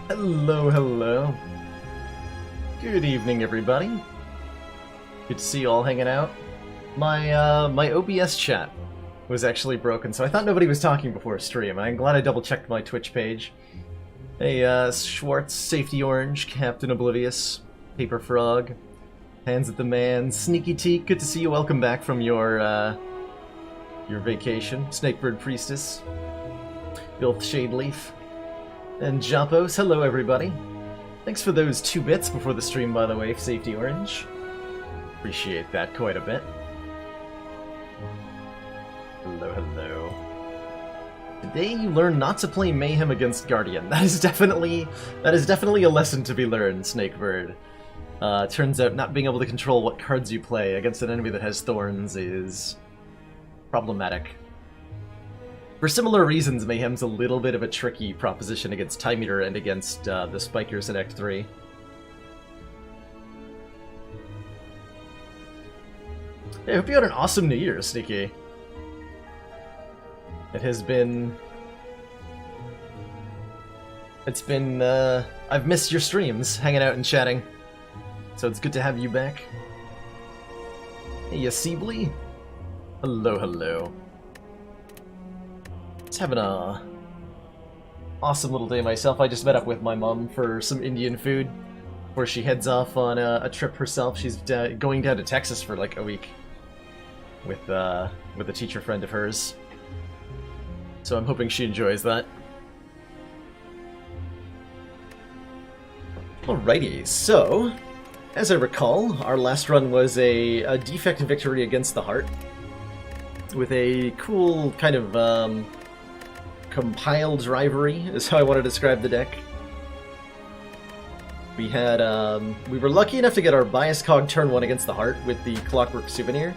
Hello, hello. Good evening, everybody. Good to see you all hanging out. My OBS chat was actually broken, so I thought nobody was talking before stream. I'm glad I double-checked my Twitch page. Hey, Schwartz, Safety Orange, Captain Oblivious, Paper Frog, Hands at the Man, Sneaky Teak, good to see you. Welcome back from your vacation. Snakebird Priestess, Bilth Shadeleaf, and Japos. Hello, everybody. Thanks for those 2 bits before the stream, by the way, Safety Orange. Appreciate that quite a bit. Hello, hello. Today you learn not to play Mayhem against Guardian. That is definitely a lesson to be learned, Snakebird. Turns out not being able to control what cards you play against an enemy that has thorns is problematic. For similar reasons, Mayhem's a little bit of a tricky proposition against Time Eater and against the Spikers in Act 3. Hey, I hope you had an awesome New Year, Sneaky. It has been... I've missed your streams, hanging out and chatting. So it's good to have you back. Hey, Seebly. Hello, hello. Just having a awesome little day myself. I just met up with my mom for some Indian food before she heads off on a trip herself. She's going down to Texas for like a week with a teacher friend of hers. So I'm hoping she enjoys that. Alrighty, so as I recall, our last run was a defect victory against the Heart with a cool kind of compiled rivalry is how I want to describe the deck. We had we were lucky enough to get our Bias Cog turn 1 against the Heart with the Clockwork Souvenir.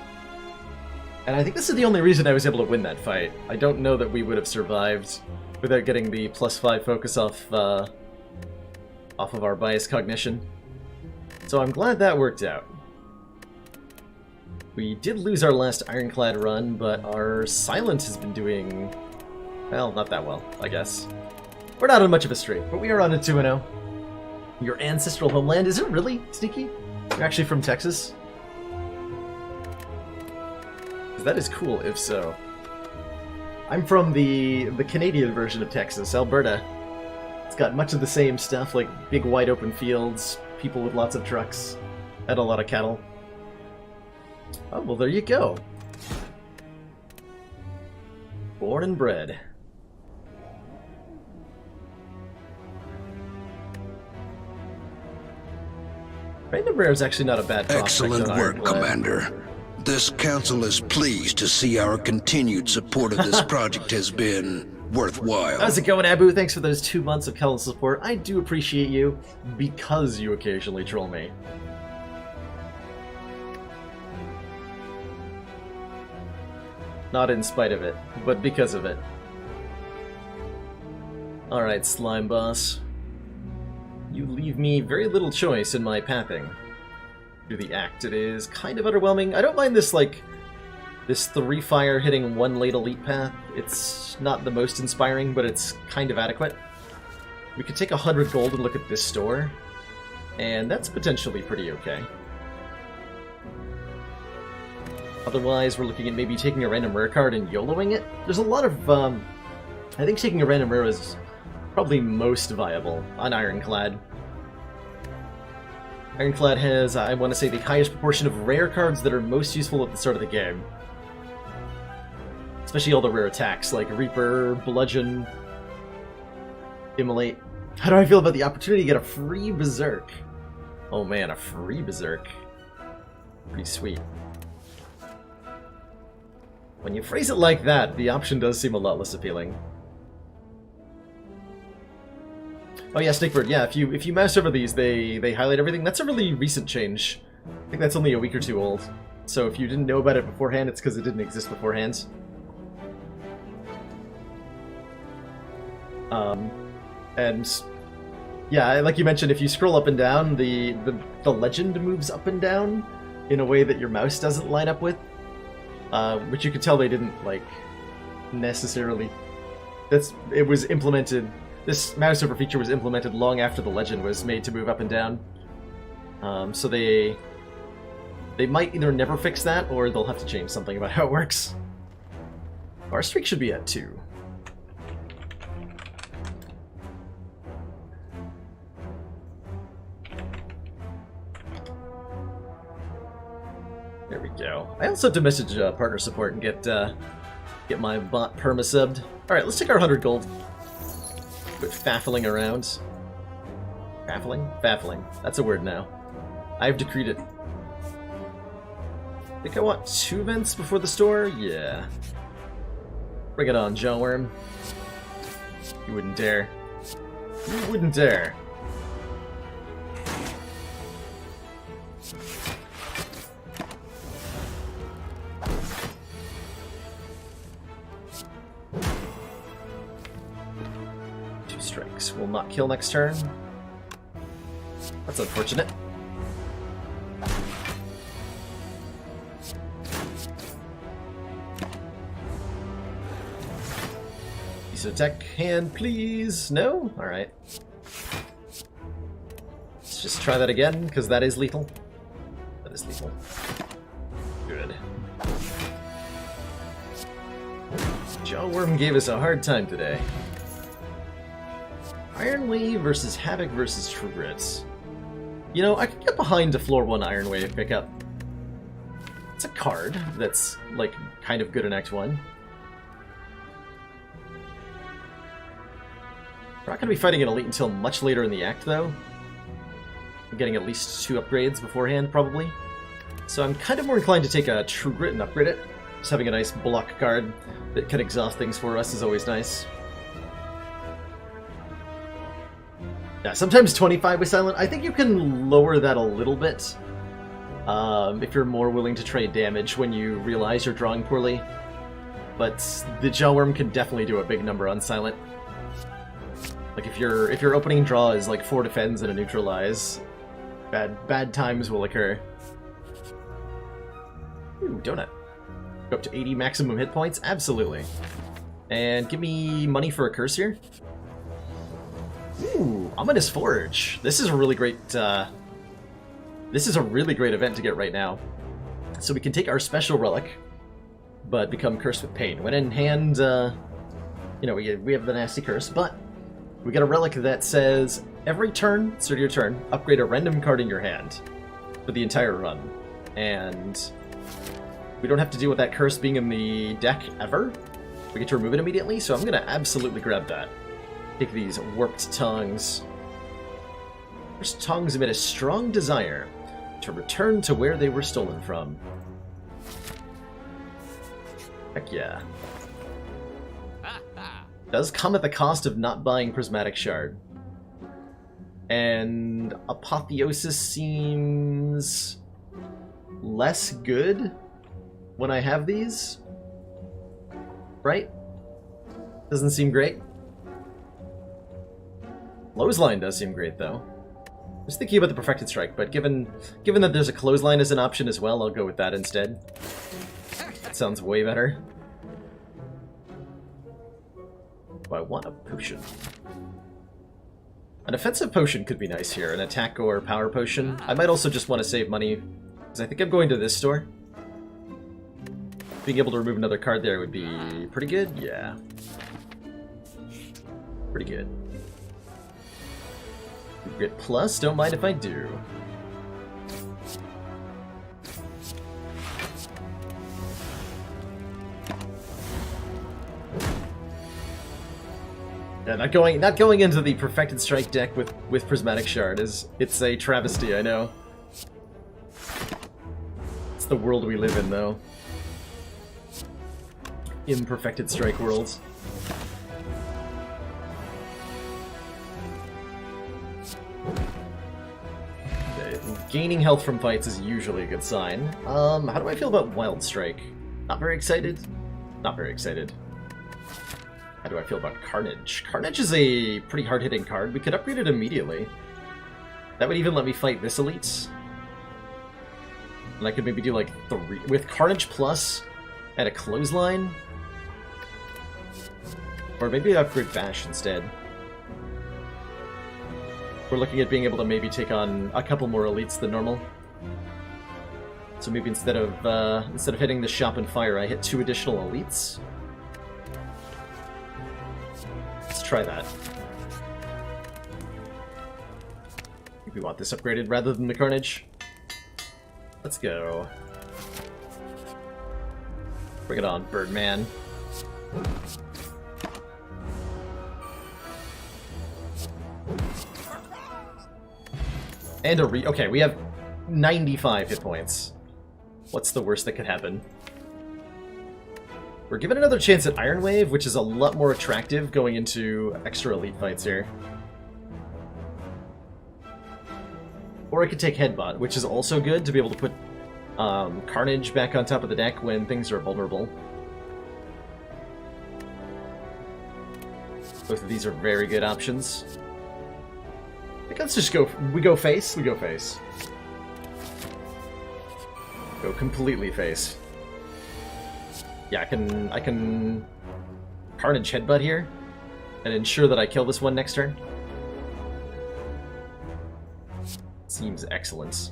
And I think this is the only reason I was able to win that fight. I don't know that we would have survived without getting the +5 focus off of our Bias Cognition. So I'm glad that worked out. We did lose our last Ironclad run, but our Silent has been doing, well, not that well, I guess. We're not on much of a streak, but we are on a 2-0. Your ancestral homeland, is it really, Sneaky? You're actually from Texas? That is cool, if so. I'm from the Canadian version of Texas, Alberta. It's got much of the same stuff, like big wide open fields, people with lots of trucks, and a lot of cattle. Oh, well, there you go. Born and bred. Random Rare is actually not a bad prospect. Excellent work, Commander. This council is pleased to see our continued support of this project has been worthwhile. How's it going, Abu? Thanks for those 2 months of Kellen's support. I do appreciate you, because you occasionally troll me. Not in spite of it, but because of it. Alright, Slime Boss. You leave me very little choice in my pathing. The act. It is kind of underwhelming. I don't mind this, like, this 3 fire hitting 1 late elite path. It's not the most inspiring, but it's kind of adequate. We could take 100 gold and look at this store, and that's potentially pretty okay. Otherwise, we're looking at maybe taking a random rare card and YOLOing it. There's a lot of, I think taking a random rare is probably most viable on Ironclad. Ironclad has, I want to say, the highest proportion of rare cards that are most useful at the start of the game. Especially all the rare attacks, like Reaper, Bludgeon, Immolate. How do I feel about the opportunity to get a free Berserk? Oh man, a free Berserk. Pretty sweet. When you phrase it like that, the option does seem a lot less appealing. Oh yeah, Snakebird, yeah, if you mouse over these, they highlight everything. That's a really recent change. I think that's only a week or 2 old. So if you didn't know about it beforehand, it's because it didn't exist beforehand. And yeah, like you mentioned, if you scroll up and down, the legend moves up and down in a way that your mouse doesn't line up with. Which you could tell they didn't, like, necessarily... It was implemented this mouse over feature was implemented long after the legend was made to move up and down. So they might either never fix that, or they'll have to change something about how it works. Our streak should be at 2. There we go. I also have to message partner support and get my bot perma-subbed. Alright, let's take our 100 gold. Quit faffling around. Faffling? Faffling. That's a word now. I've decreed it. I think I want 2 vents before the store? Yeah. Bring it on, Jawworm. You wouldn't dare. You wouldn't dare. Strikes will not kill next turn. That's unfortunate. Piece of attack hand, please. No? Alright. Let's just try that again, because that is lethal. That is lethal. Good. Jawworm gave us a hard time today. Iron Wave versus Havoc versus True Grits. You know, I could get behind a floor 1 Iron Wave pickup. It's a card that's, like, kind of good in Act 1. We're not going to be fighting an elite until much later in the act, though. I'm getting at least 2 upgrades beforehand, probably. So I'm kind of more inclined to take a True Grit and upgrade it. Just having a nice block card that can exhaust things for us is always nice. Yeah, sometimes 25 with Silent. I think you can lower that a little bit if you're more willing to trade damage when you realize you're drawing poorly. But the Jawworm can definitely do a big number on Silent. Like if your opening draw is like 4 defends and a neutralize, bad times will occur. Ooh, donut. Go up to 80 maximum hit points? Absolutely. And give me money for a curse here. Ooh, Ominous Forge. This is a really great event to get right now. So we can take our special relic, but become cursed with pain. When in hand, you know, we have the nasty curse, but we get a relic that says every turn, start of your turn, upgrade a random card in your hand for the entire run. And we don't have to deal with that curse being in the deck ever. We get to remove it immediately, so I'm gonna absolutely grab that. Take these Warped Tongues. First tongues emit a strong desire to return to where they were stolen from. Heck yeah. Does come at the cost of not buying Prismatic Shard. And Apotheosis seems less good when I have these. Right? Doesn't seem great. Clothesline does seem great, though. I was thinking about the Perfected Strike, but given that there's a Clothesline as an option as well, I'll go with that instead. That sounds way better. Oh, I want a potion. An offensive potion could be nice here, an attack or power potion. I might also just want to save money, because I think I'm going to this store. Being able to remove another card there would be pretty good, yeah. Pretty good. Grit plus, don't mind if I do. Yeah, not going into the Perfected Strike deck with Prismatic Shard it's a travesty, I know. It's the world we live in, though. Imperfected Strike worlds. Gaining health from fights is usually a good sign. How do I feel about Wild Strike? Not very excited. Not very excited. How do I feel about Carnage? Carnage is a pretty hard-hitting card. We could upgrade it immediately. That would even let me fight this elite. And I could maybe do like 3... With Carnage Plus and a Clothesline? Or maybe I'd upgrade Bash instead. We're looking at being able to maybe take on a couple more elites than normal. So maybe instead of hitting the shop and fire, I hit 2 additional elites. Let's try that. I think we want this upgraded rather than the Carnage. Let's go. Bring it on, Birdman. And okay, we have 95 hit points. What's the worst that could happen? We're given another chance at Iron Wave, which is a lot more attractive going into extra elite fights here. Or I could take Headbutt, which is also good to be able to put Carnage back on top of the deck when things are vulnerable. Both of these are very good options. I think let's just go... We go face? We go face. Go completely face. Yeah, I can Carnage Headbutt here and ensure that I kill this one next turn. Seems excellent.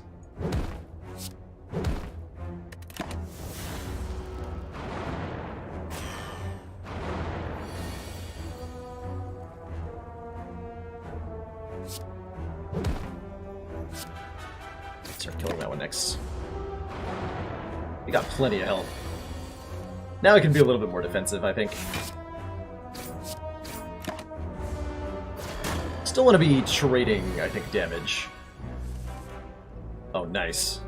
Start killing that one next. We got plenty of health. Now I can be a little bit more defensive, I think. Still want to be trading, I think, damage. Oh, nice.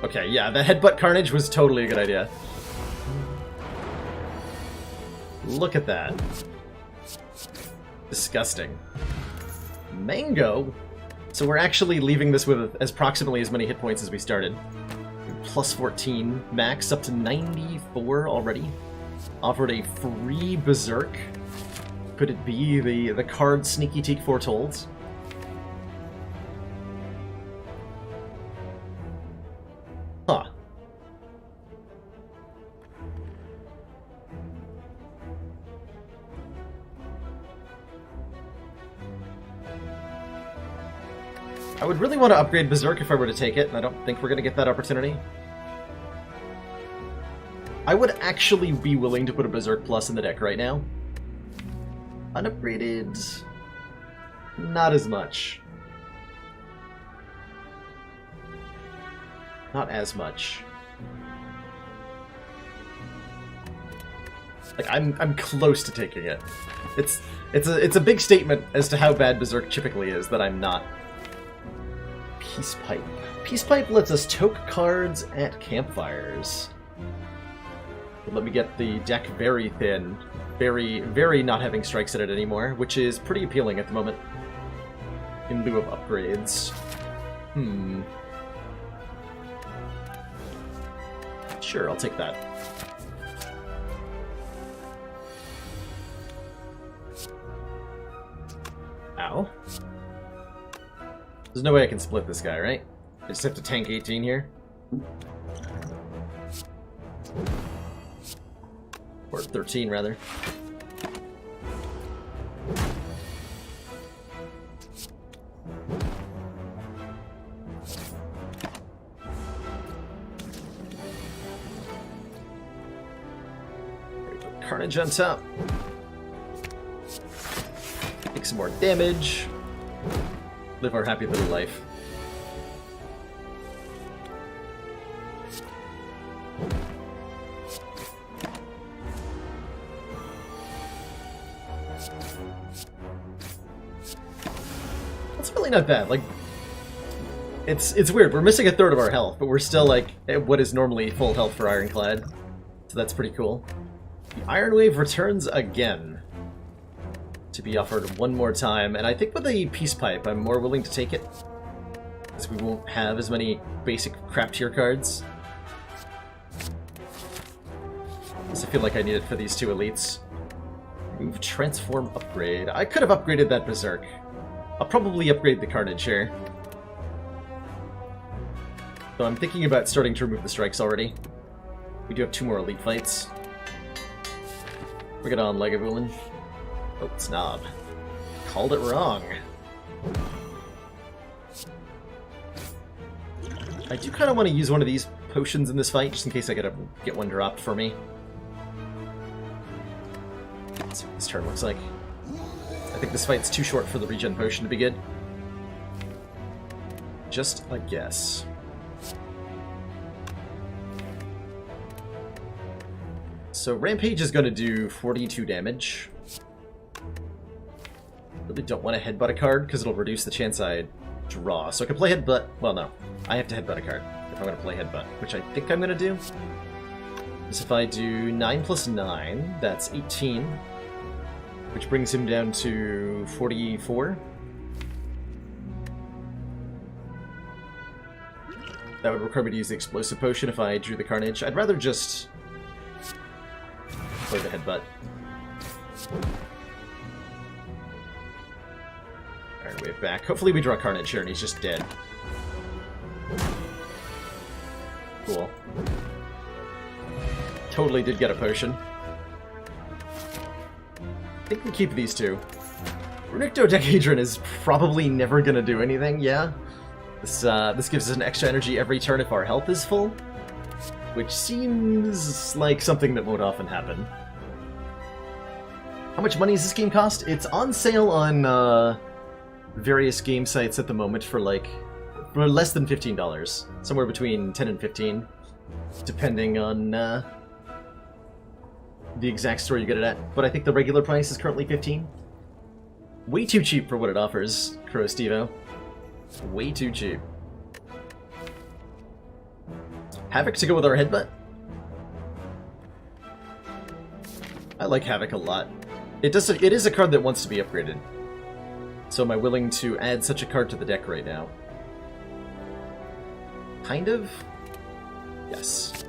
Okay, yeah, the Headbutt Carnage was totally a good idea. Look at that. Disgusting. Mango? So we're actually leaving this with as approximately as many hit points as we started. Plus 14, max up to 94 already. Offered a free Berserk. Could it be the card Sneaky Teak Foretold? Huh. I would really want to upgrade Berserk if I were to take it, and I don't think we're going to get that opportunity. I would actually be willing to put a Berserk Plus in the deck right now. Unupgraded... not as much. Not as much. Like, I'm close to taking it. It's a big statement as to how bad Berserk typically is that I'm not. Peace Pipe. Peace Pipe lets us toke cards at campfires. But let me get the deck very thin. Very, very not having strikes in it anymore, which is pretty appealing at the moment. In lieu of upgrades. Sure, I'll take that. Ow. There's no way I can split this guy, right? I just have to tank 18 here. Or 13, rather. Carnage on top. Take some more damage. Live our happy little life. That's really not bad. Like, it's weird. We're missing a third of our health, but we're still like at what is normally full health for Ironclad. So that's pretty cool. The Iron Wave returns again. To be offered one more time, and I think with the Peace Pipe, I'm more willing to take it, because we won't have as many basic crap tier cards. I feel like I need it for these two elites. Move, transform, upgrade. I could have upgraded that Berserk. I'll probably upgrade the Carnage here. So I'm thinking about starting to remove the strikes already. We do have 2 more elite fights. Bring it on, Lagavulin. Oh, snob. Called it wrong. I do kind of want to use one of these potions in this fight, just in case I get one dropped for me. Let's see what this turn looks like. I think this fight's too short for the regen potion to be good. Just a guess. So Rampage is going to do 42 damage. Really don't want to headbutt a card because it'll reduce the chance I draw. So I can play headbutt. Well, no. I have to headbutt a card if I'm going to play headbutt, which I think I'm going to do. Because if I do 9 plus 9, that's 18. Which brings him down to 44. That would require me to use the explosive potion if I drew the Carnage. I'd rather just play the headbutt. Alright, wave back. Hopefully we draw Carnage here and he's just dead. Cool. Totally did get a potion. I think we keep these two. Runic Dodecahedron is probably never gonna do anything, yeah? This gives us an extra energy every turn if our health is full, which seems like something that won't often happen. How much money does this game cost? It's on sale on various game sites at the moment for less than $15. Somewhere between 10 and 15, depending on the exact store you get it at. But I think the regular price is currently 15. Way too cheap for what it offers, Crow Stevo. Way too cheap. Havoc to go with our headbutt? I like Havoc a lot. It is a card that wants to be upgraded. So am I willing to add such a card to the deck right now? Kind of? Yes.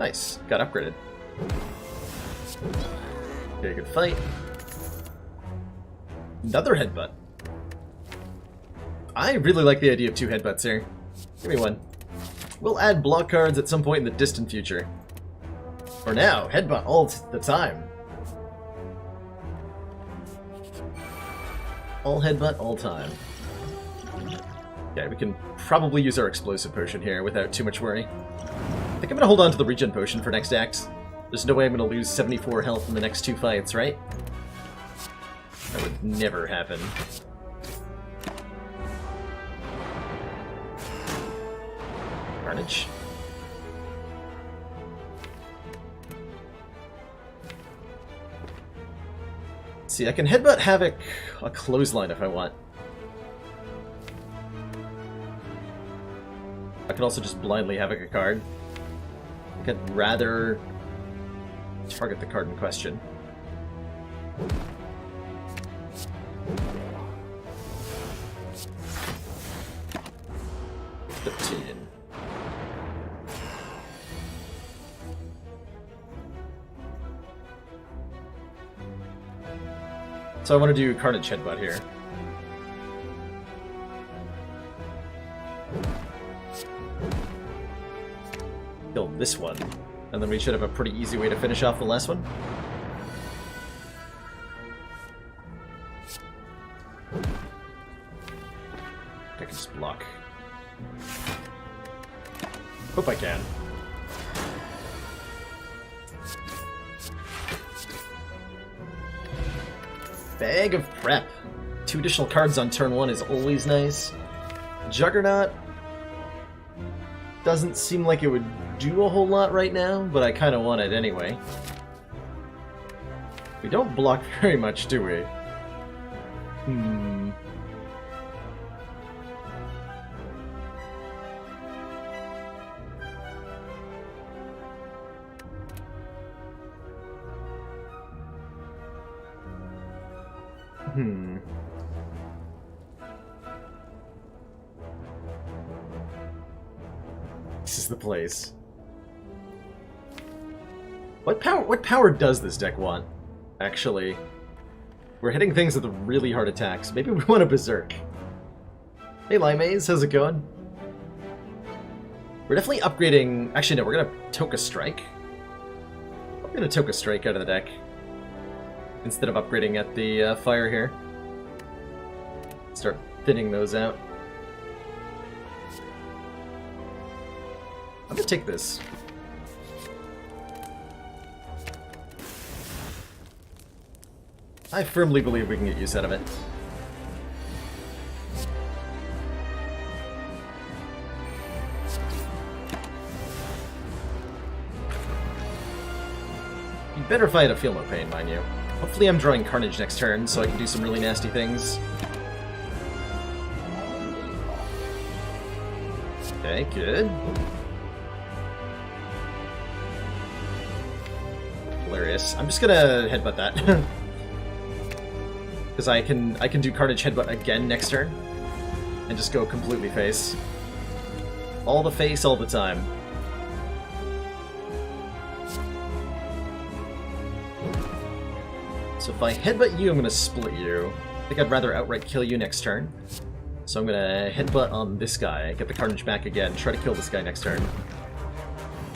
Nice. Got upgraded. Very good fight. Another headbutt. I really like the idea of 2 headbutts here. Give me one. We'll add block cards at some point in the distant future. For now, headbutt all the time. All headbutt, all time. Yeah, we can probably use our explosive potion here without too much worry. I think I'm going to hold on to the regen potion for next act. There's no way I'm going to lose 74 health in the next 2 fights, right? That would never happen. Carnage. See, I can headbutt Havoc a clothesline if I want. I can also just blindly Havoc a card. I think I'd rather target the card in question. So I want to do Carnage Headbutt here. Kill this one, and then we should have a pretty easy way to finish off the last one. I can just block. Hope I can. Bag of Prep. 2 additional cards on turn 1 is always nice. Juggernaut doesn't seem like it would do a whole lot right now, but I kind of want it anyway. We don't block very much, do we? This is the place. What power does this deck want, actually? We're hitting things with really hard attacks. Maybe we want a Berserk. Hey Limeaze, how's it going? We're definitely upgrading... Actually, no, we're going to Toka Strike. We're going to Toka Strike out of the deck instead of upgrading at the fire here. Start thinning those out. I'm going to take this. I firmly believe we can get use out of it. You better fight a Feel No Pain, mind you. Hopefully I'm drawing Carnage next turn, so I can do some really nasty things. Okay, good. Hilarious. I'm just gonna headbutt that. Because I can do Carnage Headbutt again next turn. And just go completely face. All the face, all the time. So if I headbutt you, I'm gonna split you. I think I'd rather outright kill you next turn. So I'm gonna headbutt on this guy, get the Carnage back again, try to kill this guy next turn.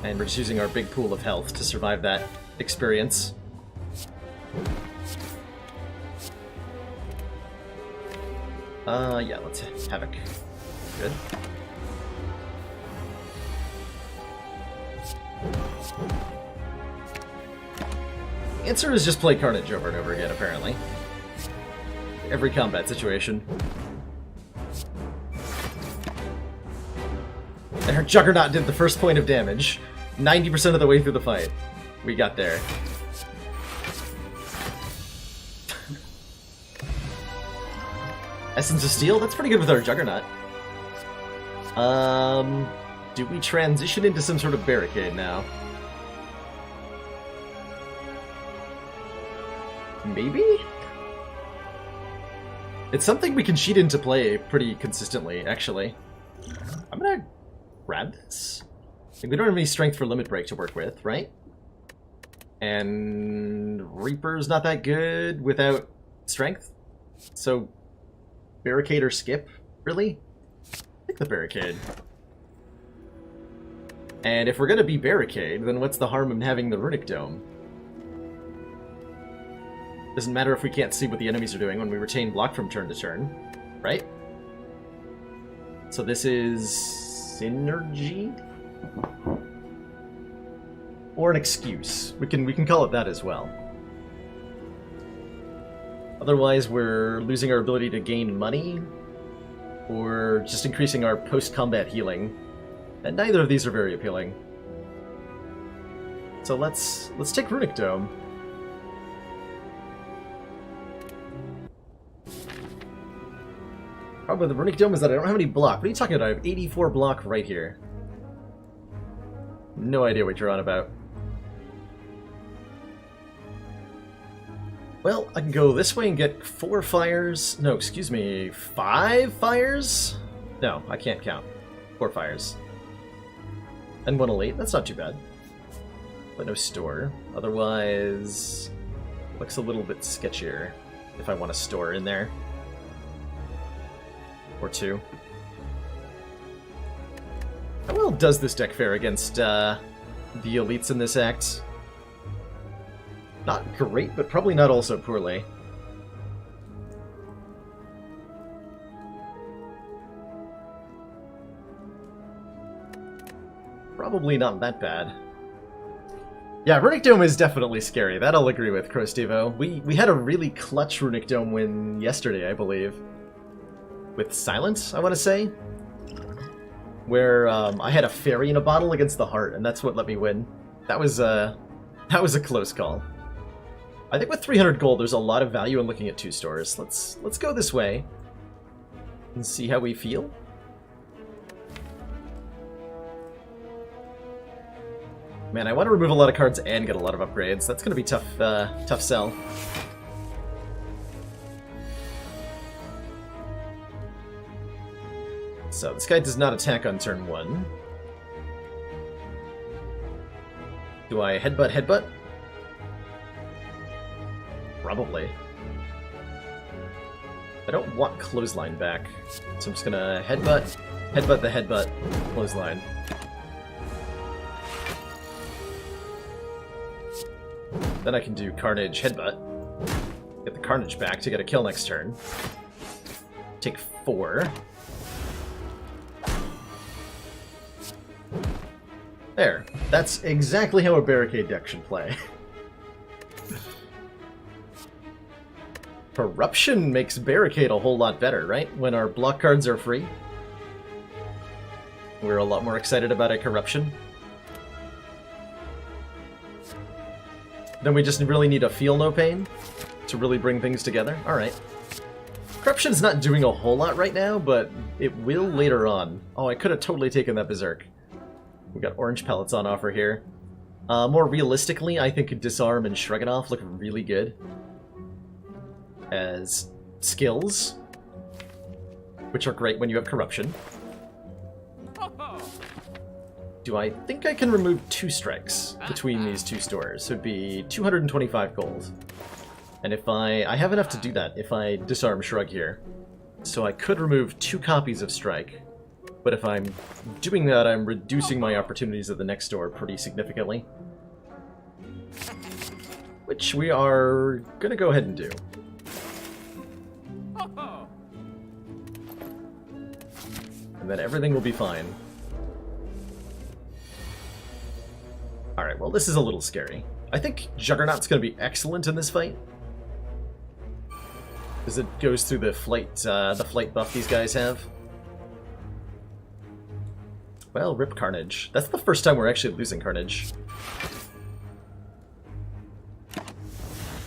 And we're just using our big pool of health to survive that experience. Yeah, let's Havoc. Good. Answer is just play Carnage over and over again, apparently. Every combat situation. And her Juggernaut did the first point of damage, 90% of the way through the fight. We got there. Essence of Steel? That's pretty good with our Juggernaut. Do we transition into some sort of barricade now? Maybe? It's something we can cheat into play pretty consistently, actually. I'm gonna grab this. Like, we don't have any strength for Limit Break to work with, right? And Reaper's not that good without strength. So, barricade or skip? Really? I think the barricade. And if we're gonna be barricade, then what's the harm in having the Runic Dome? Doesn't matter if we can't see what the enemies are doing when we retain block from turn to turn, right? So this is synergy? Or an excuse. We can call it that as well. Otherwise, we're losing our ability to gain money, or just increasing our post-combat healing. And neither of these are very appealing. So let's take Runic Dome. Problem with the Runic Dome is that I don't have any block. What are you talking about? I have 84 block right here. No idea what you're on about. Well, I can go this way and get 4 fires. No, excuse me, 5 fires? No, I can't count. 4 fires. And 1 elite, that's not too bad. But no store. Otherwise, looks a little bit sketchier if I want to store in there. Or 2. How well does this deck fare against the elites in this act? Not great, but probably not also poorly. Probably not that bad. Yeah, Runic Dome is definitely scary. That I'll agree with, Crostevo. We had a really clutch Runic Dome win yesterday, I believe. With Silence, I want to say. Where I had a fairy in a bottle against the heart, and that's what let me win. That was a close call. I think with 300 gold, there's a lot of value in looking at 2 stores. Let's go this way and see how we feel. Man, I want to remove a lot of cards and get a lot of upgrades. That's going to be tough, tough sell. So this guy does not attack on turn 1. Do I headbutt? Probably. I don't want clothesline back, so I'm just gonna headbutt the headbutt, clothesline. Then I can do Carnage Headbutt. Get the Carnage back to get a kill next turn. Take 4. There. That's exactly how a barricade deck should play. Corruption makes barricade a whole lot better, right? When our block cards are free. We're a lot more excited about a Corruption. Then we just really need a Feel No Pain to really bring things together. Alright. Corruption's not doing a whole lot right now, but it will later on. Oh, I could have totally taken that Berserk. We got orange pellets on offer here. More realistically, I think Disarm and Shrug It Off look really good as skills, which are great when you have Corruption. Do I think I can remove 2 strikes between these 2 stores? So it'd be 225 gold. And if I have enough to do that if I Disarm Shrug here. So I could remove 2 copies of Strike. But if I'm doing that, I'm reducing my opportunities at the next store pretty significantly. Which we are gonna go ahead and do. And then everything will be fine. Alright, well this is a little scary. I think Juggernaut's gonna be excellent in this fight. Because it goes through the flight buff these guys have. Well, rip Carnage. That's the first time we're actually losing Carnage.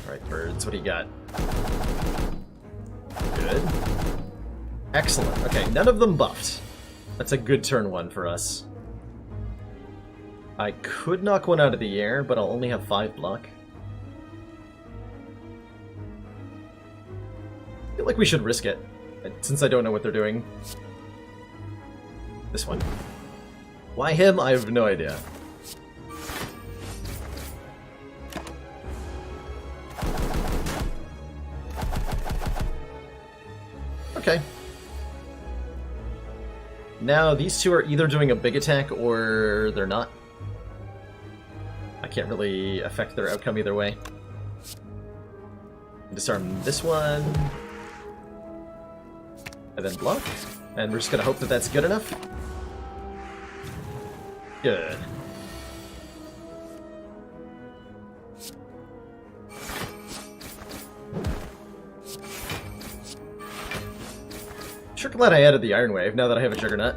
Alright, birds, what do you got? Good. Excellent. Okay, none of them buffed. That's a good turn 1 for us. I could knock one out of the air, but I'll only have 5 block. I feel like we should risk it, since I don't know what they're doing. This one. Why him? I have no idea. Okay. Now, these 2 are either doing a big attack or they're not. I can't really affect their outcome either way. Disarm this one. And then block. And we're just gonna hope that that's good enough. Good. Sure glad I added the Iron Wave now that I have a Juggernaut.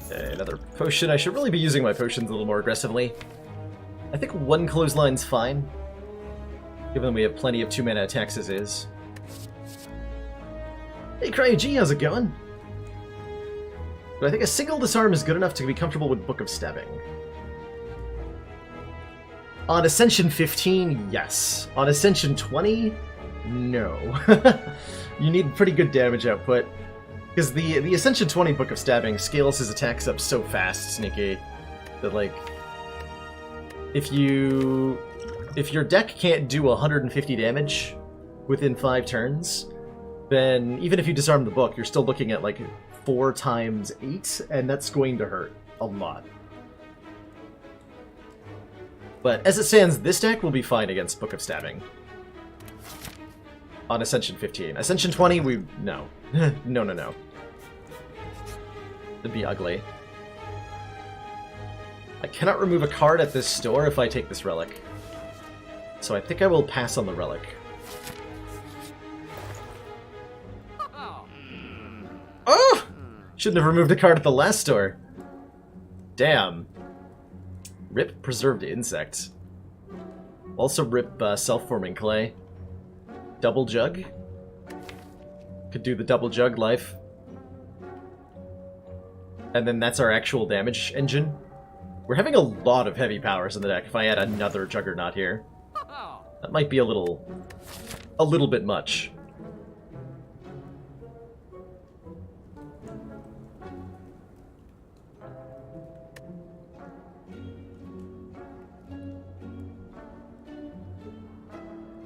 Okay, another potion. I should really be using my potions a little more aggressively. I think 1 clothesline's fine, given we have plenty of 2-mana attacks as is. Hey Cryo-G, how's it going? But I think a single disarm is good enough to be comfortable with Book of Stabbing. On Ascension 15, yes. On Ascension 20, no. You need pretty good damage output, because the Ascension 20 Book of Stabbing scales his attacks up so fast, Sneaky, that like... If your deck can't do 150 damage within 5 turns, then even if you disarm the book, you're still looking at like 4 times 8, and that's going to hurt a lot. But as it stands, this deck will be fine against Book of Stabbing. On Ascension 15. Ascension 20, no. No. It'd be ugly. I cannot remove a card at this store if I take this relic. So I think I will pass on the relic. Oh! Shouldn't have removed a card at the last store. Damn. Rip Preserved Insect. Also rip Self-Forming Clay. Double Jug. Could do the Double Jug life. And then that's our actual damage engine. We're having a lot of heavy powers in the deck if I add another Juggernaut here. That might be a little bit much.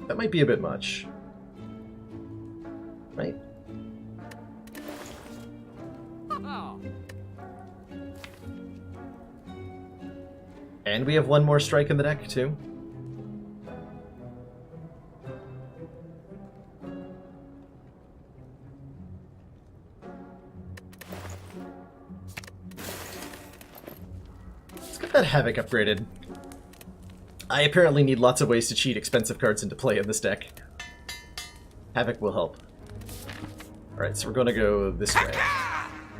That might be a bit much. And we have one more strike in the deck, too. Let's get that Havoc upgraded. I apparently need lots of ways to cheat expensive cards into play in this deck. Havoc will help. Alright, so we're gonna go this way.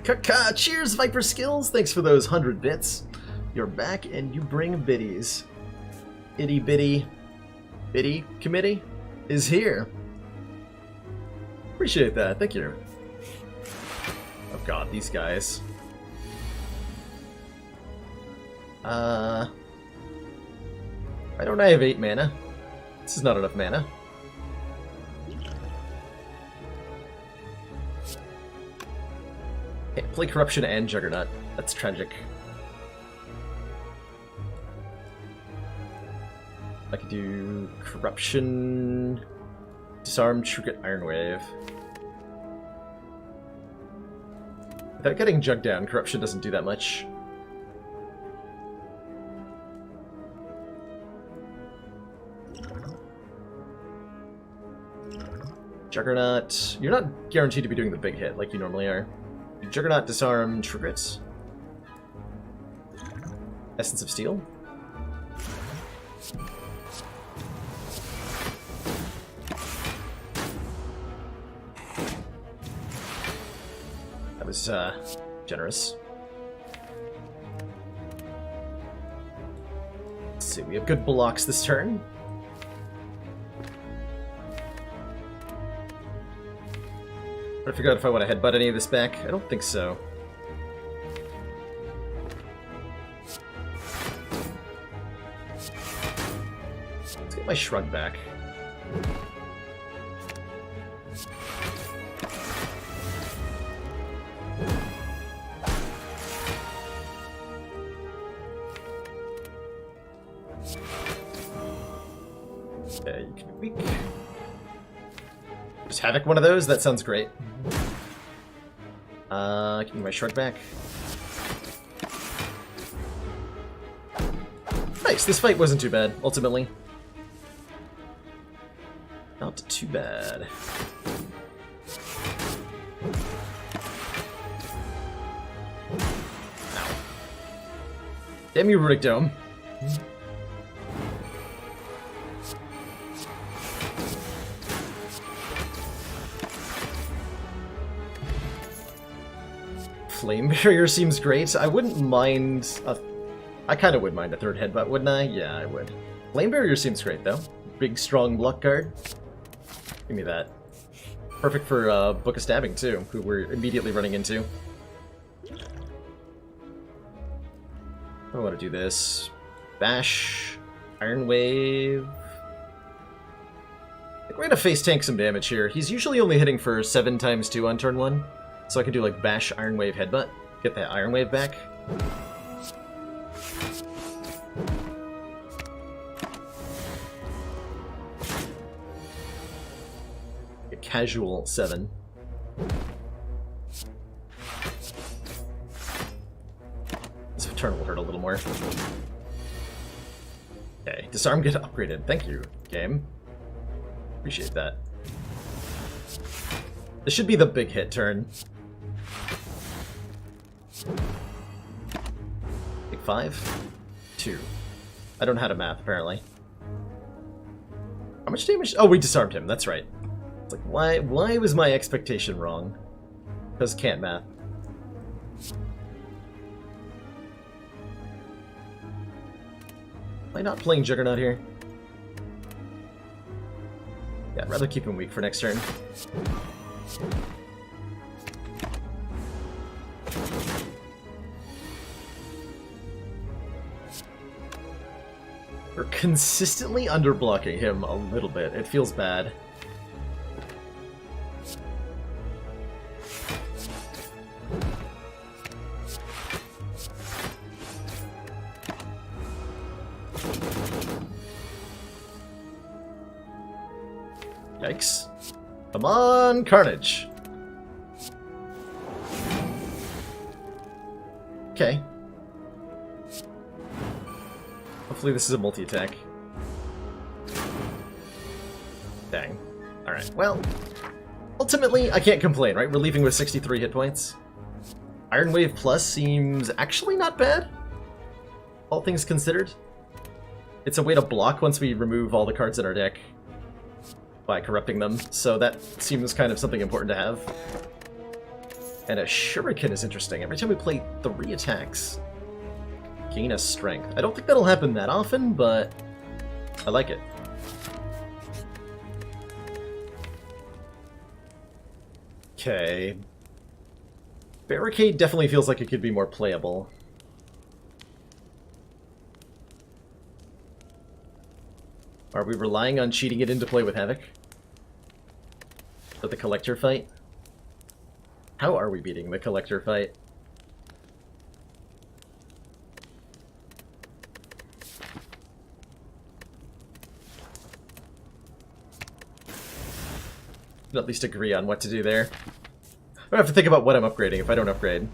Kaka! Cheers, Viper Skills! Thanks for those 100 bits. You're back and you bring biddies. Itty bitty biddy committee is here. Appreciate that, thank you. Oh god, these guys. Why don't I have 8 mana? This is not enough mana. Can't play Corruption and Juggernaut. That's tragic. I could do Corruption, Disarm, Trinket, Ironwave. Without getting Jug down, Corruption doesn't do that much. Juggernaut, you're not guaranteed to be doing the big hit like you normally are. Juggernaut, Disarm, Trinket. Essence of Steel. That was generous. Let's see, we have good blocks this turn. I figure out if I want to headbutt any of this back. I don't think so. Let's get my shrug back. Okay, you can be weak. Just Havoc one of those? That sounds great. Give me my shrug back. Nice, this fight wasn't too bad, ultimately. Not too bad. Ow. Damn you, Runic Dome. Flame Barrier seems great. I wouldn't mind... I kind of would mind a third headbutt, wouldn't I? Yeah, I would. Flame Barrier seems great, though. Big, strong block card. Give me that. Perfect for Book of Stabbing, too, who we're immediately running into. I want to do this. Bash. Iron Wave. I think we're going to face tank some damage here. He's usually only hitting for 7 times 2 on turn 1. So I can do like Bash, Iron Wave, Headbutt. Get that Iron Wave back. A casual 7. This turn will hurt a little more. Okay, Disarm get upgraded. Thank you, game. Appreciate that. This should be the big hit turn. Big 5? 2. I don't know how to math, apparently. How much damage? Oh, we disarmed him, that's right. It's like, why was my expectation wrong? Because can't math. Am I not playing Juggernaut here? Yeah, I'd rather keep him weak for next turn. We're consistently underblocking him a little bit. It feels bad. Yikes. Come on, Carnage! Okay. Hopefully this is a multi-attack. Dang. Alright, well, ultimately, I can't complain, right? We're leaving with 63 hit points. Iron Wave Plus seems actually not bad, all things considered. It's a way to block once we remove all the cards in our deck by corrupting them, so that seems kind of something important to have. And a Shuriken is interesting. Every time we play 3 attacks, gain a strength. I don't think that'll happen that often, but I like it. Okay. Barricade definitely feels like it could be more playable. Are we relying on cheating it into play with Havoc? For the Collector fight? How are we beating the Collector fight? At least agree on what to do there. I have to think about what I'm upgrading if I don't upgrade.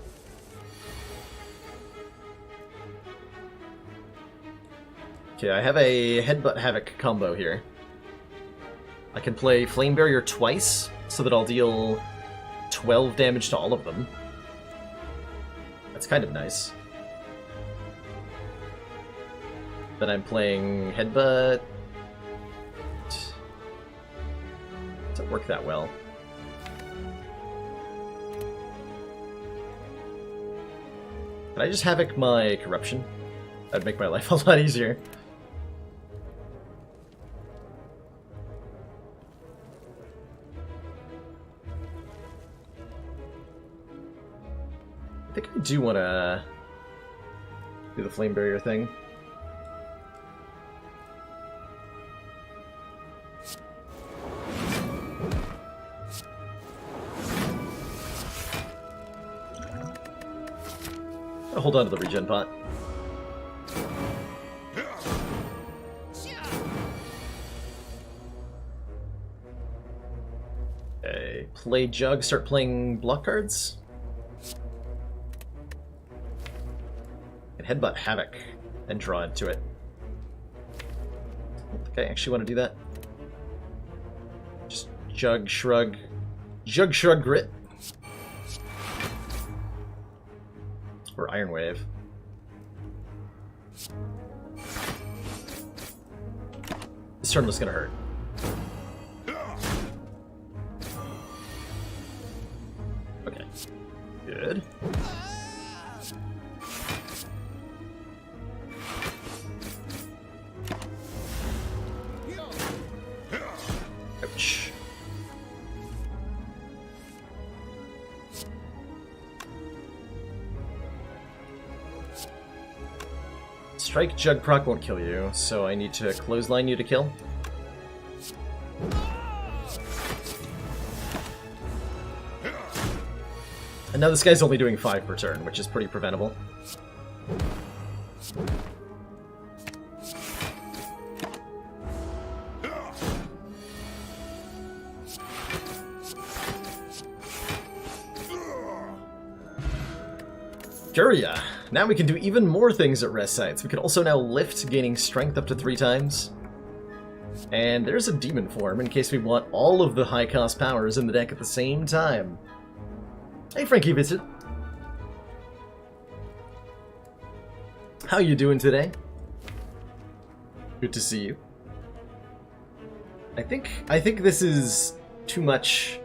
Okay, I have a Headbutt Havoc combo here. I can play Flame Barrier twice, so that I'll deal 12 damage to all of them. That's kind of nice. Then I'm playing Headbutt. Doesn't work that well. Can I just Havoc my Corruption? That'd make my life a lot easier. I think I do want to do the Flame Barrier thing. I'll hold on to the regen pot. Okay, play Jug, start playing block cards. And Headbutt Havoc and draw into it. I don't think I actually want to do that. Just Jug, Shrug. Jug, Shrug, Grit. Or Iron Wave. This turn was gonna hurt. Okay. Good. Ouch. Strike Jug proc won't kill you, so I need to clothesline you to kill. And now this guy's only doing 5 per turn, which is pretty preventable. Guria! Now we can do even more things at rest sites. We can also now lift, gaining strength up to 3 times. And there's a demon form in case we want all of the high cost powers in the deck at the same time. Hey Frankie Vincent. How you doing today? Good to see you. I think this is too much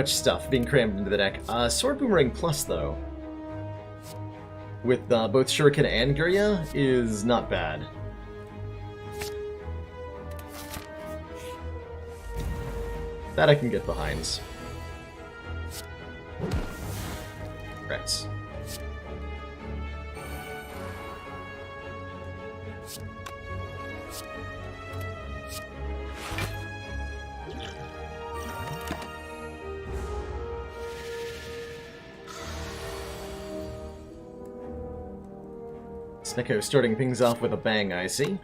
stuff being crammed into the deck. Sword Boomerang Plus though, with both Shuriken and Guria, is not bad. That I can get behind. Right. Snecko starting things off with a bang, I see.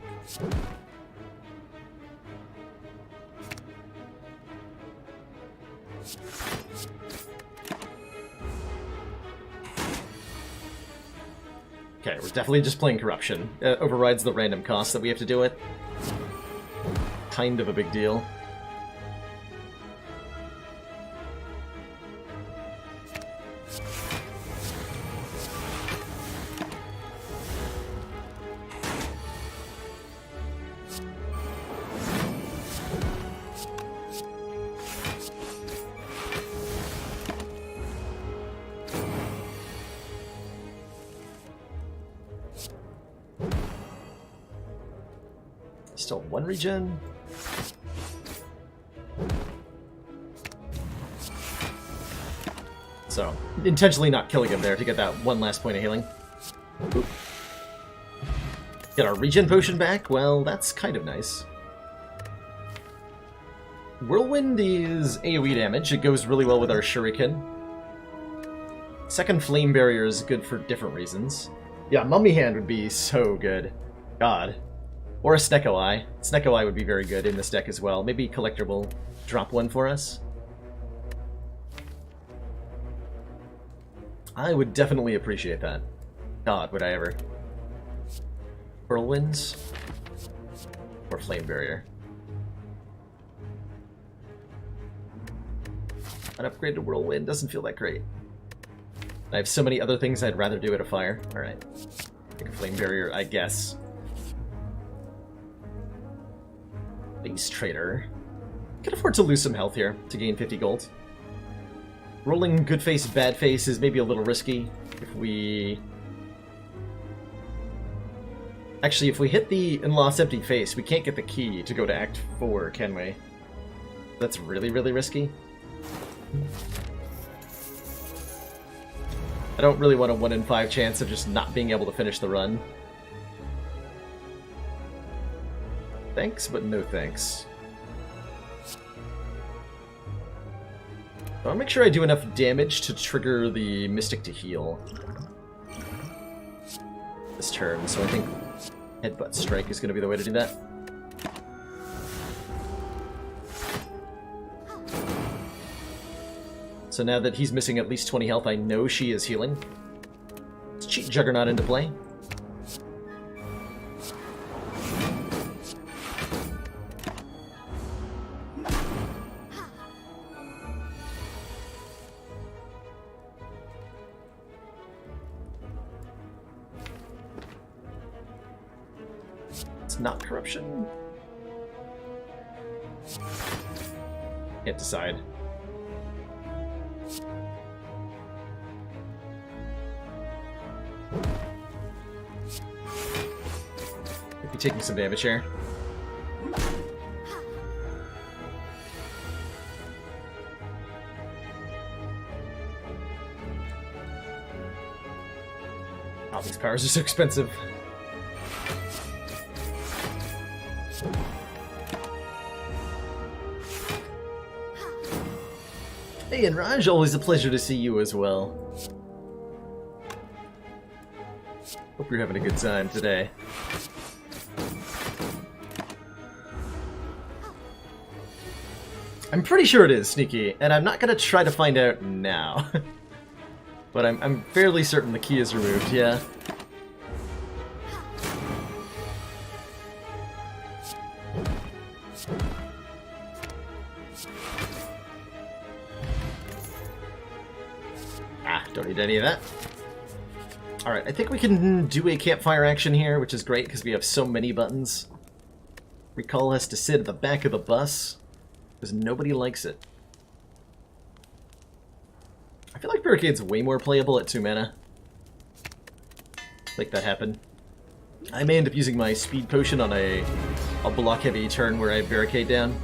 Okay, we're definitely just playing corruption. Overrides the random cost that we have to do it. Kind of a big deal. Still one regen. So, intentionally not killing him there to get that one last point of healing. Oop. Get our regen potion back? Well, that's kind of nice. Whirlwind is AoE damage. It goes really well with our shuriken. Second flame barrier is good for different reasons. Yeah, Mummy Hand would be so good. God. Or a Snecko Eye. Snecko Eye would be very good in this deck as well. Maybe Collector will drop one for us. I would definitely appreciate that. God, would I ever. Whirlwinds? Or Flame Barrier? An upgraded Whirlwind doesn't feel that great. I have so many other things I'd rather do at a fire. Alright. Take a Flame Barrier, I guess. Base Trader. Can afford to lose some health here to gain 50 gold. Rolling good face, bad face is maybe a little risky. If we... Actually, if we hit the in-loss empty face, we can't get the key to go to Act 4, can we? That's really, really risky. I don't really want a 1 in 5 chance of just not being able to finish the run. Thanks, but no thanks. I'll make sure I do enough damage to trigger the Mystic to heal this turn, so I think Headbutt Strike is going to be the way to do that. So now that he's missing at least 20 health, I know she is healing. Let's cheat Juggernaut into play. It's not corruption. Can't decide. Could be taking some damage here. Oh, these powers are so expensive. Hey, and Raj, always a pleasure to see you as well. Hope you're having a good time today. I'm pretty sure it is, Sneaky, and I'm not going to try to find out now. But I'm fairly certain the key is removed, yeah. Don't need any of that. Alright, I think we can do a campfire action here, which is great because we have so many buttons. Recall has to sit at the back of the bus because nobody likes it. I feel like Barricade's way more playable at 2 mana. Like that happen. I may end up using my speed potion on a block heavy turn where I barricade down.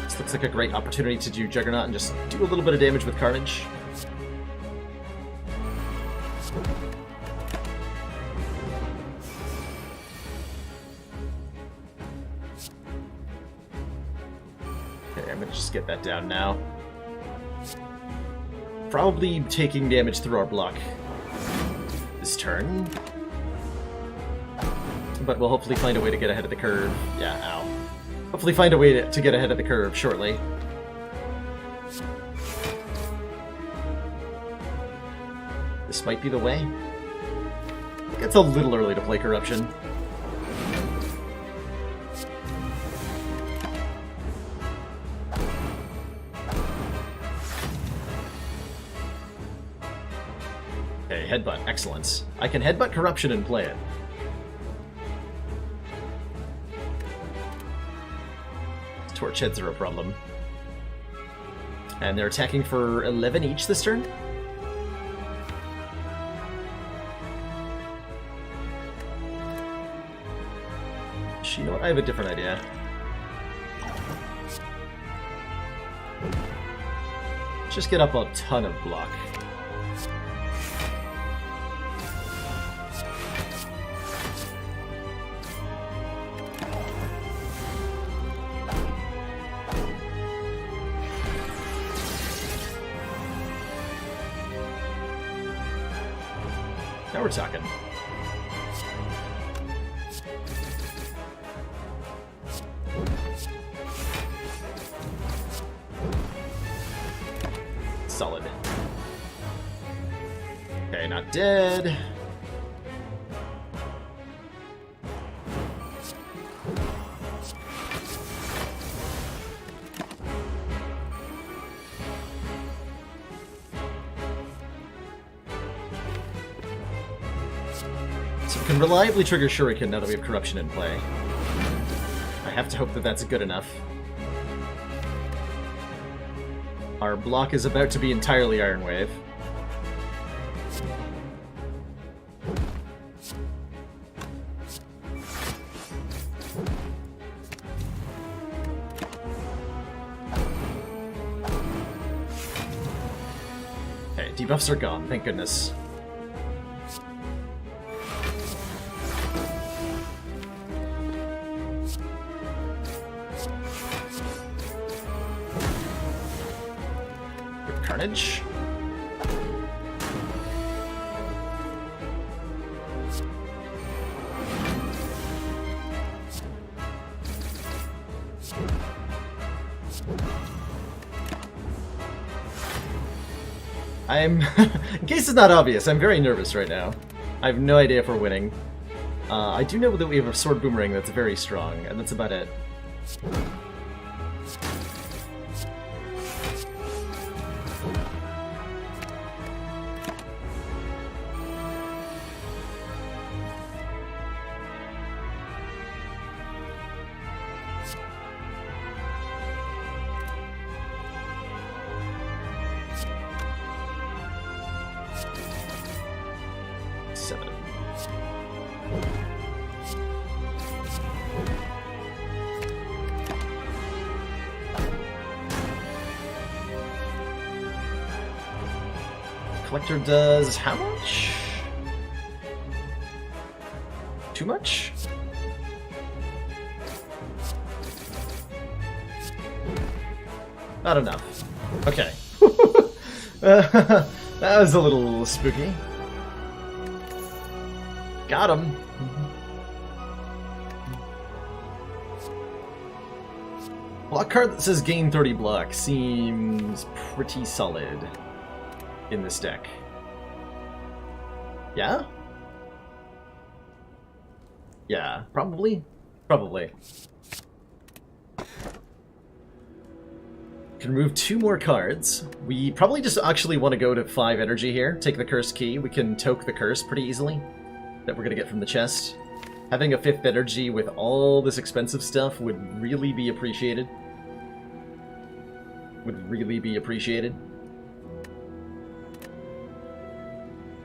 This looks like a great opportunity to do Juggernaut and just do a little bit of damage with Carnage. Okay, I'm gonna just get that down now. Probably taking damage through our block this turn. But we'll hopefully find a way to get ahead of the curve. Yeah, ow. Hopefully find a way to get ahead of the curve shortly. This might be the way. It's a little early to play Corruption. Okay, Headbutt. Excellent. I can Headbutt Corruption and play it. Torch heads are a problem. And they're attacking for 11 each this turn? You know what? I have a different idea. Just get up a ton of block. Now we're talking. Solid. Okay, not dead. So we can reliably trigger Shuriken now that we have Corruption in play. I have to hope that that's good enough. Our block is about to be entirely Iron Wave. Okay, debuffs are gone, thank goodness. Carnage. I'm... in case it's not obvious, I'm very nervous right now. I have no idea if we're winning. I do know that we have a Sword Boomerang that's very strong, and that's about it. Collector does how much? Too much? Not enough. Okay. That was a little spooky. Got him. Block card that says gain 30 block seems pretty solid in this deck. Yeah? Yeah, probably. Probably. Can remove 2 more cards. We probably just actually want to go to 5 energy here. Take the cursed key. We can toke the curse pretty easily that we're going to get from the chest. Having a 5th energy with all this expensive stuff would really be appreciated. Would really be appreciated.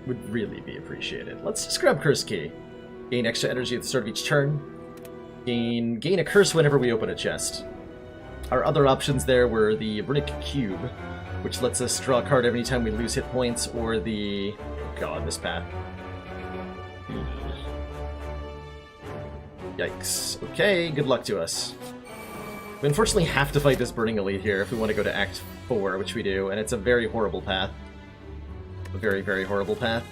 Would really be appreciated. Let's just grab Curse Key. Gain extra energy at the start of each turn. Gain a curse whenever we open a chest. Our other options there were the Runic Cube, which lets us draw a card every time we lose hit points, or the... oh god, this path. Yikes. Okay, good luck to us. We unfortunately have to fight this Burning Elite here if we want to go to Act 4, which we do, and it's a very horrible path. A very, very horrible path.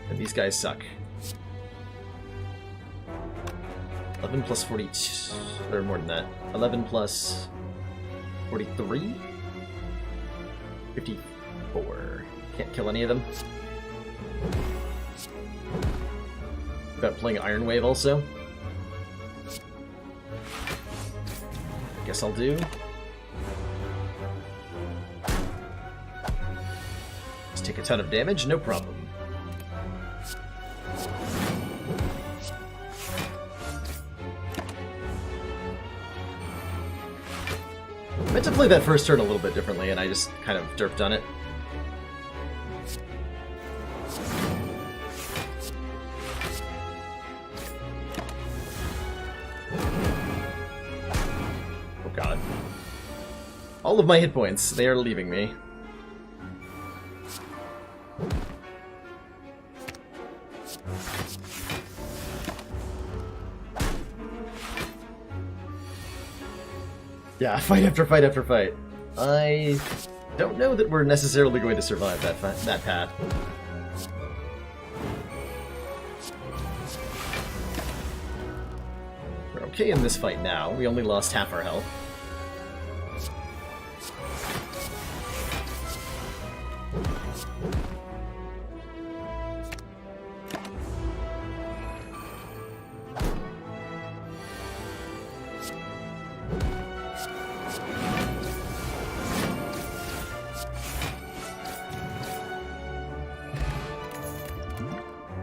And these guys suck. 11 plus 42... or more than that. 11 plus 43? 54. Can't kill any of them. About playing Iron Wave also. Guess I'll do. Just take a ton of damage, no problem. I meant to play that first turn a little bit differently, and I just kind of derped on it. Oh god. All of my hit points, they are leaving me. Yeah, fight after fight after fight. I don't know that we're necessarily going to survive that path. We're okay in this fight now. We only lost half our health.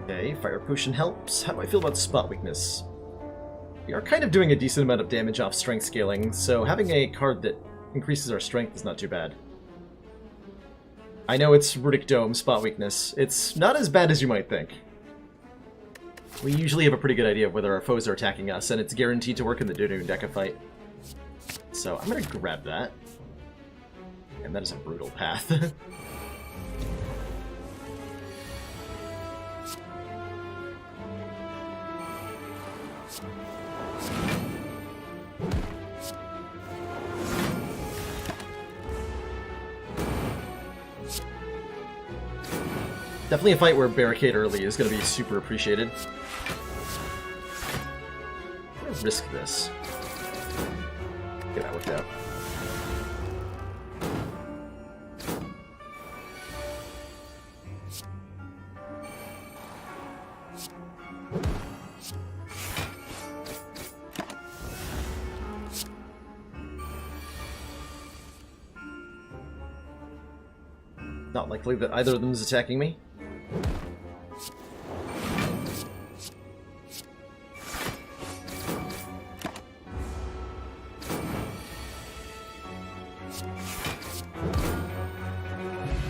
Okay, Fire Potion helps. How do I feel about Spot Weakness? We are kind of doing a decent amount of damage off Strength scaling, so having a card that increases our Strength is not too bad. I know it's Rudic Dome, Spot Weakness. It's not as bad as you might think. We usually have a pretty good idea of whether our foes are attacking us, and it's guaranteed to work in the Dunu Deca fight. So I'm gonna grab that. And that is a brutal path. Definitely a fight where Barricade early is going to be super appreciated. I'm going to risk this. Get that worked out. Not likely that either of them is attacking me.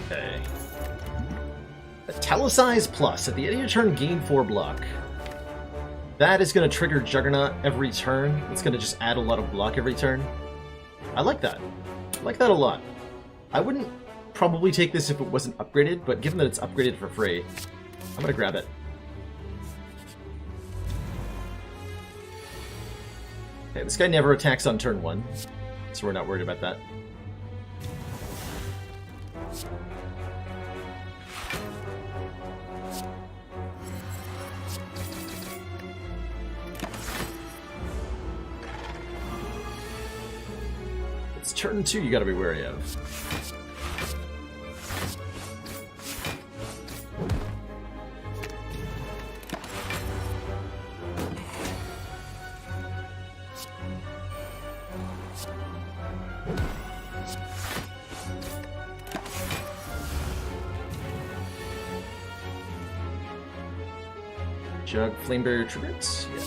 Okay. Italicize Plus. At the end of your turn, gain 4 block. That is going to trigger Juggernaut every turn. It's going to just add a lot of block every turn. I like that. I like that a lot. I wouldn't probably take this if it wasn't upgraded, but given that it's upgraded for free, I'm going to grab it. Okay, this guy never attacks on turn 1, so we're not worried about that. It's turn 2 you gotta be wary of. Jug, Flame Barrier triggers? Yeah.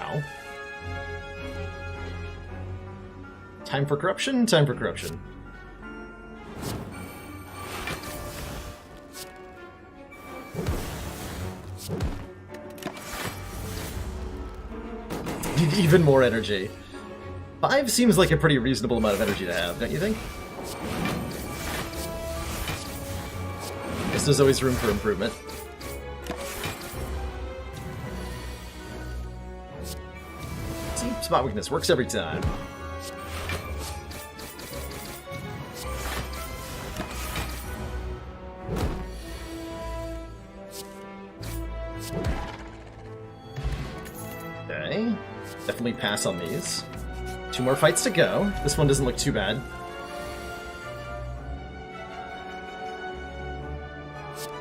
Ow. Time for corruption? Time for corruption. Need even more energy. 5 seems like a pretty reasonable amount of energy to have, don't you think? Guess there's always room for improvement. See, Spot Weakness works every time. Okay. Okay. Definitely pass on these. 2 more fights to go. This one doesn't look too bad.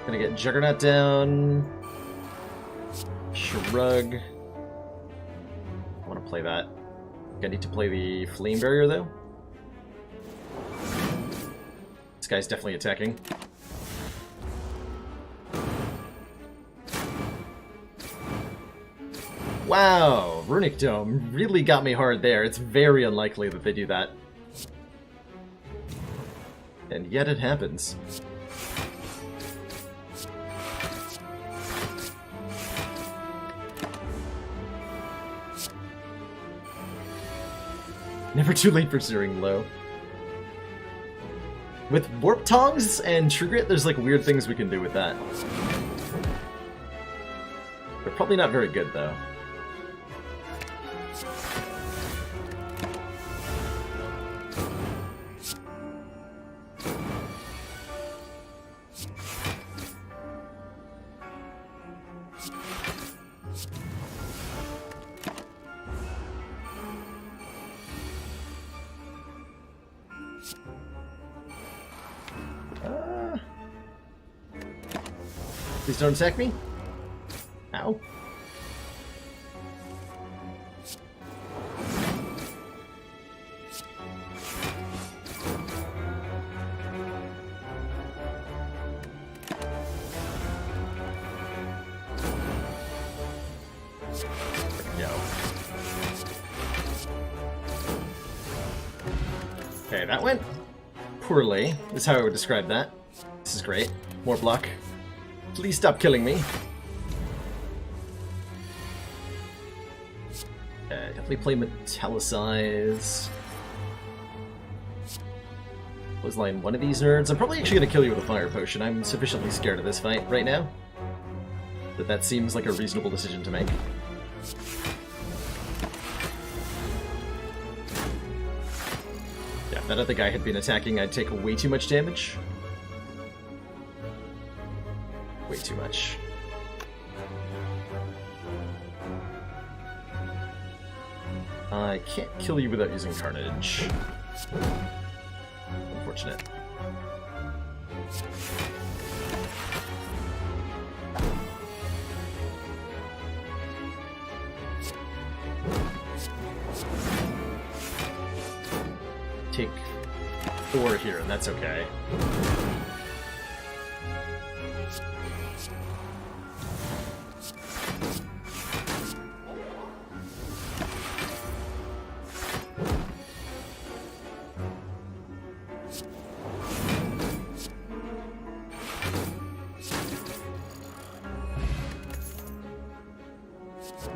Gonna get Juggernaut down. Shrug. I want to play that. I need to play the Flame Barrier, though. This guy's definitely attacking. Wow, Runic Dome really got me hard there. It's very unlikely that they do that. And yet it happens. Never too late for steering low. With Warp Tongs and True Grit, there's like weird things we can do with that. They're probably not very good, though. Please don't attack me. Ow. Okay, that went poorly, is how I would describe that. This is great. More block. Please stop killing me. Definitely play Metallicize. Clothesline one of these nerds. I'm probably actually going to kill you with a fire potion. I'm sufficiently scared of this fight right now that seems like a reasonable decision to make. Yeah, if that other guy had been attacking, I'd take way too much damage. Way too much. I can't kill you without using Carnage. Unfortunate. Take 4 here, and that's okay.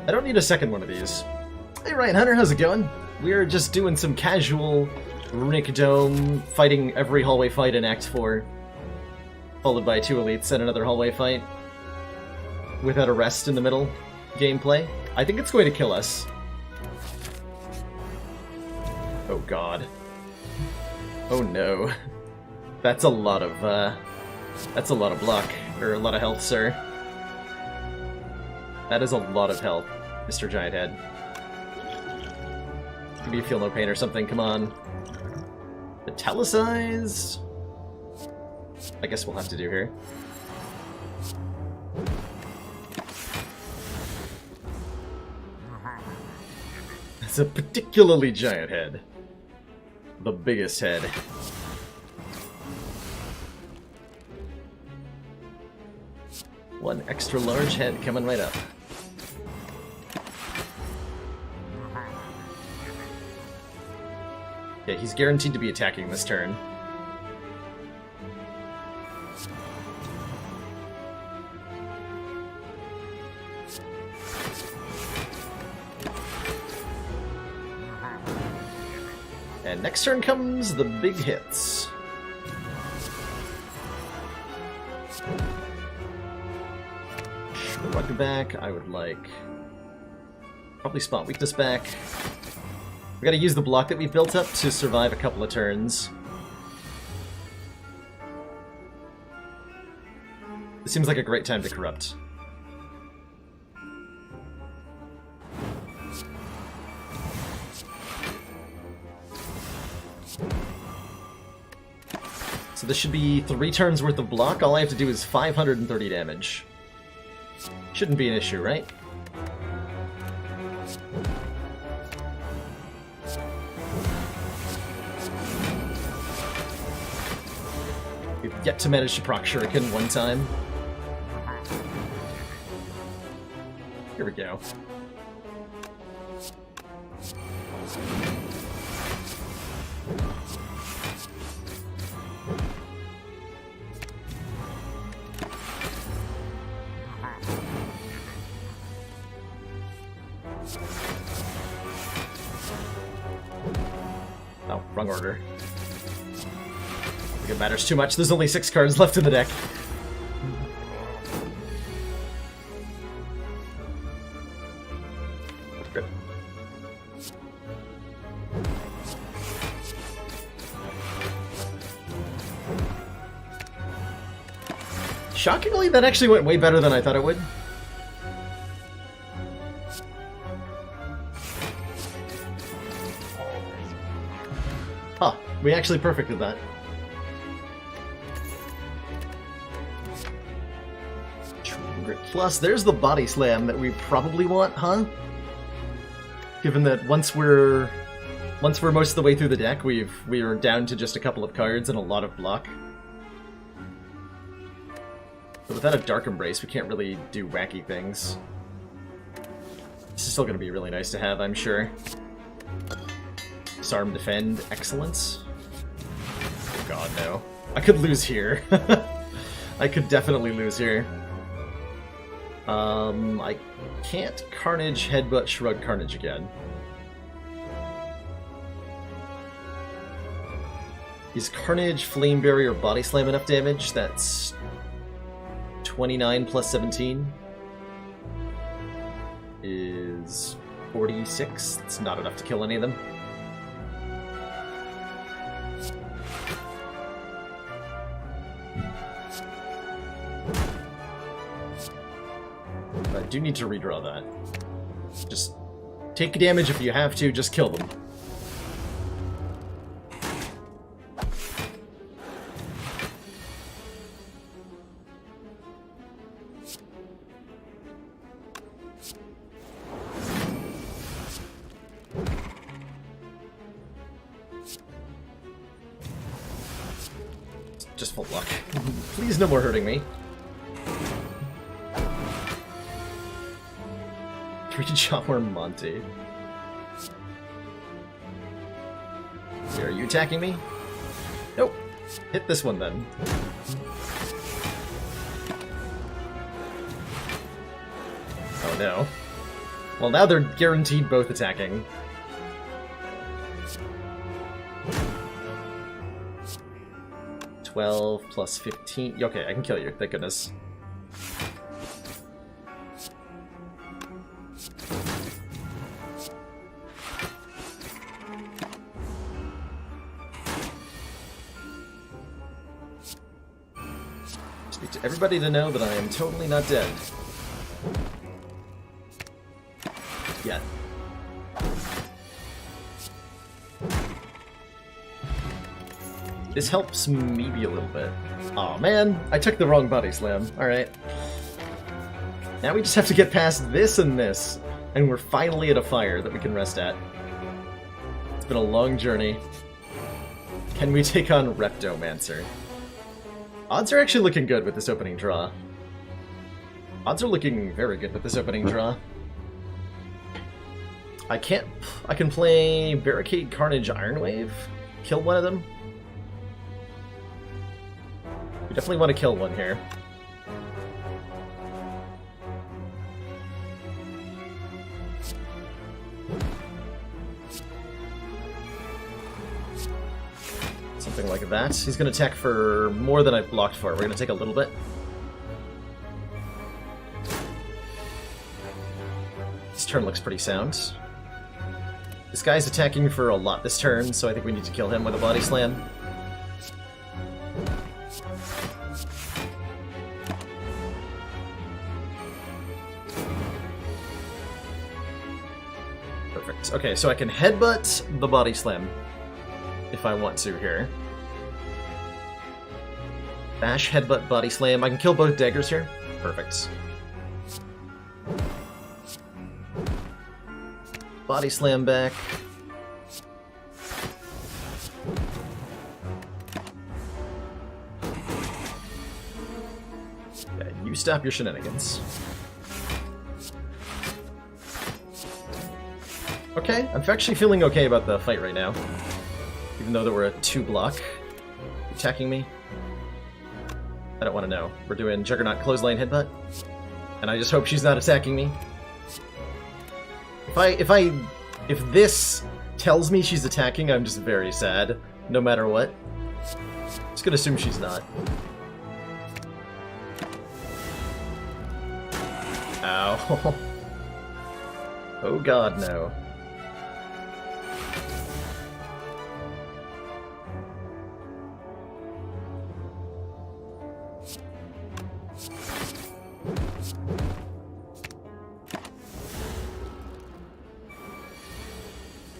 I don't need a second one of these. Hey Ryan Hunter, how's it going? We're just doing some casual Runic Dome, fighting every hallway fight in Act 4, followed by 2 elites and another hallway fight, without a rest in the middle gameplay. I think it's going to kill us. Oh god. Oh no. That's a lot of block, or a lot of health, sir. That is a lot of health, Mr. Giant Head. Maybe you feel no pain or something, come on. Metallicize? I guess we'll have to do here. It's a particularly giant head. The biggest head. One extra large head coming right up. Yeah, he's guaranteed to be attacking this turn. And next turn comes the big hits. Shrug back, I would like... probably spot weakness back. We gotta use the block that we've built up to survive a couple of turns. This seems like a great time to corrupt. So this should be 3 turns worth of block. All I have to do is 530 damage. Shouldn't be an issue, right? We've yet to manage to proc Shuriken one time. Here we go. Oh, wrong order. I think it matters too much. There's only 6 cards left in the deck. Good. Shockingly, that actually went way better than I thought it would. Huh, we actually perfected that. Plus, there's the body slam that we probably want, huh? Given that once we're most of the way through the deck, we are down to just a couple of cards and a lot of block. But without a Dark Embrace, we can't really do wacky things. This is still going to be really nice to have, I'm sure. Disarm, defend, excellence. Oh god, no. I could lose here. I could definitely lose here. I can't Carnage, Headbutt, Shrug, Carnage again. Is Carnage, Flame Barrier, Body Slam enough damage? That's 29 plus 17 is 46. It's not enough to kill any of them. I do need to redraw that. Just take damage if you have to, just kill them. Just full luck. Please, no more hurting me. 3 Jawworm Monty. Are you attacking me? Nope. Hit this one then. Oh no. Well, now they're guaranteed both attacking. $12 plus 15. Okay, I can kill you. Thank goodness. Speak to everybody to know that I am totally not dead. Yet. This helps maybe a little bit. Aw, man, I took the wrong body slam. Alright. Now we just have to get past this and this, and we're finally at a fire that we can rest at. It's been a long journey. Can we take on Reptomancer? Odds are actually looking good with this opening draw. Odds are looking very good with this opening draw. I can play Barricade, Carnage, Ironwave. Kill one of them. We definitely want to kill one here. Something like that. He's going to attack for more than I've blocked for. We're going to take a little bit. This turn looks pretty sound. This guy's attacking for a lot this turn, so I think we need to kill him with a body slam. Perfect. Okay, so I can headbutt the body slam if I want to here. Bash, headbutt, body slam. I can kill both daggers here. Perfect. Body slam back. Okay, you stop your shenanigans. Okay, I'm actually feeling okay about the fight right now. Even though that we're a 2-block. Attacking me? I don't want to know. We're doing Juggernaut Clothesline Headbutt. And I just hope she's not attacking me. If this tells me she's attacking, I'm just very sad. No matter what. Just gonna assume she's not. Ow. Oh god, no.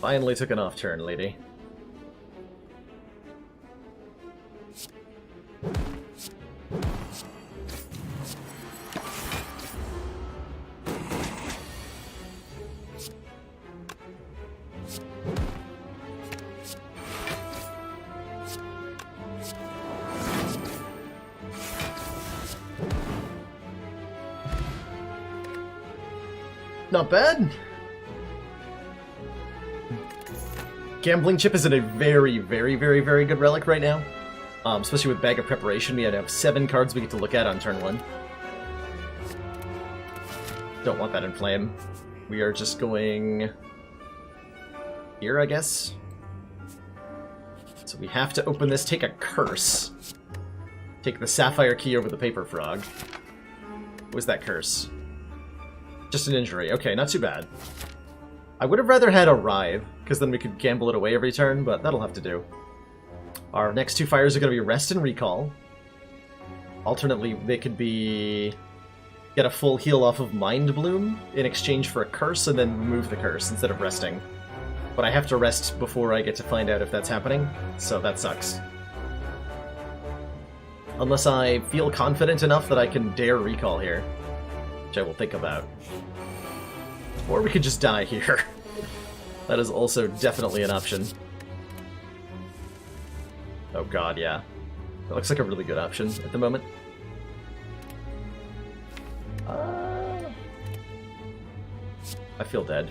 Finally took an off turn, lady. Not bad. Gambling Chip is in a very, very, very, very good relic right now. Especially with Bag of Preparation. We have 7 cards we get to look at on turn 1. Don't want that in Flame. We are just going here, I guess. So we have to open this, take a curse. Take the Sapphire Key over the Paper Frog. What was that curse? Just an injury. Okay, not too bad. I would have rather had a Writhe, because then we could gamble it away every turn, but that'll have to do. Our next 2 fires are going to be Rest and Recall. Alternately, they could be... get a full heal off of Mind Bloom in exchange for a curse, and then remove the curse instead of resting. But I have to rest before I get to find out if that's happening, so that sucks. Unless I feel confident enough that I can dare Recall here, which I will think about. Or we could just die here. That is also definitely an option. Oh god, yeah. That looks like a really good option at the moment. I feel dead.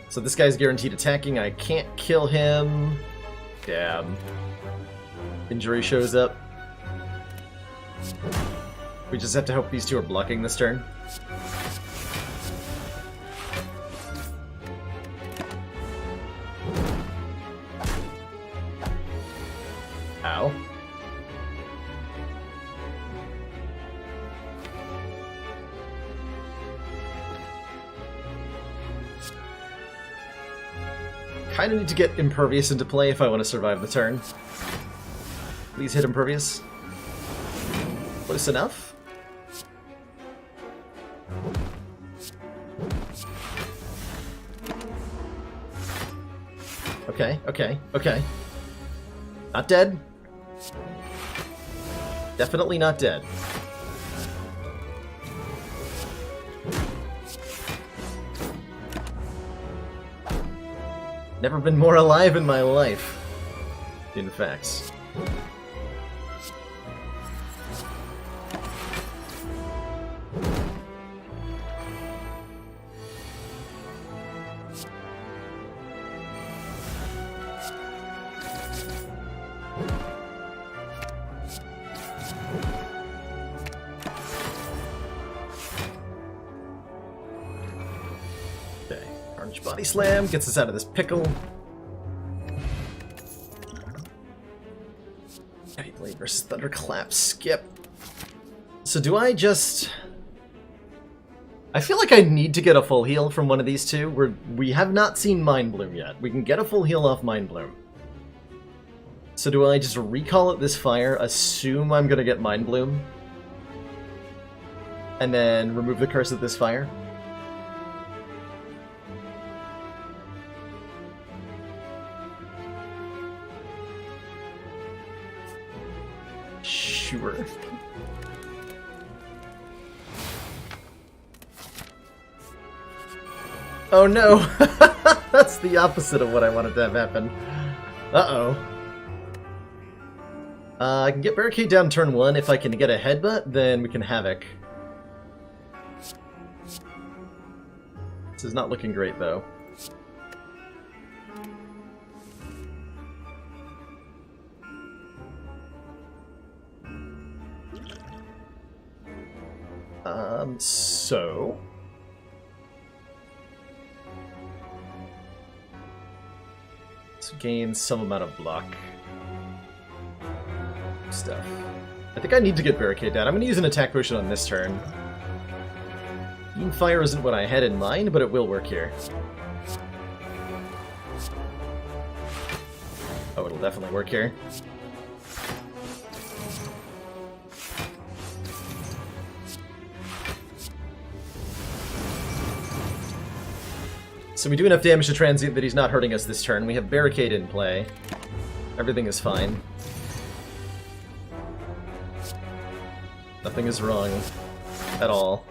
So this guy's guaranteed attacking. I can't kill him. Damn. Injury shows up. We just have to hope these 2 are blocking this turn. Ow. Kind of need to get Impervious into play if I want to survive the turn. Please hit Impervious. Close enough. Okay, okay, okay. Not dead. Definitely not dead. Never been more alive in my life. In fact. Okay, Orange Body Slam gets us out of this pickle. Blade versus Thunderclap, skip. So do I just... I feel like I need to get a full heal from one of these 2. We have not seen Mind Bloom yet. We can get a full heal off Mind Bloom. So do I just recall it this fire, assume I'm gonna get Mind Bloom, and then remove the curse of this fire? Sure. Oh no! That's the opposite of what I wanted to have happen. Uh-oh. I can get Barricade down turn 1. If I can get a Headbutt, then we can Havoc. This is not looking great, though. So... let's gain some amount of block stuff. I think I need to get Barricade down. I'm going to use an attack potion on this turn. Beam Fire isn't what I had in mind, but it will work here. Oh, it'll definitely work here. So we do enough damage to Transient that he's not hurting us this turn. We have Barricade in play. Everything is fine. Nothing is wrong at all.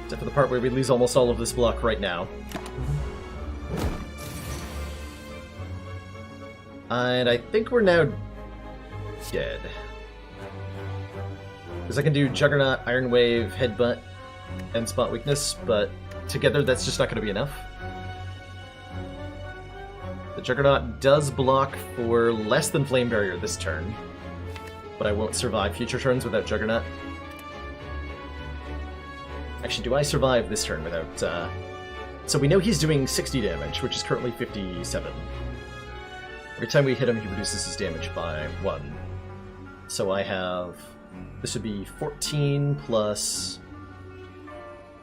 Except for the part where we lose almost all of this block right now. And I think we're now dead. Because I can do Juggernaut, Iron Wave, Headbutt, and Spot Weakness, but together that's just not going to be enough. The Juggernaut does block for less than Flame Barrier this turn, but I won't survive future turns without Juggernaut. Actually, do I survive this turn without... So we know he's doing 60 damage, which is currently 57. Every time we hit him, he reduces his damage by 1. So I have... this would be 14 plus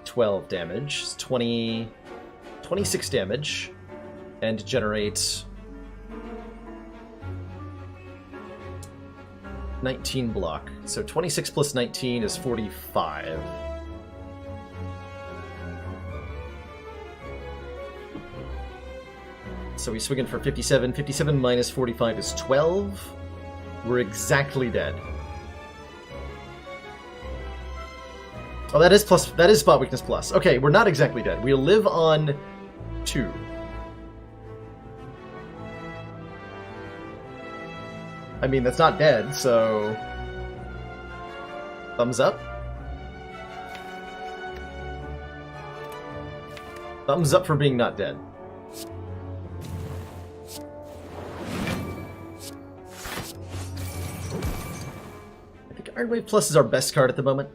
12 damage. It's 26 damage. And generate 19 block. So 26 plus 19 is 45. So he's swinging for 57. 57 minus 45 is 12. We're exactly dead. Oh, that is Spot Weakness plus. Okay, we're not exactly dead. We'll live on 2. I mean, that's not dead, so... thumbs up? Thumbs up for being not dead. I think Iron Wave Plus is our best card at the moment.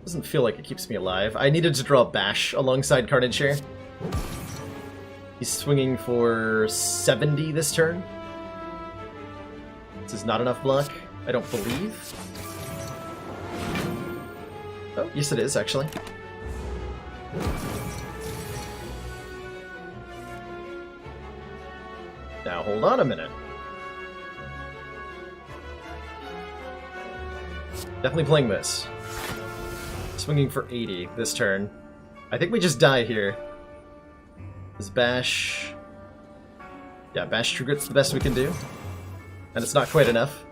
Doesn't feel like it keeps me alive. I needed to draw Bash alongside Carnage here. He's swinging for 70 this turn. This is not enough block, I don't believe. Oh, yes it is, actually. Now, hold on a minute. Definitely playing this. Swinging for 80 this turn. I think we just die here. Is Bash... yeah, Bash True Grit's the best we can do. And it's not quite enough.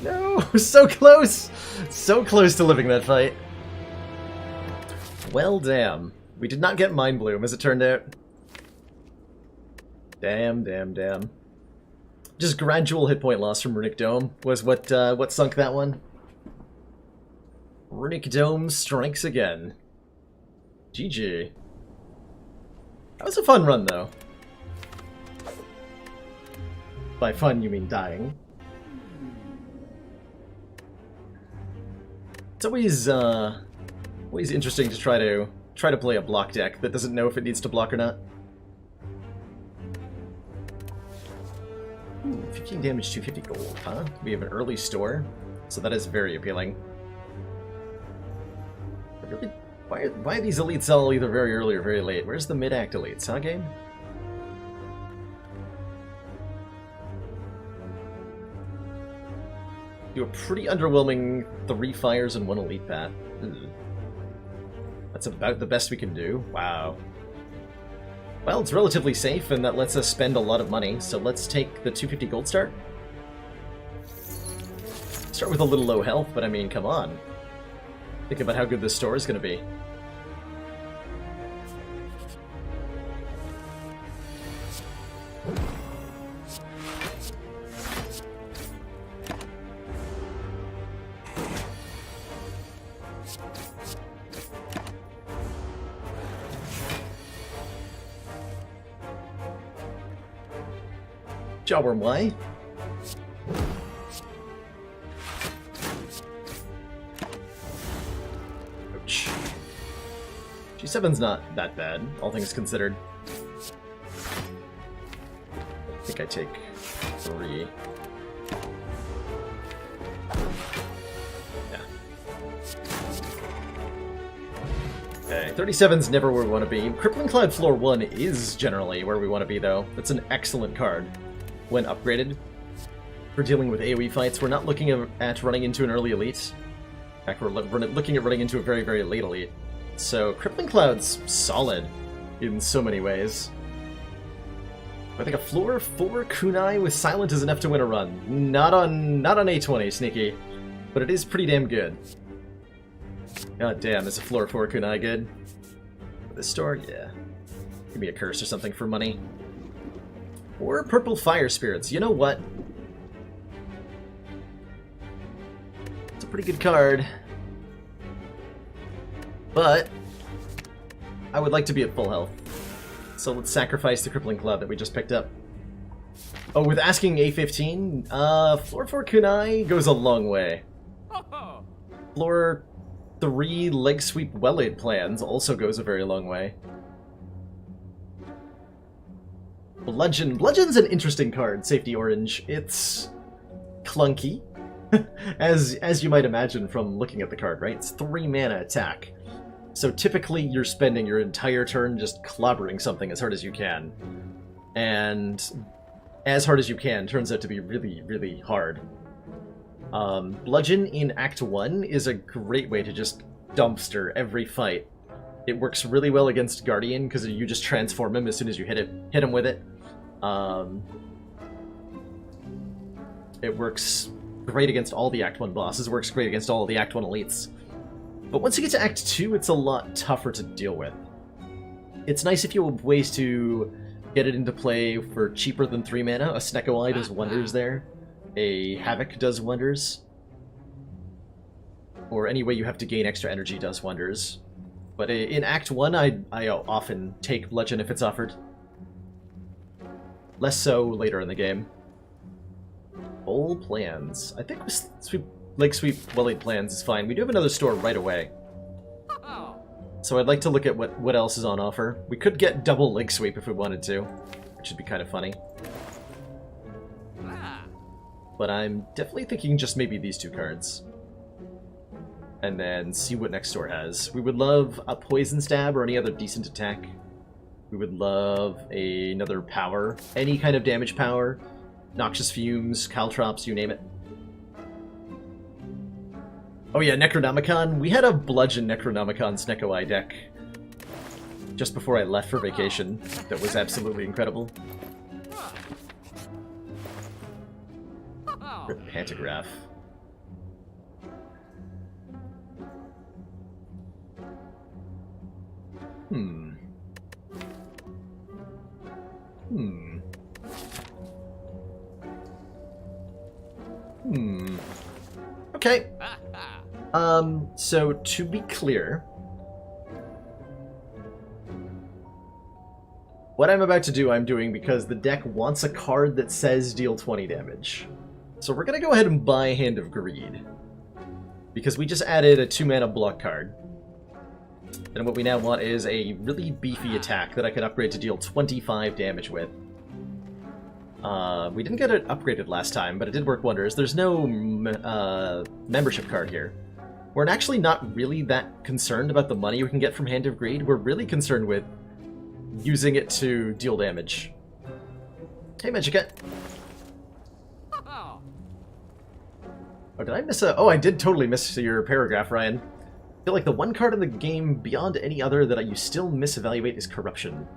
No! So close! So close to living that fight. Well, damn. We did not get Mind Bloom, as it turned out. Damn, damn, damn. Just gradual hit point loss from Runic Dome was what sunk that one. Runic Dome strikes again. GG. That was a fun run, though. By fun, you mean dying. It's always interesting to try to play a block deck that doesn't know if it needs to block or not. 15 damage, 250 gold, huh? We have an early store, so that is very appealing. Really, why are these elites all either very early or very late? Where's the mid-act elites, huh, game? Do a pretty underwhelming 3 fires and 1 elite path. That's about the best we can do. Wow. Well, it's relatively safe, and that lets us spend a lot of money, so let's take the 250 gold start. Start with a little low health, but I mean, come on. Think about how good this store is going to be. Jawworm Y. Ouch. G7's not that bad, all things considered. I think I take 3. Yeah. Okay, 37's never where we want to be. Crippling Cloud Floor 1 is generally where we want to be, though. That's an excellent card when upgraded. For dealing with AoE fights, we're not looking at running into an early elite. In fact, we're looking at running into a very, very late elite. So, Crippling Cloud's solid in so many ways. I think a floor 4 kunai with Silent is enough to win a run. Not on A20, Sneaky, but it is pretty damn good. God damn, is a floor 4 kunai good? For this store? Yeah. Give me a curse or something for money. Or purple fire spirits. You know what? It's a pretty good card. But I would like to be at full health. So let's sacrifice the Crippling Cloud that we just picked up. Oh, with asking A15, floor 4 kunai goes a long way. Floor 3 leg sweep well-aid plans also goes a very long way. Bludgeon. Bludgeon's an interesting card, Safety Orange. It's clunky, as you might imagine from looking at the card, right? It's 3 mana attack. So typically you're spending your entire turn just clobbering something as hard as you can. And as hard as you can turns out to be really, really hard. Bludgeon in Act 1 is a great way to just dumpster every fight. It works really well against Guardian because you just transform him as soon as you hit him with it. It works great against all the Act 1 bosses, works great against all the Act 1 elites. But once you get to Act 2, it's a lot tougher to deal with. It's nice if you have ways to get it into play for cheaper than 3 mana. A Snecko Eye does wonders there. A Havoc does wonders. Or any way you have to gain extra energy does wonders. But in Act 1, I often take Bludgeon if it's offered. Less so later in the game. Bowl plans. I think leg sweep well-aid plans is fine. We do have another store right away. So I'd like to look at what else is on offer. We could get double leg sweep if we wanted to, which would be kind of funny. But I'm definitely thinking just maybe these 2 cards. And then see what next store has. We would love a Poison Stab or any other decent attack. We would love another power. Any kind of damage power. Noxious Fumes, Caltrops, you name it. Oh yeah, Necronomicon. We had a Bludgeon Necronomicon Snecko Eye deck just before I left for vacation. That was absolutely incredible. Rip Pantograph. Okay. So to be clear, what I'm about to do, I'm doing because the deck wants a card that says deal 20 damage. So we're gonna go ahead and buy Hand of Greed, because we just added a 2-mana block card. And what we now want is a really beefy attack that I can upgrade to deal 25 damage with. We didn't get it upgraded last time, but it did work wonders. There's no membership card here. We're actually not really that concerned about the money we can get from Hand of Greed. We're really concerned with using it to deal damage. Hey, Magicet. Oh, did I miss a... Oh, I did totally miss your paragraph, Ryan. I feel like the one card in the game beyond any other that you still misevaluate is Corruption.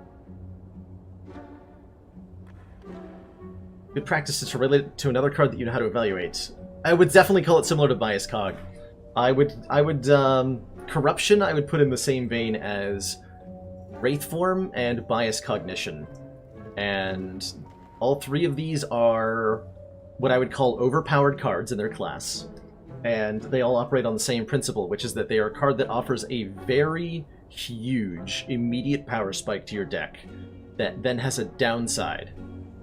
Good practice is to relate it to another card that you know how to evaluate. I would definitely call it similar to Bias Cog. Corruption I would put in the same vein as Wraith Form and Bias Cognition. And all three of these are what I would call overpowered cards in their class. And they all operate on the same principle, which is that they are a card that offers a very huge immediate power spike to your deck that then has a downside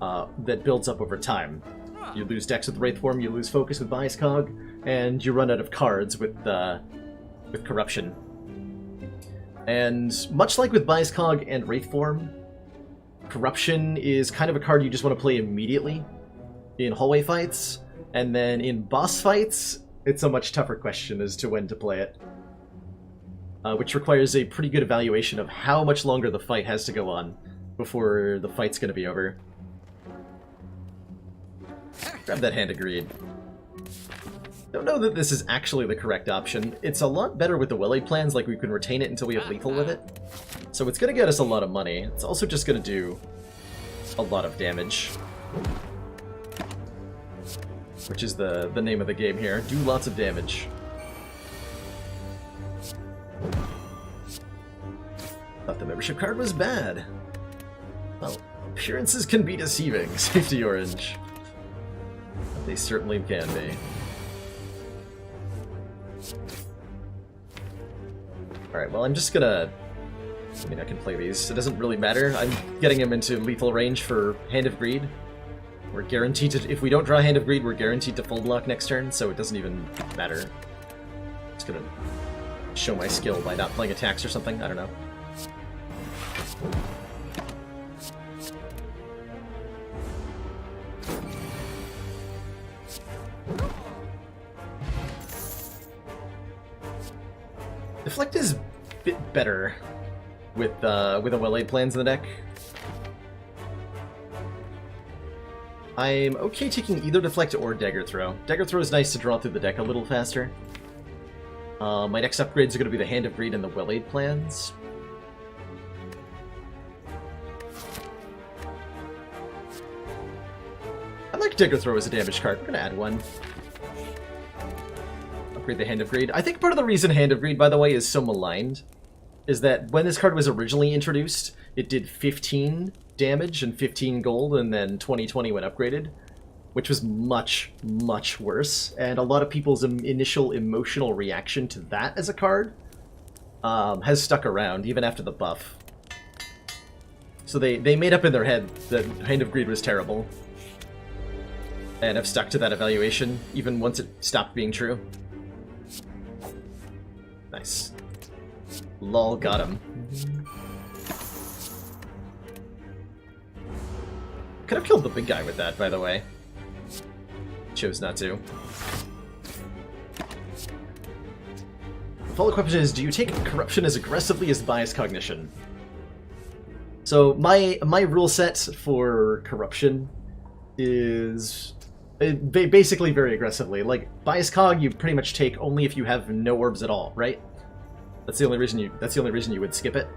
that builds up over time. You lose decks with Wraith Form, you lose focus with Bias Cog, and you run out of cards with Corruption. And much like with Bias Cog and Wraith Form, Corruption is kind of a card you just want to play immediately in hallway fights, and then in boss fights, it's a much tougher question as to when to play it. Which requires a pretty good evaluation of how much longer the fight has to go on before the fight's going to be over. Grab that Hand of Greed. Don't know that this is actually the correct option. It's a lot better with the Well-Laid plans, like we can retain it until we have lethal with it. So it's going to get us a lot of money. It's also just going to do a lot of damage. Which is the name of the game here. Do lots of damage. Thought the membership card was bad. Well, appearances can be deceiving. Safety Orange. But they certainly can be. Alright, well I'm just gonna... I mean, I can play these. It doesn't really matter. I'm getting him into lethal range for Hand of Greed. We're guaranteed to... If we don't draw Hand of Greed, we're guaranteed to full block next turn, so it doesn't even matter. Just gonna show my skill by not playing attacks or something. I don't know. Deflect is a bit better with a Well-Laid plans in the deck. I'm okay taking either Deflect or Dagger Throw. Dagger Throw is nice to draw through the deck a little faster. My next upgrades are going to be the Hand of Greed and the Well-Laid plans. I like Dagger Throw as a damage card. We're going to add one. Upgrade the Hand of Greed. I think part of the reason Hand of Greed, by the way, is so maligned is that when this card was originally introduced, it did 15 damage and 15 gold, and then 2020 when upgraded, which was much, much worse. And a lot of people's initial emotional reaction to that as a card has stuck around, even after the buff. So they made up in their head that Hand of Greed was terrible, and have stuck to that evaluation, even once it stopped being true. Nice. Lol, got him. Could have killed the big guy with that, by the way. Chose not to. The follow-up question is, do you take Corruption as aggressively as Bias Cognition? So my rule set for Corruption is basically very aggressively. Like, Bias Cog you pretty much take only if you have no orbs at all, right? That's the only reason you would skip it.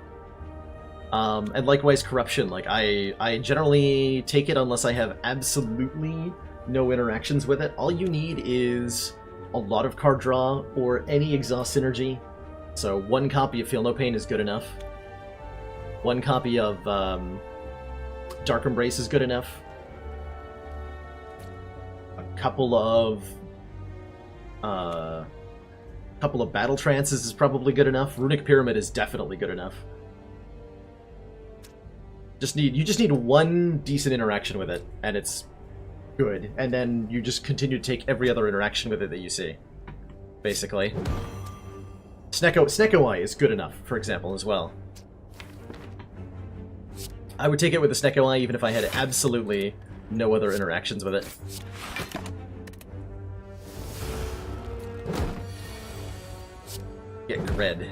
And likewise Corruption, like I generally take it unless I have absolutely no interactions with it. All you need is a lot of card draw or any exhaust synergy. So one copy of Feel No Pain is good enough. One copy of Dark Embrace is good enough. A couple of Battle Trances is probably good enough. Runic Pyramid is definitely good enough. You just need one decent interaction with it, and it's good. And then you just continue to take every other interaction with it that you see, basically. Snecko Eye is good enough, for example, as well. I would take it with the Snecko Eye even if I had absolutely no other interactions with it. Get Gred.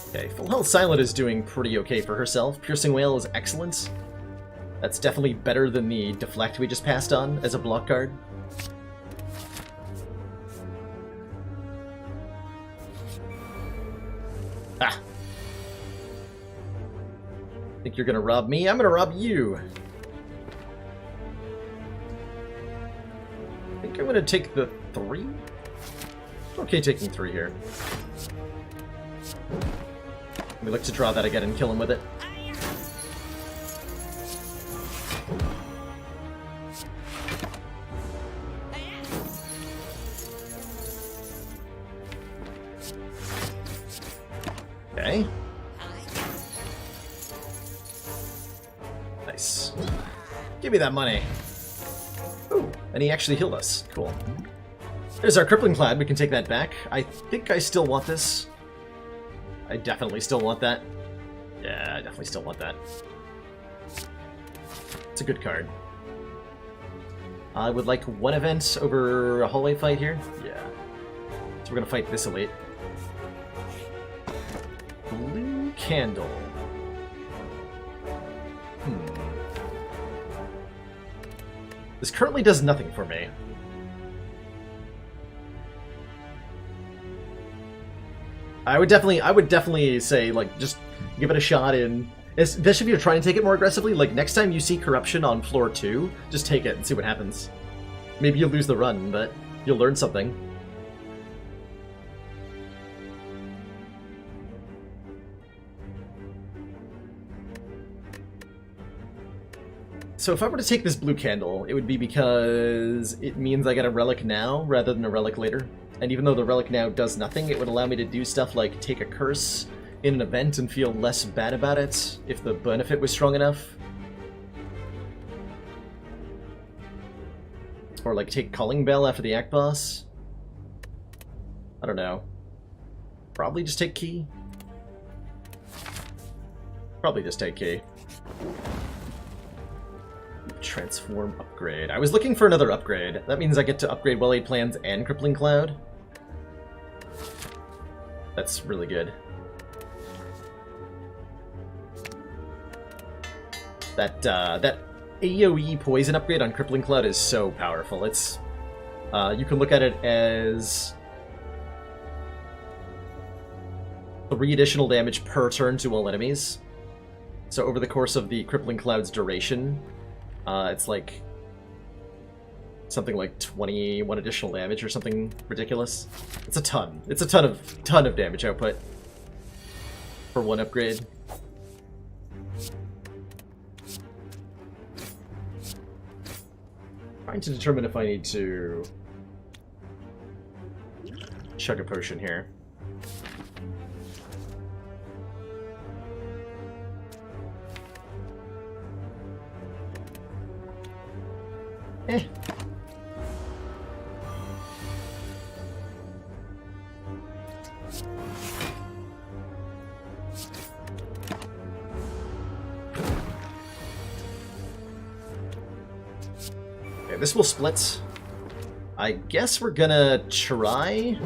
Okay, Full Health Silent is doing pretty okay for herself. Piercing Wail is excellent. That's definitely better than the Deflect we just passed on as a block card. Ah! Think you're gonna rob me? I'm gonna rob you! I think I'm gonna take the 3? Okay, taking 3 here. We look to draw that again and kill him with it. Okay. Nice. Give me that money. Ooh, and he actually healed us. Cool. There's our Crippling Cloud. We can take that back. I think I still want this. I definitely still want that. Yeah, I definitely still want that. It's a good card. I would like one event over a hallway fight here. Yeah. So we're gonna fight this elite. Blue Candle. This currently does nothing for me. I would definitely say, like, just give it a shot in... Especially if you're trying to take it more aggressively, like, next time you see Corruption on floor 2, just take it and see what happens. Maybe you'll lose the run, but you'll learn something. So if I were to take this Blue Candle, it would be because it means I get a Relic now rather than a Relic later. And even though the Relic now does nothing, it would allow me to do stuff like take a curse in an event and feel less bad about it if the benefit was strong enough. Or like take Calling Bell after the Act Boss. I don't know. Probably just take Key. Probably just take Key. Transform upgrade. I was looking for another upgrade. That means I get to upgrade Well-Laid Plans and Crippling Cloud. That's really good. That AoE poison upgrade on Crippling Cloud is so powerful. It's you can look at it as 3 additional damage per turn to all enemies. So over the course of the Crippling Cloud's duration, it's like something like 21 additional damage or something ridiculous. It's a ton. It's a ton of damage output for one upgrade. Trying to determine if I need to chug a potion here. Eh. Okay, this will split. I guess we're gonna try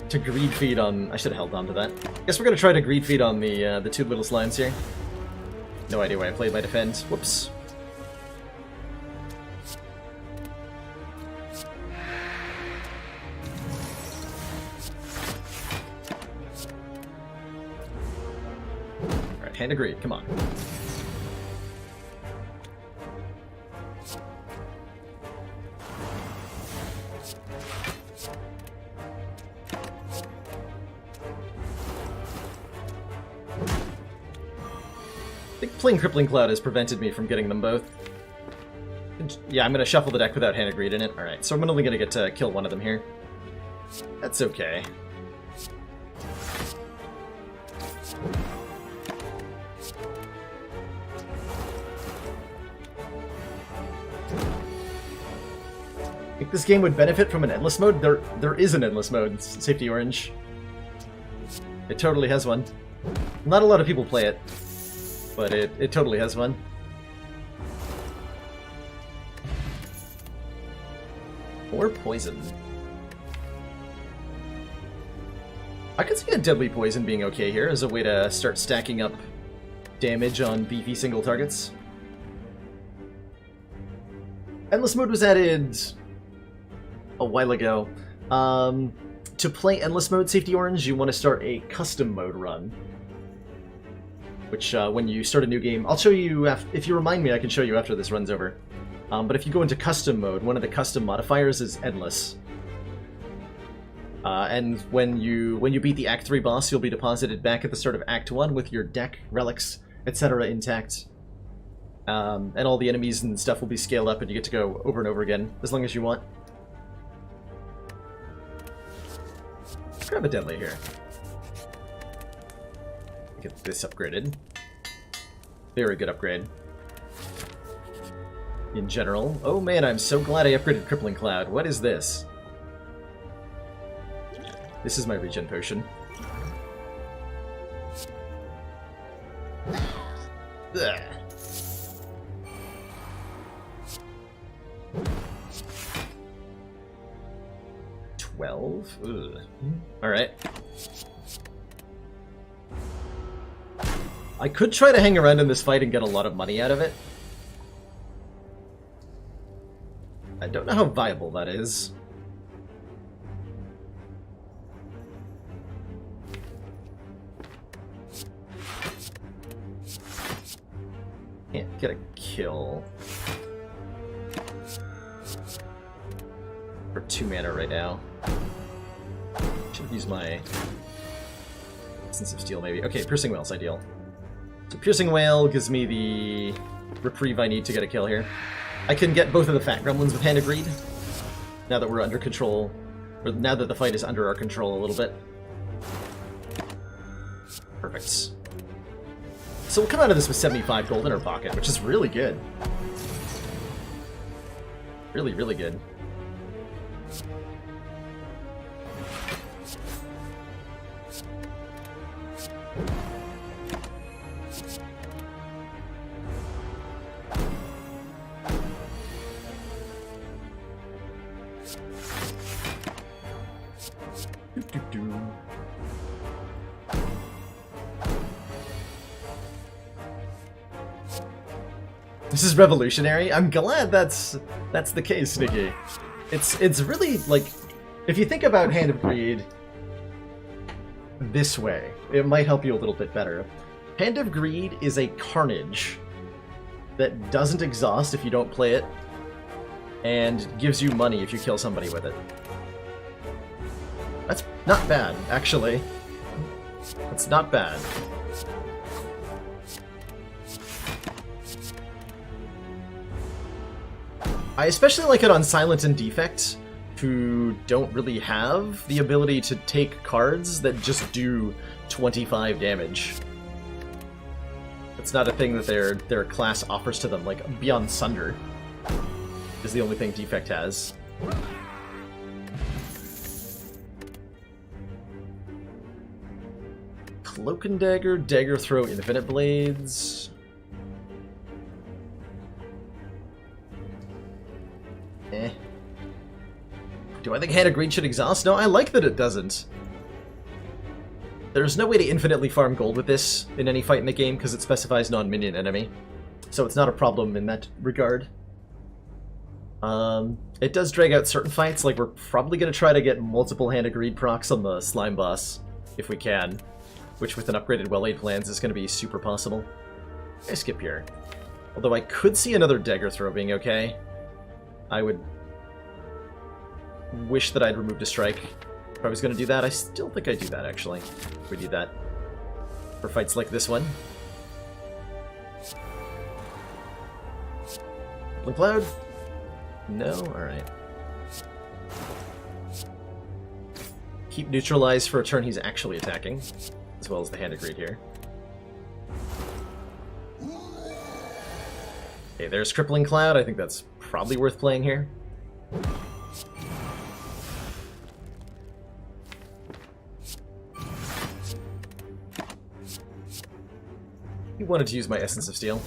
to greed feed on... I should have held on to that. I guess we're gonna try to greed feed on the 2 little slimes here. No idea why I played my defend. Whoops. Alright, hand of greed, come on. I think playing Crippling Cloud has prevented me from getting them both. Yeah, I'm gonna shuffle the deck without Hand of Greed in it. Alright, so I'm only gonna get to kill one of them here. That's okay. I think this game would benefit from an endless mode. There is an endless mode, Safety Orange. It totally has one. Not a lot of people play it, but it totally has one. Or poison. I could see a deadly poison being okay here as a way to start stacking up damage on beefy single targets. Endless mode was added a while ago. To play Endless mode, Safety Orange, you want to start a custom mode run. Which, when you start a new game, I'll show you, if you remind me, I can show you after this runs over. But if you go into custom mode, one of the custom modifiers is Endless. And when you beat the Act 3 boss, you'll be deposited back at the start of Act 1 with your deck, relics, etc. intact. And all the enemies and stuff will be scaled up, and you get to go over and over again, as long as you want. Grab a deadly here. Get this upgraded. Very good upgrade. In general. Oh man, I'm so glad I upgraded Crippling Cloud. What is this? This is my regen potion. Ugh. Alright. I could try to hang around in this fight and get a lot of money out of it. I don't know how viable that is. Can't get a kill. For 2 mana right now. Should use my Essence of Steel maybe. Okay, Piercing Whale's ideal. So Piercing Whale gives me the reprieve I need to get a kill here. I can get both of the Fat Gremlins with Hand of Greed, now that we're under control, or now that the fight is under our control a little bit. Perfect. So we'll come out of this with 75 gold in our pocket, which is really good. Really, really good. This is revolutionary. I'm glad that's the case, Nikki. It's really, like, if you think about Hand of Greed this way, it might help you a little bit better. Hand of Greed is a carnage that doesn't exhaust if you don't play it, and gives you money if you kill somebody with it. That's not bad, actually. That's not bad. I especially like it on Silent and Defect, who don't really have the ability to take cards that just do 25 damage. It's not a thing that their class offers to them, like Beyond Sunder is the only thing Defect has. Cloak and Dagger, Dagger Throw, Infinite Blades. Do I think Hand of Greed should exhaust? No, I like that it doesn't. There's no way to infinitely farm gold with this in any fight in the game because it specifies non-minion enemy. So it's not a problem in that regard. It does drag out certain fights, like we're probably going to try to get multiple Hand of Greed procs on the slime boss, if we can. Which with an upgraded well-laid plans is going to be super possible. I skip here. Although I could see another Dagger Throw being okay. I would wish that I'd removed a strike if I was going to do that. I still think I'd do that, actually, if we do that. For fights like this one. Blink Cloud? No? Alright. Keep neutralized for a turn he's actually attacking, as well as the Hand of Greed here. Okay, there's Crippling Cloud. I think that's probably worth playing here. He wanted to use my Essence of Steel.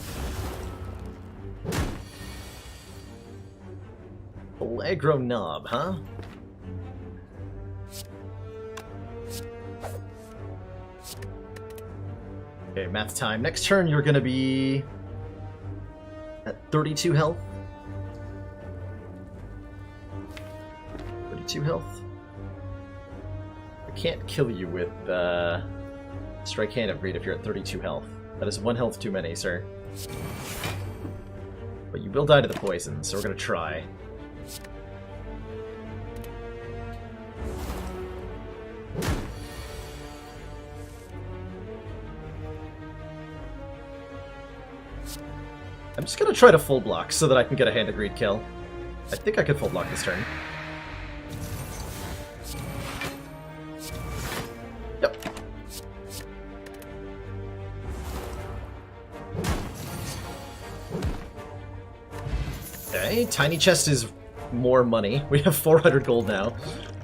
aggro knob, huh? Okay, math time. Next turn you're gonna be at 32 health. 32 health. I can't kill you with Strike Hand of Greed if you're at 32 health. That is 1 health too many, sir. But you will die to the poison, so we're gonna try. I'm just gonna try to full block so that I can get a Hand of Greed kill. I think I could full block this turn. Yep. Okay, Tiny Chest is more money. We have 400 gold now,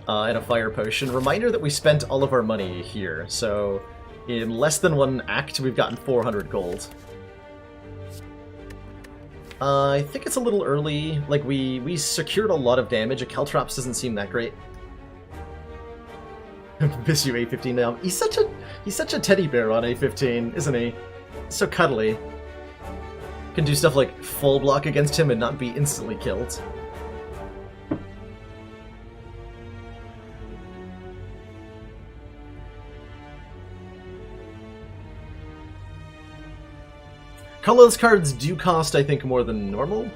and a Fire Potion. Reminder that we spent all of our money here, so in less than 1 act we've gotten 400 gold. I think it's a little early. Like, we secured a lot of damage. A Caltrops doesn't seem that great. Miss you, A15 now. He's such a teddy bear on A15, isn't he? So cuddly. Can do stuff like full block against him and not be instantly killed. Colorless cards do cost, I think, more than normal.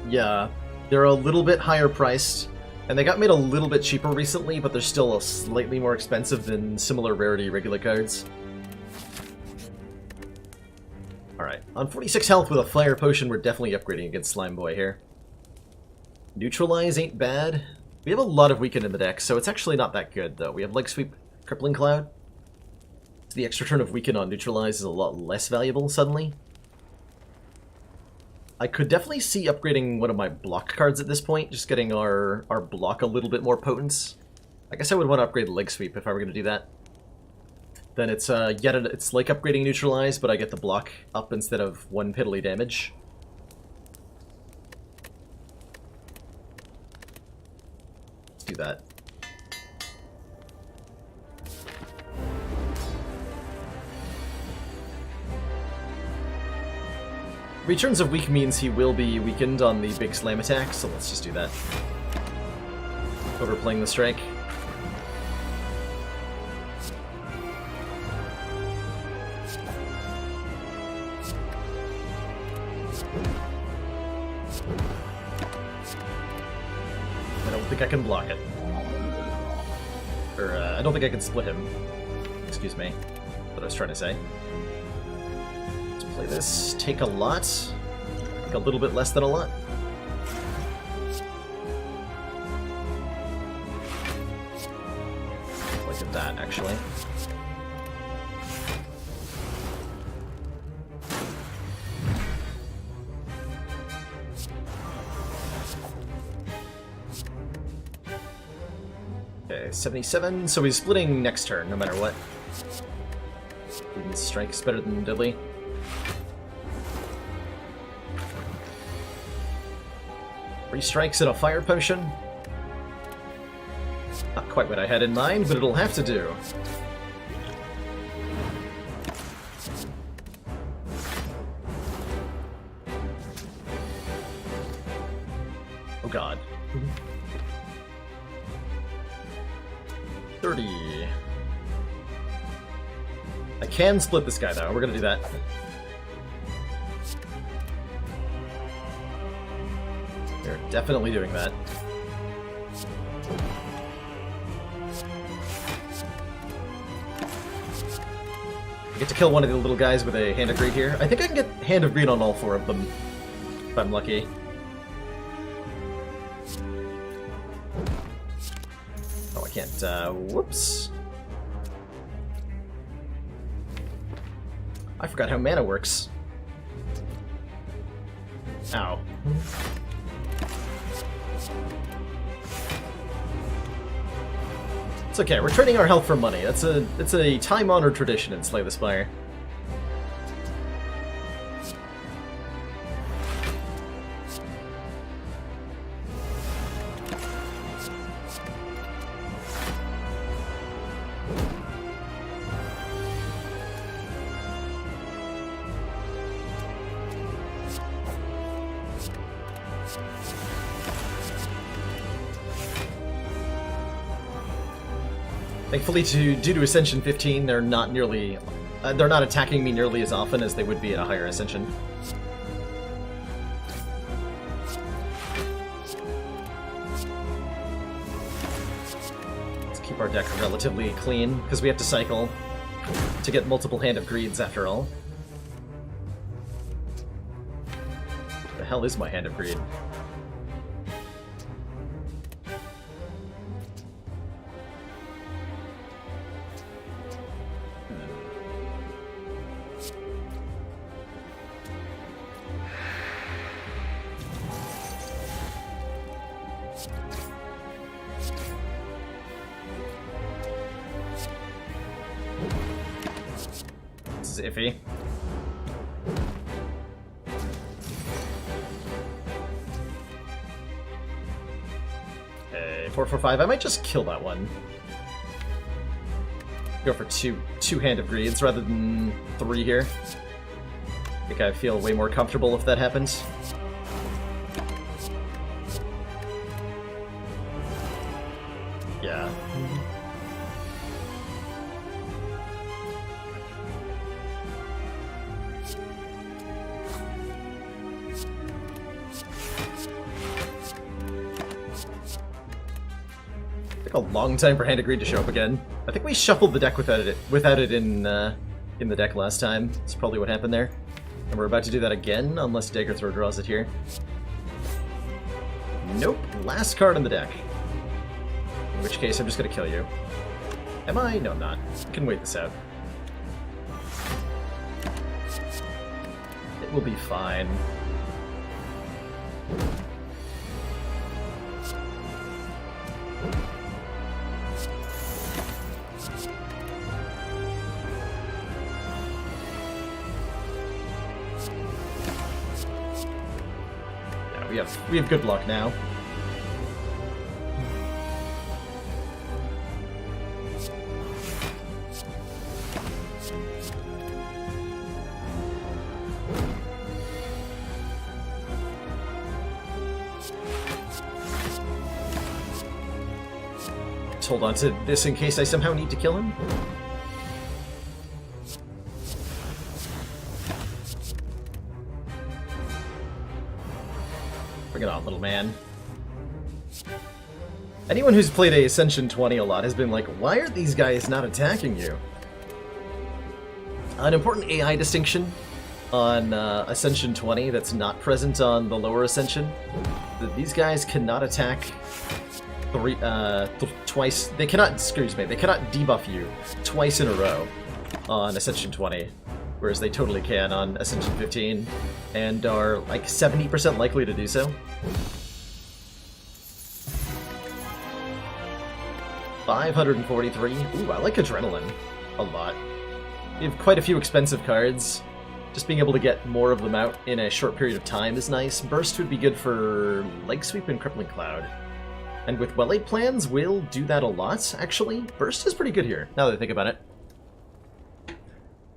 Yeah, they're a little bit higher priced, and they got made a little bit cheaper recently, but they're still slightly more expensive than similar rarity regular cards. Alright, on 46 health with a Fire Potion, we're definitely upgrading against Slime Boy here. Neutralize ain't bad. We have a lot of Weaken in the deck, so it's actually not that good, though. We have Leg Sweep, Crippling Cloud. The extra turn of Weaken on Neutralize is a lot less valuable, suddenly. I could definitely see upgrading one of my block cards at this point, just getting our block a little bit more potent. I guess I would want to upgrade Leg Sweep if I were going to do that. Then it's it's like upgrading Neutralize, but I get the block up instead of 1 piddly damage. Let's do that. Returns of Weak means he will be weakened on the big slam attack, so let's just do that. Overplaying the strike. I don't think I can block it. Or, I don't think I can split him. Excuse me. What I was trying to say. Play this, take a lot, take a little bit less than a lot. Look at that, actually. Okay, 77, so he's splitting next turn, no matter what. Strike's better than Deadly. 3 strikes and a Fire Potion. Not quite what I had in mind, but it'll have to do. Oh god. 30. I can split this guy though, we're gonna do that. We're definitely doing that. I get to kill one of the little guys with a Hand of Greed here. I think I can get Hand of Greed on all 4 of them, if I'm lucky. Oh, I can't, whoops. I forgot how mana works. Ow. It's okay, we're trading our health for money. It's a time-honored tradition in Slay the Spire. Thankfully, due to Ascension 15, they're not attacking me nearly as often as they would be at a higher Ascension. Let's keep our deck relatively clean, because we have to cycle to get multiple Hand of Greeds after all. What the hell is my Hand of Greed? This is iffy. Okay, 4/4/5. I might just kill that one. Go for two Hand of Greeds rather than 3 here. I think I feel way more comfortable if that happens. Yeah. Took a long time for Hand of Greed to show up again. I think we shuffled the deck without it in the deck last time. That's probably what happened there. And we're about to do that again, unless Dagger Throw draws it here. Nope, last card in the deck. In which case, I'm just gonna kill you. Am I? No, I'm not. I can wait this out. It will be fine. Yeah, we have good luck now. Let's hold on to this in case I somehow need to kill him. Bring it on, little man. Anyone who's played a Ascension 20 a lot has been like, why are these guys not attacking you? An important AI distinction on Ascension 20 that's not present on the lower Ascension, that these guys cannot attack twice. They cannot, excuse me, they cannot debuff you twice in a row on Ascension 20, whereas they totally can on Ascension 15, and are like 70% likely to do so. 543. Ooh, I like Adrenaline a lot. We have quite a few expensive cards. Just being able to get more of them out in a short period of time is nice. Burst would be good for Leg Sweep and Crippling Cloud. And with well-laid plans, we'll do that a lot, actually. Burst is pretty good here, now that I think about it.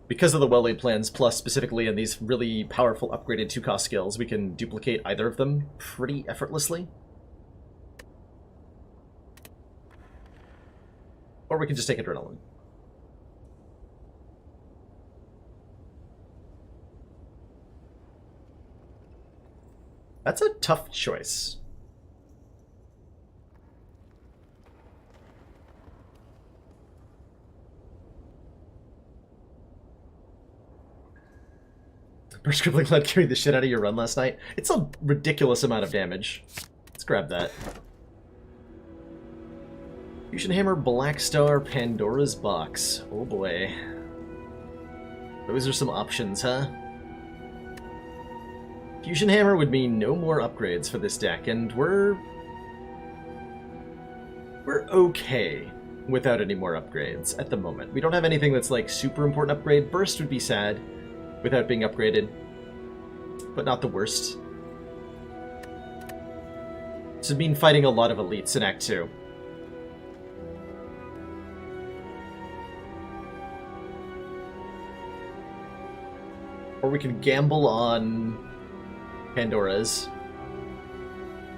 Because of the well-laid plans, plus specifically in these really powerful upgraded 2-cost skills, we can duplicate either of them pretty effortlessly. Or we can just take Adrenaline. That's a tough choice. Burst Crippling Cloud carried the shit out of your run last night. It's a ridiculous amount of damage. Let's grab that. Fusion Hammer, Black Star, Pandora's Box. Oh boy. Those are some options, huh? Fusion Hammer would mean no more upgrades for this deck, and we're okay without any more upgrades at the moment. We don't have anything that's like super important upgrade. Burst would be sad without being upgraded, but not the worst. This would mean fighting a lot of elites in Act 2. Or we could gamble on Pandora's,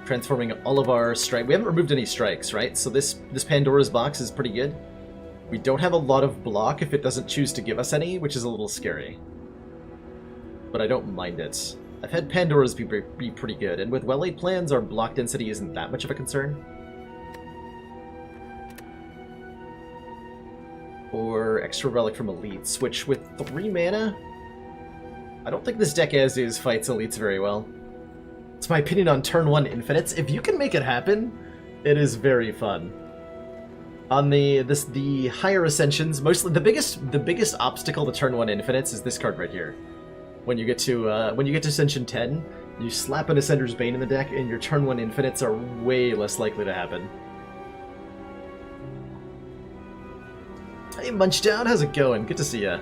transforming all of our strike. We haven't removed any strikes, right? So this Pandora's box is pretty good. We don't have a lot of block if it doesn't choose to give us any, which is a little scary. But I don't mind it. I've had Pandora's be pretty good, and with well-laid plans, our block density isn't that much of a concern. Or extra relic from elites, which with 3 mana, I don't think this deck as is fights elites very well. It's my opinion on turn 1 infinites. If you can make it happen, it is very fun. On the higher ascensions, mostly the biggest obstacle to turn 1 infinites is this card right here. When you get to Ascension 10, you slap an Ascender's Bane in the deck, and your turn 1 infinites are way less likely to happen. Hey Munchdown, how's it going? Good to see ya.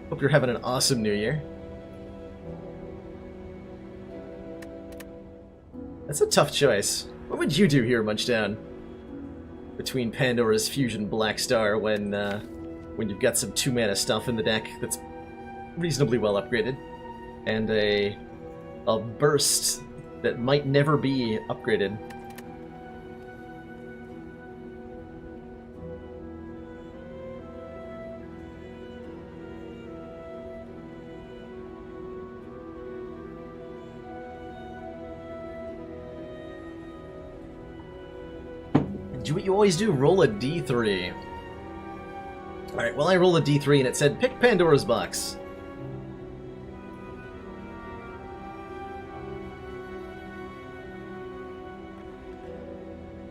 Hope you're having an awesome New Year. That's a tough choice. What would you do here, Munchdown? Between Pandora's Fusion Black Star when you've got some 2-mana stuff in the deck that's reasonably well upgraded, and a burst that might never be upgraded. Do what you always do, roll a d3. Alright, well I rolled a d3 and it said, pick Pandora's box.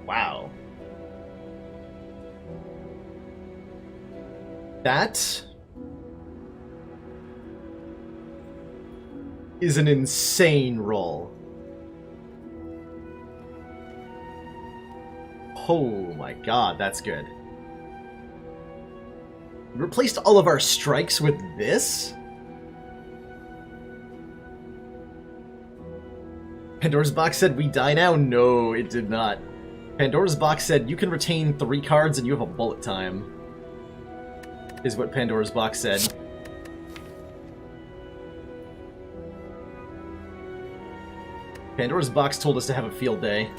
Wow. That is an insane roll. Oh my god, that's good. We replaced all of our strikes with this? Pandora's box said we die now? No, it did not. Pandora's box said you can retain 3 cards and you have a bullet time. Is what Pandora's box said. Pandora's box told us to have a field day.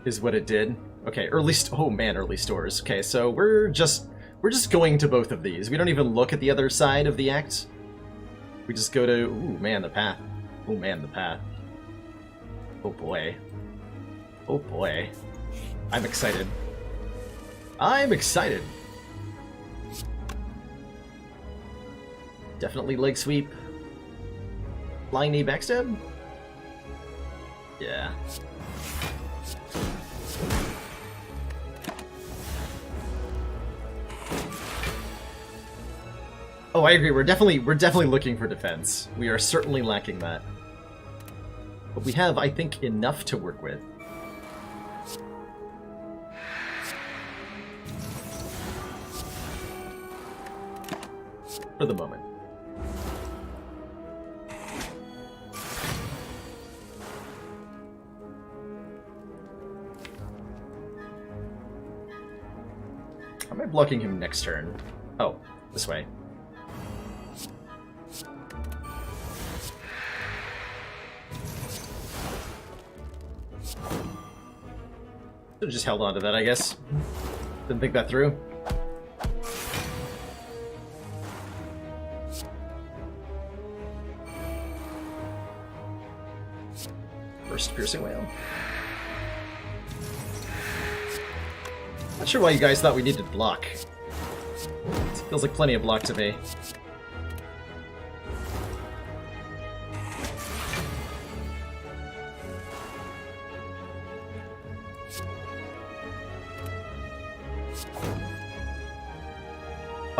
Is what it did. Okay, early oh man, early stores. Okay, so we're just going to both of these. We don't even look at the other side of the act. We just go to ooh man, the path. Oh man, the path. Oh boy. Oh boy. I'm excited. I'm excited. Definitely leg sweep. Flying knee backstab? Yeah. Oh, I agree. We're definitely looking for defense. We are certainly lacking that. But we have, I think, enough to work with. For the moment. How am I blocking him next turn? Oh, this way. Should've just held on to that, I guess. Didn't think that through. First piercing whale. Not sure why you guys thought we needed block. It feels like plenty of block to me.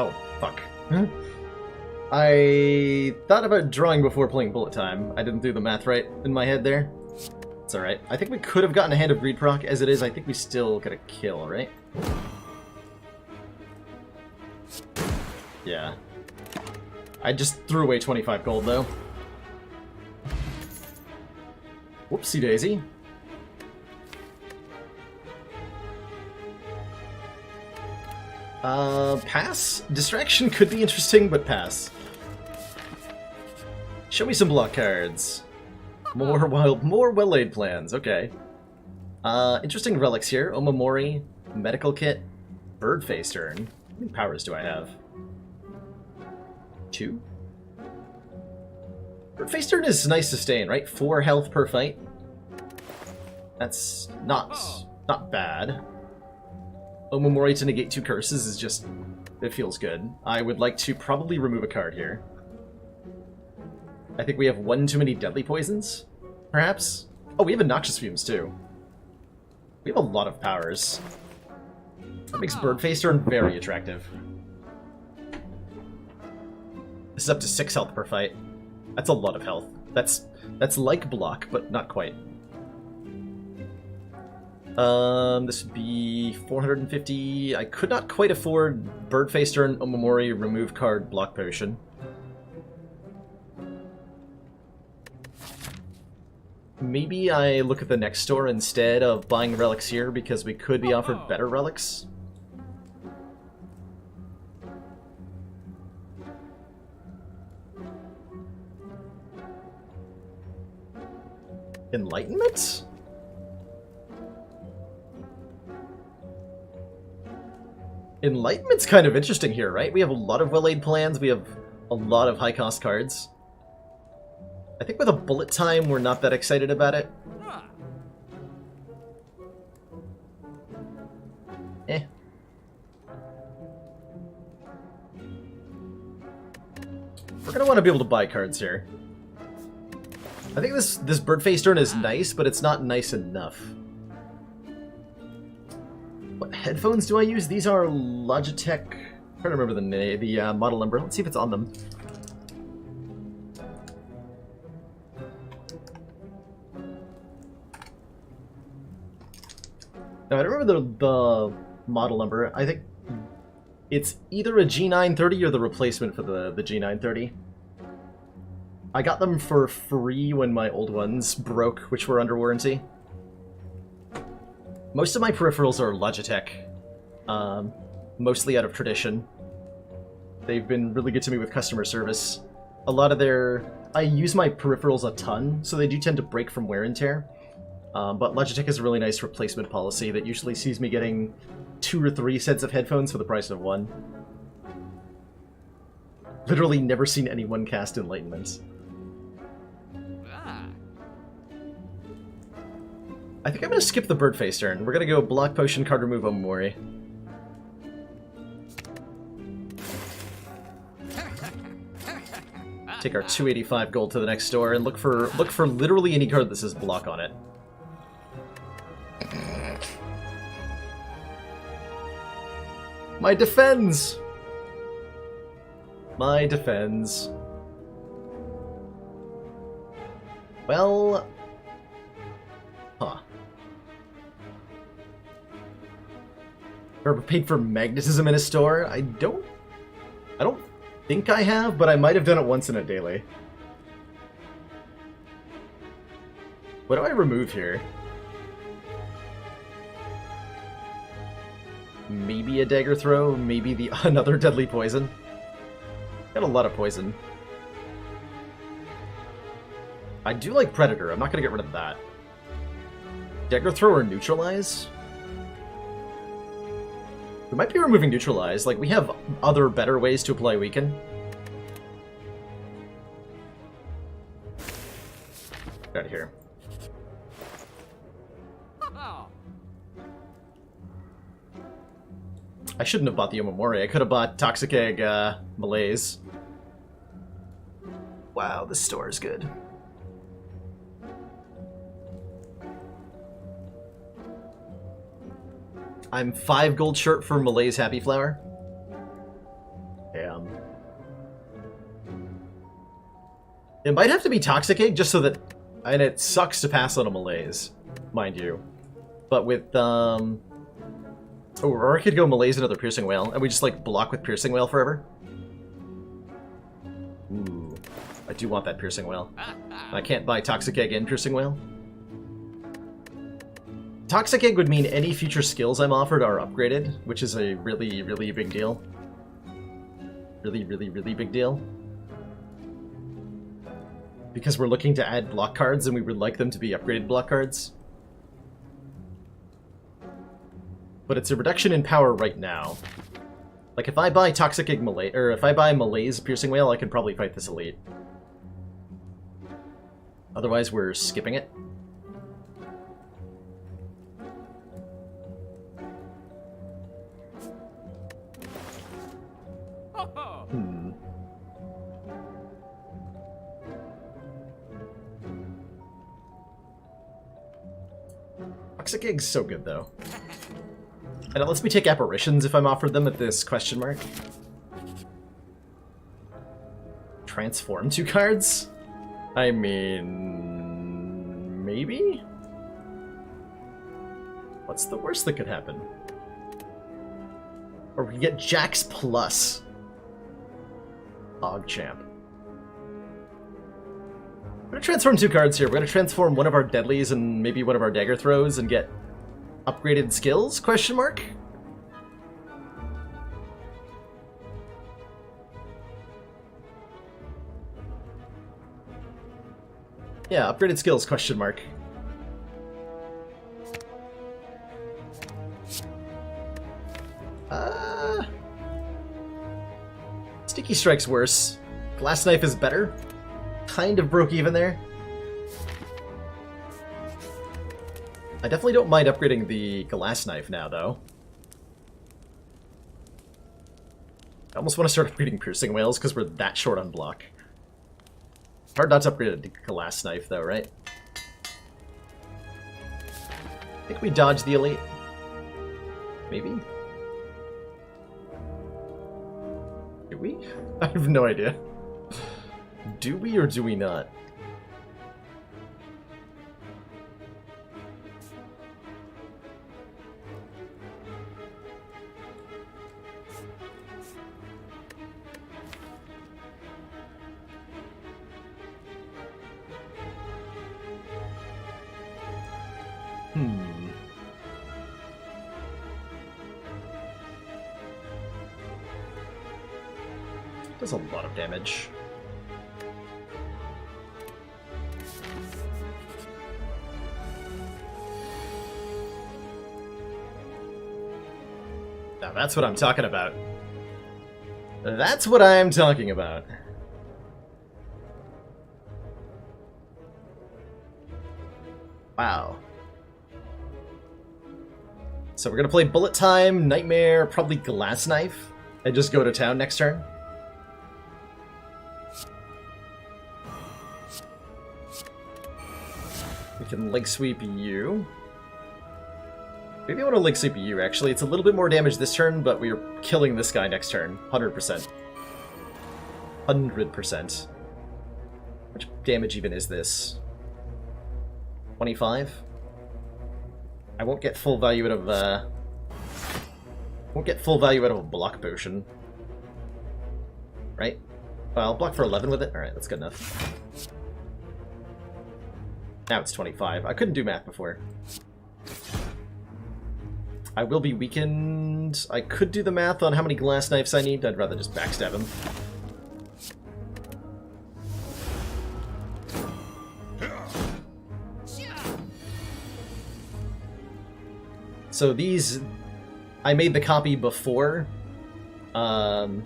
Oh, fuck. I thought about drawing before playing bullet time. I didn't do the math right in my head there. It's alright. I think we could have gotten a hand of greed proc. As it is, I think we still got a kill, right? Yeah. I just threw away 25 gold, though. Whoopsie daisy. Pass? Distraction could be interesting, but pass. Show me some block cards. More well-laid plans, okay. Interesting relics here. Omamori, medical kit, bird face turn. How many powers do I have? 2? Bird face turn is nice sustain, right? 4 health per fight. That's not bad. Omamori to negate 2 curses is just... it feels good. I would like to probably remove a card here. I think we have one too many deadly poisons, perhaps? Oh, we have Noxious Fumes, too. We have a lot of powers. That makes Birdface turn very attractive. This is up to 6 health per fight. That's a lot of health. That's like block, but not quite. This would be 450. I could not quite afford Birdface turn, Omamori, remove card, block potion. Maybe I look at the next store instead of buying relics here because we could be offered better relics. Enlightenment? Enlightenment's kind of interesting here, right? We have a lot of well-laid plans, we have a lot of high-cost cards. I think with a bullet time, we're not that excited about it. Eh. We're gonna want to be able to buy cards here. I think this Birdface turn is nice, but it's not nice enough. What headphones do I use? These are Logitech. I'm trying to remember the model number. Let's see if it's on them. No, I don't remember the model number. I think it's either a G930 or the replacement for the G930. I got them for free when my old ones broke, which were under warranty. Most of my peripherals are Logitech, mostly out of tradition. They've been really good to me with customer service. A lot of I use my peripherals a ton, so they do tend to break from wear and tear. But Logitech has a really nice replacement policy that usually sees me getting 2 or 3 sets of headphones for the price of 1. Literally never seen anyone cast Enlightenment. I think I'm going to skip the Birdface turn. We're going to go Block Potion, card remove Omamori. Take our 285 gold to the next store and look for literally any card that says block on it. My defends! My defends. Well... Huh. Ever paid for magnetism in a store? I don't think I have, but I might have done it once in a daily. What do I remove here? Maybe a dagger throw, maybe another deadly poison. Got a lot of poison. I do like Predator, I'm not gonna get rid of that. Dagger throw or neutralize? We might be removing neutralize, like we have other better ways to apply weaken. Get out of here. I shouldn't have bought the Omamori. I could have bought Toxic Egg Malaise. Wow, this store is good. I'm 5 gold short for Malaise Happy Flower. Damn. It might have to be Toxic Egg just so that... And it sucks to pass on a Malaise, mind you. But with, Oh, or I could go Malaise another Piercing Whale, and we just, like, block with Piercing Whale forever. Ooh. I do want that Piercing Whale. I can't buy Toxic Egg and Piercing Whale. Toxic Egg would mean any future skills I'm offered are upgraded, which is a really, really big deal. Really, really, really big deal. because we're looking to add block cards and we would like them to be upgraded block cards. But it's a reduction in power right now. Like, if I buy Toxic Egg Malaise, or if I buy Malaise Piercing Whale, I can probably fight this elite. Otherwise, we're skipping it. Toxic Egg's so good, though. And it lets me take apparitions if I'm offered them at this question mark. Transform 2 cards? I mean... maybe? What's the worst that could happen? Or we get Jax plus Ogchamp. We're gonna transform 2 cards here. We're gonna transform one of our deadlies and maybe one of our dagger throws and get upgraded skills? Question mark? Yeah, upgraded skills? Question mark. Sticky Strike's worse. Glass Knife is better. Kind of broke even there. I definitely don't mind upgrading the Glass Knife now, though. I almost want to start upgrading Piercing Whales because we're that short on block. Hard not to upgrade a Glass Knife, though, right? I think we dodged the elite. Maybe? Do we? I have no idea. Do we or do we not? Does a lot of damage. Now that's what I'm talking about. That's what I'm talking about. Wow. So we're gonna play Bullet Time, Nightmare, probably Glass Knife, and just go to town next turn. We can Leg Sweep you. Maybe I want to Leg Sweep you, actually. It's a little bit more damage this turn, but we are killing this guy next turn. 100%. 100%. Which damage even is this? 25? I won't get full value out of, won't get full value out of a block potion. Right? Well, I'll block for 11 with it. Alright, that's good enough. Now it's 25. I couldn't do math before. I will be weakened. I could do the math on how many Glass Knives I need. I'd rather just backstab him. So these... I made the copy before. Whatchamacallit?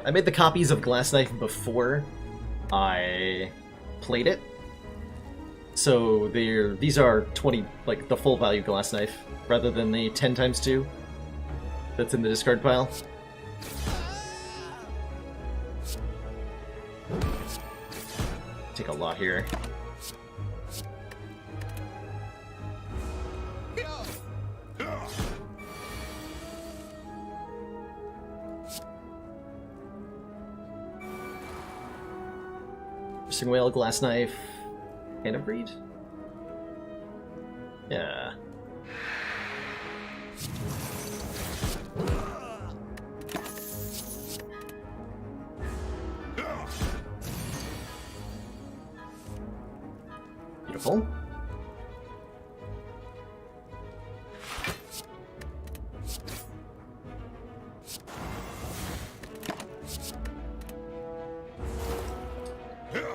I made the copies of Glass Knife before I played it. So these are 20, like the full value Glass Knife, rather than the 10 times 2 that's in the discard pile. Take a lot here. Piercing Whale, Glass Knife, and a Breed? Yeah. Beautiful.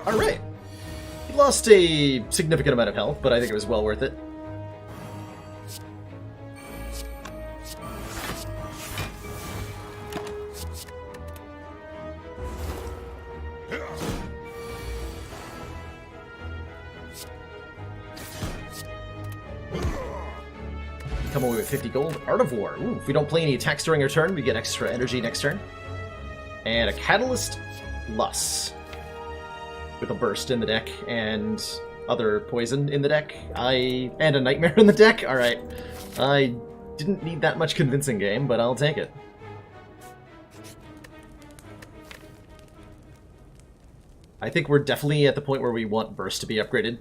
Alright. He lost a significant amount of health, but I think it was well worth it. Come away with 50 gold. Art of War. Ooh, if we don't play any attacks during our turn, we get extra energy next turn. And a Catalyst Lus. With a Burst in the deck, and other poison in the deck. And a Nightmare in the deck? Alright. I didn't need that much convincing game, but I'll take it. I think we're definitely at the point where we want Burst to be upgraded.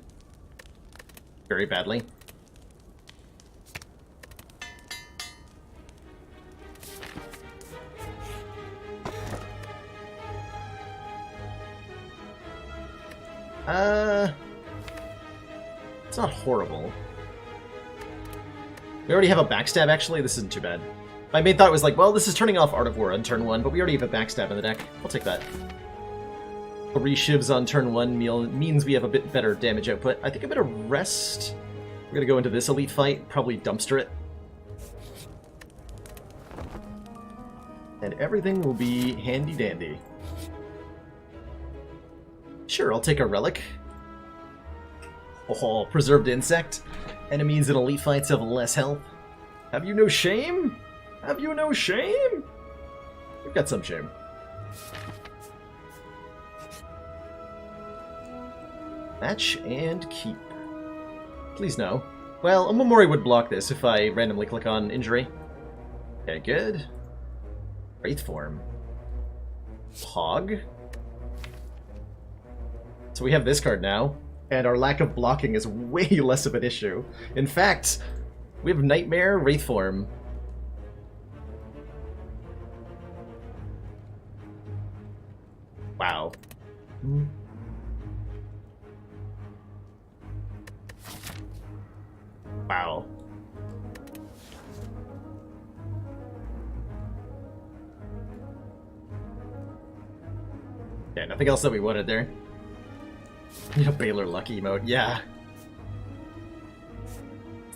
Very badly. It's not horrible. We already have a backstab, actually. This isn't too bad. My main thought was like, well, this is turning off Art of War on turn 1, but we already have a backstab in the deck. I'll take that. 3 shivs on turn 1 means we have a bit better damage output. I think I'm gonna rest. We're gonna go into this elite fight, probably dumpster it. And everything will be handy-dandy. Sure, I'll take a relic. Oh, preserved insect. Enemies in elite fights have less health. Have you no shame? Have you no shame? We've got some shame. Match and keep. Please no. Well, a Memori would block this if I randomly click on injury. Okay, good. Wraith form. Hog. So we have this card now, and our lack of blocking is way less of an issue. In fact, we have Nightmare, Wraith form. Wow. Wow. Yeah, nothing else that we wanted there. Yeah, Baylor Lucky emote, yeah.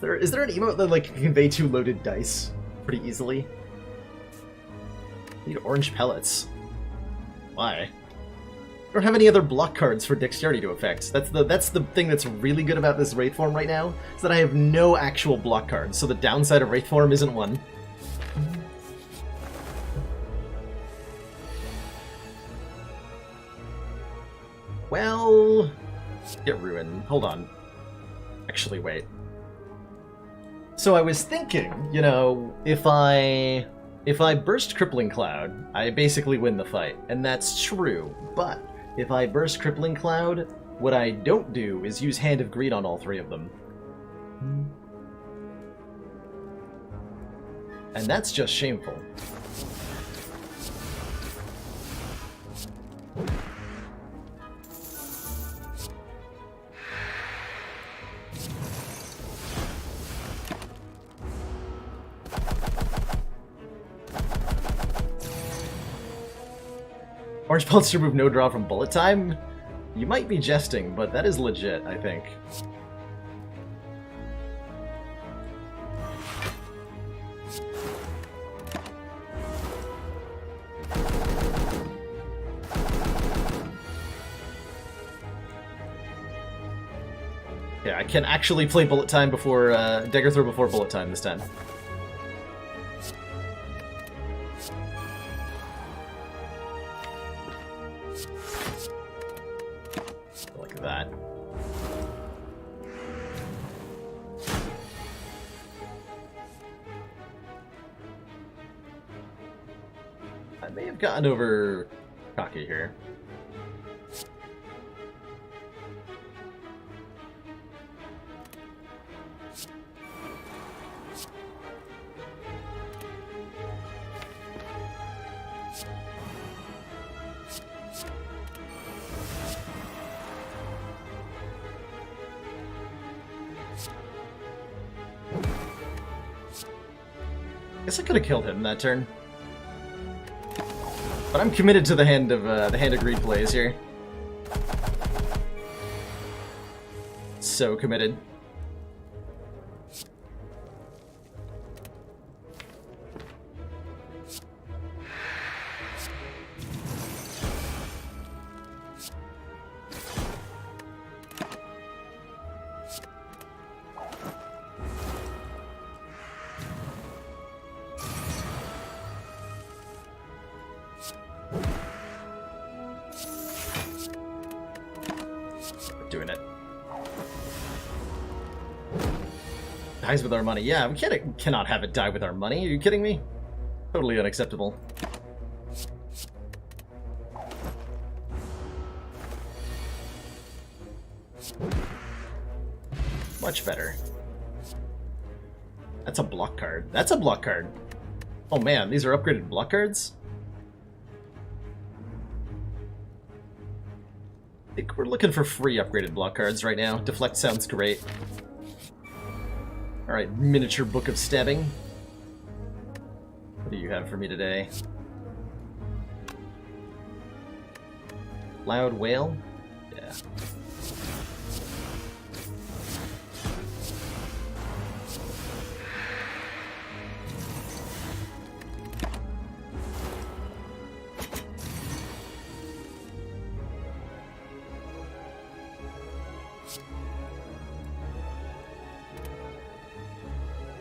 Is there an emote that like can convey 2 loaded dice pretty easily? Need orange pellets. Why? I don't have any other block cards for dexterity to affect. That's the thing that's really good about this Wraith form right now, is that I have no actual block cards, so the downside of Wraith form isn't one. Well, get Ruin. Hold on. Actually, wait. So I was thinking, you know, if I burst Crippling Cloud, I basically win the fight, and that's true. But if I burst Crippling Cloud, what I don't do is use Hand of Greed on all 3 of them. And that's just shameful. Orange pellets to remove no draw from bullet time? You might be jesting, but that is legit, I think. Yeah, I can actually play bullet time before, dagger throw before bullet time this time. Like that. I may have gotten over cocky here. Guess I could have killed him that turn, but I'm committed to the hand of greed plays here. So committed. Doing it. Dies with our money. Yeah, we cannot have it die with our money. Are you kidding me? Totally unacceptable. Much better. That's a block card. That's a block card. Oh man, these are upgraded block cards? I think we're looking for free upgraded block cards right now. Deflect sounds great. Alright, miniature book of stabbing. What do you have for me today? Loud wail? Yeah.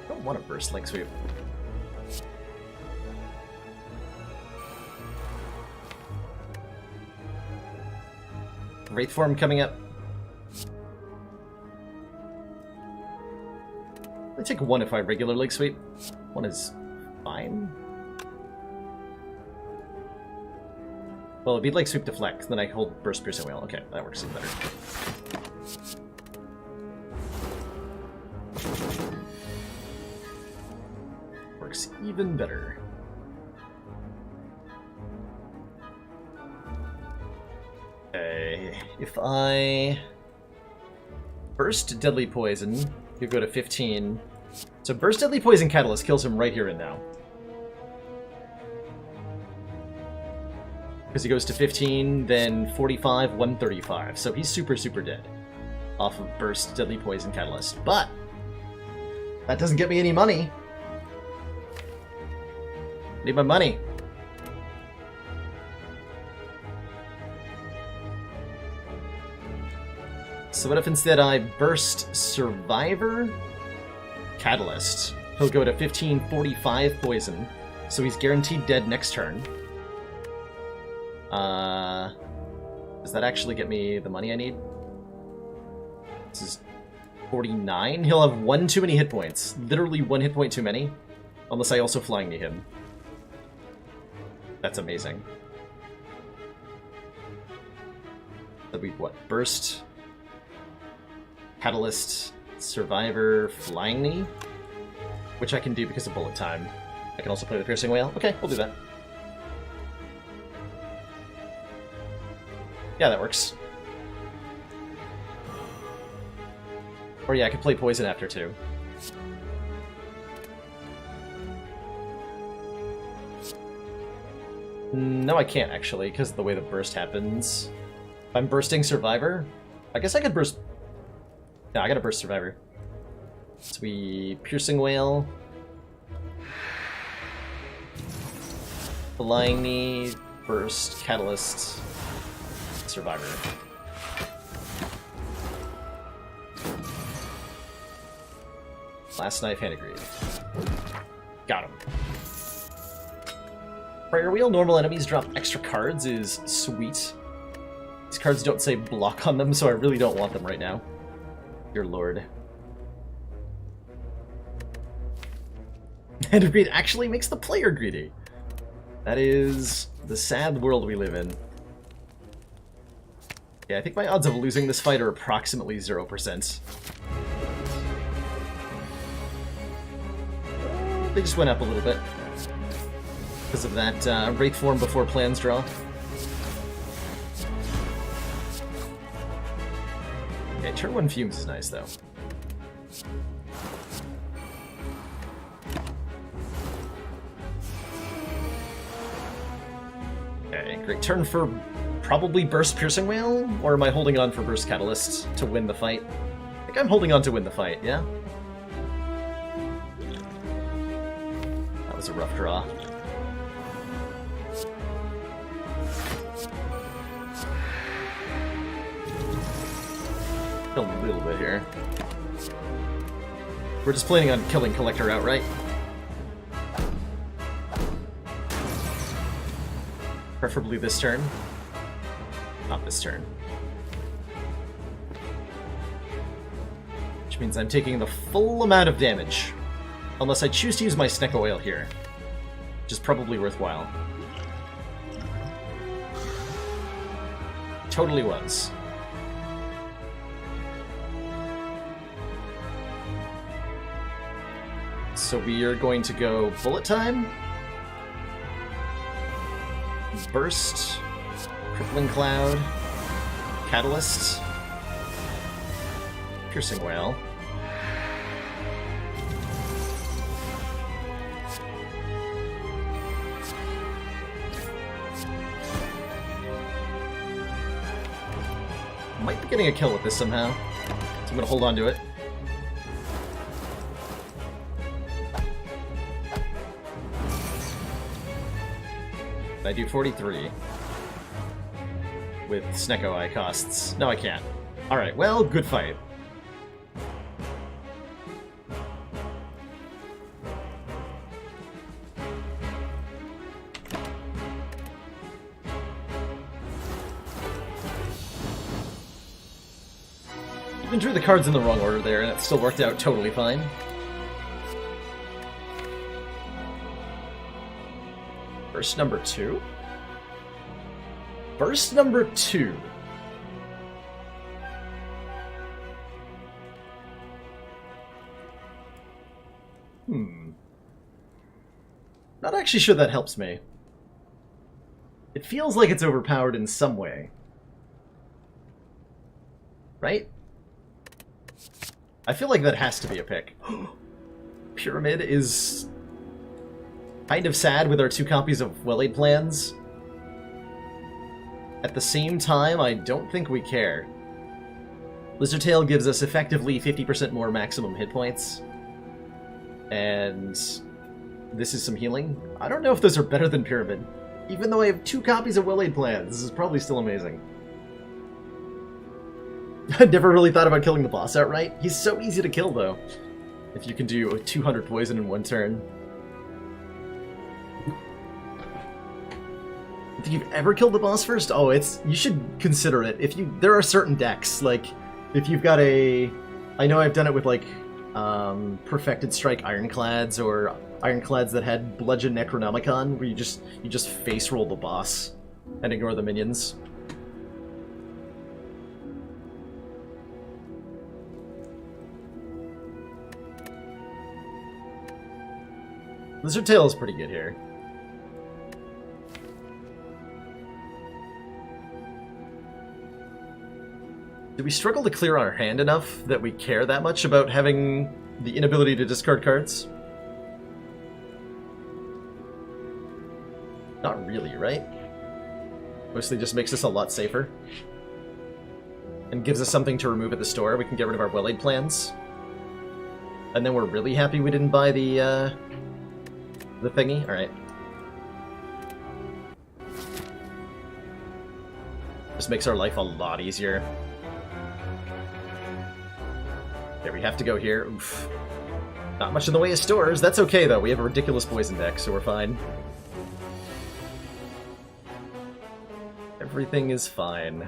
I don't want to burst Link Sweep. Wraith form coming up. I take one if I regular Link Sweep. One is fine. Well, it'd be Link Sweep deflect, then I hold burst piercing whale. Okay, that works even better. Works even better. Okay, if I burst Deadly Poison, you go to 15. So burst Deadly Poison Catalyst kills him right here and now. Because he goes to 15, then 45, 135. So he's super, super dead off of burst Deadly Poison Catalyst. But that doesn't get me any money. Need my money. So what if instead I burst Survivor Catalyst? He'll go to 15, 45 poison, so he's guaranteed dead next turn. Does that actually get me the money I need? This is 49. He'll have one too many hit points. Literally one hit point too many. Unless I also Flying Knee him. That's amazing. That'd be what? Burst, Catalyst, Survivor, Flying Knee? Which I can do because of bullet time. I can also play the Piercing Whale. Okay, we'll do that. Yeah, that works. Or yeah, I could play Poison after too. No, I can't actually, because of the way the burst happens. If I'm bursting Survivor, I guess I could burst... No, I gotta burst Survivor. So we Piercing Whale. Flying Knee, burst, Catalyst, Survivor. Last Knife, Hand of Greed. Got him. Prayer Wheel, normal enemies drop extra cards is sweet. These cards don't say block on them, so I really don't want them right now. Dear Lord. Hand of Greed actually makes the player greedy. That is the sad world we live in. Yeah, I think my odds of losing this fight are approximately 0%. They just went up a little bit. Because of that Wraith form before plans draw. Okay, turn 1 Fumes is nice, though. Okay, great turn for probably Burst Piercing Whale? Or am I holding on for Burst Catalyst to win the fight? think I'm holding on to win the fight, yeah? That was a rough draw. Killed a little bit here. We're just planning on killing Collector outright. Preferably this turn. Not this turn. Which means I'm taking the full amount of damage. Unless I choose to use my Snecko Oil here. Which is probably worthwhile. Totally was. So we are going to go Bullet Time. Burst. Crippling Cloud. Catalyst. Piercing Wail. Might be getting a kill with this somehow, so I'm gonna hold on to it. I do 43 with Snecko Eye costs. No, I can't. Alright, well, good fight. Even drew the cards in the wrong order there, and it still worked out totally fine. Burst number 2? Burst number 2. Not actually sure that helps me. It feels like it's overpowered in some way. Right? I feel like that has to be a pick. Pyramid is kind of sad with our 2 copies of Well-Laid Plans. At the same time, I don't think we care. Lizardtail gives us effectively 50% more maximum hit points. And this is some healing. I don't know if those are better than Pyramid. Even though I have 2 copies of Well-Laid Plans, this is probably still amazing. I never really thought about killing the boss outright. He's so easy to kill, though. If you can do 200 poison in 1 turn. If you've ever killed the boss first, oh, you should consider it. There are certain decks, like, if you've got I know I've done it with, like, Perfected Strike Ironclads, or Ironclads that had Bludgeon Necronomicon, where you just face roll the boss and ignore the minions. Lizardtail is pretty good here. Do we struggle to clear our hand enough that we care that much about having the inability to discard cards? Not really, right? Mostly just makes us a lot safer. And gives us something to remove at the store. We can get rid of our Well-Laid Plans. And then we're really happy we didn't buy the thingy? Alright. Just makes our life a lot easier. Okay, we have to go here. Oof. Not much in the way of stores. That's okay, though. We have a ridiculous poison deck, so we're fine. Everything is fine.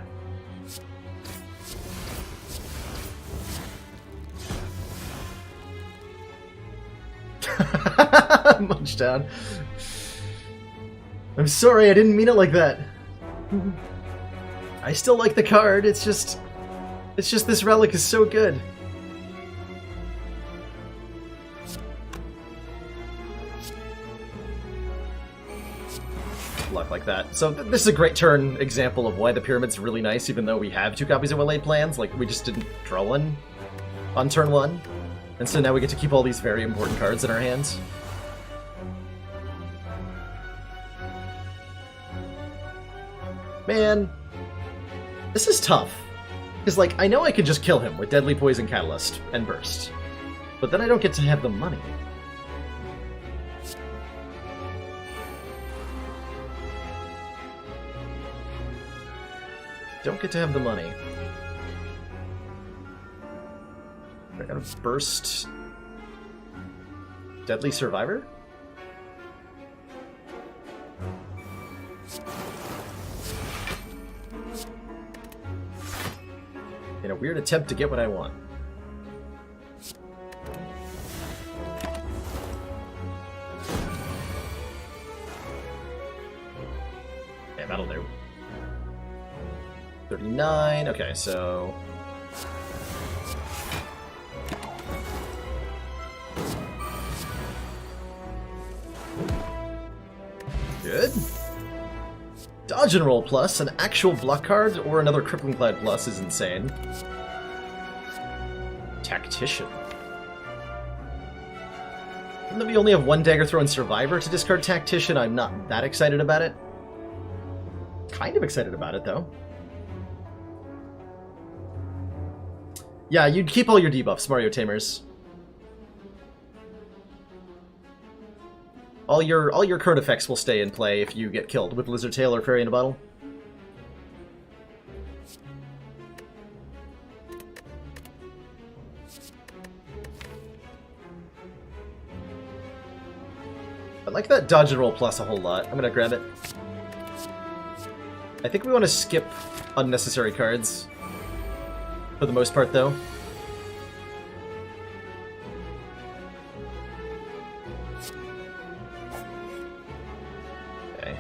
Munch down. I'm sorry, I didn't mean it like that. I still like the card, it's just this relic is so good. Luck like that. So this is a great turn example of why the Pyramid's really nice, even though we have 2 copies of Well-Laid Plans. Like, we just didn't draw one on turn 1. And so now we get to keep all these very important cards in our hands. Man, this is tough. Because, like, I know I could just kill him with Deadly Poison Catalyst and Burst. But then I don't get to have the money. Don't get to have the money. I gotta burst... Deadly Survivor? In a weird attempt to get what I want. Okay, that'll do. 39, okay, so... Good. Dodge and Roll Plus, an actual block card, or another Crippling Cloud Plus is insane. Tactician. Even though we only have one Dagger Throw and Survivor to discard Tactician, I'm not that excited about it. Kind of excited about it, though. Yeah, you'd keep all your debuffs, Mario Tamers. All your current effects will stay in play if you get killed with Lizard Tail or Fairy in a Bottle. I like that Dodge and Roll Plus a whole lot. I'm gonna grab it. I think we want to skip unnecessary cards. For the most part, though. Okay.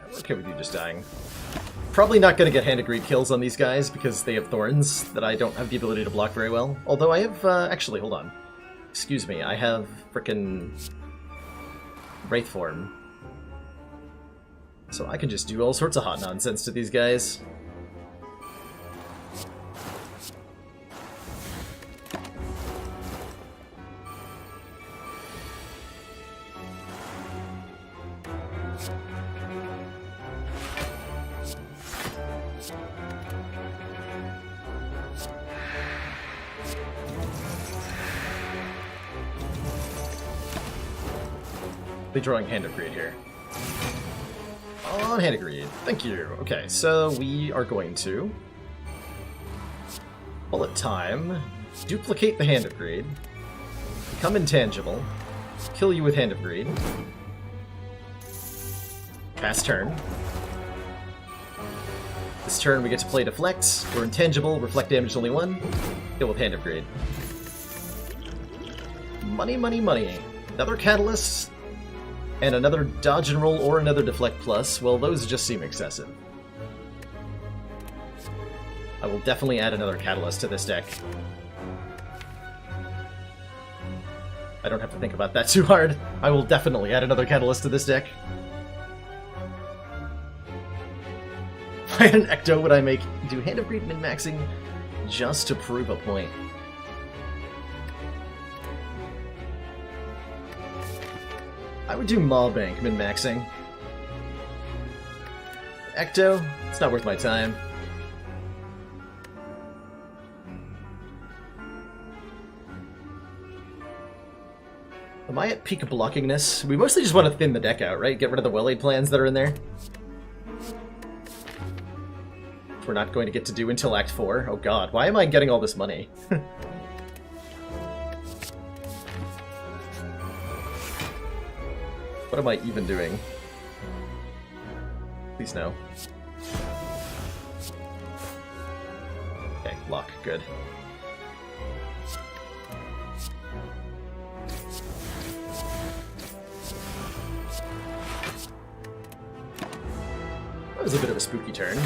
I'm okay with you just dying. Probably not going to get Hand of Greed kills on these guys because they have thorns that I don't have the ability to block very well. Although I have, actually, hold on. Excuse me, I have frickin' Wraith Form. So I can just do all sorts of hot nonsense to these guys. Drawing Hand of Greed here. On Hand of Greed. Thank you. Okay, so we are going to... Bullet time. Duplicate the Hand of Greed. Become intangible. Kill you with Hand of Greed. Pass turn. This turn we get to play Deflect. We're intangible. Reflect damage only 1. Kill with Hand of Greed. Money, money, money. Another Catalyst. And another Dodge and Roll or another Deflect Plus, well, those just seem excessive. I will definitely add another Catalyst to this deck. I don't have to think about that too hard. I will definitely add another Catalyst to this deck. If I had an Ecto, would I do Hand of Greed min-maxing just to prove a point? I would do Maw Bank min-maxing. Ecto, it's not worth my time. Am I at peak blockingness? We mostly just want to thin the deck out, right? Get rid of the well-laid plans that are in there. We're not going to get to do until Act 4. Oh god, why am I getting all this money? What am I even doing? Please no. Okay, lock, good. That was a bit of a spooky turn.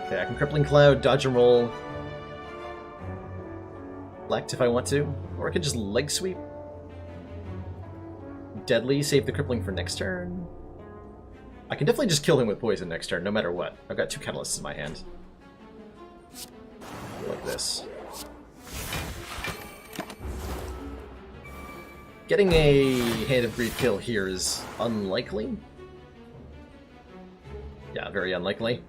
Okay, I can Crippling Cloud, Dodge and Roll. Select if I want to, or I could just Leg Sweep. Deadly, save the Crippling for next turn. I can definitely just kill him with Poison next turn, no matter what. I've got 2 Catalysts in my hand. Like this. Getting a Hand of Greed kill here is unlikely. Yeah, very unlikely.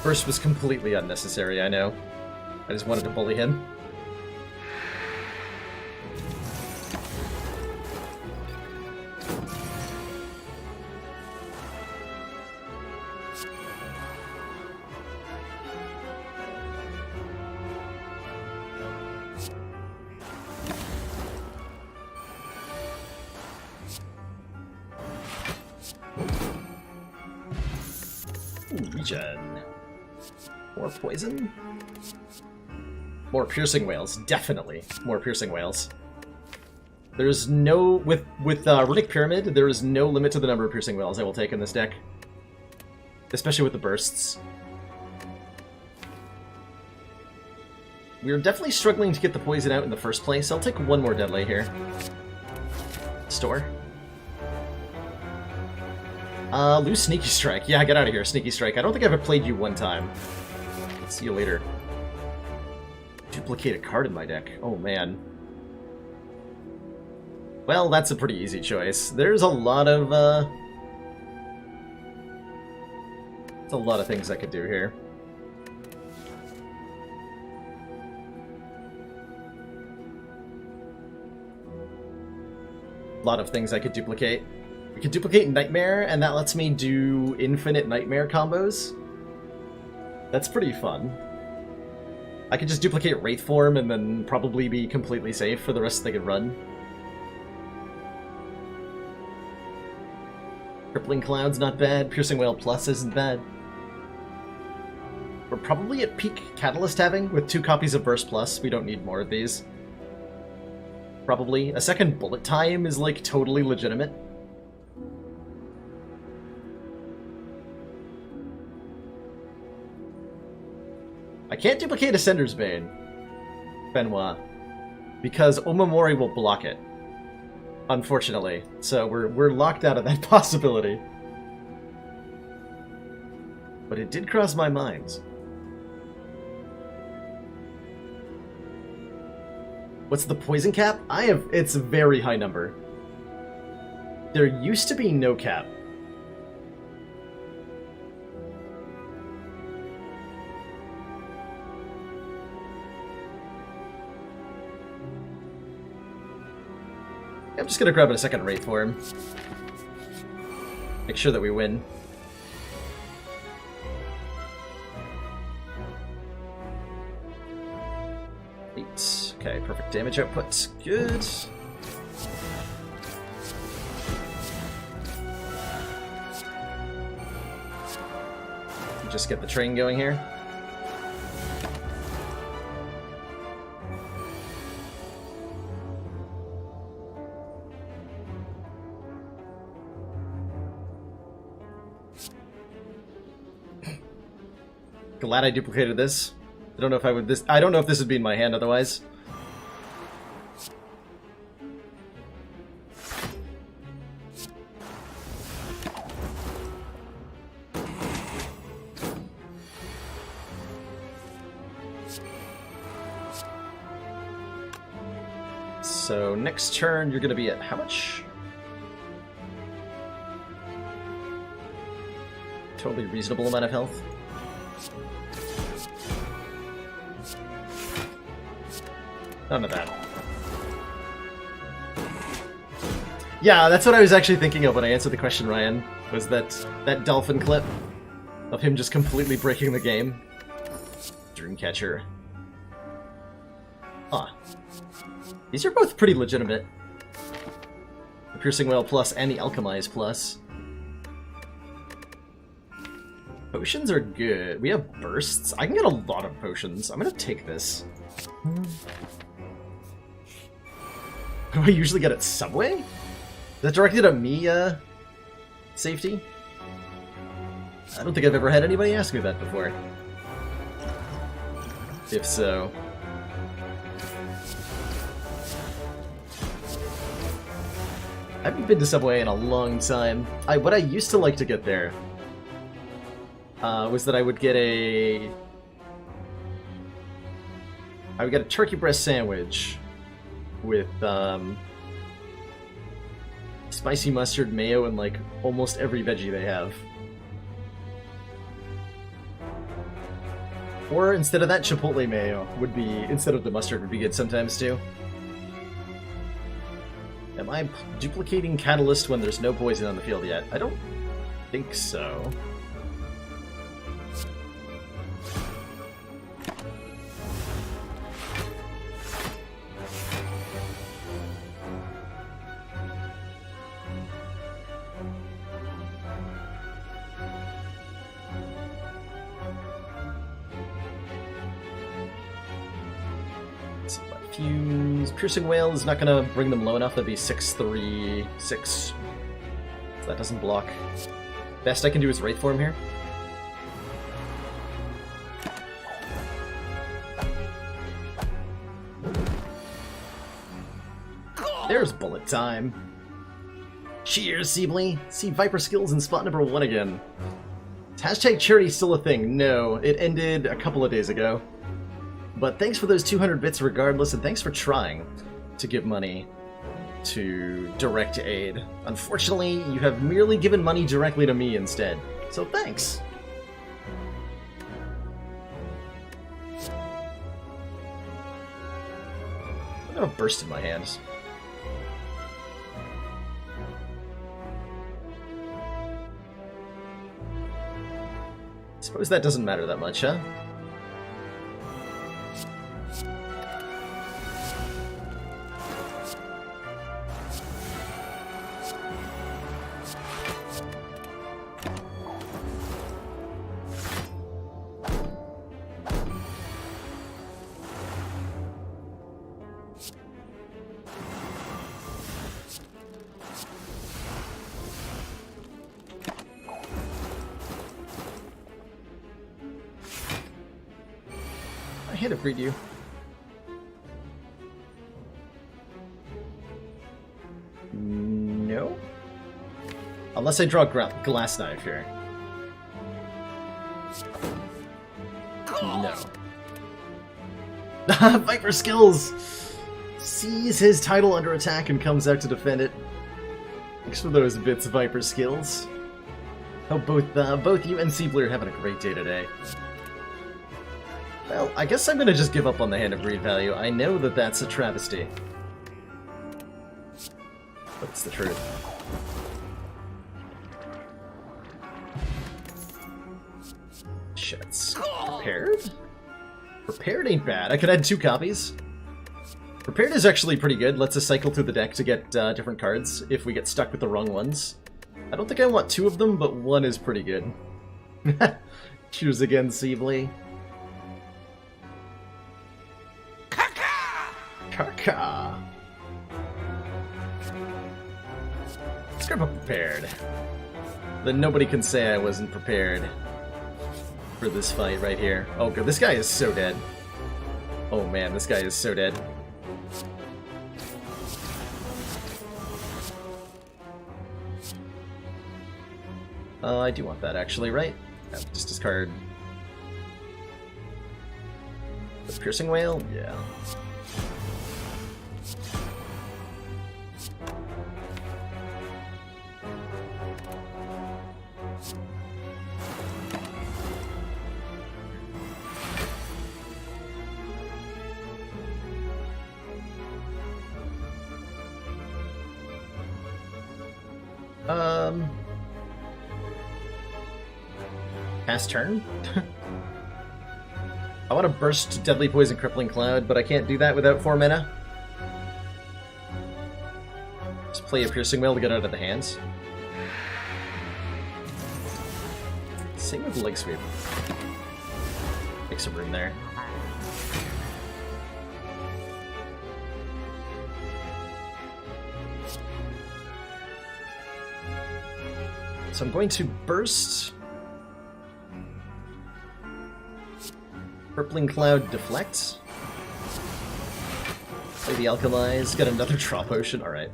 Burst was completely unnecessary, I know. I just wanted to bully him. Ooh, regen. More poison? More piercing whales, definitely. More piercing whales. There's no... With Runic Pyramid, there is no limit to the number of piercing whales I will take in this deck. Especially with the bursts. We're definitely struggling to get the poison out in the first place. I'll take one more Deadly here. Store. Lose Sneaky Strike. Yeah, get out of here, Sneaky Strike. I don't think I've ever played you one time. See you later. Duplicate a card in my deck. Oh, man. Well, that's a pretty easy choice. There's a lot of, there's a lot of things I could do here. A lot of things I could duplicate. We could duplicate Nightmare, and that lets me do infinite Nightmare combos. That's pretty fun. I could just duplicate Wraith form and then probably be completely safe for the rest of the good run. Crippling Cloud's not bad. Piercing Whale Plus isn't bad. We're probably at peak Catalyst having with 2 copies of Burst Plus. We don't need more of these. Probably. A second Bullet Time is, like, totally legitimate. I can't duplicate Ascender's Bane, Benoit, because Omamori will block it, unfortunately. So we're locked out of that possibility. But it did cross my mind. What's the poison cap? It's a very high number. There used to be no cap. I'm just gonna grab a second Wraith for him. Make sure that we win. Eight. Okay, perfect damage output. Good. Just get the train going here. Glad I duplicated this. I don't know if I would I don't know if this would be in my hand otherwise. So next turn you're gonna be at how much? Totally reasonable amount of health. None of that. Yeah, that's what I was actually thinking of when I answered the question, Ryan, was that dolphin clip of him just completely breaking the game. Dreamcatcher. Huh. These are both pretty legitimate. The Piercing Whale Plus and the Alchemize Plus. Potions are good. We have bursts. I can get a lot of potions. I'm gonna take this. What do I usually get at Subway? Is that directed at me, Safety? I don't think I've ever had anybody ask me that before. If so... I haven't been to Subway in a long time. What I used to like to get there was that I would get a turkey breast sandwich with spicy mustard, mayo, and like almost every veggie they have. Or instead of that, chipotle mayo would be, instead of the mustard, would be good sometimes too. Am I duplicating Catalyst when there's no poison on the field yet? I don't think so. Fuse. Piercing Whale is not going to bring them low enough. That'd be 6-3-6. So that doesn't block. Best I can do is Wraith Form here. There's bullet time. Cheers, Seebly. See Viper skills in spot number 1 again. Is hashtag charity still a thing? No, it ended a couple of days ago. But thanks for those 200 bits regardless, and thanks for trying to give money to direct aid. Unfortunately, you have merely given money directly to me instead. So thanks! I got a burst in my hands. Suppose that doesn't matter that much, huh? I hit it, breed you. No? Unless I draw glass knife here. No. Viper skills! Sees his title under attack and comes out to defend it. Thanks for those bits, Viper skills. Hope both you and Seebly are having a great day today. Well, I guess I'm gonna just give up on the Hand of Breed value. I know that that's a travesty. But it's the truth. Shits. Prepared? Prepared ain't bad. I could add 2 copies. Prepared is actually pretty good. Lets us cycle through the deck to get different cards if we get stuck with the wrong ones. I don't think I want 2 of them, but 1 is pretty good. Choose again, Seebly. Kaka! Let's grab a prepared. Then nobody can say I wasn't prepared for this fight right here. Oh good, this guy is so dead. Oh man, this guy is so dead. I do want that actually, right? Yeah, just discard. The Piercing Whale? Yeah. Pass turn? I want to burst Deadly Poison Crippling Cloud, but I can't do that without 4 mana. Just play a Piercing Whale to get out of the hands. Same with Leg Sweep. Make some room there. So I'm going to burst. Crippling Cloud deflects. Play the Alkalize, get another Draw Potion, alright.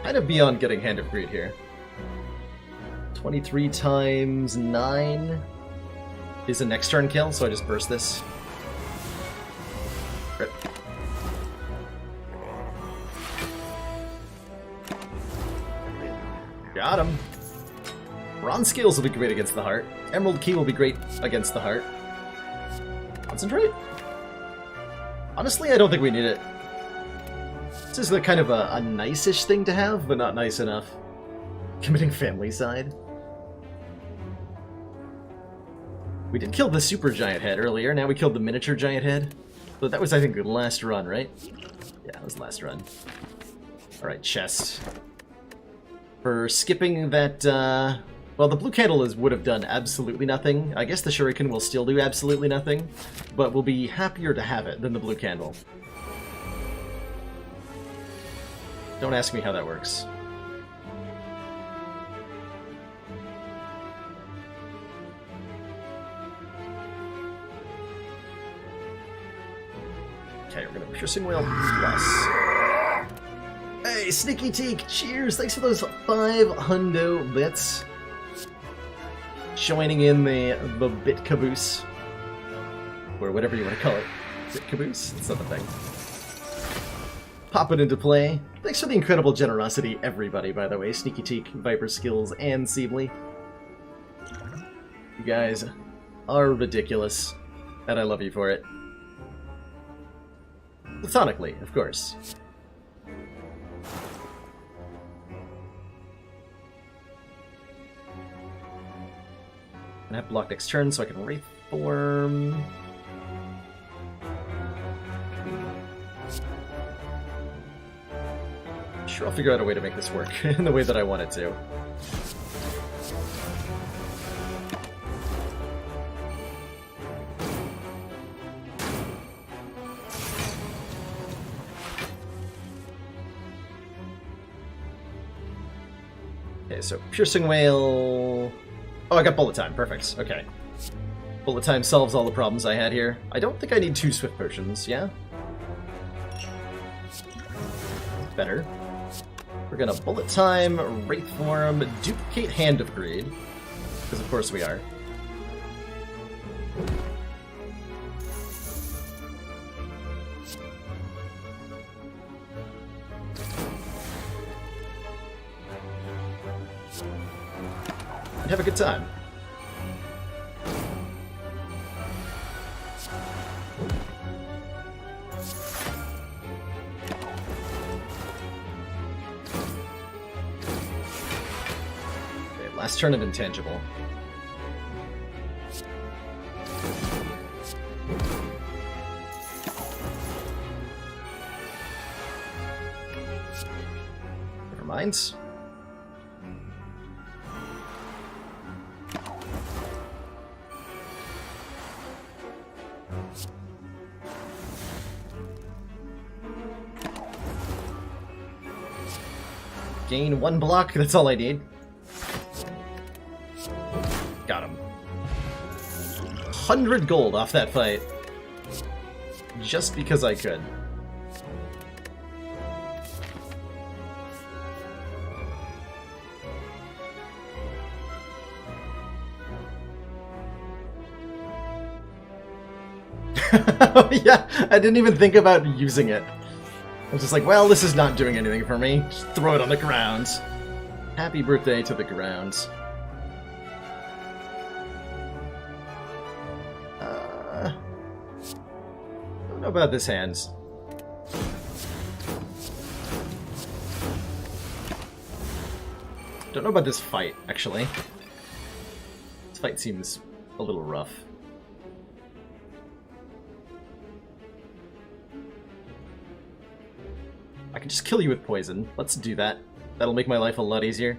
Kind of beyond getting Hand of Greed here. 23 times 9 is a next turn kill, so I just burst this. Rip. Got him. Bronze Scales will be great against the heart. Emerald Key will be great against the heart. Concentrate? Honestly, I don't think we need it. This is the kind of a nice-ish thing to have, but not nice enough. Committing family side. We did kill the super giant head earlier, now we killed the miniature giant head. But that was, I think, the last run, right? Yeah, that was the last run. Alright, chest. For skipping that, well, the blue candle would have done absolutely nothing. I guess the shuriken will still do absolutely nothing, but we'll be happier to have it than the blue candle. Don't ask me how that works. Okay, we're gonna Piercing Whale plus. Hey, Sneaky Teak! Cheers! Thanks for those 5 hundo bits. Joining in the bit caboose. Or whatever you want to call it. Bit caboose? It's not the thing. Pop it into play. Thanks for the incredible generosity, everybody, by the way. Sneaky Teak, Viper Skills, and Seebly. You guys are ridiculous, and I love you for it. Platonically, of course. I have to block next turn so I can Wraith Form. Sure, I'll figure out a way to make this work in the way that I want it to. Okay, so Piercing Whale... Oh, I got Bullet Time. Perfect. Okay. Bullet Time solves all the problems I had here. I don't think I need 2 Swift Potions, yeah? Better. We're gonna Bullet Time, Wraith Form, duplicate Hand of Greed. Because of course we are. And have a good time. Last turn of Intangible. Never mind. Gain 1 block, that's all I need. Got him. 100 gold off that fight. Just because I could. Yeah, I didn't even think about using it. I was just like, well, this is not doing anything for me. Just throw it on the ground. Happy birthday to the ground. Don't know about this hand. Don't know about this fight, actually. This fight seems a little rough. I can just kill you with poison. Let's do that. That'll make my life a lot easier.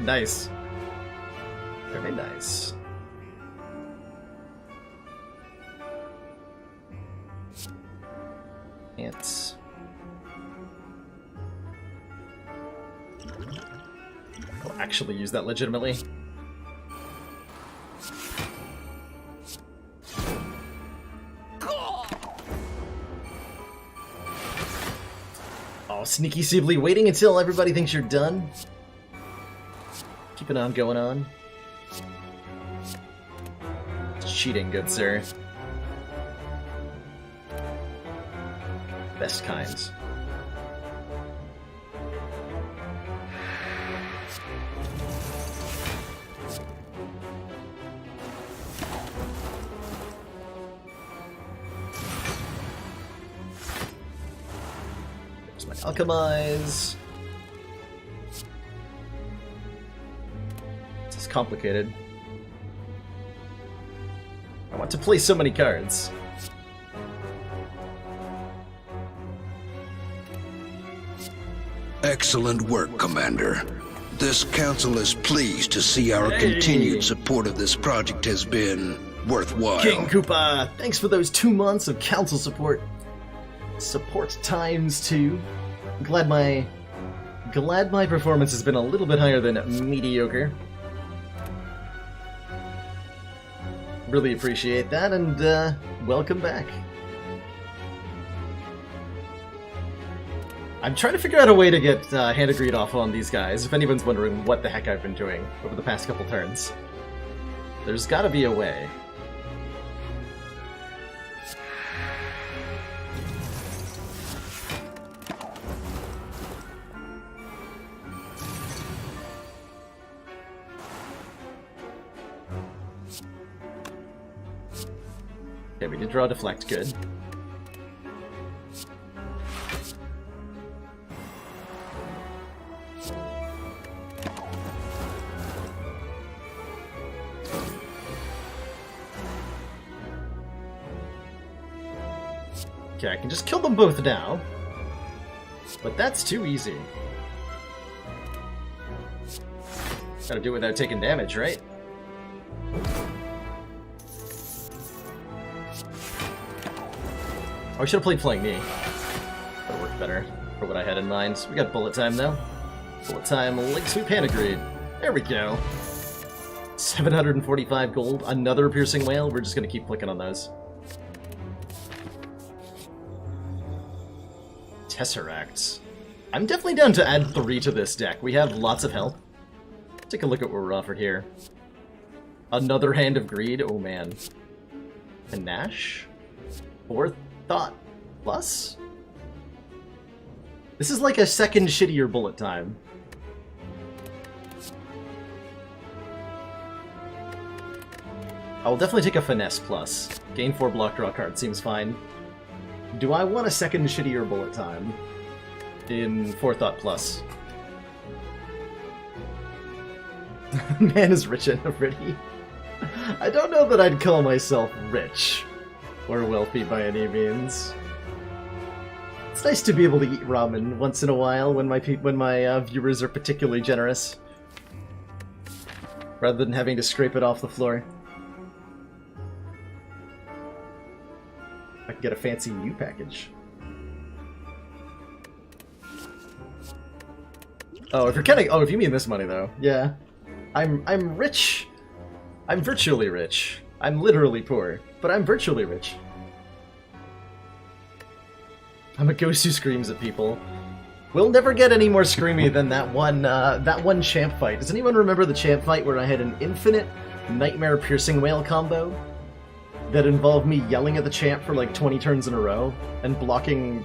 Nice. Very nice. Ants. I'll actually use that legitimately. Oh, sneaky Sibley, waiting until everybody thinks you're done. Keep it on going on. It's cheating, good sir. Best kinds. There's my alchemize. This is complicated. I want to play so many cards. Excellent work, Commander. This council is pleased to see our continued support of this project has been worthwhile. King Koopa, thanks for those 2 months of council support. Support times 2. Glad my performance has been a little bit higher than mediocre. Really appreciate that, and welcome back. I'm trying to figure out a way to get Hand of Greed off on these guys, if anyone's wondering what the heck I've been doing over the past couple turns. There's gotta be a way. Okay, we did draw Deflect, good. Okay, I can just kill them both now. But that's too easy. Gotta do it without taking damage, right? Oh, I should have played Flying Knee. That would work better for what I had in mind. We got bullet time, though. Bullet time, Link Sweep Hand of Greed. There we go. 745 gold, another Piercing Whale. We're just gonna keep clicking on those. Tesseracts. I'm definitely down to add 3 to this deck. We have lots of health. Take a look at what we're offered here. Another Hand of Greed. Oh man. Panache? Forethought Plus? This is like a second shittier bullet time. I will definitely take a Finesse Plus. Gain 4 block, draw card seems fine. Do I want a second shittier bullet time in Forethought Plus? Man is rich and pretty. I don't know that I'd call myself rich or wealthy by any means. It's nice to be able to eat ramen once in a while when my viewers are particularly generous, rather than having to scrape it off the floor. I can get a fancy U package. Oh, if you're counting, oh, if you mean this money though, yeah, I'm rich. I'm virtually rich. I'm literally poor, but I'm virtually rich. I'm a ghost who screams at people. We'll never get any more screamy than that one champ fight. Does anyone remember the champ fight where I had an infinite Nightmare Piercing Whale combo that involved me yelling at the champ for like 20 turns in a row and blocking,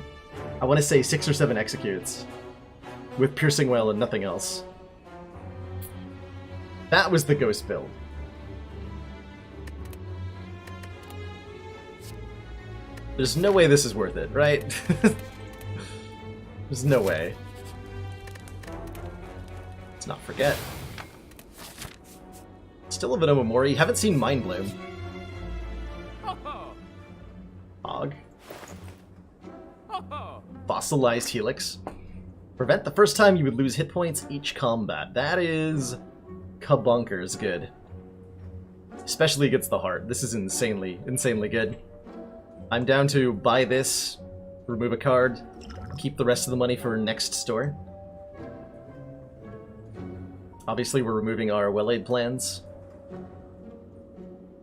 I want to say 6 or 7 executes with Piercing Whale and nothing else? That was the ghost build. There's no way this is worth it, right? There's no way. Let's not forget. Still a bit of Omori. Haven't seen Mind Bloom. Hog. Fossilized Helix. Prevent the first time you would lose hit points each combat. That is kabunkers good. Especially against the heart. This is insanely good. I'm down to buy this, remove a card, keep the rest of the money for next store. Obviously we're removing our well-aid plans.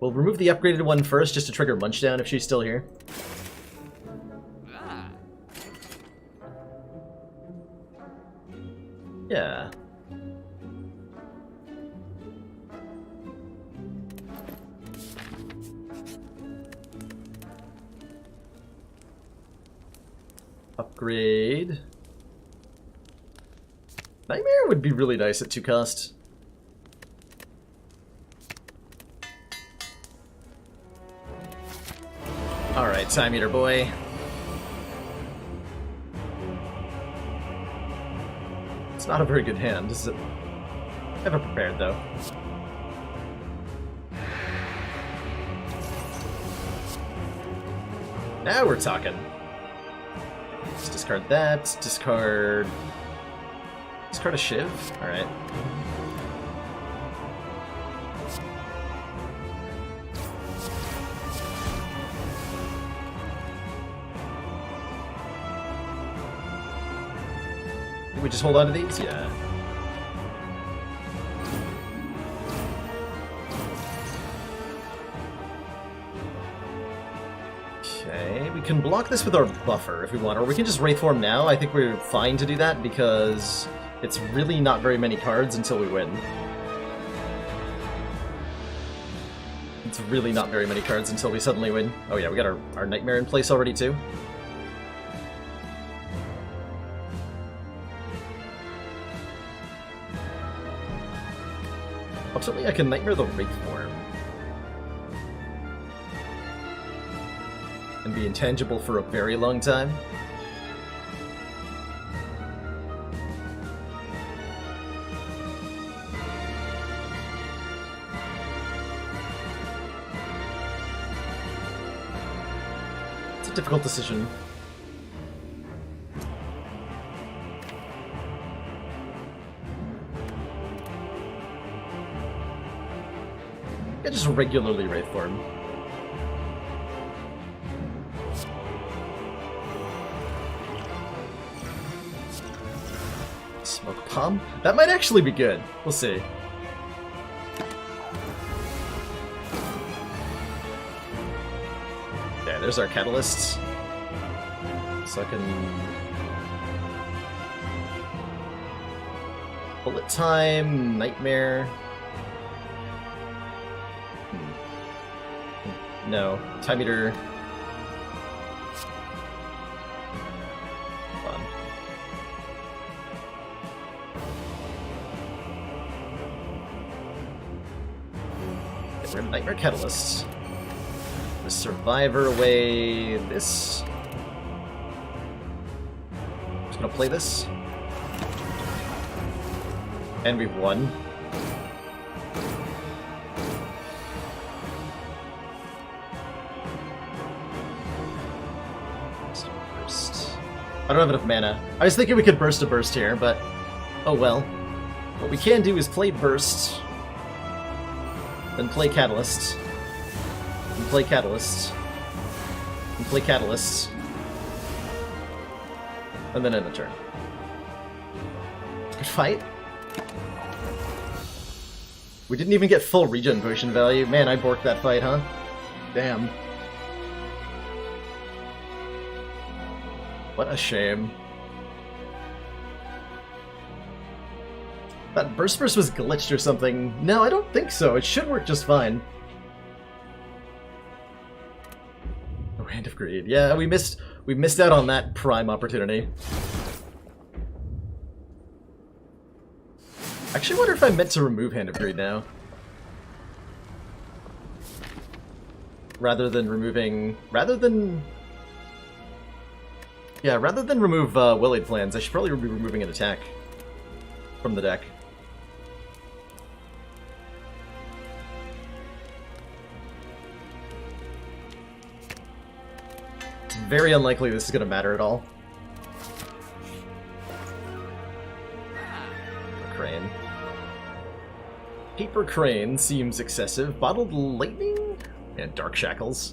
We'll remove the upgraded one first just to trigger Munchdown if she's still here. Yeah. Upgrade. Nightmare would be really nice at 2 cost. Alright, Time Eater boy. It's not a very good hand, is it? Never prepared, though. Now we're talking. Let's discard that. Discard a Shiv? Alright. We just hold on to these? Yeah. Okay, we can block this with our buffer if we want, or we can just Wraithform now. I think we're fine to do that because it's really not very many cards until we win. It's really not very many cards until we suddenly win. Oh yeah, we got our Nightmare in place already too. Ultimately, I can Nightmare the Wraithform. And be intangible for a very long time. It's a difficult decision. I just regularly Wraithform. Smoke Palm? That might actually be good. We'll see. Okay, there's our catalysts. So I can... Bullet Time, Nightmare... No. Time Eater. Fun. Get rid of Nightmare Catalyst. The Survivor away. This. Just gonna play this. And we've won. I don't have enough mana. I was thinking we could burst a burst here, but oh well. What we can do is play burst, then play catalyst, and play catalyst, and play catalyst, and then end the turn. Good fight. We didn't even get full regen potion value. Man, I borked that fight, huh? Damn. What a shame. That burst was glitched or something. No, I don't think so. It should work just fine. Oh, Hand of Greed. Yeah, we missed out on that prime opportunity. I actually wonder if I meant to remove Hand of Greed now. Rather than removing... Yeah, rather than remove Will-Aid plans, I should probably be removing an attack from the deck. It's very unlikely this is going to matter at all. Paper Crane seems excessive. Bottled Lightning? And Dark Shackles.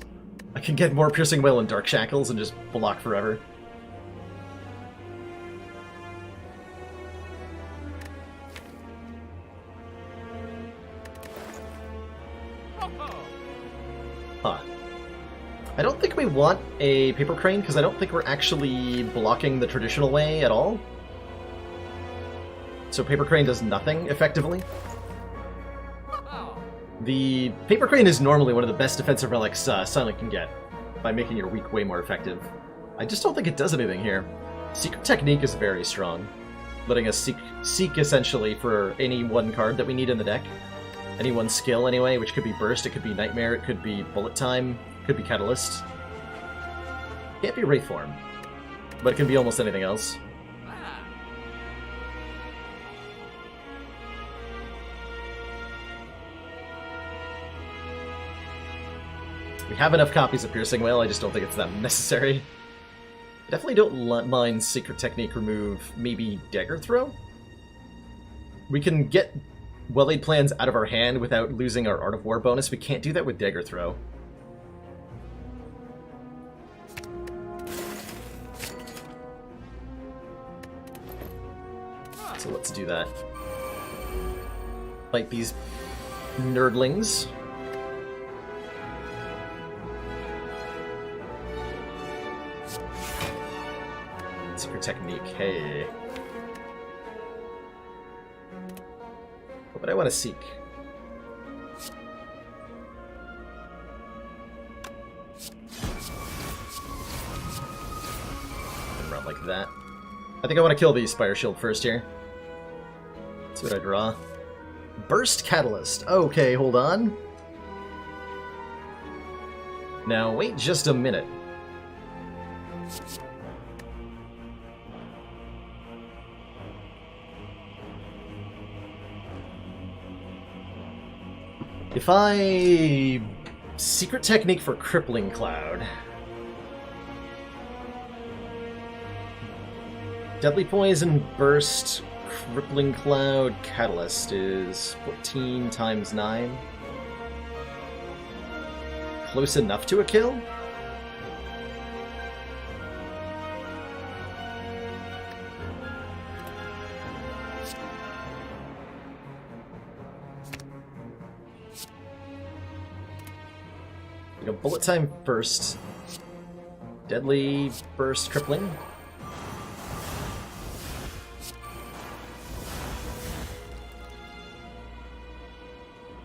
I can get more Piercing Wail and Dark Shackles and just block forever. Huh. I don't think we want a Paper Crane, because I don't think we're actually blocking the traditional way at all. So Paper Crane does nothing, effectively. The Paper Crane is normally one of the best defensive relics Silent can get, by making your weak way more effective. I just don't think it does anything here. Secret Technique is very strong, letting us seek essentially for any one card that we need in the deck. Any one skill, anyway, which could be Burst, it could be Nightmare, it could be Bullet Time, it could be Catalyst. Can't be Wraithform, but it can be almost anything else. We have enough copies of Piercing Wail, I just don't think it's that necessary. I definitely don't mind Secret Technique remove, maybe Dagger Throw? We can get Well-Laid Plans out of our hand without losing our Art of War bonus. We can't do that with Dagger Throw. So let's do that. Fight these nerdlings. Secret Technique, hey. What would I want to seek? And run like that. I think I want to kill the Spire Shield first here. Let's see what I draw. Burst Catalyst. Okay, hold on. Now, wait just a minute. If I... Secret Technique for Crippling Cloud. Deadly Poison, Burst, Crippling Cloud, Catalyst is 14 times 9. Close enough to a kill? Go Bullet Time first. Deadly Burst Crippling.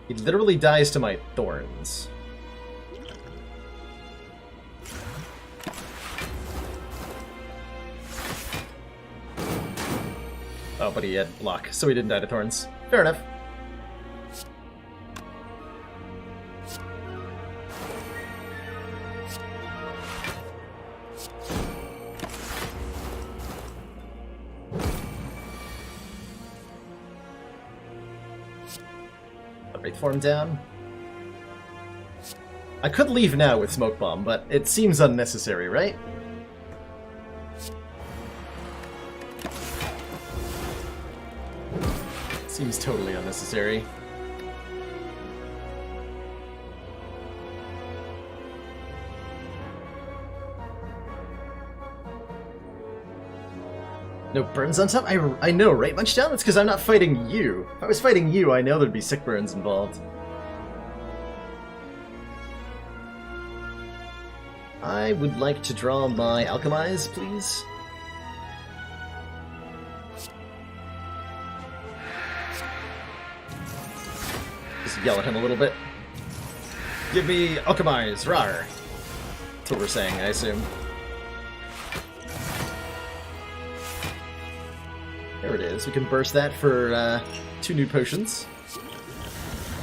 He literally dies to my thorns. Oh, but he had block, so he didn't die to thorns. Fair enough. Form down. I could leave now with Smoke Bomb, but it seems unnecessary, right? Seems totally unnecessary. No burns on top? I know, right, Munchdown? That's because I'm not fighting you. If I was fighting you, I know there'd be sick burns involved. I would like to draw my Alchemize, please. Just yell at him a little bit. Give me Alchemize, rawr! That's what we're saying, I assume. There it is. We can burst that for 2 new potions.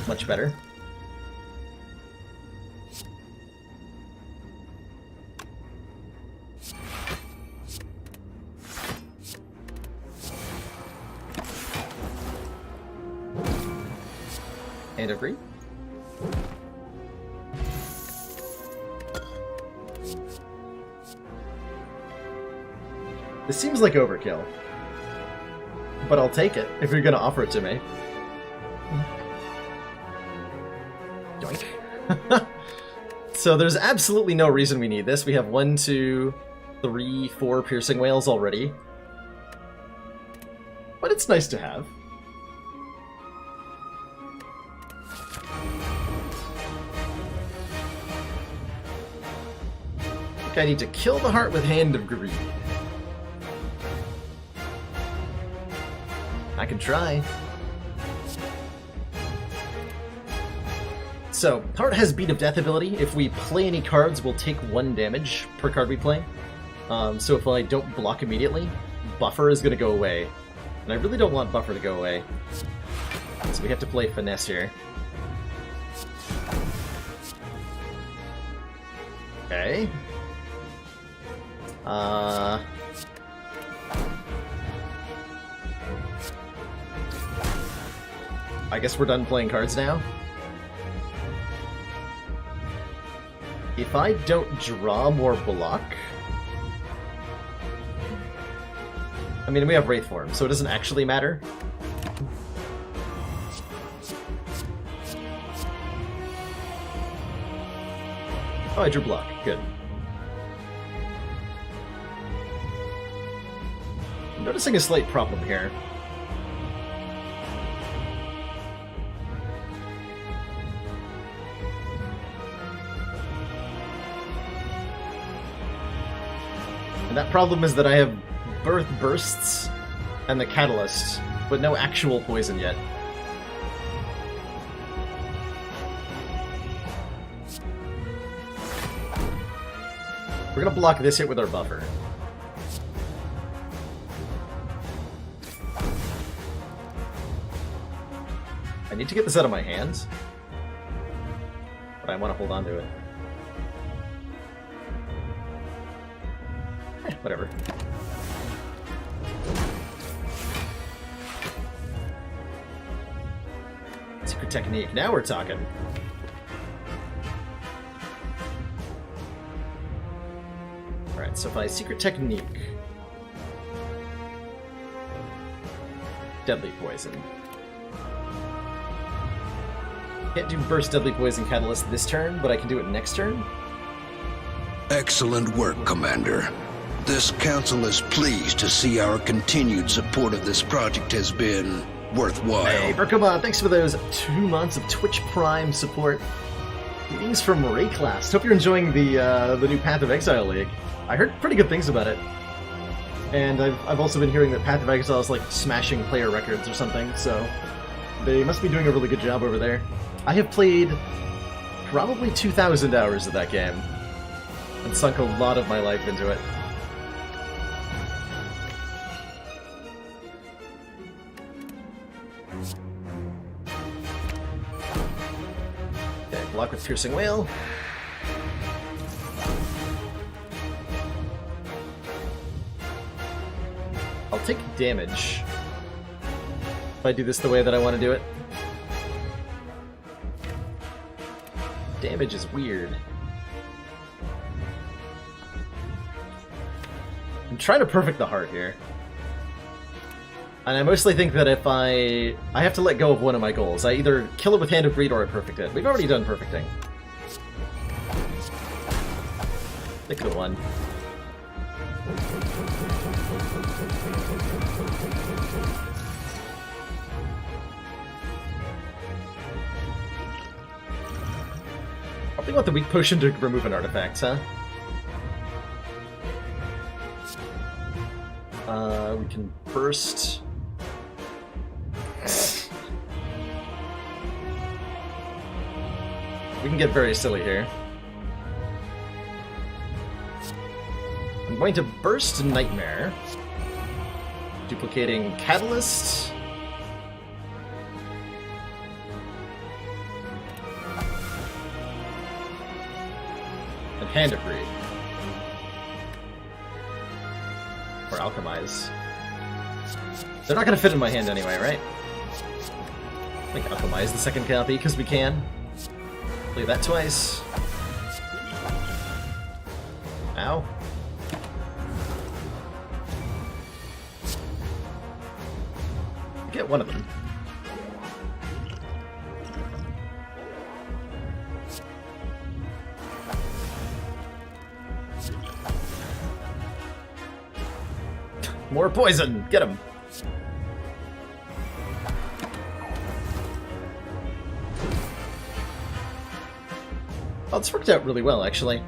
Much better. And agree. This seems like overkill. But I'll take it, if you're gonna offer it to me. So there's absolutely no reason we need this. We have 1, 2, 3, 4 piercing whales already. But it's nice to have. I think I need to kill the heart with Hand of Greed. I can try. So, Heart has Beat of Death ability. If we play any cards, we'll take 1 damage per card we play. So if I don't block immediately, Buffer is going to go away. And I really don't want Buffer to go away. So we have to play Finesse here. Okay. I guess we're done playing cards now. If I don't draw more block... I mean, we have Wraith Form, so it doesn't actually matter. Oh, I drew block. Good. I'm noticing a slight problem here. And that problem is that I have Birth Bursts and the Catalyst, but no actual poison yet. We're gonna block this hit with our Buffer. I need to get this out of my hands, but I want to hold on to it. Whatever. Secret Technique. Now we're talking. Alright, so if I Secret Technique... Deadly Poison. Can't do Burst Deadly Poison Catalyst this turn, but I can do it next turn. Excellent work, Commander. This council is pleased to see our continued support of this project has been worthwhile. Hey, Berkoma, thanks for those 2 months of Twitch Prime support. Greetings from Rayclass. Hope you're enjoying the new Path of Exile League. I heard pretty good things about it. And I've also been hearing that Path of Exile is like smashing player records or something, so they must be doing a really good job over there. I have played probably 2,000 hours of that game and sunk a lot of my life into it. Block with Piercing Whale. I'll take damage if I do this the way that I want to do it. Damage is weird. I'm trying to perfect the heart here. And I mostly think that if I have to let go of one of my goals. I either kill it with Hand of Greed or I perfect it. We've already done perfecting. Pick the one. Probably want the weak potion to remove an artifact, huh? We can burst. We can get very silly here. I'm going to burst Nightmare, duplicating Catalyst. And Hand of Greed. Or Alchemize. They're not going to fit in my hand anyway, right? I think Alchemize the second copy, because we can. Play that twice. Ow. Get one of them. More poison! Get him! Oh, this worked out really well, actually.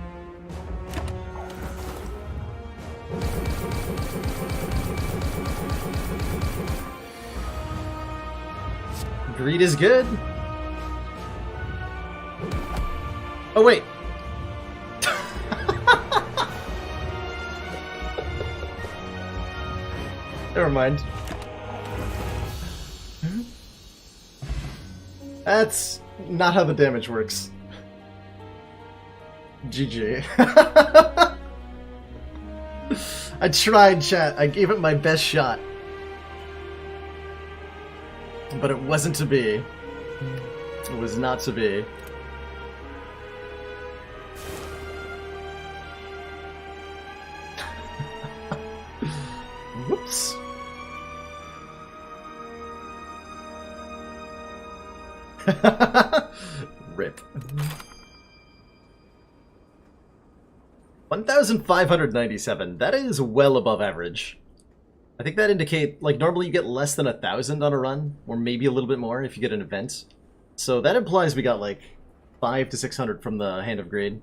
Greed is good. Oh, wait. Never mind. That's not how the damage works. GG. I tried, chat. I gave it my best shot. But it wasn't to be. It was not to be. Whoops. Rip. 1,597. That is well above average. I think that indicate, like, normally you get less than 1,000 on a run, or maybe a little bit more if you get an event. So that implies we got, like, 500 to 600 from the Hand of Greed.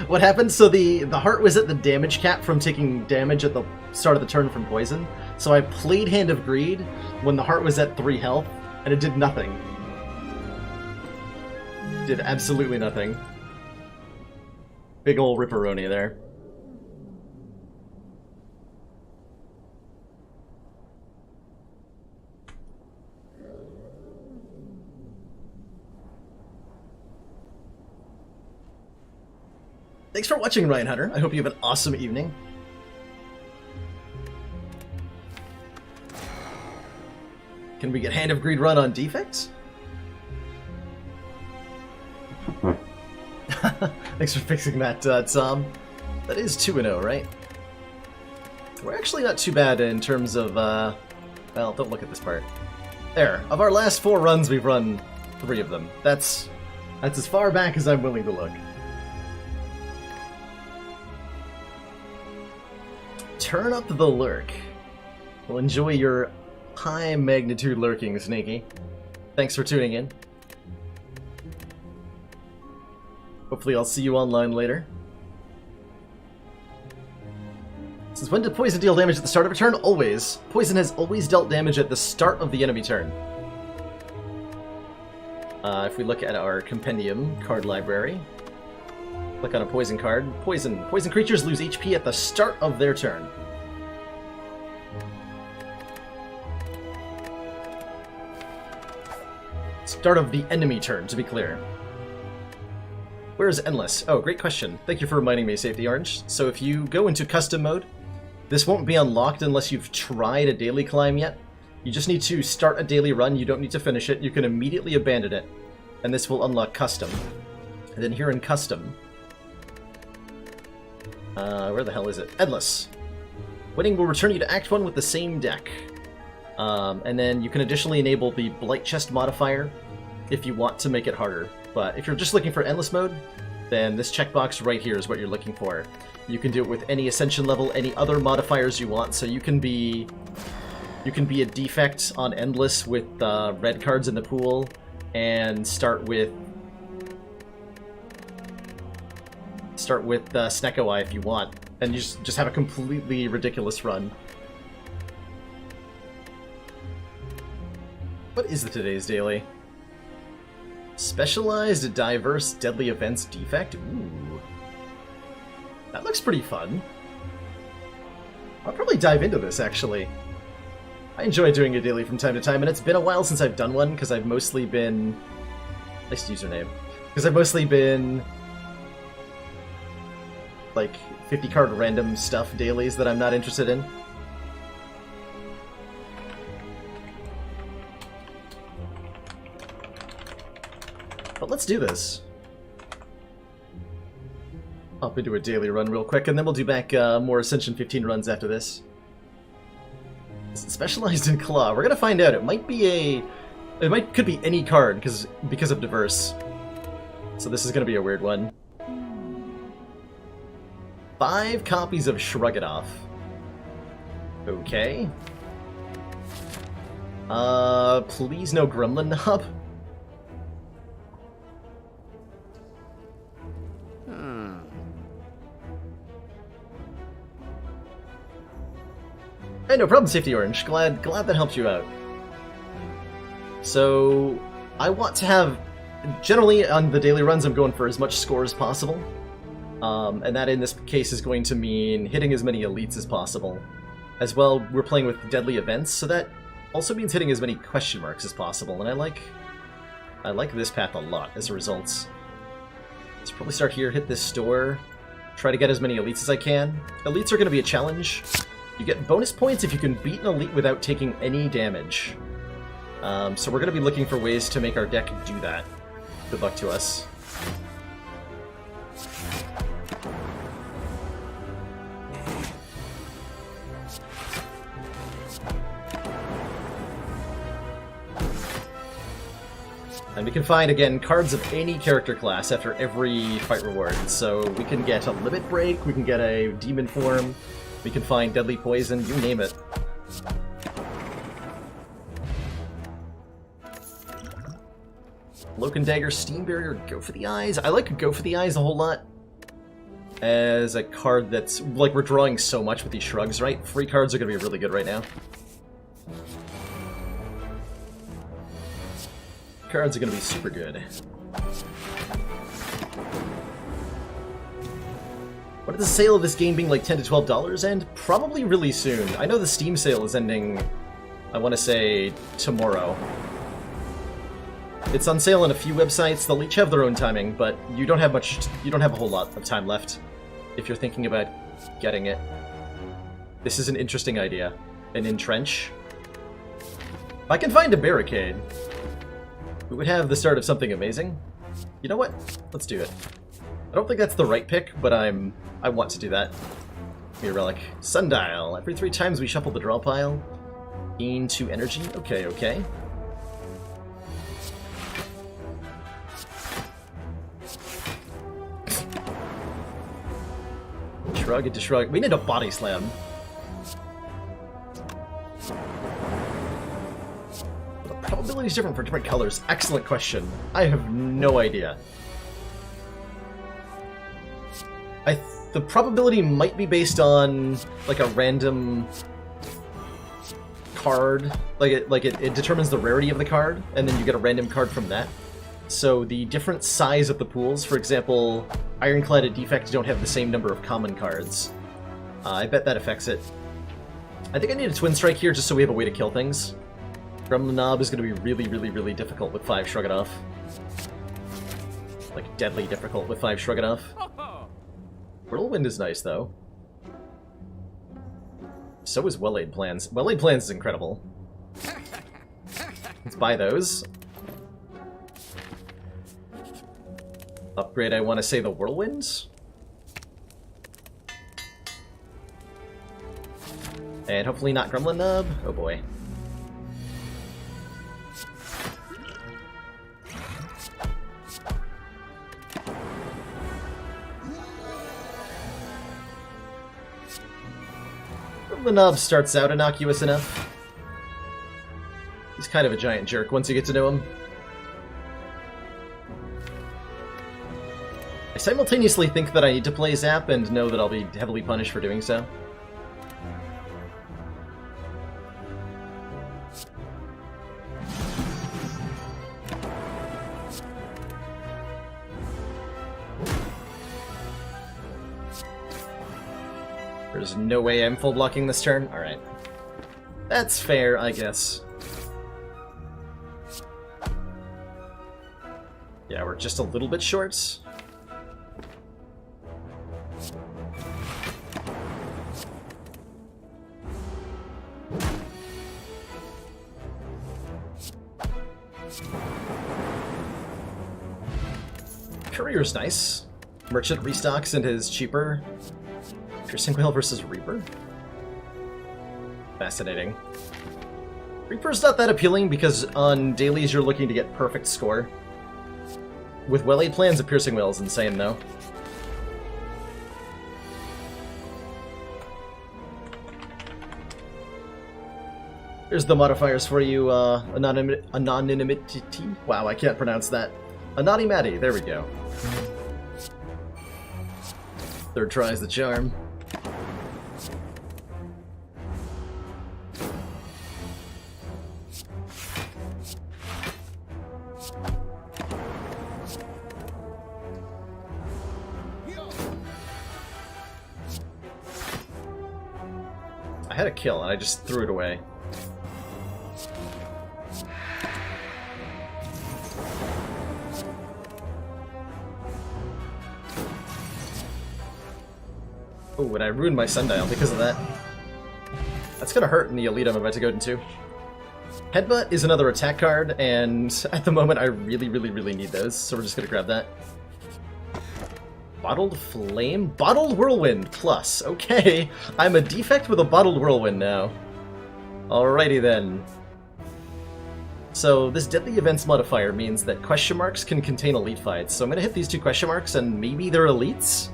What happened? So the heart was at the damage cap from taking damage at the start of the turn from poison. So I played Hand of Greed when the heart was at 3 health, and it did nothing. Did absolutely nothing. Big ol' ripperoni there. Thanks for watching, Ryan Hunter. I hope you have an awesome evening. Can we get Hand of Greed run on defects? Thanks for fixing that, Tom. That is 2-0, right? We're actually not too bad in terms of, well, don't look at this part. There. Of our last 4 runs, we've run 3 of them. That's as far back as I'm willing to look. Turn up the lurk. We'll enjoy your high magnitude lurking, Snaky. Thanks for tuning in. Hopefully I'll see you online later. Since when did poison deal damage at the start of a turn? Always. Poison has always dealt damage at the start of the enemy turn. If we look at our compendium card library, click on a poison card. Poison. Poison creatures lose HP at the start of their turn. Start of the enemy turn, to be clear. Where's Endless? Oh, great question. Thank you for reminding me, Safety Orange. So if you go into custom mode, this won't be unlocked unless you've tried a daily climb yet. You just need to start a daily run. You don't need to finish it. You can immediately abandon it, and this will unlock custom. And then here in custom, where the hell is it? Endless. Winning will return you to Act 1 with the same deck. And then you can additionally enable the Blight Chest modifier if you want to make it harder. But if you're just looking for Endless mode, then this checkbox right here is what you're looking for. You can do it with any Ascension level, any other modifiers you want, so you can be a defect on Endless with red cards in the pool, and start with Snecko Eye if you want, and you just have a completely ridiculous run. What is the today's daily? Specialized Diverse Deadly Events Defect? Ooh. That looks pretty fun. I'll probably dive into this, actually. I enjoy doing a daily from time to time, and it's been a while since I've done one, because I've mostly been... Nice username. Because I've mostly been... like, 50-card random stuff dailies that I'm not interested in. But let's do this. Hop into a daily run real quick, and then we'll do back more Ascension 15 runs after this. Is it specialized in Claw? We're gonna find out. It might be could be any card because of Diverse. So this is going to be a weird one. 5 copies of Shrug It Off. Okay. Please no Gremlin Knob. Hey, no problem, Safety Orange. Glad that helps you out. So, I want to have... Generally, on the daily runs, I'm going for as much score as possible. And that, in this case, is going to mean hitting as many elites as possible. As well, we're playing with deadly events, so that also means hitting as many question marks as possible. And I like this path a lot, as a result. Let's probably start here, hit this store, try to get as many elites as I can. Elites are going to be a challenge. You get bonus points if you can beat an elite without taking any damage. So we're going to be looking for ways to make our deck do that. Good luck to us. And we can find, again, cards of any character class after every fight reward. So we can get a Limit Break, we can get a Demon Form, we can find Deadly Poison, you name it. Cloak and Dagger, Steam Barrier, Go for the Eyes. I like Go for the Eyes a whole lot as a card that's, like, we're drawing so much with these shrugs, right? Free cards are going to be really good right now. Cards are going to be super good. What is the sale of this game being like $10 to $12 end? Probably really soon. I know the Steam sale is ending, I want to say, tomorrow. It's on sale on a few websites. They'll each have their own timing, but you don't have a whole lot of time left if you're thinking about getting it. This is an interesting idea. An entrench. If I can find a barricade, we would have the start of something amazing. You know what? Let's do it. I don't think that's the right pick, but I want to do that. Give me a relic. Sundial. Every 3 times we shuffle the draw pile. Gain 2 energy. Okay, okay. Shrug into shrug. We need a body slam. The probability is different for different colors. Excellent question. I have no idea. The probability might be based on like a random card. It determines the rarity of the card, and then you get a random card from that. So the different size of the pools, for example, Ironclad and Defect don't have the same number of common cards. I bet that affects it. I think I need a Twin Strike here just so we have a way to kill things. Gremlin Knob is going to be really, really, really difficult with 5 Shrug It Off. Like, deadly difficult with 5 Shrug It Off. Whirlwind is nice, though. So is Well-Laid Plans. Well-Laid Plans is incredible. Let's buy those. Upgrade, I want to say the Whirlwinds. And hopefully not Gremlin Knob. Oh boy. Gremlin Knob starts out innocuous enough. He's kind of a giant jerk once you get to know him. I simultaneously think that I need to play Zap and know that I'll be heavily punished for doing so. There's no way I'm full blocking this turn? Alright. That's fair, I guess. Yeah, we're just a little bit short. Courier's nice. Merchant restocks and is cheaper. Piercing Whale versus Reaper. Fascinating. Reaper's not that appealing because on dailies you're looking to get perfect score. With well-laid plans, a piercing whale is insane, though. Here's the modifiers for you, anonymity. Wow, I can't pronounce that. Anonymity, there we go. Third try's the charm. I had a kill and I just threw it away. Oh, and I ruined my sundial because of that. That's gonna hurt in the elite I'm about to go into. Headbutt is another attack card, and at the moment I really, really, really need those, so we're just gonna grab that. Bottled Flame? Bottled Whirlwind plus. Okay, I'm a defect with a Bottled Whirlwind now. Alrighty then. So this Deadly Events modifier means that question marks can contain elite fights, so I'm gonna hit these two question marks and maybe they're elites?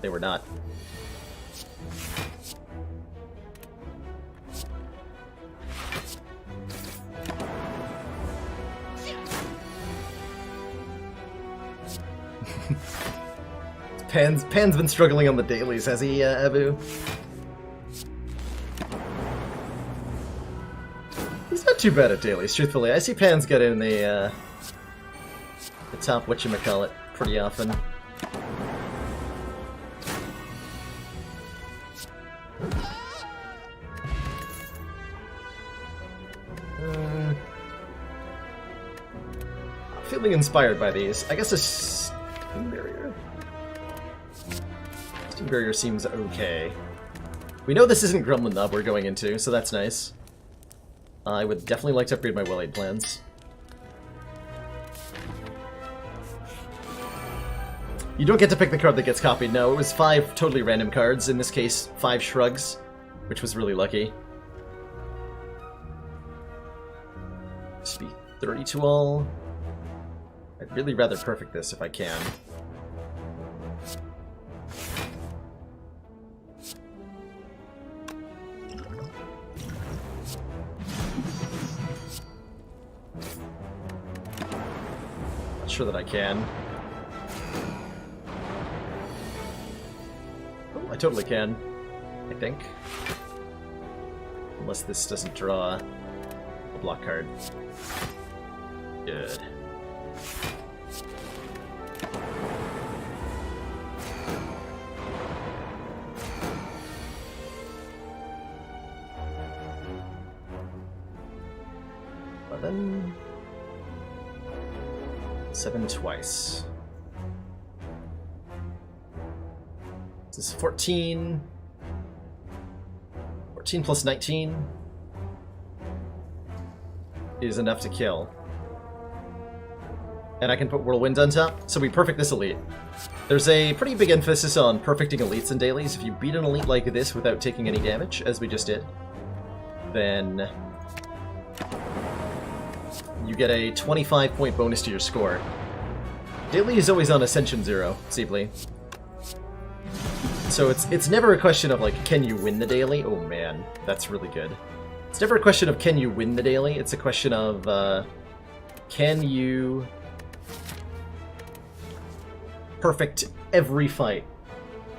They were not. Pan's been struggling on the dailies, has he, Abu? He's not too bad at dailies, truthfully. I see Pan's get in the top whatchamacallit pretty often. Feeling inspired by these. I guess a Steam Barrier? Steam Barrier seems okay. We know this isn't Gremlin Knob we're going into, so that's nice. I would definitely like to upgrade my well-laid plans. You don't get to pick the card that gets copied, no. It was 5 totally random cards, in this case 5 shrugs, which was really lucky. Just be 30 to all. I'd really rather perfect this if I can. Not sure that I can. Oh, I totally can, I think. Unless this doesn't draw a block card. Good. Then 7 twice. This is 14. 14 plus 19 is enough to kill. And I can put Whirlwind on top, so we perfect this elite. There's a pretty big emphasis on perfecting elites in dailies. If you beat an elite like this without taking any damage, as we just did, then you get a 25-point bonus to your score. Daily is always on Ascension 0, Seebly. So it's never a question of, like, can you win the daily? Oh man, that's really good. It's never a question of can you win the daily, it's a question of, can you perfect every fight?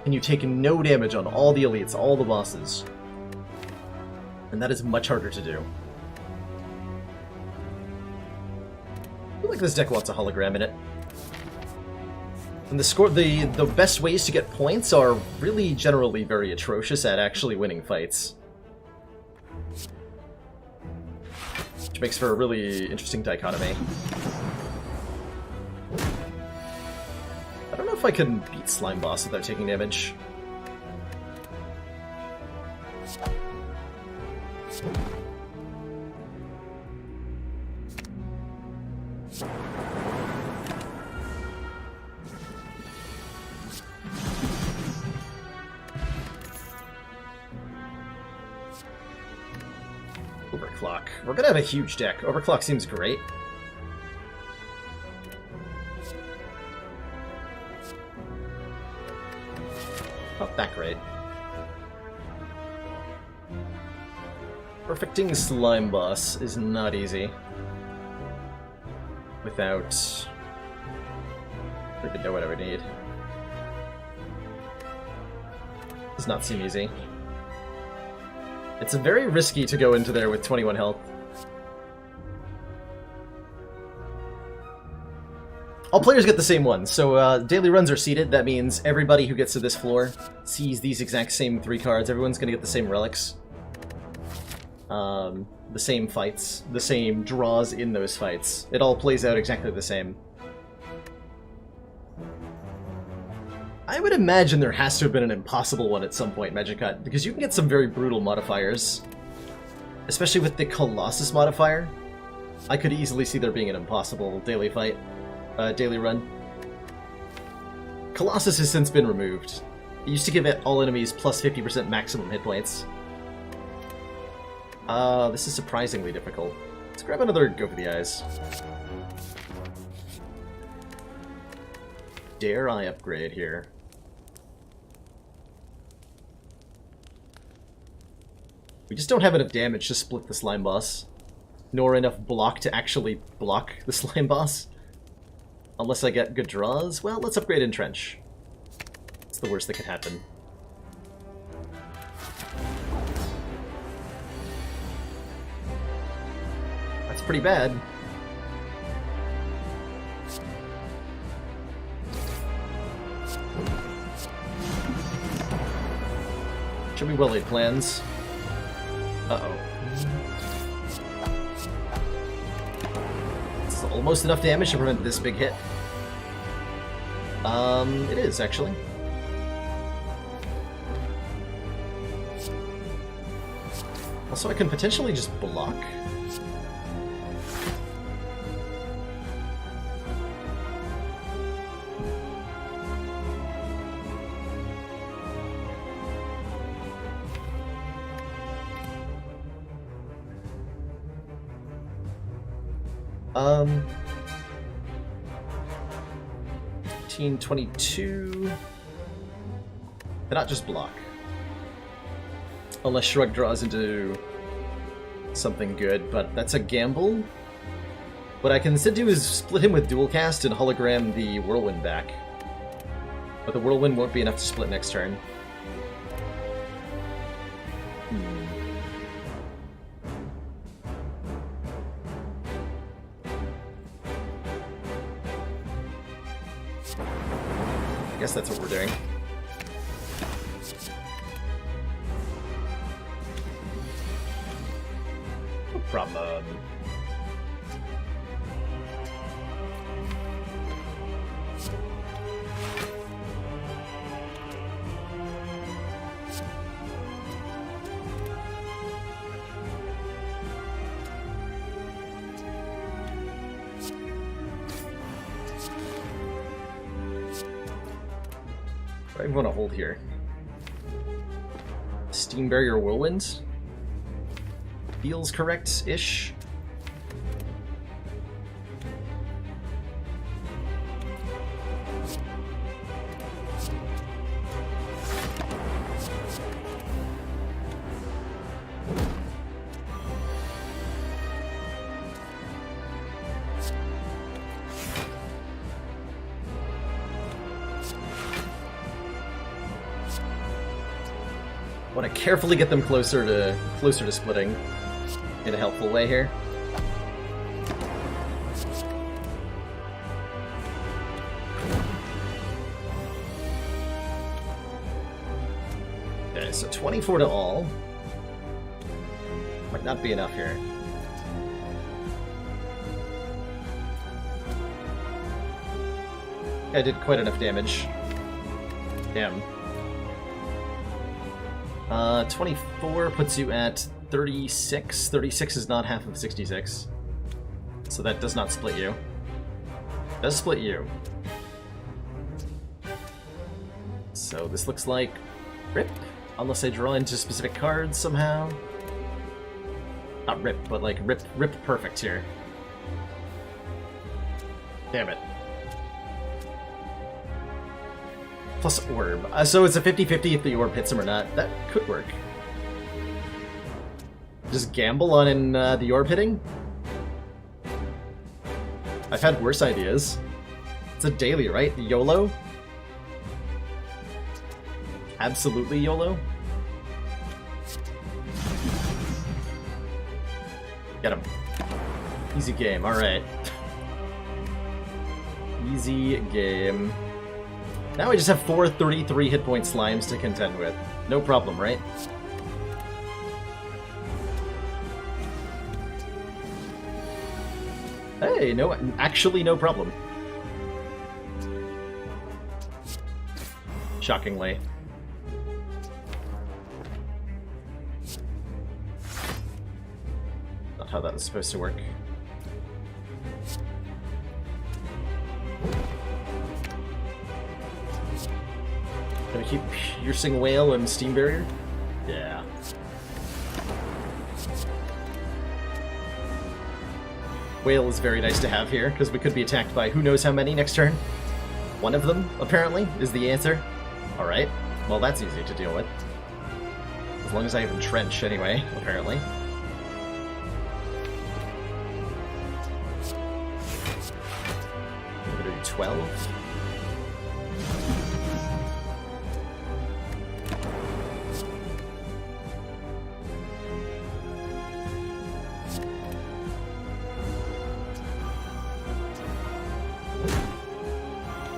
Can you take no damage on all the elites, all the bosses? And that is much harder to do. I feel like this deck wants a hologram in it. And the best ways to get points are really generally very atrocious at actually winning fights. Which makes for a really interesting dichotomy. I don't know if I can beat Slime Boss without taking damage. Overclock. We're gonna have a huge deck. Overclock seems great. Not that great. Perfecting Slime Boss is not easy. Without... I don't even know what I would need. Does not seem easy. It's very risky to go into there with 21 health. All players get the same one, so daily runs are seeded. That means everybody who gets to this floor sees these exact same 3 cards. Everyone's going to get the same relics. The same fights, the same draws in those fights. It all plays out exactly the same. I would imagine there has to have been an impossible one at some point, Magicut, because you can get some very brutal modifiers. Especially with the Colossus modifier. I could easily see there being an impossible daily fight. Daily run. Colossus has since been removed. It used to give it all enemies plus 50% maximum hit points. This is surprisingly difficult. Let's grab another Go for the Eyes. Dare I upgrade here? We just don't have enough damage to split the Slime Boss. Nor enough block to actually block the Slime Boss. Unless I get good draws? Well, let's upgrade Entrench. It's the worst that could happen. That's pretty bad. Should be well laid plans. Uh-oh. It's almost enough damage to prevent this big hit. It is, actually. Also, I can potentially just block. Um... 1522... Cannot just block. Unless Shrug draws into something good, but that's a gamble. What I can instead do is split him with Dual Cast and hologram the Whirlwind back. But the Whirlwind won't be enough to split next turn. I guess that's what we're doing. No problem. I want to hold here. Steam Barrier Whirlwind? Feels correct-ish. I want to carefully get them closer to splitting in a helpful way here. Okay, so 24 to all. Might not be enough here. I did quite enough damage. Damn. 24 puts you at 36. 36 is not half of 66. So that does not split you. It does split you. So this looks like RIP, unless I draw into specific cards somehow. Not rip, but like rip perfect here. Damn it. Plus orb. So it's a 50-50 if the orb hits him or not. That could work. Just gamble on the orb hitting? I've had worse ideas. It's a daily, right? YOLO? Absolutely YOLO? Get him. Easy game, alright. Easy game. Now I just have 4 33 hit point slimes to contend with. No problem, right? Hey, no, actually no problem. Shockingly. Not how that was supposed to work. Gonna keep piercing whale and steam barrier? Yeah. Whale is very nice to have here, because we could be attacked by who knows how many next turn. One of them, apparently, is the answer. Alright, well that's easy to deal with. As long as I have Entrench, anyway, apparently. I'm gonna do 12.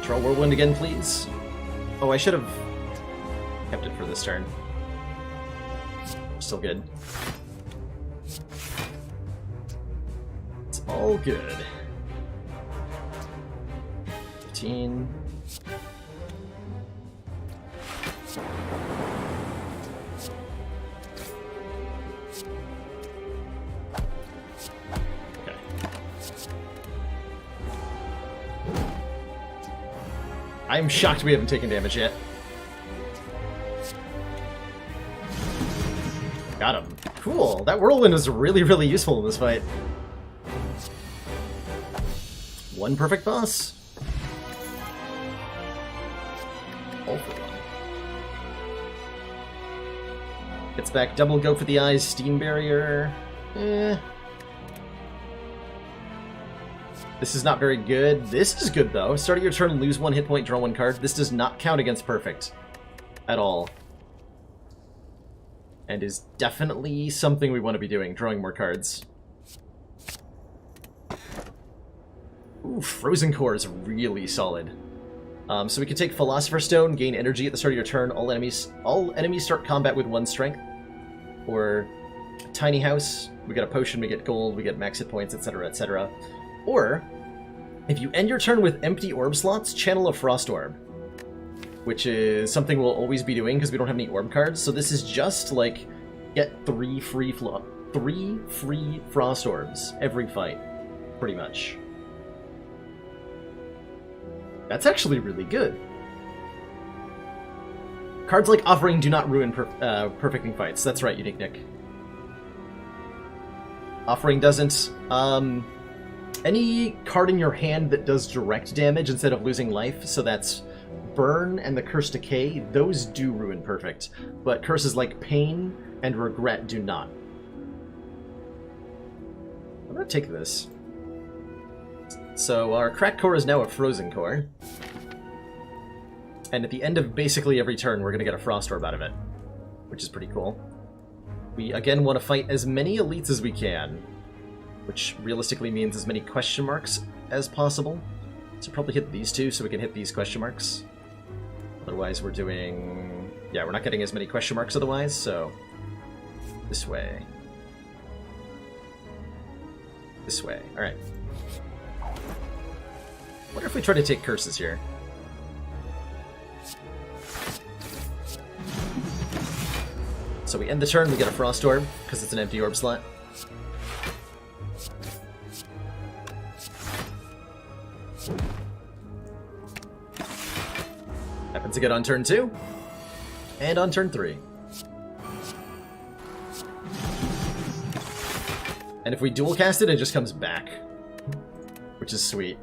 Draw Whirlwind again, please. Oh, I should have kept it for this turn. Still good. It's all good. 15. Okay. I'm shocked we haven't taken damage yet. Got him. Cool. That Whirlwind was really, really useful in this fight. One perfect boss. All for one. Gets back double go for the eyes, steam barrier. This is not very good. This is good, though. Start of your turn, lose 1 hit point, draw 1 card. This does not count against perfect. At all. And is definitely something we want to be doing, drawing more cards. Ooh, Frozen Core is really solid. So we can take Philosopher's Stone, gain energy at the start of your turn. All enemies start combat with 1 strength. Or Tiny House, we get a potion, we get gold, we get max hit points, etc., etc. Or, if you end your turn with empty orb slots, channel a Frost Orb. Which is something we'll always be doing because we don't have any orb cards. So this is just like, get 3 free Frost Orbs every fight, pretty much. That's actually really good. Cards like Offering do not ruin perfecting fights. That's right, Unique Nick. Offering doesn't. Any card in your hand that does direct damage instead of losing life, so that's Burn and the Curse Decay, those do ruin perfect. But curses like Pain and Regret do not. I'm gonna take this. So our Cracked Core is now a Frozen Core. And at the end of basically every turn, we're gonna get a Frost Orb out of it. Which is pretty cool. We again want to fight as many elites as we can. Which realistically means as many question marks as possible. So probably hit these two so we can hit these question marks. Otherwise we're doing... yeah, we're not getting as many question marks otherwise, so... this way. This way. Alright. Wonder if we try to take curses here. So we end the turn, we get a Frost Orb, because it's an empty orb slot. Happens again on turn 2, and on turn 3. And if we dual cast it, it just comes back. Which is sweet.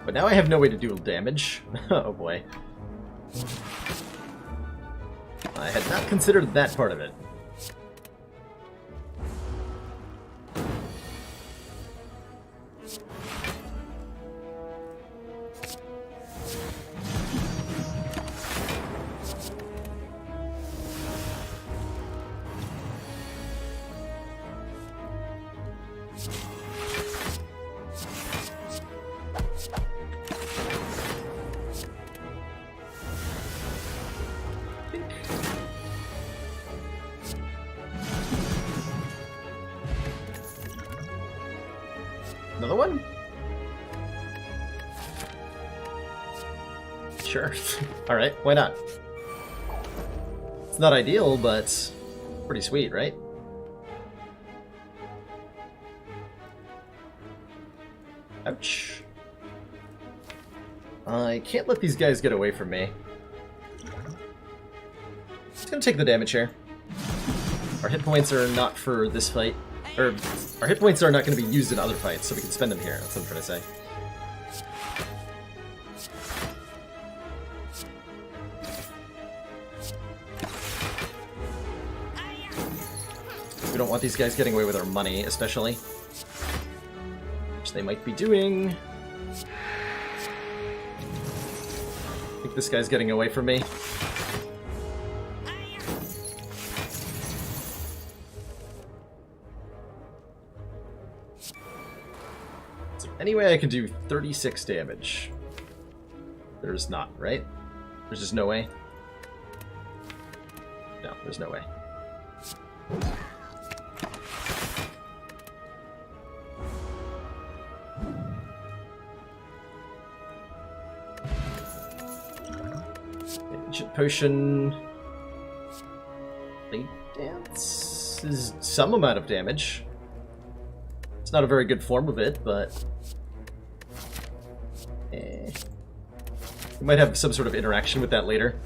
But now I have no way to dual damage. Oh boy. I had not considered that part of it. Another one? Sure. Alright, why not? It's not ideal, but pretty sweet, right? Ouch. I can't let these guys get away from me. Just gonna take the damage here. Our hit points are not for this fight. Or, our hit points are not going to be used in other fights, so we can spend them here. That's what I'm trying to say. We don't want these guys getting away with our money, especially. Which they might be doing. I think this guy's getting away from me. Anyway, I can do 36 damage. There's not, right? There's just no way? No, there's no way. Ancient Potion... Blade Dance is some amount of damage. It's not a very good form of it, but... We might have some sort of interaction with that later.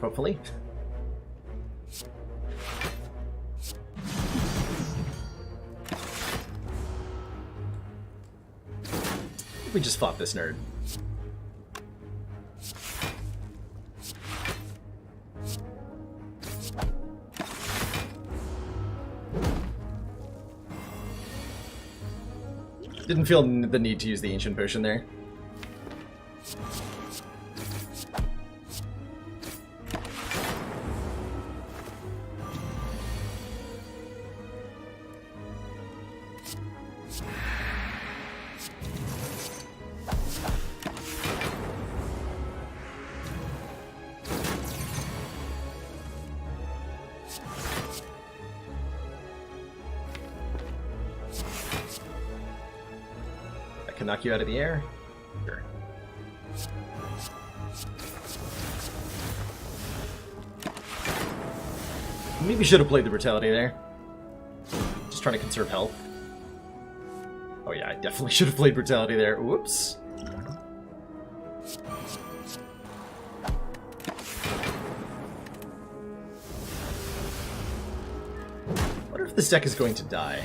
Hopefully. We just fought this nerd. Didn't feel the need to use the Ancient Potion there. Knock you out of the air? Sure. Maybe should have played the brutality there. Just trying to conserve health. Oh yeah, I definitely should have played brutality there. Whoops. I wonder if this deck is going to die.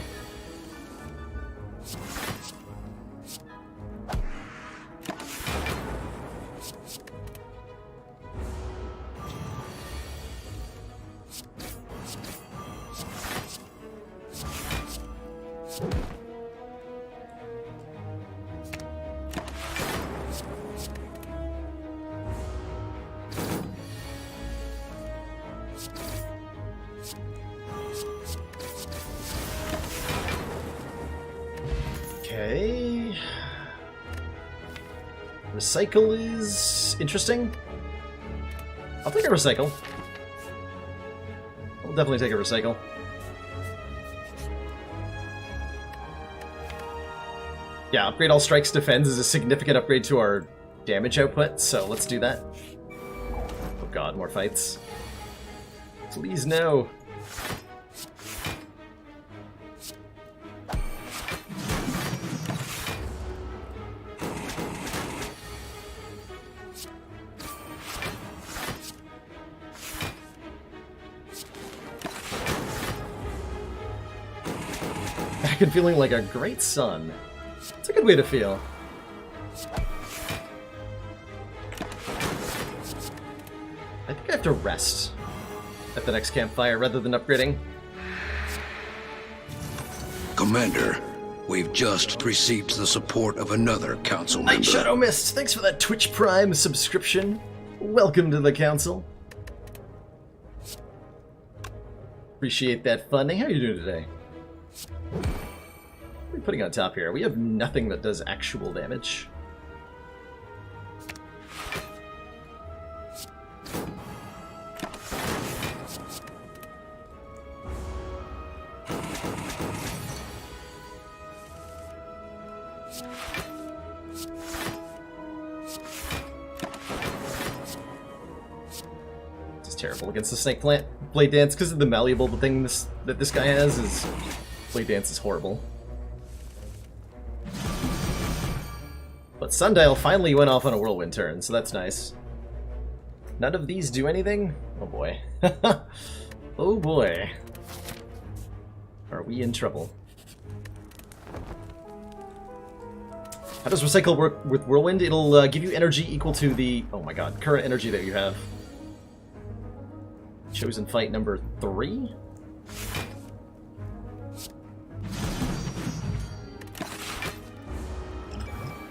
Okay. Recycle is interesting. I'll take a recycle. I'll definitely take a recycle. Yeah, upgrade all strikes defends is a significant upgrade to our damage output, so let's do that. Oh god, more fights. Please no. back and feeling like a great son. It's a good way to feel. I think I have to rest at the next campfire rather than upgrading. Commander, we've just received the support of another council member. Night Shadow Mist, thanks for that Twitch Prime subscription. Welcome to the council. Appreciate that funding. How are you doing today? What are we putting on top here? We have nothing that does actual damage. Terrible against the snake plant blade dance because of the malleable thing that this guy has. Is blade dance is horrible. But Sundial finally went off on a whirlwind turn, so that's nice. None of these do anything? Oh boy. Oh boy. Are we in trouble? How does Recycle work with Whirlwind? It'll give you energy equal to the, oh my god, current energy that you have. Chosen fight number 3?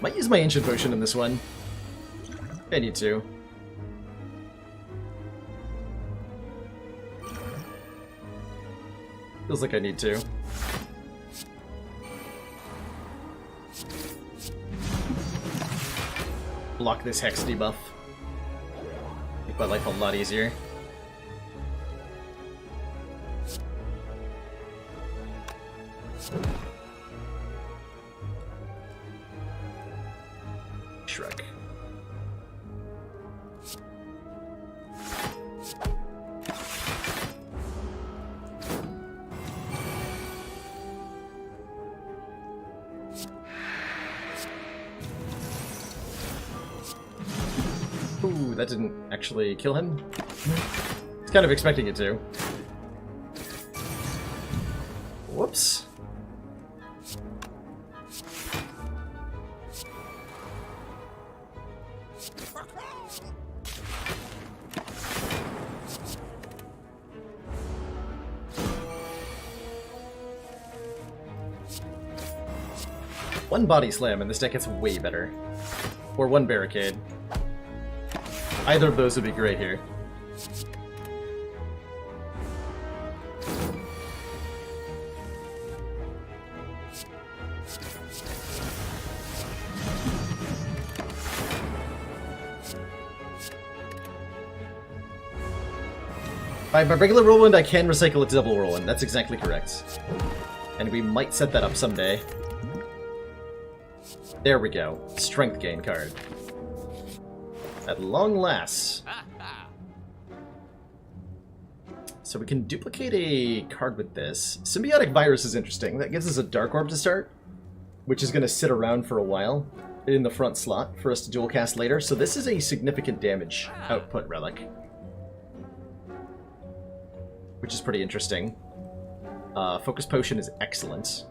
Might use my ancient potion in this one. I need to. Feels like I need to. Block this hex debuff. Make my life a lot easier. Shrug. Ooh, that didn't actually kill him. I was kind of expecting it to. Whoops. One body slam and this deck gets way better. Or one barricade. Either of those would be great here. By regular whirlwind, I can recycle it to double whirlwind. That's exactly correct. And we might set that up someday. There we go. Strength gain card. At long last. So we can duplicate a card with this. Symbiotic Virus is interesting. That gives us a Dark Orb to start, which is going to sit around for a while in the front slot for us to dual cast later. So this is a significant damage output relic, which is pretty interesting. Focus Potion is excellent.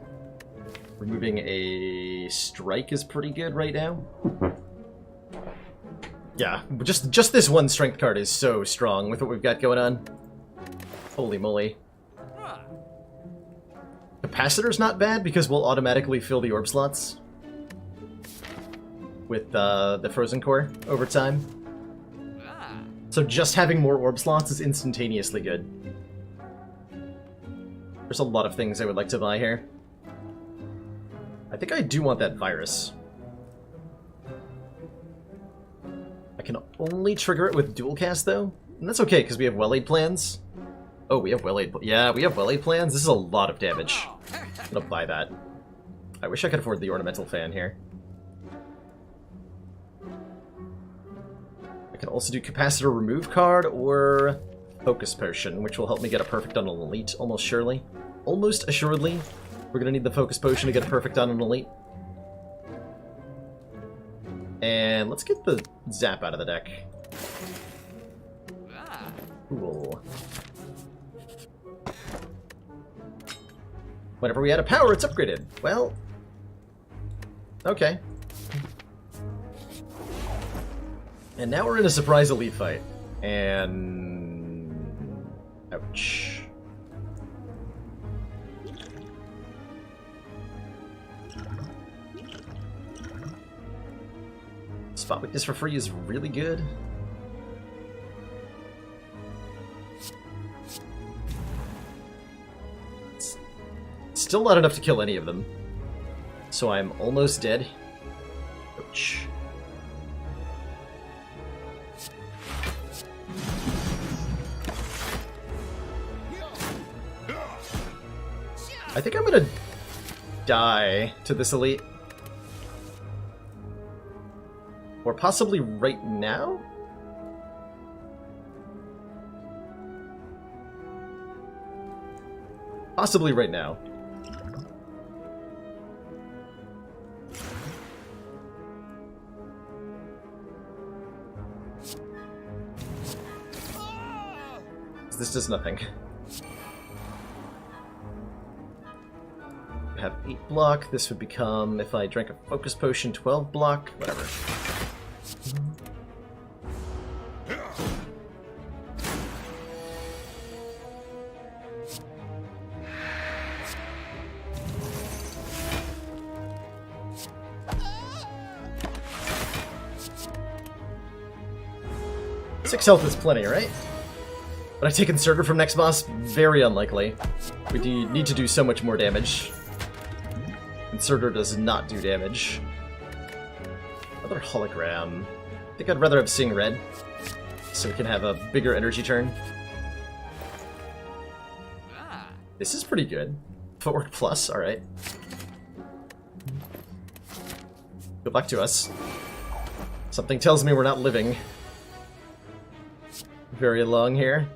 Removing a strike is pretty good right now. Yeah, just this one strength card is so strong with what we've got going on. Holy moly. Capacitor's not bad because we'll automatically fill the orb slots with the Frozen Core over time. So just having more orb slots is instantaneously good. There's a lot of things I would like to buy here. I think I do want that virus. I can only trigger it with dual cast though, and that's okay because we have well-aid plans. Oh, we have well-aid. Yeah, we have well-aid plans. This is a lot of damage. I'm gonna buy that. I wish I could afford the ornamental fan here. I can also do capacitor remove card or focus potion, which will help me get a perfect on an elite almost surely. Almost assuredly. We're gonna need the focus potion to get a perfect on an elite. And let's get the zap out of the deck. Cool. Whenever we add a power, it's upgraded. Well, okay. And now we're in a surprise elite fight. And... ouch. Spot weakness for free is really good. It's still not enough to kill any of them. So I'm almost dead. Ouch. I think I'm gonna die to this elite. Or possibly right now? Possibly right now. This does nothing. I have 8 block. This would become, if I drank a focus potion, 12 block. Whatever. Six health is plenty, right? But I take Inserter from next boss? Very unlikely. We need to do so much more damage. Inserter does not do damage. Another hologram. I think I'd rather have Seeing Red, so we can have a bigger energy turn. This is pretty good. Footwork plus, alright. Good luck to us. Something tells me we're not living very long here.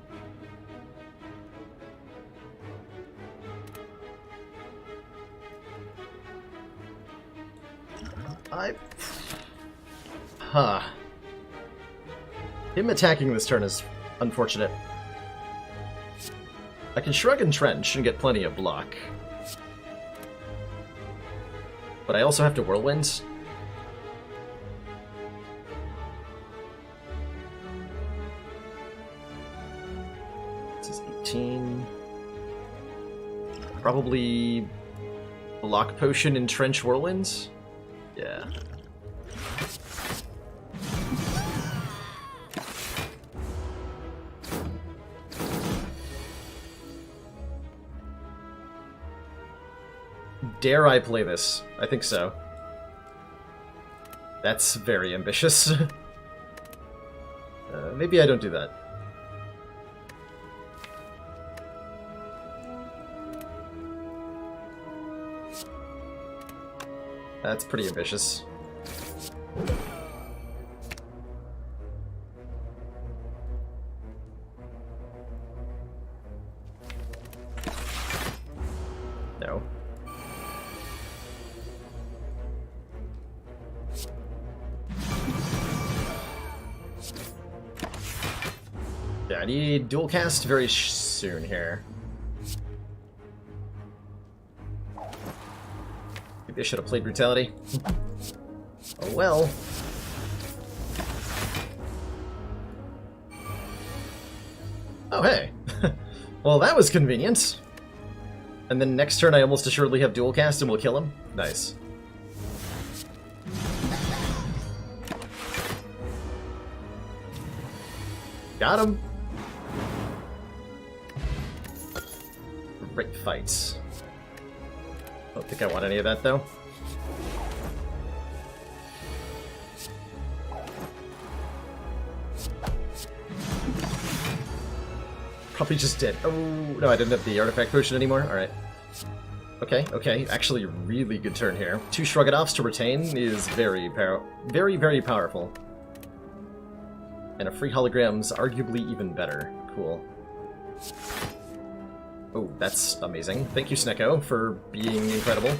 Him attacking this turn is unfortunate. I can Shrug and Trench and get plenty of block. But I also have to Whirlwind. This is 18. Probably Block Potion and Trench Whirlwinds? Yeah. Dare I play this? I think so. That's very ambitious. Maybe I don't do that. That's pretty ambitious. No. Yeah, I need dual cast very soon here. Maybe I should have played Brutality. Oh well. Oh hey. Well, that was convenient. And then next turn I almost assuredly have dual cast and we'll kill him. Nice. Got him. Great fights. Don't think I want any of that, though. Probably just dead. Oh, no, I didn't have the artifact potion anymore. Alright. Okay, okay. Actually, really good turn here. 2 Shrug-it-offs to retain is very powerful. And a free hologram's arguably even better. Cool. Oh, that's amazing. Thank you, Snecko, for being incredible.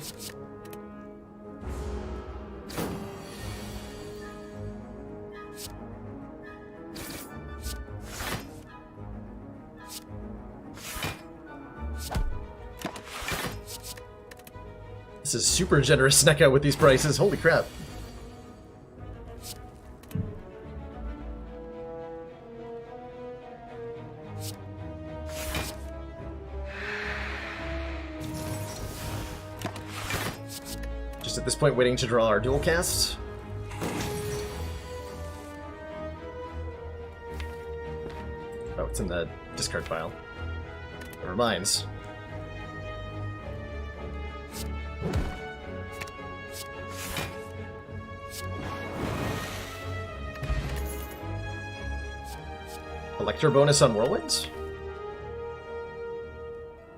This is super generous Snecko with these prices, holy crap. Just at this point waiting to draw our dual cast. Oh, it's in the discard pile. Never mind. Electro bonus on Whirlwinds?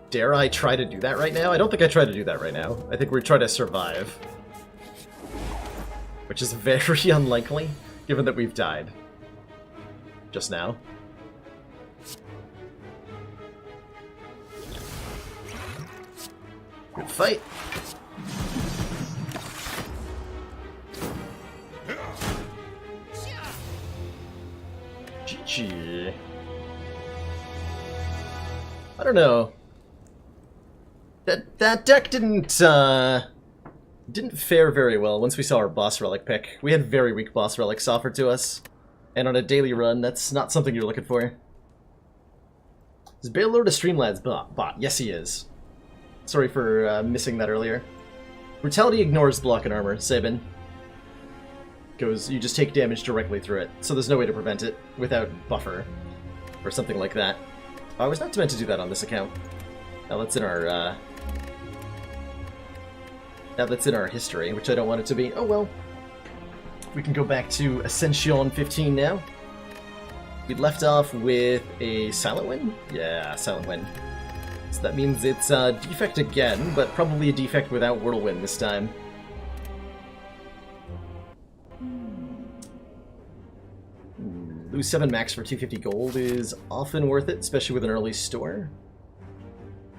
Dare I try to do that right now? I don't think I try to do that right now. I think we're trying to survive. Which is very unlikely, given that we've died. Just now. Good fight. GG. I don't know. That deck didn't fare very well once we saw our boss relic pick. We had very weak boss relics offered to us, and on a daily run, that's not something you're looking for. Is Baylord a Streamlabs bot? Yes, he is. Sorry for missing that earlier. Brutality ignores block and armor, Sabin. You just take damage directly through it, so there's no way to prevent it without buffer or something like that. I was not meant to do that on this account. Now that's in our history, which I don't want it to be. Oh well. We can go back to Ascension 15 now. We left off with a Silent Win? Yeah, Silent Win. So that means it's a defect again, but probably a defect without Whirlwind this time. Lose 7 max for 250 gold is often worth it, especially with an early store.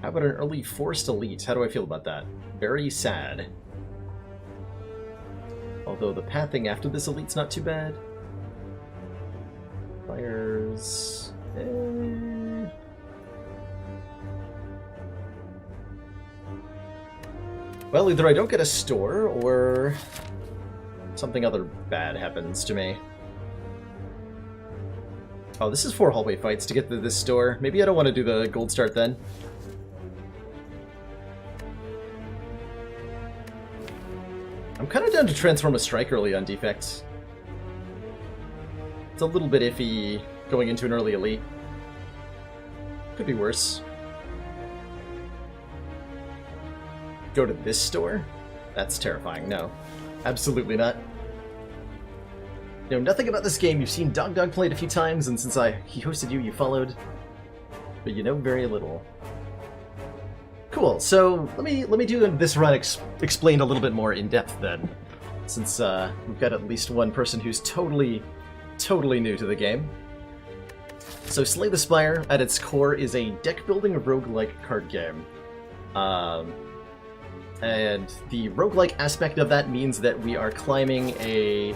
How about an early forced elite? How do I feel about that? Very sad. Although the pathing after this elite's not too bad. Fires... Well, either I don't get a store, or something other bad happens to me. Oh, this is 4 hallway fights to get to this store. Maybe I don't want to do the gold start then. I'm kind of down to transform a strike early on defects. It's a little bit iffy going into an early elite. Could be worse. Go to this store? That's terrifying. No. Absolutely not. You know nothing about this game. You've seen Dog play it a few times, and since he hosted you, you followed. But you know very little. Cool, so let me do this run explained a little bit more in depth then. Since we've got at least one person who's totally new to the game. So Slay the Spire, at its core, is a deck-building roguelike card game. And the roguelike aspect of that means that we are climbing a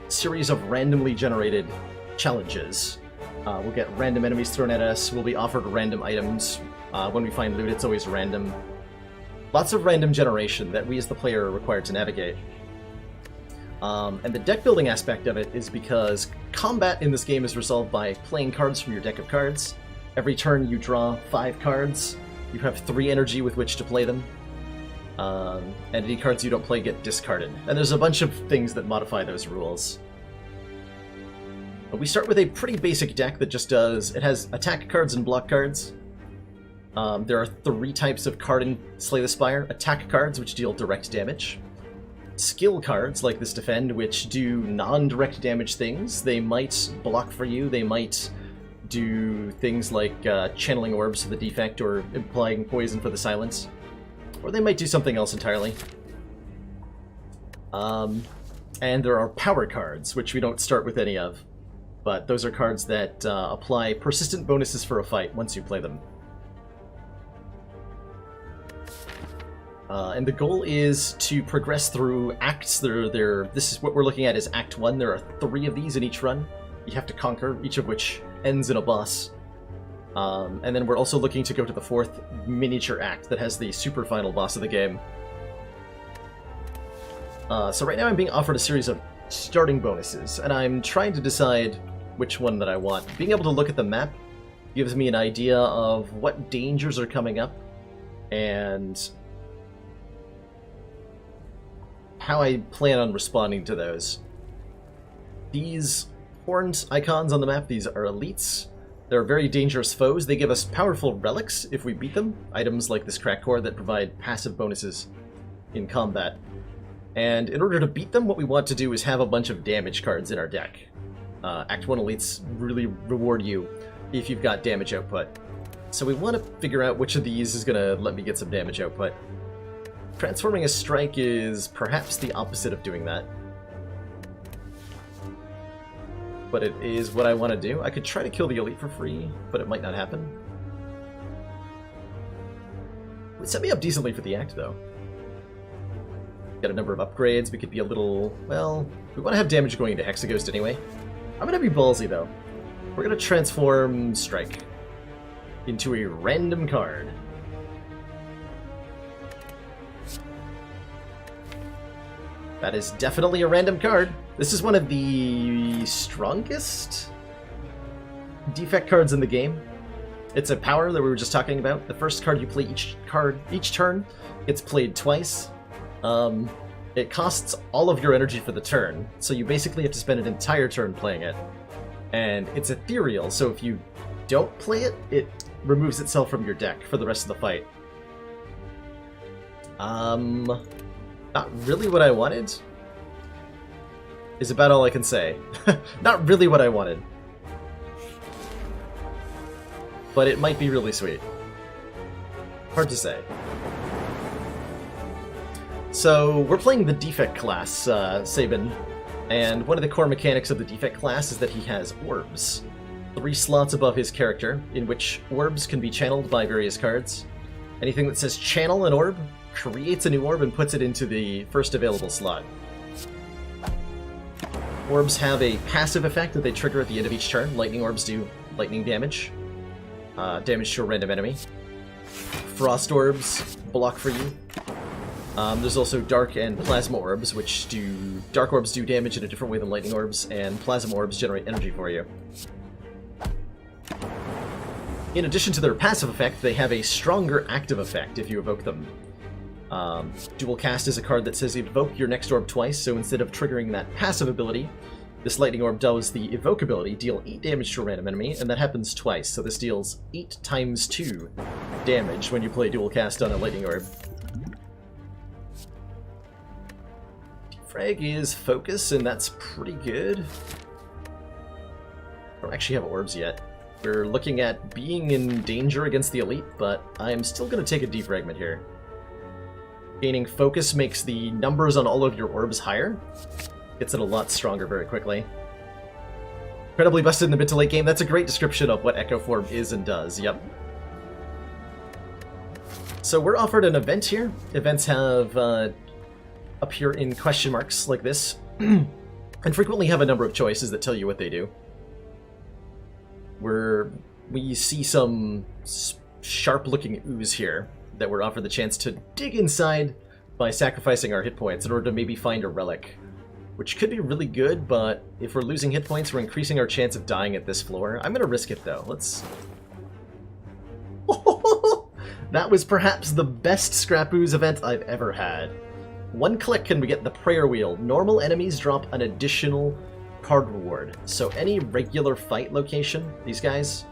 series of randomly generated challenges. We'll get random enemies thrown at us, we'll be offered random items. When we find loot, it's always random. Lots of random generation that we as the player are required to navigate. And the deck building aspect of it is because combat in this game is resolved by playing cards from your deck of cards. Every turn you draw 5 cards. You have 3 energy with which to play them. And any cards you don't play get discarded. And there's a bunch of things that modify those rules. But we start with a pretty basic deck that just does... It has attack cards and block cards. There are 3 types of card in Slay the Spire. Attack cards, which deal direct damage. Skill cards, like this Defend, which do non-direct damage things. They might block for you, they might do things like channeling orbs for the defect or implying poison for the silence. Or they might do something else entirely. And there are power cards, which we don't start with any of. But those are cards that apply persistent bonuses for a fight once you play them. And the goal is to progress through acts. This is what we're looking at is Act 1. There are 3 of these in each run. You have to conquer, each of which ends in a boss. And then we're also looking to go to the 4th miniature act that has the super final boss of the game. So right now I'm being offered a series of starting bonuses, and I'm trying to decide which one that I want. Being able to look at the map gives me an idea of what dangers are coming up, and how I plan on responding to those. These horned icons on the map, these are elites. They're very dangerous foes. They give us powerful relics if we beat them, items like this crack core that provide passive bonuses in combat. And in order to beat them, what we want to do is have a bunch of damage cards in our deck. Act 1 elites really reward you if you've got damage output. So we want to figure out which of these is going to let me get some damage output. Transforming a strike is perhaps the opposite of doing that. But it is what I want to do. I could try to kill the elite for free, but it might not happen. It would set me up decently for the act, though. Got a number of upgrades. We could be a little... well, we want to have damage going into Hexaghost anyway. I'm going to be ballsy, though. We're going to transform Strike into a random card. That is definitely a random card. This is one of the strongest defect cards in the game. It's a power that we were just talking about. The first card you play each turn, it's played twice. It costs all of your energy for the turn, so you basically have to spend an entire turn playing it. And it's ethereal, so if you don't play it, it removes itself from your deck for the rest of the fight. Not really what I wanted, is about all I can say. Not really what I wanted. But it might be really sweet. Hard to say. So, we're playing the Defect class, Sabin, and one of the core mechanics of the Defect class is that he has orbs. 3 slots above his character, in which orbs can be channeled by various cards. Anything that says channel an orb creates a new orb and puts it into the first available slot. Orbs have a passive effect that they trigger at the end of each turn. Lightning orbs do lightning damage. Damage to a random enemy. Frost orbs block for you. There's also dark and plasma orbs, which do... dark orbs do damage in a different way than lightning orbs, and plasma orbs generate energy for you. In addition to their passive effect, they have a stronger active effect if you evoke them. Dual Cast is a card that says evoke your next orb twice, so instead of triggering that passive ability, this lightning orb does the evoke ability, deal 8 damage to a random enemy, and that happens twice, so this deals 8 times 2 damage when you play Dual Cast on a lightning orb. Frag is focus, and that's pretty good. I don't actually have orbs yet. We're looking at being in danger against the elite, but I'm still going to take a defragment here. Gaining focus makes the numbers on all of your orbs higher. Gets it a lot stronger very quickly. Incredibly busted in the mid to late game. That's a great description of what Echo Form is and does, yep. So we're offered an event here. Events have appear in question marks like this, and frequently have a number of choices that tell you what they do. We see some sharp-looking ooze here that we're offered the chance to dig inside by sacrificing our hit points in order to maybe find a relic, which could be really good, but if we're losing hit points, we're increasing our chance of dying at this floor. I'm going to risk it, though. Let's... That was perhaps the best Scrap Ooze event I've ever had. 1 click and we get the prayer wheel. Normal enemies drop an additional card reward. So any regular fight location, these guys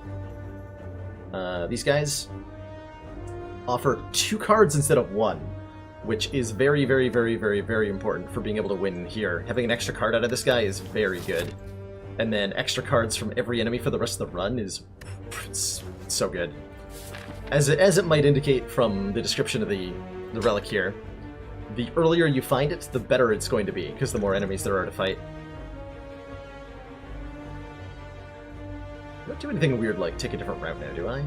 offer 2 cards instead of 1, which is very, very, very, very, very important for being able to win here. Having an extra card out of this guy is very good. And then extra cards from every enemy for the rest of the run is so good. As it might indicate from the description of the relic here, the earlier you find it, the better it's going to be, because the more enemies there are to fight. I don't do anything weird like take a different route now, do I?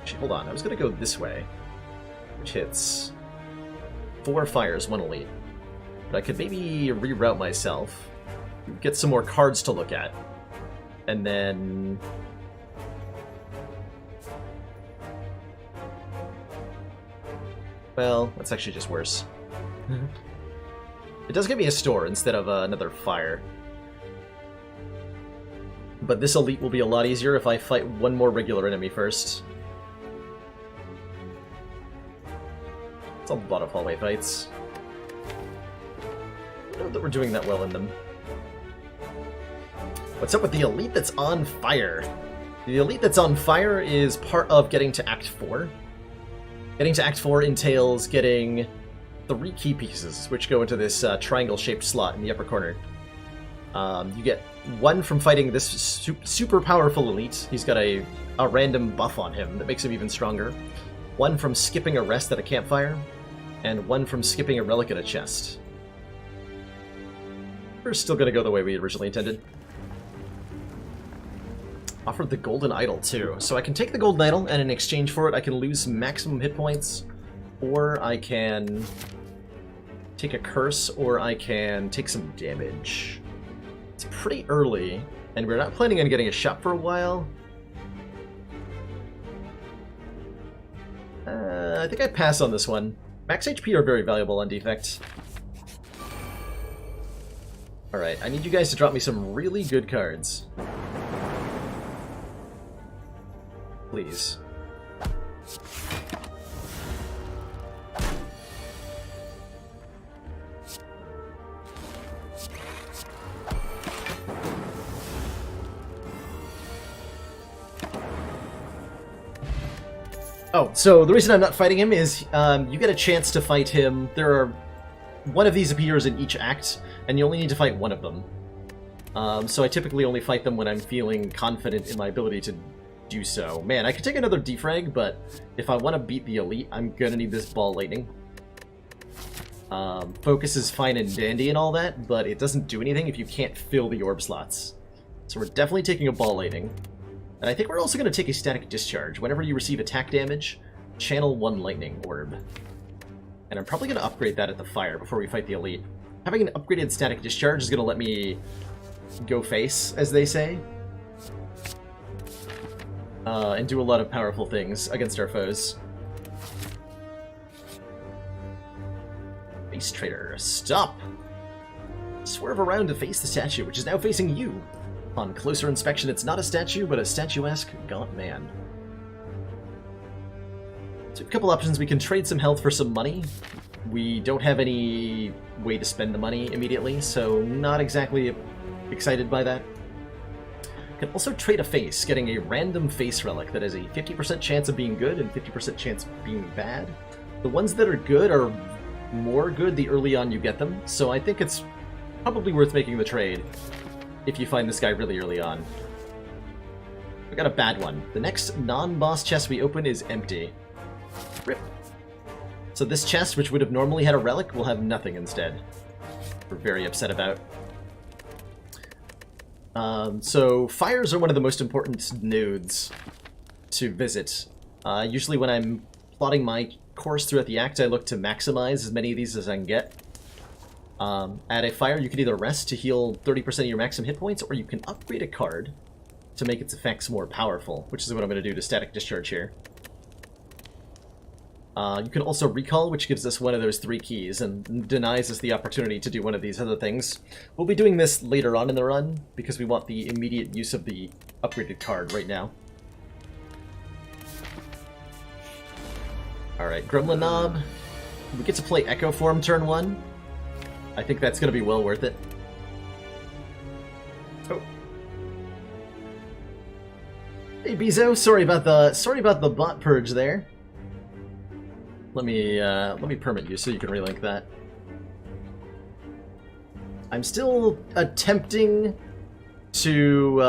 Actually, hold on, I was going to go this way, which hits 4 fires, 1 elite. But I could maybe reroute myself, get some more cards to look at, and then... well, that's actually just worse. It does give me a store instead of another fire. But this elite will be a lot easier if I fight one more regular enemy first. It's a lot of hallway fights. I don't know that we're doing that well in them. What's up with the elite that's on fire? The elite that's on fire is part of getting to Act 4. Getting to Act 4 entails getting 3 key pieces, which go into this triangle-shaped slot in the upper corner. You get 1 from fighting this super powerful elite. He's got a random buff on him that makes him even stronger. 1 from skipping a rest at a campfire, and 1 from skipping a relic at a chest. We're still going to go the way we originally intended. Offered the golden idol too, so I can take the golden idol, and in exchange for it I can lose maximum hit points, or I can take a curse, or I can take some damage. It's pretty early, and we're not planning on getting a shop for a while. I think I pass on this one. Max HP are very valuable on defect. Alright, I need you guys to drop me some really good cards. Please. Oh, so the reason I'm not fighting him is you get a chance to fight him. There are... one of these appears in each act, and you only need to fight one of them. So I typically only fight them when I'm feeling confident in my ability to do so. Man, I could take another defrag, but if I want to beat the elite, I'm gonna need this ball lightning. Focus is fine and dandy and all that, but it doesn't do anything if you can't fill the orb slots. So we're definitely taking a ball lightning. And I think we're also going to take a static discharge. Whenever you receive attack damage, channel 1 lightning orb. And I'm probably going to upgrade that at the fire before we fight the elite. Having an upgraded static discharge is going to let me go face, as they say. And do a lot of powerful things against our foes. Face Trader, stop! Swerve around to face the statue, which is now facing you. On closer inspection, it's not a statue, but a statuesque gaunt man. So a couple options. We can trade some health for some money. We don't have any way to spend the money immediately, so not exactly excited by that. Can also trade a face, getting a random face relic that has a 50% chance of being good and 50% chance of being bad. The ones that are good are more good the early on you get them, so I think it's probably worth making the trade if you find this guy really early on. We got a bad one. The next non-boss chest we open is empty. Rip. So this chest, which would have normally had a relic, will have nothing instead. We're very upset about. So fires are one of the most important nodes to visit. Usually when I'm plotting my course throughout the act, I look to maximize as many of these as I can get. At a fire, you can either rest to heal 30% of your maximum hit points, or you can upgrade a card to make its effects more powerful, which is what I'm going to do to Static Discharge here. You can also recall, which gives us one of those 3 keys, and denies us the opportunity to do one of these other things. We'll be doing this later on in the run, because we want the immediate use of the upgraded card right now. Alright, Gremlin Knob. We get to play Echo Form turn 1. I think that's going to be well worth it. Oh. Hey Bezo, sorry about the bot purge there. Let me permit you so you can relink that. I'm still attempting to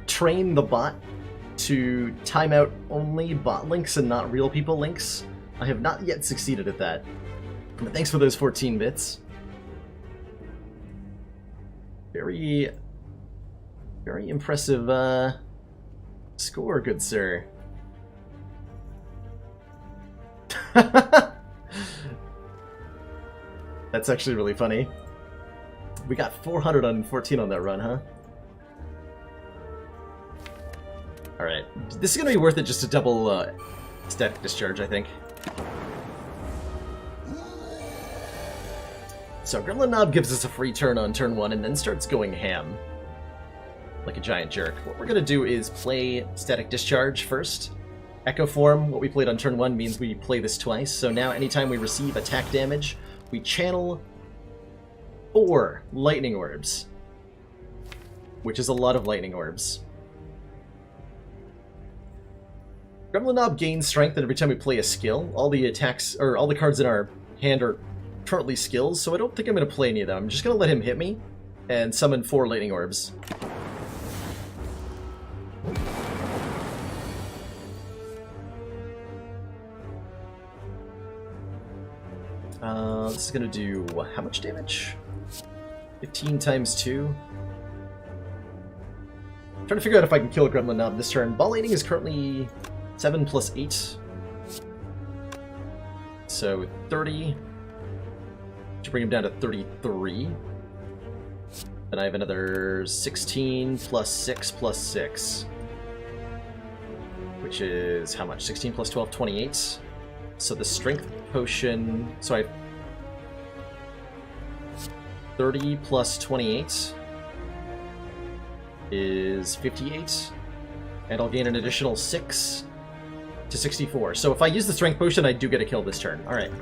train the bot to time out only bot links and not real people links. I have not yet succeeded at that. But thanks for those 14 bits. Very impressive score, good sir. That's actually really funny. We got 414 on that run, huh? Alright. This is gonna be worth it just to double Static Discharge, I think. So Gremlin Knob gives us a free turn on turn 1 and then starts going ham. Like a giant jerk. What we're going to do is play Static Discharge first. Echo Form, what we played on turn 1, means we play this twice. So now anytime we receive attack damage, we channel 4 Lightning Orbs. Which is a lot of Lightning Orbs. Gremlin Knob gains strength every time we play a skill. All the attacks, or all the cards in our hand are currently skills, so I don't think I'm going to play any of them. I'm just going to let him hit me and summon 4 Lightning Orbs. This is going to do how much damage? 15 times 2. I'm trying to figure out if I can kill a Gremlin Knob this turn. Ball lightning is currently 7 plus 8. So 30. To bring him down to 33. Then I have another 16 plus 6 plus 6. Which is how much? 16 plus 12, 28. So the strength potion... So I have 30 plus 28 is 58. And I'll gain an additional 6 to 64. So if I use the strength potion, I do get a kill this turn. Alright.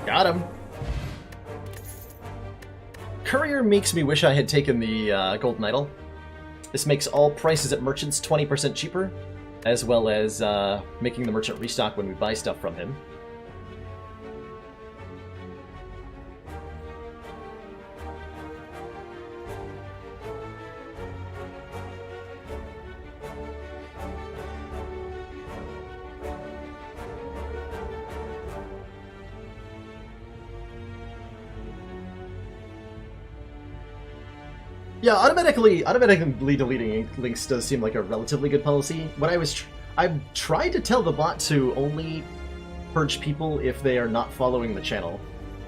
Got him. Courier makes me wish I had taken the Golden Idol. This makes all prices at merchants 20% cheaper, as well as making the merchant restock when we buy stuff from him. Yeah, automatically deleting links does seem like a relatively good policy. What I tried to tell the bot to only purge people if they are not following the channel.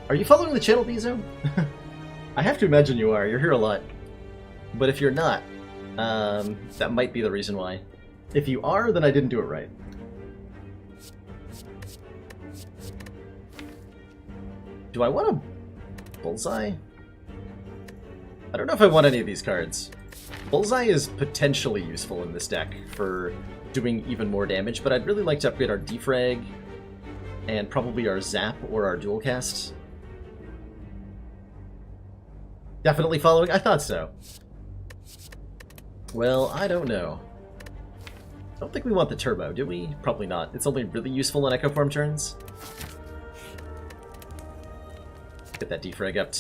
Are you following the channel, Bizo? I have to imagine you are. You're here a lot. But if you're not, that might be the reason why. If you are, then I didn't do it right. Do I want a bullseye? I don't know if I want any of these cards. Bullseye is potentially useful in this deck for doing even more damage, but I'd really like to upgrade our Defrag and probably our Zap or our Dual Cast. Definitely following? I thought so. Well, I don't know. I don't think we want the Turbo, do we? Probably not. It's only really useful on Echo Form turns. Get that Defrag up.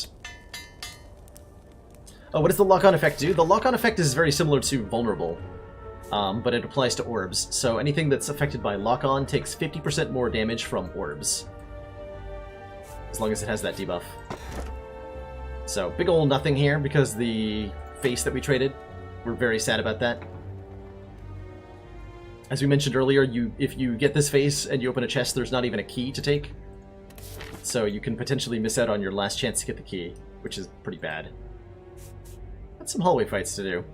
Oh, what does the lock-on effect do? The lock-on effect is very similar to Vulnerable, but it applies to orbs. So anything that's affected by lock-on takes 50% more damage from orbs, as long as it has that debuff. So, big ol' nothing here, because the face that we traded, we're very sad about that. As we mentioned earlier, if you get this face and you open a chest, there's not even a key to take. So you can potentially miss out on your last chance to get the key, which is pretty bad. Got some hallway fights to do.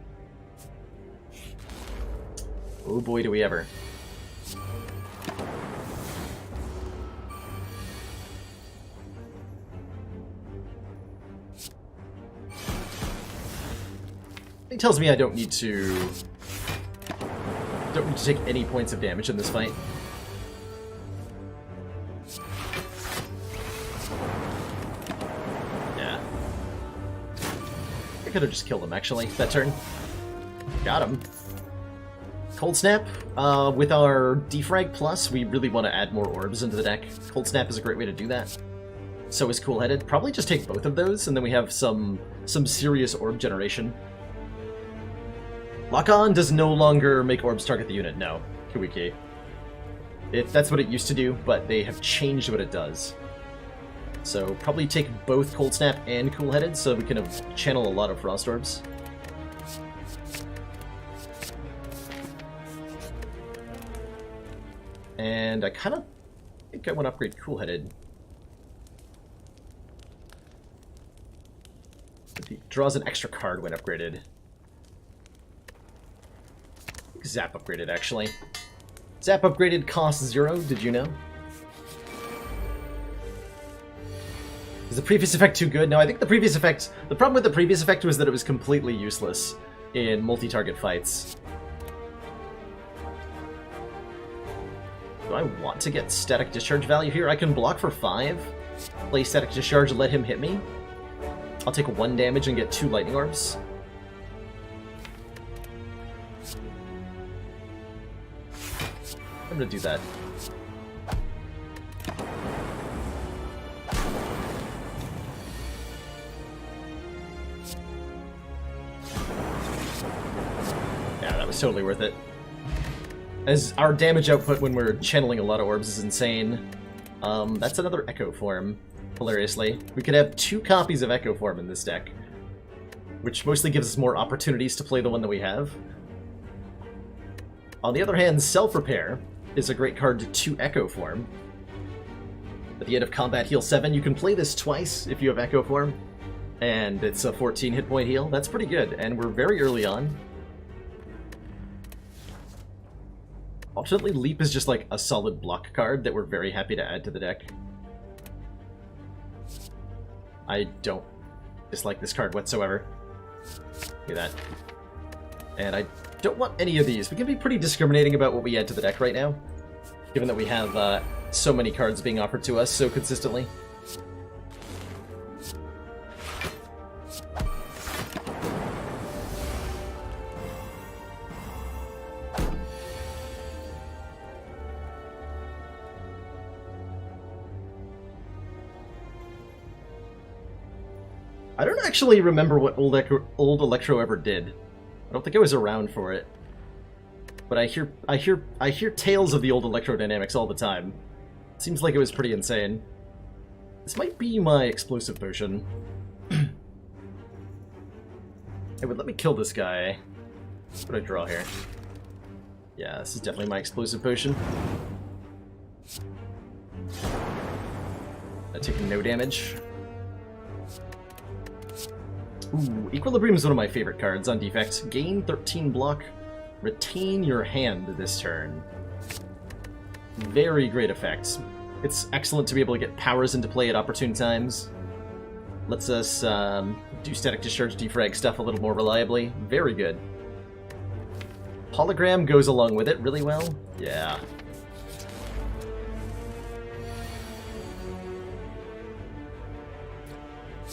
Oh boy, do we ever. He tells me I don't need to take any points of damage in this fight. Yeah. I could have just killed him, actually, that turn. Got him. Cold Snap. With our Defrag Plus, we really want to add more orbs into the deck. Cold Snap is a great way to do that. So is Cool Headed. Probably just take both of those, and then we have some serious orb generation. Lock-on does no longer make orbs target the unit, no. Kiwiki. That's what it used to do, but they have changed what it does. So probably take both Cold Snap and Cool Headed so we can channel a lot of Frost Orbs. And I kind of think I want to upgrade Cool Headed. It draws an extra card when upgraded. Zap upgraded, actually. Zap upgraded costs 0, did you know? Is the previous effect too good? No, I think the previous effect... The problem with the previous effect was that it was completely useless in multi-target fights. Do I want to get static discharge value here? I can block for 5, play static discharge and let him hit me. I'll take 1 damage and get 2 lightning orbs. I'm gonna do that. Yeah, that was totally worth it. As our damage output when we're channeling a lot of orbs is insane. That's another Echo Form, hilariously. We could have 2 copies of Echo Form in this deck, which mostly gives us more opportunities to play the one that we have. On the other hand, Self-Repair is a great card to Echo Form. At the end of combat, heal 7. You can play this twice if you have Echo Form, and it's a 14 hit point heal. That's pretty good, and we're very early on. Ultimately, Leap is just like a solid block card that we're very happy to add to the deck. I don't dislike this card whatsoever. Look at that. And I don't want any of these. We can be pretty discriminating about what we add to the deck right now, given that we have so many cards being offered to us so consistently. I don't actually remember what old Electro ever did. I don't think I was around for it. But I hear tales of the old electrodynamics all the time. It seems like it was pretty insane. This might be my explosive potion. Hey, but let me kill this guy. What do I draw here? Yeah, this is definitely my explosive potion. I'm taking no damage. Ooh, Equilibrium is one of my favorite cards on defect. Gain 13 block, retain your hand this turn. Very great effect. It's excellent to be able to get powers into play at opportune times. Lets us do static discharge defrag stuff a little more reliably. Very good. Hologram goes along with it really well. Yeah.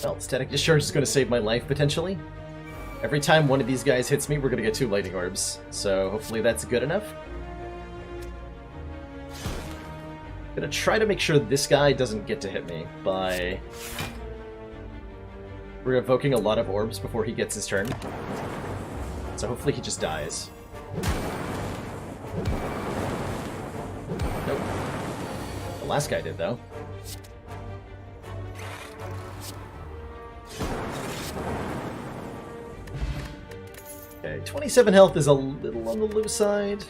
Well, static discharge is going to save my life, potentially. Every time one of these guys hits me, we're going to get 2 lightning orbs. So hopefully that's good enough. I'm going to try to make sure this guy doesn't get to hit me by revoking a lot of orbs before he gets his turn. So hopefully he just dies. Nope. The last guy did, though. Okay, 27 health is a little on the low side.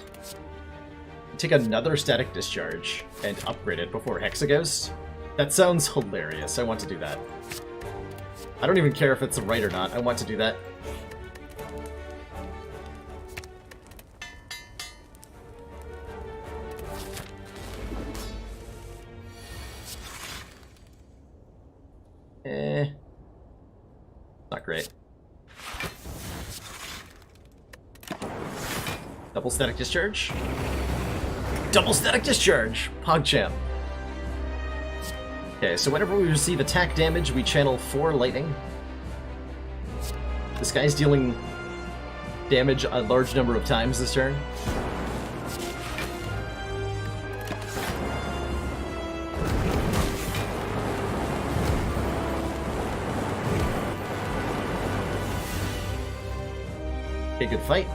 Take another static discharge and upgrade it before Hexaghost. That sounds hilarious. I want to do that. I don't even care if it's right or not. I want to do that. Not great. Double static discharge. Double static discharge! PogChamp. Okay, so whenever we receive attack damage, we channel 4 lightning. This guy's dealing damage a large number of times this turn. Okay, good fight.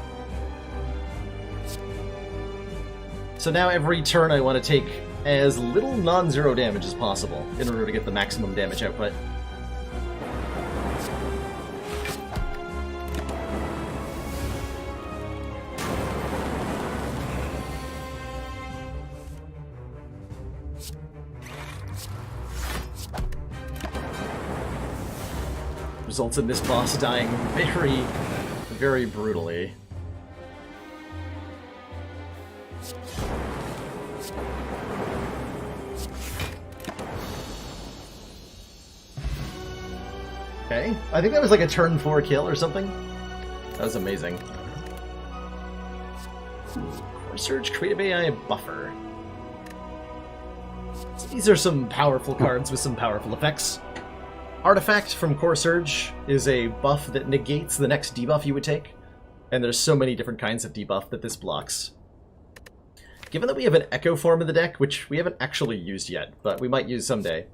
So now every turn I want to take as little non-zero damage as possible in order to get the maximum damage output. Results in this boss dying very, very brutally. Okay, I think that was like a turn 4 kill or something. That was amazing. Core Surge, Creative AI, Buffer. So these are some powerful cards with some powerful effects. Artifact from Core Surge is a buff that negates the next debuff you would take, and there's so many different kinds of debuff that this blocks. Given that we have an Echo form in the deck, which we haven't actually used yet, but we might use someday,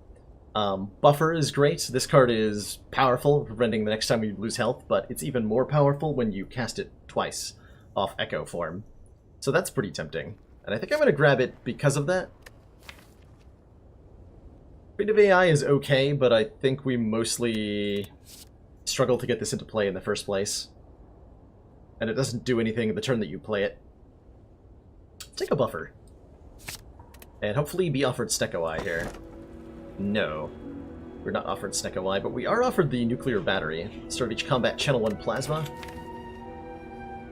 Buffer is great. This card is powerful, preventing the next time we lose health, but it's even more powerful when you cast it twice off Echo form. So that's pretty tempting, and I think I'm going to grab it because of that. Creative AI is okay, but I think we mostly struggle to get this into play in the first place. And it doesn't do anything the turn that you play it. Take a Buffer. And hopefully be offered Snecko Eye here. No. We're not offered Snecko Eye, but we are offered the Nuclear Battery. Start of each combat, channel 1 Plasma.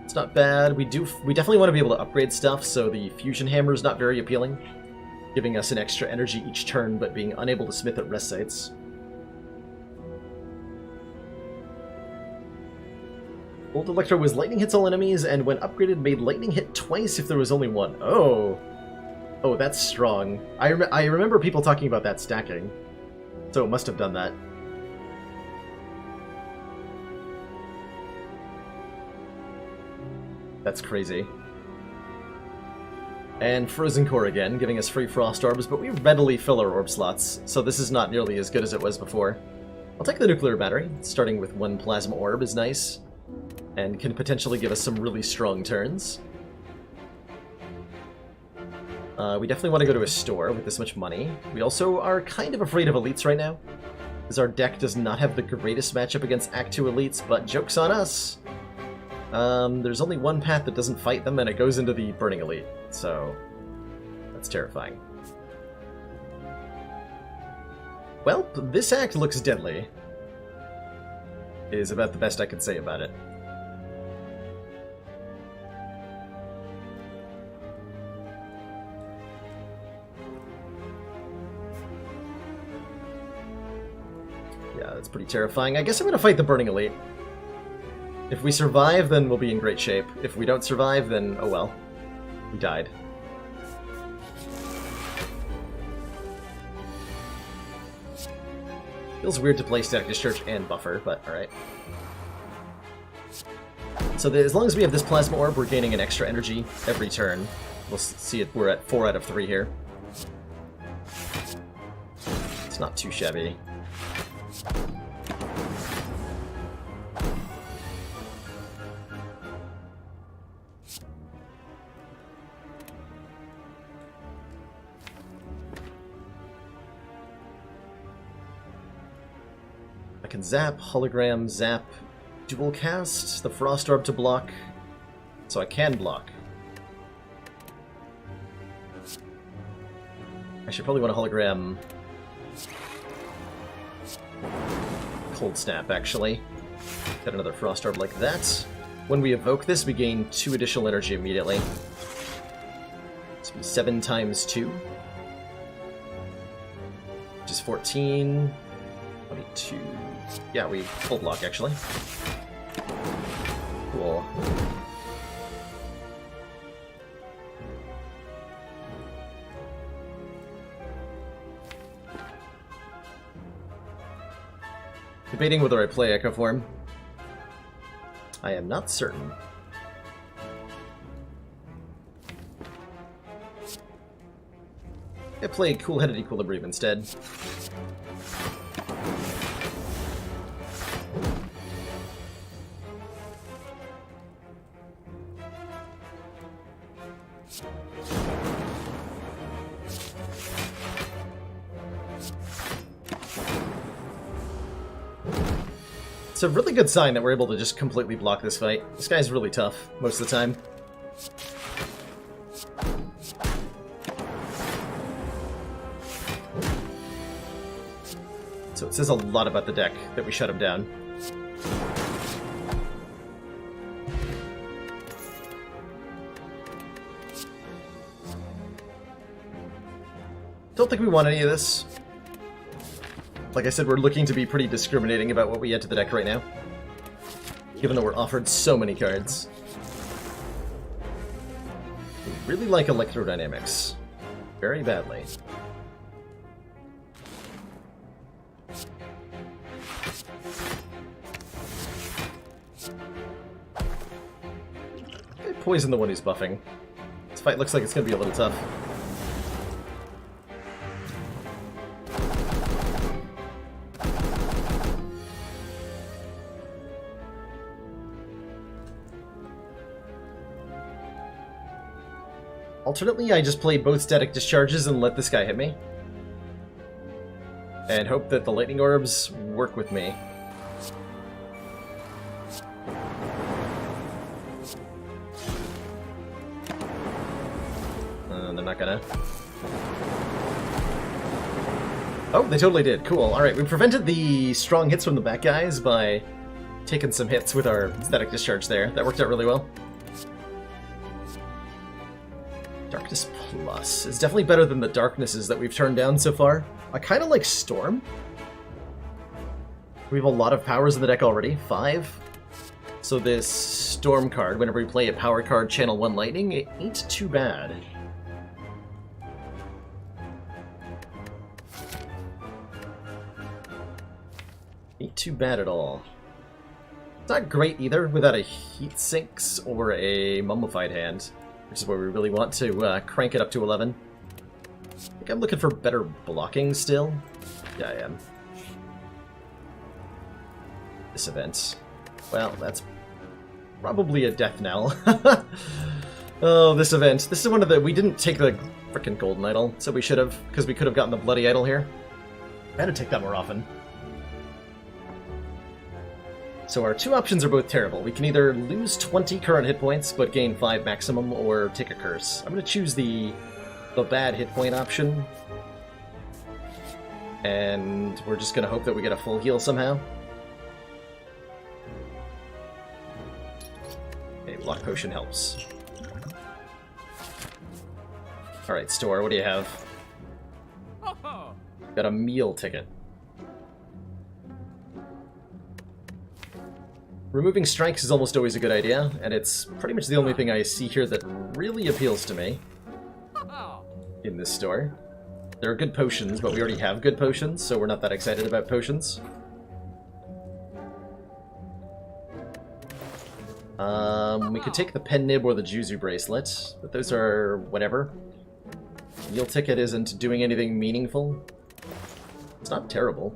It's not bad. We definitely want to be able to upgrade stuff, so the Fusion Hammer is not very appealing, giving us an extra energy each turn, but being unable to smith at rest sites. Old Electro was lightning hits all enemies, and when upgraded made lightning hit twice if there was only one. Oh! Oh, that's strong. I remember people talking about that stacking, so it must have done that. That's crazy. And Frozen Core again, giving us free Frost Orbs, but we readily fill our orb slots, so this is not nearly as good as it was before. I'll take the Nuclear Battery. Starting with 1 Plasma Orb is nice, and can potentially give us some really strong turns. We definitely want to go to a store with this much money. We also are kind of afraid of elites right now, because our deck does not have the greatest matchup against Act 2 elites, but joke's on us! There's only one path that doesn't fight them, and it goes into the Burning Elite, so that's terrifying. Well, this act looks deadly, is about the best I can say about it. Yeah, that's pretty terrifying. I guess I'm going to fight the Burning Elite. If we survive, then we'll be in great shape. If we don't survive, then oh well. We died. Feels weird to play Static Discharge and Buffer, but alright. So as long as we have this Plasma Orb, we're gaining an extra energy every turn. We'll see it. We're at 4 out of 3 here. It's not too shabby. I can zap, hologram, zap, dual cast, the Frost Orb to block, so I can block. I should probably want to hologram Cold Snap, actually. Get another Frost Orb like that. When we evoke this, we gain 2 additional energy immediately. This will be 7 times 2. Which is 14. 22. Yeah, we full block, actually. Cool. Debating whether I play Echo Form. I am not certain. I play Cool-Headed Equilibrium instead. It's a really good sign that we're able to just completely block this fight. This guy's really tough most of the time. So it says a lot about the deck that we shut him down. Don't think we want any of this. Like I said, we're looking to be pretty discriminating about what we add to the deck right now, given that we're offered so many cards. We really like electrodynamics. Very badly. Poison the one who's buffing. This fight looks like it's going to be a little tough. Alternately, I just play both static discharges and let this guy hit me. And hope that the lightning orbs work with me. They're not gonna. Oh, they totally did. Cool. Alright, we prevented the strong hits from the back guys by taking some hits with our static discharge there. That worked out really well. Darkness Plus is definitely better than the darknesses that we've turned down so far. I kind of like Storm. We have a lot of powers in the deck already. 5. So this Storm card, whenever we play a power card, channel 1 lightning, it ain't too bad. Ain't too bad at all. It's not great either without a Heat Sinks or a Mummified Hand, which is where we really want to crank it up to 11. I think I'm looking for better blocking still. Yeah, I am. This event. Well, that's probably a death knell. Oh, this event. This is one of the... We didn't take the frickin' Golden Idol, so we should have, because we could have gotten the Bloody Idol here. I had to take that more often. So our two options are both terrible. We can either lose 20 current hit points, but gain 5 maximum, or take a curse. I'm going to choose the bad hit point option. And we're just going to hope that we get a full heal somehow. Okay, Block Potion helps. Alright, Store, what do you have? Got a meal ticket. Removing strikes is almost always a good idea, and it's pretty much the only thing I see here that really appeals to me in this store. There are good potions, but we already have good potions, so we're not that excited about potions. We could take the Pen Nib or the Juzu Bracelet, but those are whatever. Meal Ticket isn't doing anything meaningful. It's not terrible,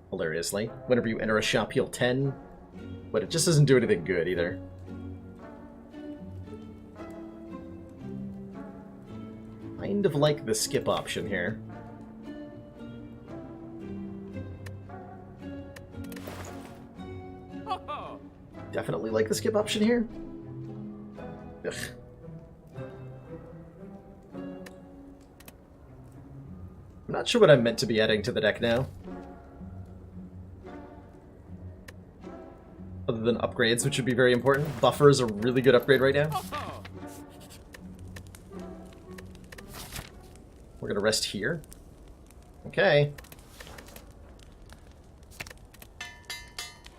hilariously. Whenever you enter a shop, heal 10. But it just doesn't do anything good, either. Kind of like the skip option here. Definitely like the skip option here. Ugh. I'm not sure what I'm meant to be adding to the deck now. Other than upgrades, which would be very important. Buffer is a really good upgrade right now. We're gonna rest here. Okay.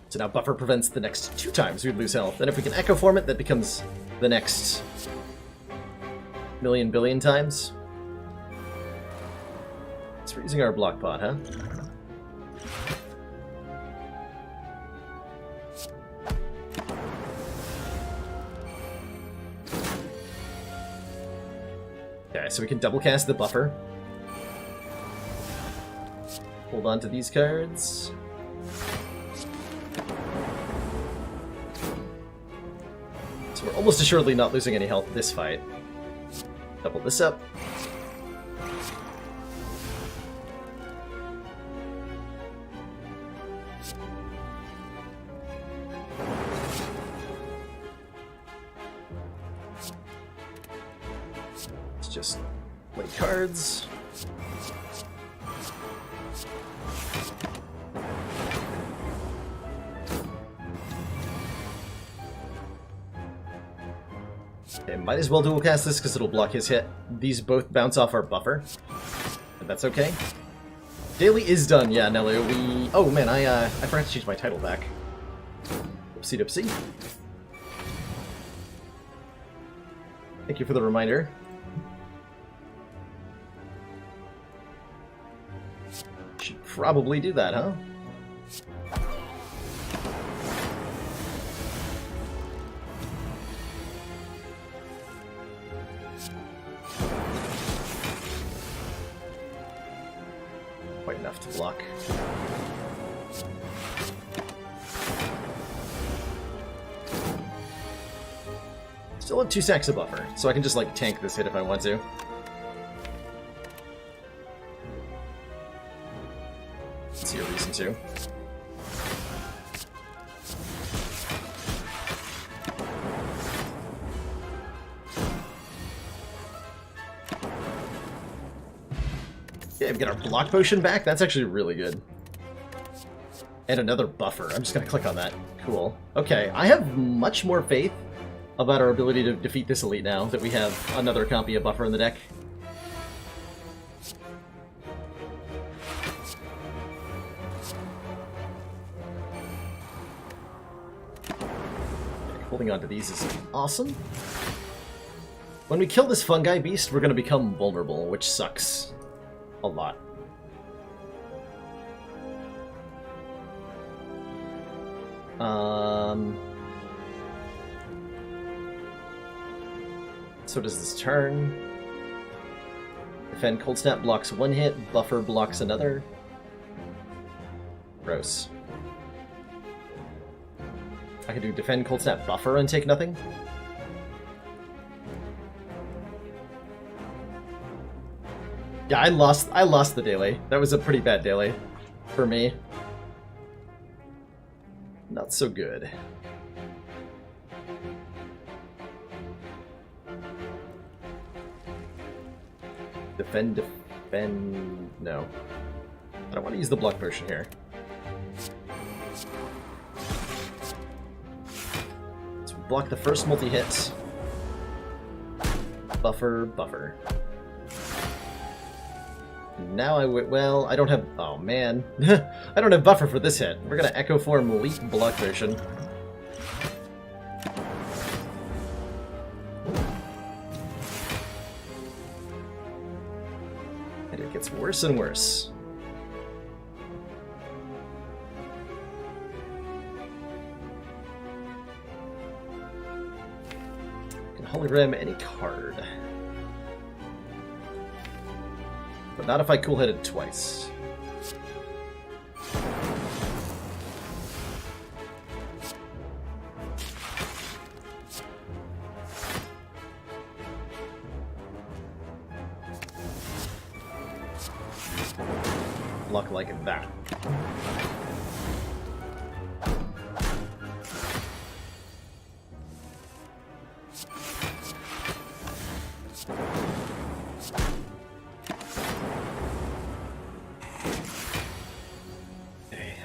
So now Buffer prevents the next 2 times we'd lose health. And if we can Echo Form it, that becomes the next million billion times. So we're using our block pot, huh? Okay, so we can double cast the Buffer. Hold on to these cards. So we're almost assuredly not losing any health this fight. Double this up. Just play cards. Okay, might as well dual cast this because it'll block his hit. These both bounce off our buffer, but that's okay. Daily is done, yeah, Nello. We... Oh man, I forgot to change my title back. Oopsie doopsie. Thank you for the reminder. Should probably do that, huh? Quite enough to block. Still have 2 stacks of buffer, so I can just like tank this hit if I want to. See a reason to. Yeah, we get our block potion back. That's actually really good. And another buffer. I'm just gonna click on that. Cool. Okay, I have much more faith about our ability to defeat this elite now that we have another copy of buffer in the deck. Okay, holding on to these is awesome. When we kill this fungi beast, we're going to become vulnerable, which sucks a lot. So does this turn? Defend Cold Snap blocks 1 hit, Buffer blocks another. Gross. I could do Defend Cold Snap Buffer and take nothing? Yeah, I lost the daily. That was a pretty bad daily for me. Not so good. Defend. No. I don't want to use the block potion here. Let's block the first multi-hit. Buffer. Now well, I don't have... Oh, man. I don't have buffer for this hit. We're gonna Echo Form Leap block potion. And it gets worse and worse. You can hologram any card. But not if I cool-headed twice. Luck like that.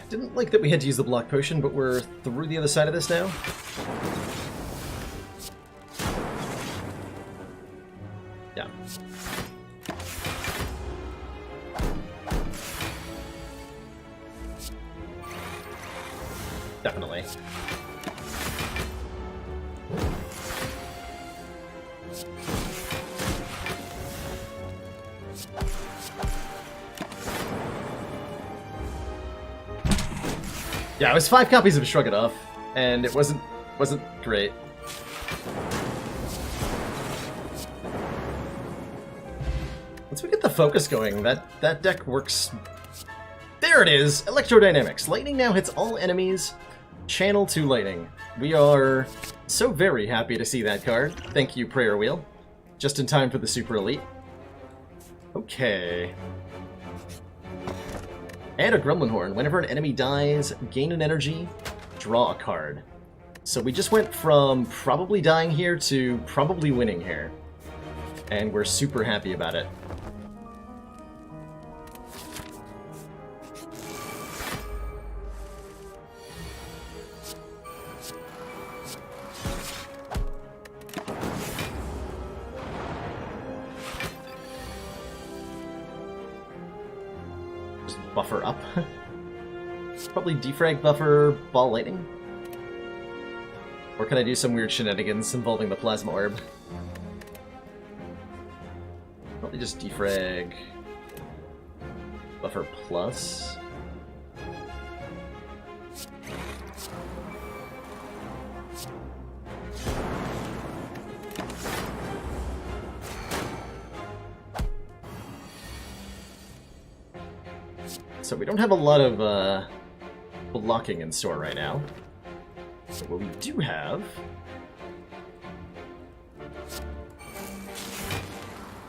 Didn't like that we had to use the block potion, but we're through the other side of this now. Yeah. Definitely. Yeah, it was 5 copies of Shrug It Off, and it wasn't great. Once we get the focus going, that deck works. There it is! Electrodynamics. Lightning now hits all enemies. Channel to lightning. We are so very happy to see that card. Thank you, Prayer Wheel. Just in time for the Super Elite. Okay. And a Gremlin Horn. Whenever an enemy dies, gain an energy, draw a card. So we just went from probably dying here to probably winning here. And we're super happy about it. Just buffer up. Probably defrag, buffer, ball lightning. Or can I do some weird shenanigans involving the plasma orb? Probably just defrag, buffer plus. So we don't have a lot of blocking in store right now. But what we do have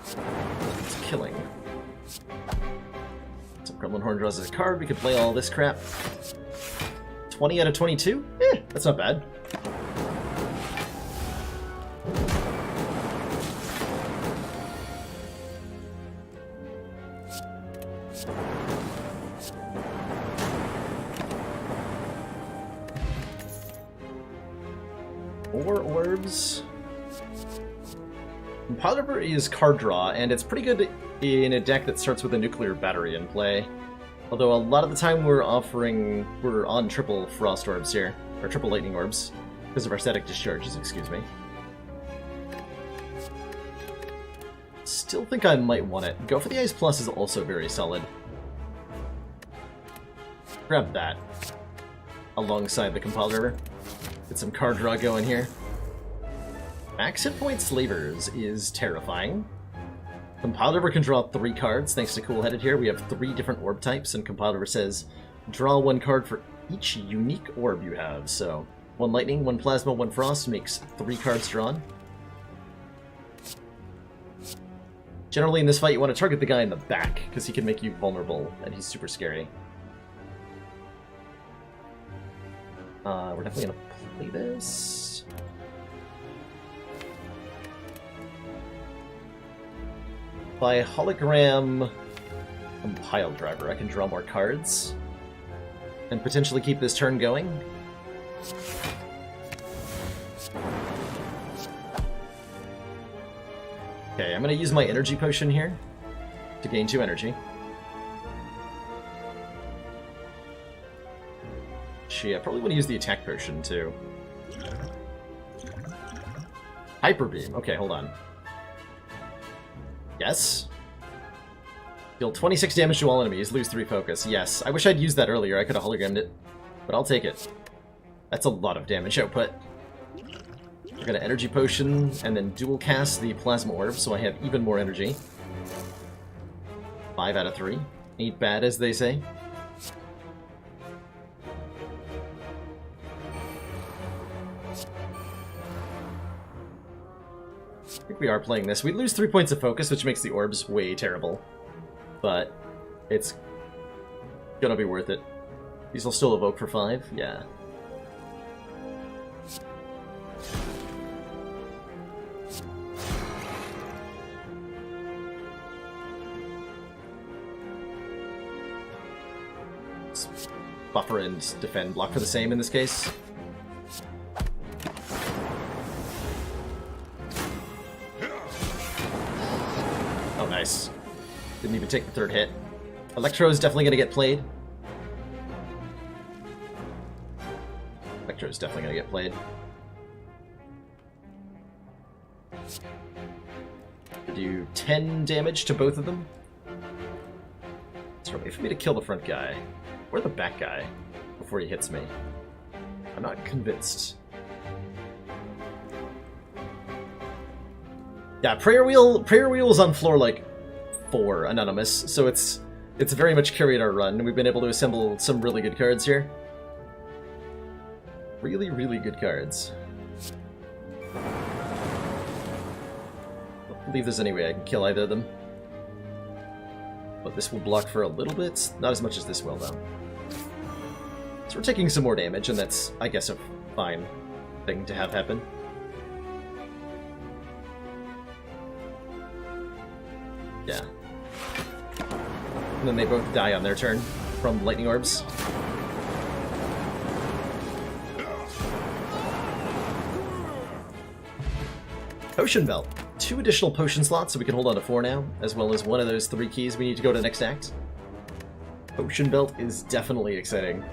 is killing. So Gremlin Horn draws his card, we could play all this crap. 20 out of 22? That's not bad. More orbs. Compiler is card draw, and it's pretty good in a deck that starts with a nuclear battery in play. Although a lot of the time we're on triple frost orbs here, or triple lightning orbs, because of our static discharges, excuse me. Still think I might want it. Go for the Ice Plus is also very solid. Grab that alongside the Compiler. Get some card draw going here. Max hit point Slavers is terrifying. Compiler can draw 3 cards thanks to Cool Headed here. We have 3 different orb types, and Compiler says draw 1 card for each unique orb you have. So 1 lightning, 1 plasma, 1 frost makes 3 cards drawn. Generally in this fight you want to target the guy in the back, because he can make you vulnerable, and he's super scary. We're definitely going to play this. By Hologram Compile Driver, I can draw more cards and potentially keep this turn going. Okay, I'm going to use my energy potion here to gain 2 energy. I probably want to use the attack potion, too. Hyper Beam. Okay, hold on. Yes. Deal 26 damage to all enemies, lose 3 focus. Yes. I wish I'd used that earlier. I could have hologrammed it. But I'll take it. That's a lot of damage output. We're going to energy potion and then dual cast the plasma orb, so I have even more energy. 5 out of 3. Ain't bad, as they say. I think we are playing this. We lose 3 points of focus, which makes the orbs way terrible. But it's gonna be worth it. These will still evoke for 5? Yeah. Let's buffer and defend. Block for the same in this case. Nice. Didn't even take the 3rd hit. Electro is definitely going to get played. Electro is definitely going to get played. To do 10 damage to both of them. It's a way for me to kill the front guy. Or the back guy before he hits me. I'm not convinced. Yeah, Prayer Wheel's on floor like 4 anonymous, so it's very much carried our run, and we've been able to assemble some really good cards here. Really, really good cards. I don't believe there's any way I can kill either of them. But this will block for a little bit, not as much as this will though. So we're taking some more damage, and that's, I guess, a fine thing to have happen. Yeah. And then they both die on their turn from lightning orbs. Potion Belt. 2 additional potion slots, so we can hold on to 4 now, as well as one of those 3 keys we need to go to the next act. Potion Belt is definitely exciting.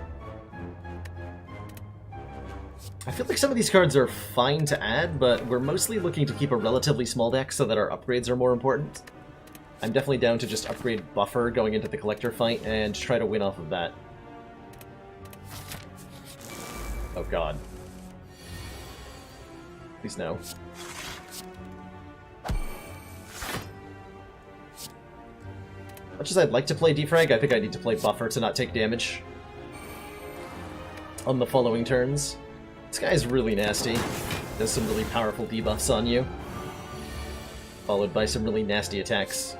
I feel like some of these cards are fine to add, but we're mostly looking to keep a relatively small deck so that our upgrades are more important. I'm definitely down to just upgrade Buffer going into the Collector fight and try to win off of that. Oh god. Please no. Much as I'd like to play Defrag, I think I need to play Buffer to not take damage on the following turns. This guy's really nasty. Does some really powerful debuffs on you, followed by some really nasty attacks.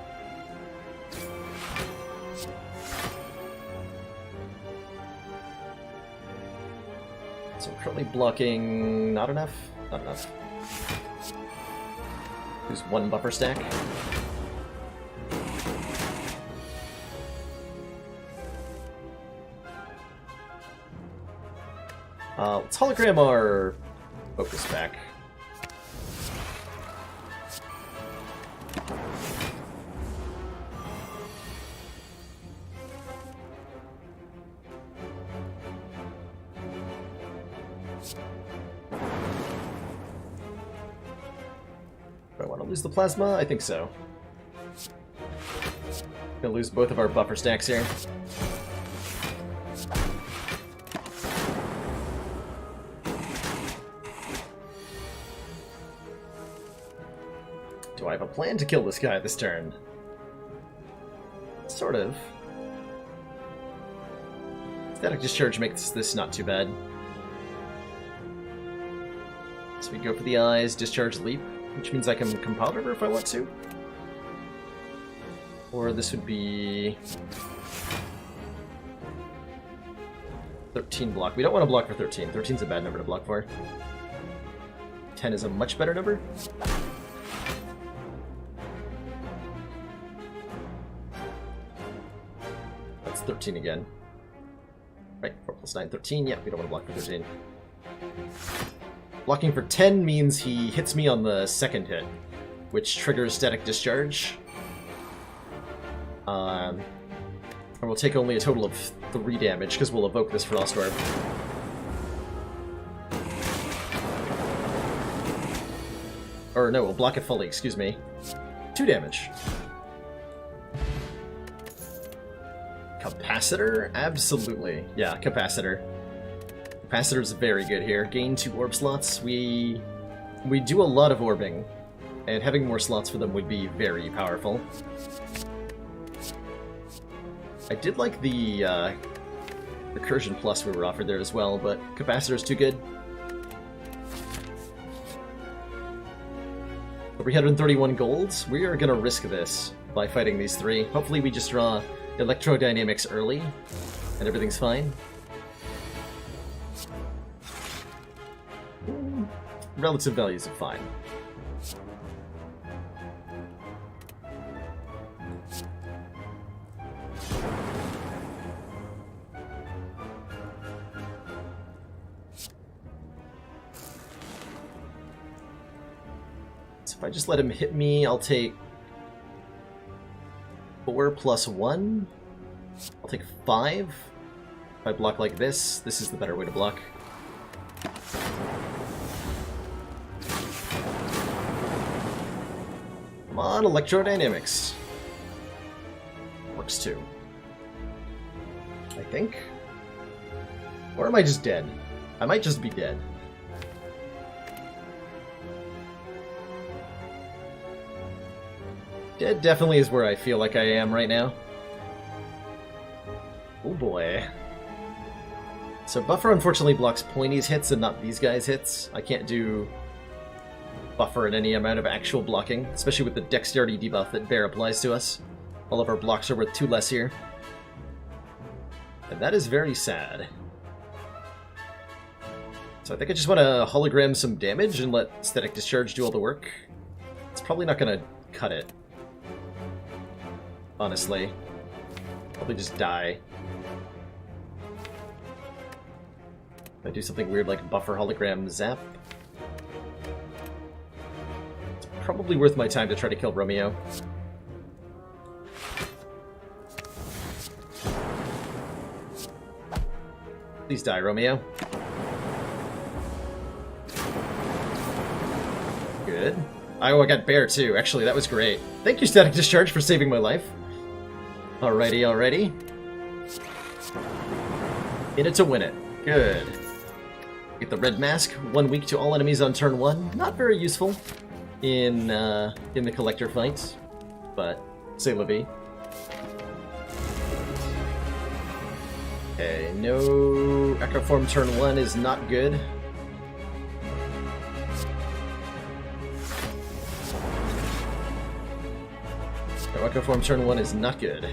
So I'm currently blocking... not enough? Not enough. Use one buffer stack. Let's hologram our focus back. Do I want to lose the plasma? I think so. Gonna lose both of our buffer stacks here. Do I have a plan to kill this guy this turn? Sort of. Static Discharge makes this not too bad. So we go for the eyes, Discharge Leap, which means I can Compile River if I want to. Or this would be... 13 block. We don't want to block for 13. 13's a bad number to block for. 10 is a much better number. That's 13 again. Right, 4 plus 9, 13. Yeah, we don't want to block for 13. Blocking for 10 means he hits me on the second hit, which triggers Static Discharge. And we'll take only a total of 3 damage, because we'll evoke this Frost Orb. Or no, we'll block it fully, excuse me. 2 damage. Capacitor? Absolutely. Yeah, Capacitor. Capacitor's very good here. Gain 2 orb slots. We do a lot of orbing, and having more slots for them would be very powerful. I did like the Recursion Plus we were offered there as well, but Capacitor's too good. 331 golds. We are going to risk this by fighting these 3. Hopefully we just draw Electrodynamics early, and everything's fine. Relative values are fine. So if I just let him hit me, I'll take 4 plus 1. I'll take 5. If I block like this, this is the better way to block. Come on, Electrodynamics. Works too. I think. Or am I just dead? I might just be dead. Dead definitely is where I feel like I am right now. Oh boy. So Buffer unfortunately blocks Pointy's hits and not these guys' hits. I can't do Buffer in any amount of actual blocking, especially with the Dexterity debuff that Bear applies to us. All of our blocks are worth 2 less here. And that is very sad. So I think I just want to hologram some damage and let Static Discharge do all the work. It's probably not going to cut it. Honestly. Probably just die. If I do something weird like Buffer Hologram Zap. It's probably worth my time to try to kill Romeo. Please die, Romeo. Good. Oh, I got Bear too. Actually, that was great. Thank you, Static Discharge, for saving my life. Alrighty, alrighty. In it to win it. Good. Get the red mask. 1 week to all enemies on turn 1. Not very useful in the collector fight, but c'est la vie. Okay, no Echo Form turn 1 is not good. No Echo Form turn 1 is not good.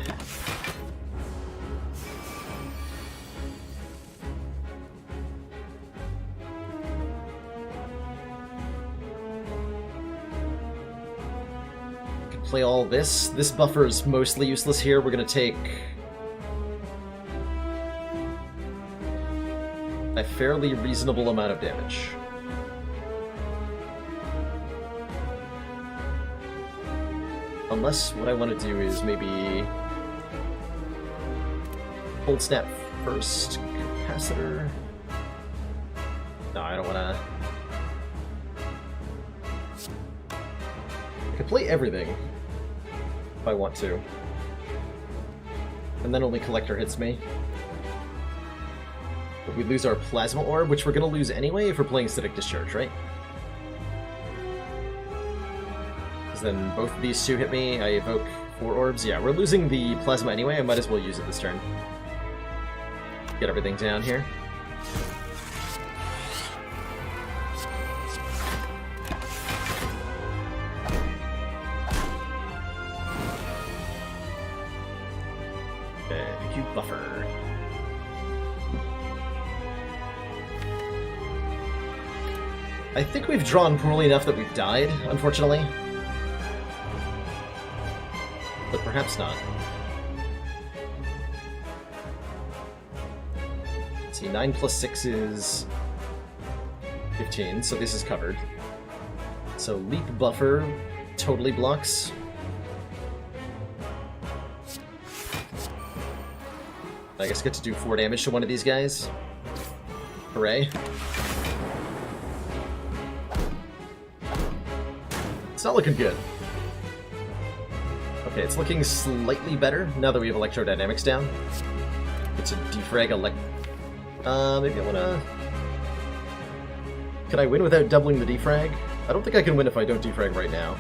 Play all this. This buffer is mostly useless here. We're gonna take a fairly reasonable amount of damage. Unless what I want to do is maybe Cold Snap first, Capacitor. No, I don't want to. I could play everything if I want to. And then only Collector hits me. But we lose our Plasma Orb, which we're going to lose anyway if we're playing Static Discharge, right? Because then both of these two hit me, I evoke 4 orbs. Yeah, we're losing the Plasma anyway, I might as well use it this turn. Get everything down here. Buffer. I think we've drawn poorly enough that we've died, unfortunately. But perhaps not. Let's see, 9 plus 6 is 15, so this is covered. So Leap Buffer totally blocks. I guess get to do 4 damage to one of these guys. Hooray. It's not looking good. Okay, it's looking slightly better now that we have electrodynamics down. It's a defrag maybe I wanna... Can I win without doubling the defrag? I don't think I can win if I don't defrag right now.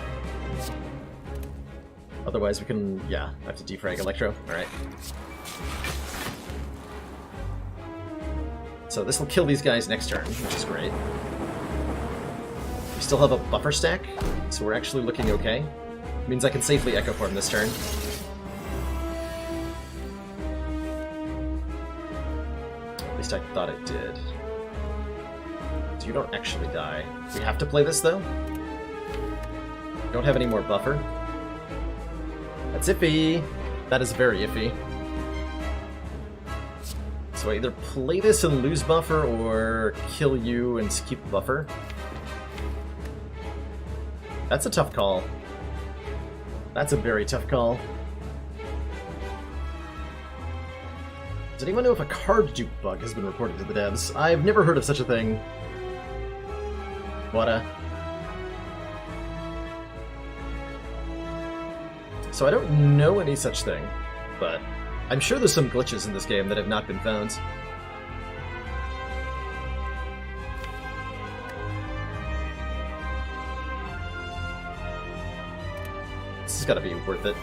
Otherwise we can, yeah, I have to defrag electro. Alright. So this will kill these guys next turn, which is great. We still have a buffer stack, so we're actually looking okay. Means I can safely Echo Form this turn. At least I thought it did. So you don't actually die. We have to play this, though? We don't have any more buffer. That's iffy! That is very iffy. So I either play this and lose buffer, or kill you and keep buffer. That's a tough call. That's a very tough call. Does anyone know if a card dupe bug has been reported to the devs? I've never heard of such a thing. What a... So I don't know any such thing, but I'm sure there's some glitches in this game that have not been found. This has got to be worth it.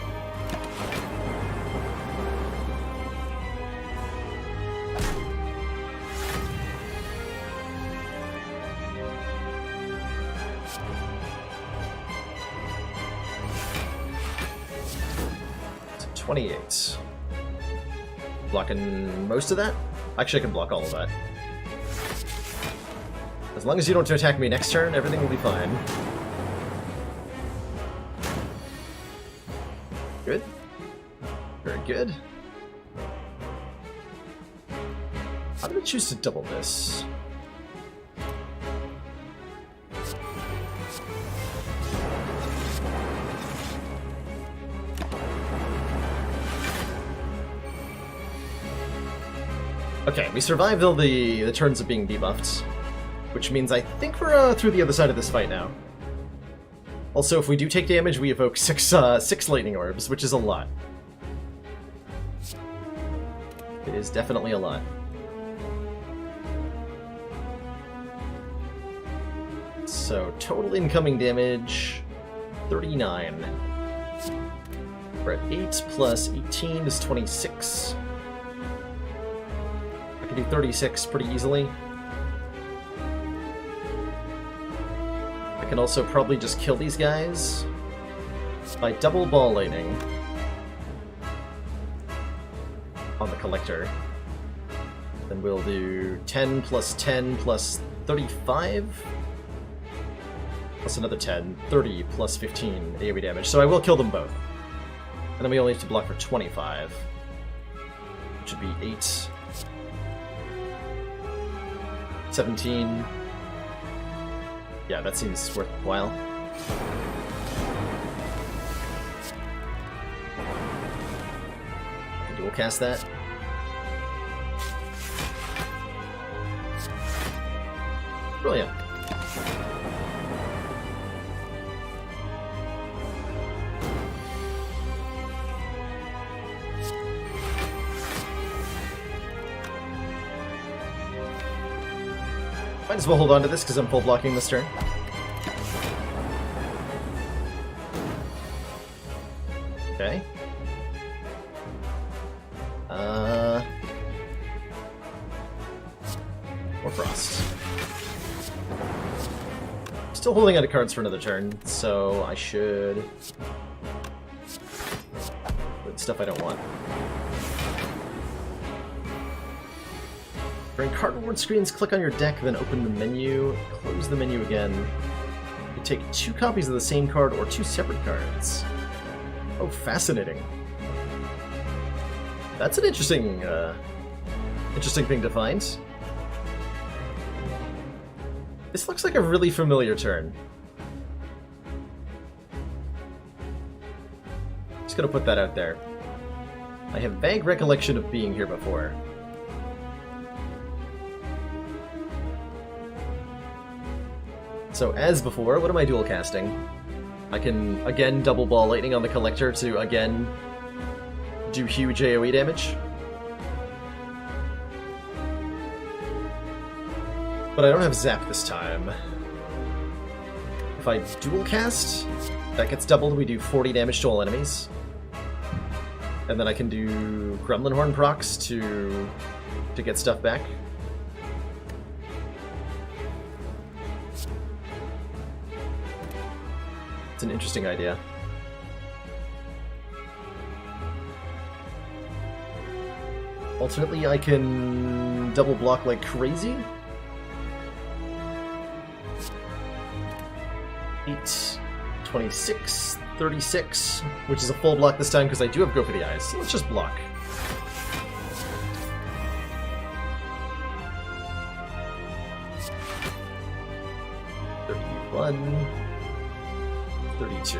It's 28. Blocking most of that? Actually, I can block all of that. As long as you don't attack me next turn, everything will be fine. Good. Very good. I'm gonna choose to double this. Okay, we survived all the turns of being debuffed, which means I think we're through the other side of this fight now. Also, if we do take damage, we evoke six lightning orbs, which is a lot. It is definitely a lot. So, total incoming damage, 39. We're at 8 plus 18 is 26. I can do 36 pretty easily. I can also probably just kill these guys by double ball lightning on the collector. Then we'll do 10 plus 10 plus 35 plus another 10, 30 plus 15 AoE damage. So I will kill them both. And then we only have to block for 25, which would be 8, 17. Yeah, that seems worthwhile. Dual cast that. Brilliant. Might as well hold on to this because I'm full blocking this turn. Okay. More frost. Still holding out of cards for another turn, so I should put stuff I don't want. During cardboard screens, click on your deck, then open the menu, close the menu again. You take 2 copies of the same card or 2 separate cards. Oh, fascinating. That's an interesting thing to find. This looks like a really familiar turn. Just gonna put that out there. I have vague recollection of being here before. So as before, what am I dual casting? I can again double ball lightning on the collector to again do huge AoE damage. But I don't have zap this time. If I dual cast, that gets doubled. We do 40 damage to all enemies. And then I can do Gremlin Horn procs to get stuff back. It's an interesting idea. Alternately, I can double block like crazy. 8, 26, 36, which is a full block this time because I do have Go for the Eyes. So let's just block. $31, 32.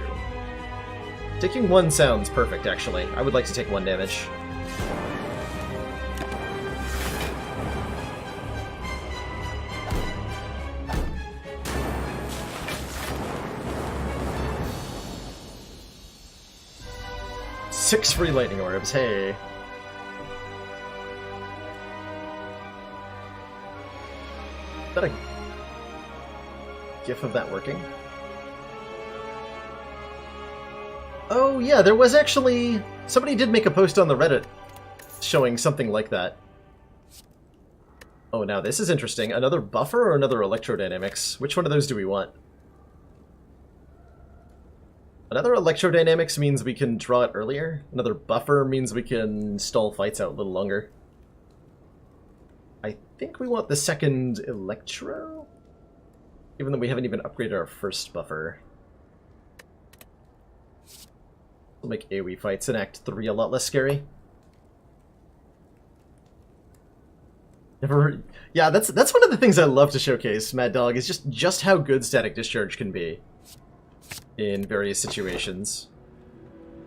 Taking 1 sounds perfect, actually. I would like to take 1 damage. Six free lightning orbs, hey. Is that a gif of that working? Oh yeah, there was actually... Somebody did make a post on the Reddit showing something like that. Oh, now this is interesting. Another buffer or another electrodynamics? Which one of those do we want? Another electrodynamics means we can draw it earlier. Another buffer means we can stall fights out a little longer. I think we want the second electro? Even though we haven't even upgraded our first buffer. We'll make AoE fights in Act 3 a lot less scary. Never... Yeah, that's one of the things I love to showcase, Mad Dog, is just how good Static Discharge can be in various situations.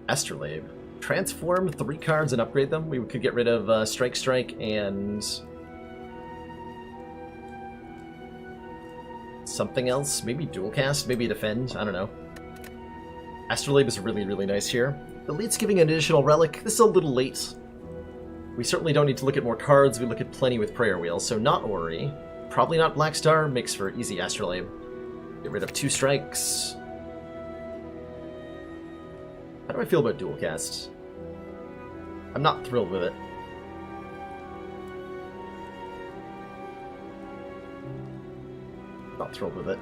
Astrolabe. transform 3 cards and upgrade them. We could get rid of Strike and something else. Maybe Dual Cast, maybe Defend, I don't know. Astrolabe is really, really nice here. Elite's giving an additional relic. This is a little late. We certainly don't need to look at more cards. We look at plenty with Prayer Wheel, so not Ori. Probably not Black Star. Makes for easy Astrolabe. Get rid of 2 strikes. How do I feel about Dual Cast? I'm not thrilled with it. Not thrilled with it.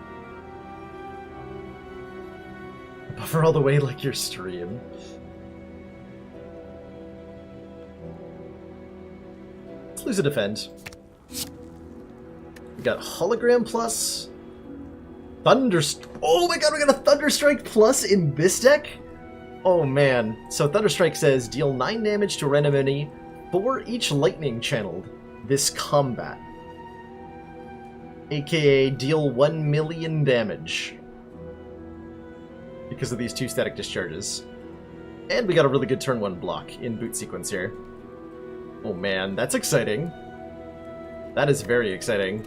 Buffer all the way like your stream. Let's lose a Defend. We got Hologram Plus. Oh my god, we got a Thunderstrike Plus in this deck? Oh man. So Thunderstrike says, deal 9 damage to a random enemy for each lightning channeled this combat. AKA deal 1 million damage. Because of these 2 static discharges. And we got a really good turn 1 block in boot sequence here. Oh man, that's exciting. That is very exciting.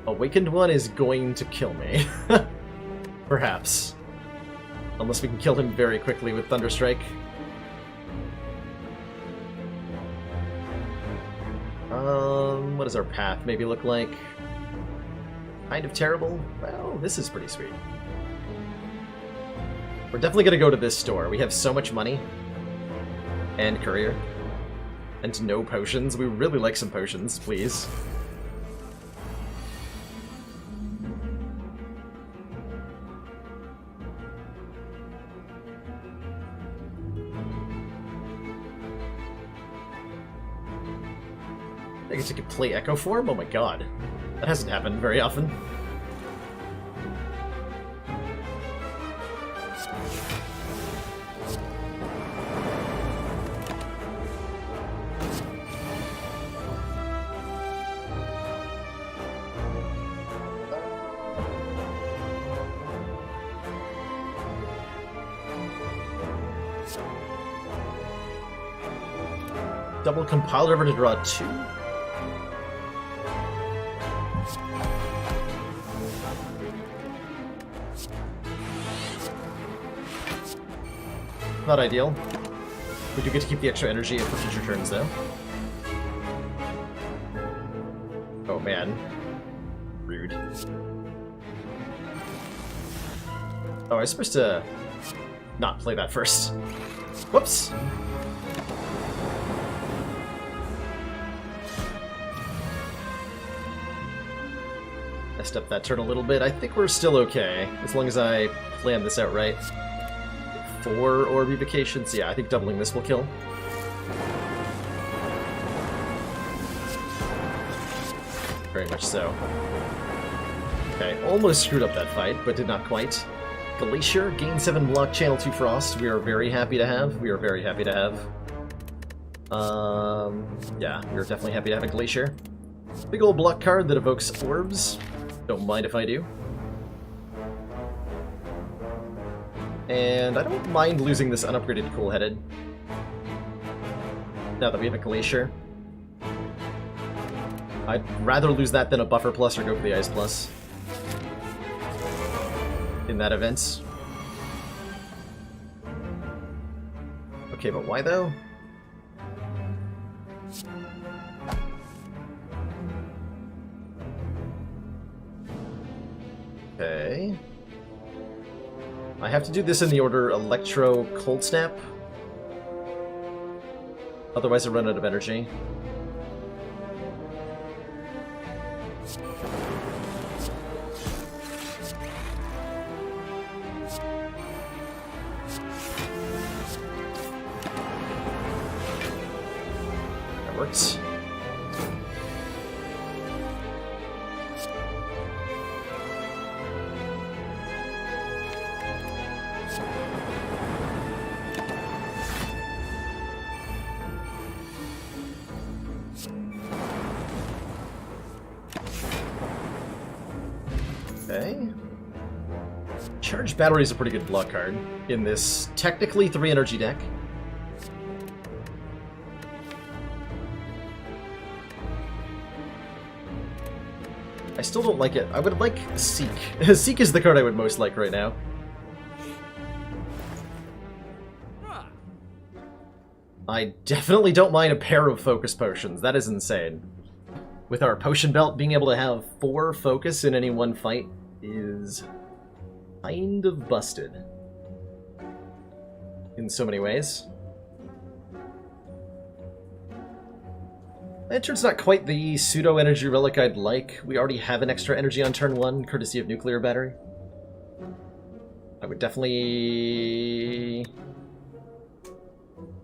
Awakened one is going to kill me. Perhaps. Unless we can kill him very quickly with Thunderstrike. What does our path maybe look like? Kind of terrible? Well, this is pretty sweet. We're definitely gonna go to this store. We have so much money. And courier. And no potions. We really like some potions, please. I guess I could play Echo Form? Oh my god. That hasn't happened very often. Double Compile River to draw 2. Not ideal. We do get to keep the extra energy for future turns, though. Oh man. Rude. Oh, I was supposed to not play that first. Whoops! Messed up that turn a little bit. I think we're still okay, as long as I plan this out right. 4 Orb Evocations? Yeah, I think doubling this will kill. Very much so. Okay, almost screwed up that fight, but did not quite. Glacier, gain 7 block, channel 2 Frost. We are very happy to have. We are very happy to have. Yeah, we're definitely happy to have a Glacier. Big old block card that evokes orbs. Don't mind if I do. And I don't mind losing this unupgraded Cool-Headed. Now that we have a Glacier. I'd rather lose that than a Buffer Plus or go for the Ice Plus. In that event. Okay, but why though? Okay. I have to do this in the order Electro, Cold Snap. Otherwise I run out of energy. That works. Charged Battery is a pretty good block card in this technically 3 energy deck. I still don't like it. I would like Seek. Seek is the card I would most like right now. I definitely don't mind a pair of focus potions. That is insane. With our potion belt, being able to have 4 focus in any one fight is kind of busted. In so many ways. Lantern's not quite the pseudo-energy relic I'd like. We already have an extra energy on turn 1, courtesy of Nuclear Battery. I would definitely...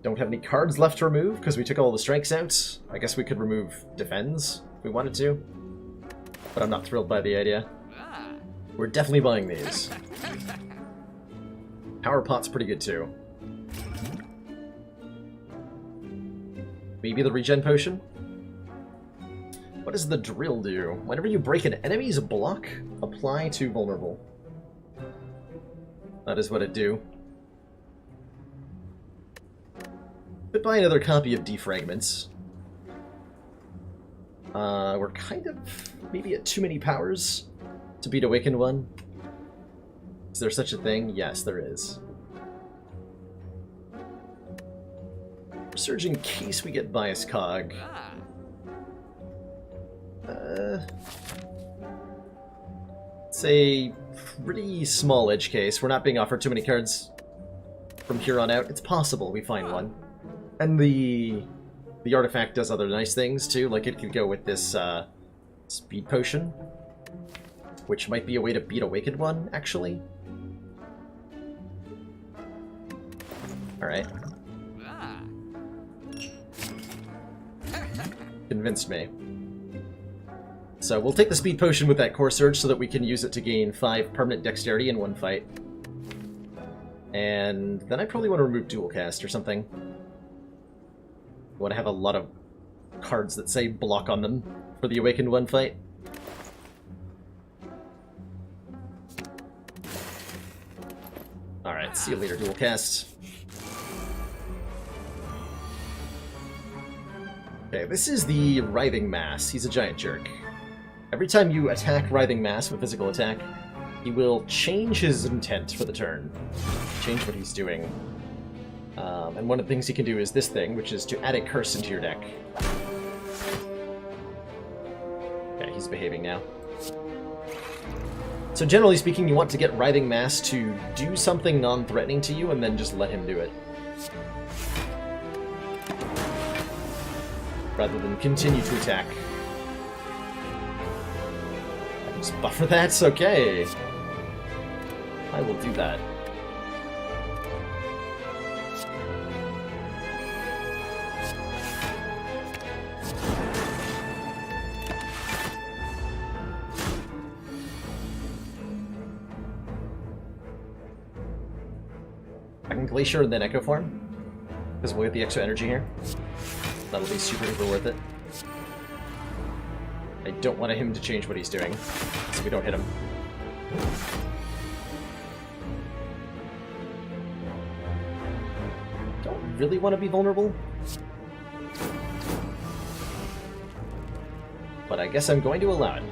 Don't have any cards left to remove, because we took all the strikes out. I guess we could remove Defends, if we wanted to. But I'm not thrilled by the idea. We're definitely buying these. Power Pot's pretty good, too. Maybe the Regen Potion? What does the drill do? Whenever you break an enemy's block, apply to vulnerable. That is what it do. Could buy another copy of Defragments. We're kind of maybe at too many powers to beat Awakened One. Is there such a thing? Yes, there is. Surge in case we get Bias Cog. It's a pretty small edge case. We're not being offered too many cards from here on out. It's possible we find one. And the artifact does other nice things too, like it could go with this speed potion, which might be a way to beat Awakened One, actually. Alright. Convinced me. So we'll take the speed potion with that core surge so that we can use it to gain 5 permanent dexterity in one fight. And then I probably want to remove dual cast or something. I want to have a lot of cards that say block on them for the Awakened One fight. Alright, see you later, dual cast. Okay, this is the Writhing Mass. He's a giant jerk. Every time you attack Writhing Mass with physical attack, he will change his intent for the turn. Change what he's doing. And one of the things he can do is this thing, which is to add a curse into your deck. Okay, he's behaving now. So generally speaking, you want to get Writhing Mass to do something non-threatening to you, and then just let him do it. Rather than continue to attack. I can just buffer that? Okay. I will do that. I can Glacier and then Echo Form, because we'll get the extra energy here. That'll be super duper worth it. I don't want him to change what he's doing, so we don't hit him. Don't really want to be vulnerable. But I guess I'm going to allow it.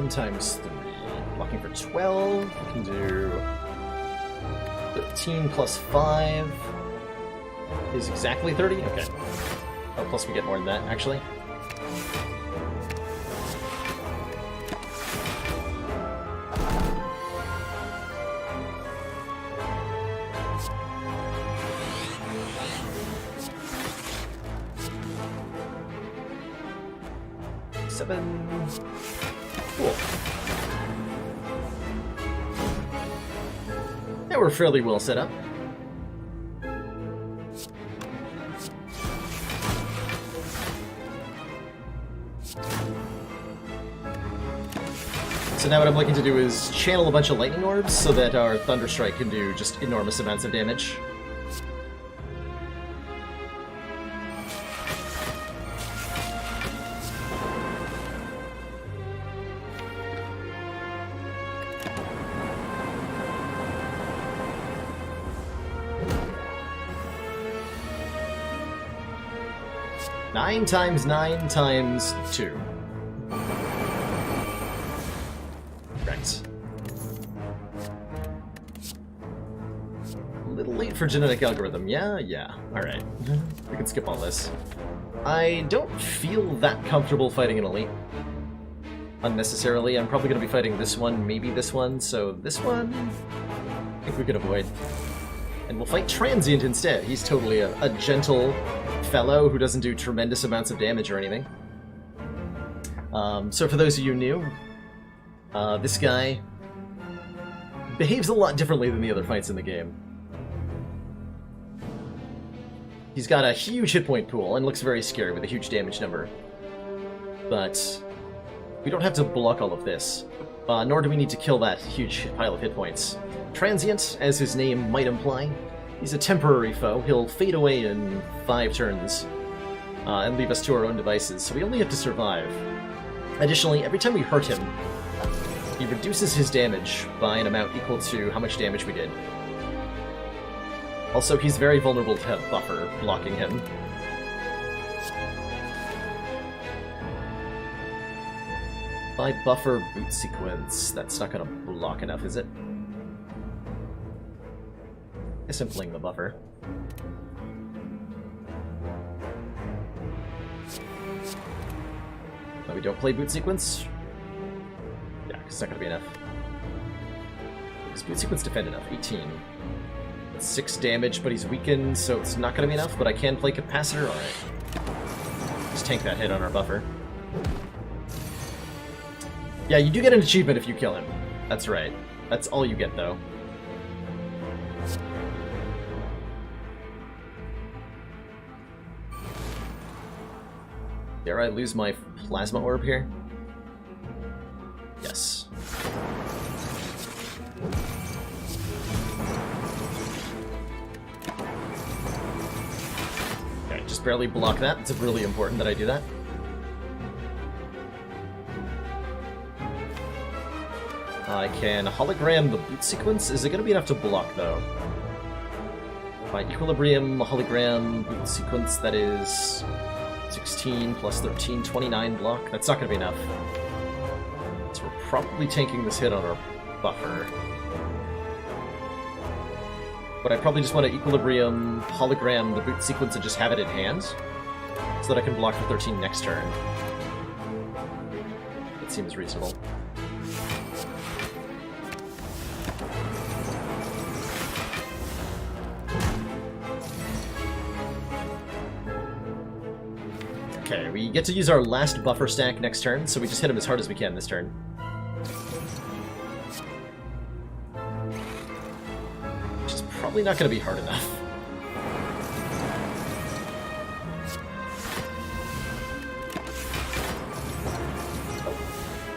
Times 3. Blocking for 12. We can do 13 plus 5 is exactly 30? Okay. Oh, plus we get more than that, actually. 7. Cool. Yeah, we're fairly well set up. So now what I'm looking to do is channel a bunch of lightning orbs so that our Thunderstrike can do just enormous amounts of damage. Nine times 9 times 2. Correct. A little late for genetic algorithm. Yeah. Alright. We can skip all this. I don't feel that comfortable fighting an elite. Unnecessarily. I'm probably going to be fighting this one, maybe this one, so this one I think we can avoid. And we'll fight Transient instead. He's totally a gentle fellow who doesn't do tremendous amounts of damage or anything. So for those of you new, this guy behaves a lot differently than the other fights in the game. He's got a huge hit point pool and looks very scary with a huge damage number. But we don't have to block all of this, nor do we need to kill that huge pile of hit points. Transient, as his name might imply, he's a temporary foe. He'll fade away in 5 turns and leave us to our own devices, so we only have to survive. Additionally, every time we hurt him, he reduces his damage by an amount equal to how much damage we did. Also, he's very vulnerable to have buffer blocking him. By buffer boot sequence, that's not gonna block enough, is it? I guess I'm playing the buffer. No, we don't play boot sequence? Yeah, because it's not going to be enough. Does boot sequence defend enough? 18. That's 6 damage, but he's weakened, so it's not going to be enough, but I can play capacitor? Alright. Just tank that hit on our buffer. Yeah, you do get an achievement if you kill him. That's right. That's all you get, though. Dare I lose my plasma orb here? Yes. Okay, just barely block that. It's really important that I do that. I can hologram the boot sequence. Is it going to be enough to block, though? By equilibrium, hologram, boot sequence, that is 16 plus 13, 29 block. That's not going to be enough. So we're probably tanking this hit on our buffer. But I probably just want to equilibrium, hologram the boot sequence and just have it in hand, so that I can block for 13 next turn. That seems reasonable. Okay, we get to use our last buffer stack next turn, so we just hit him as hard as we can this turn. Which is probably not going to be hard enough.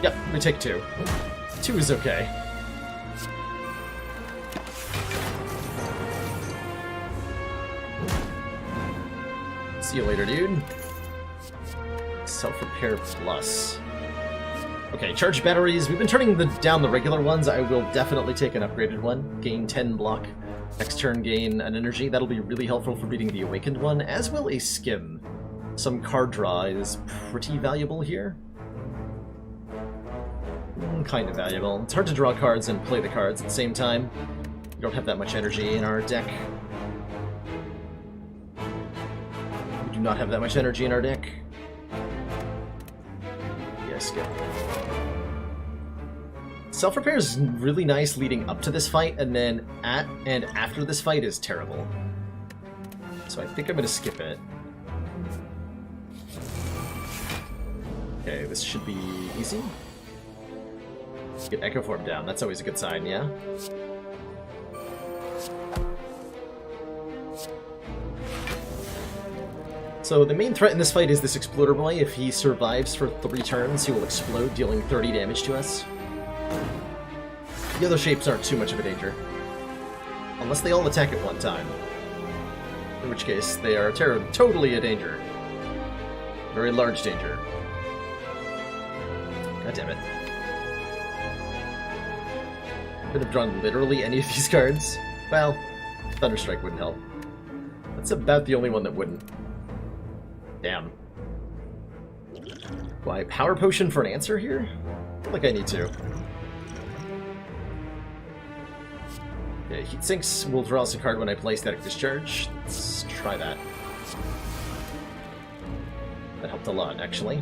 Yep, we take 2. 2 is okay. See you later, dude. Self-repair plus. Okay, charged batteries. We've been turning down the regular ones. I will definitely take an upgraded one. Gain 10 block. Next turn gain an energy. That'll be really helpful for beating the awakened one, as will a skim. Some card draw is pretty valuable here. Kind of valuable. It's hard to draw cards and play the cards at the same time. We don't have that much energy in our deck. We do not have that much energy in our deck. Skip. Self-repair is really nice leading up to this fight, and then at and after this fight is terrible. So I think I'm going to skip it. Okay, this should be easy. Get Echo Form down, that's always a good sign, yeah? So the main threat in this fight is this Exploder Boy. If he survives for 3 turns, he will explode, dealing 30 damage to us. The other shapes aren't too much of a danger. Unless they all attack at one time. In which case, they are totally a danger. Very large danger. God damn it. Could have drawn literally any of these cards. Well, Thunderstrike wouldn't help. That's about the only one that wouldn't. Damn. Why, Power Potion for an answer here? I feel like I need to. Okay, Heat Sinks will draw us a card when I play Static Discharge. Let's try that. That helped a lot, actually.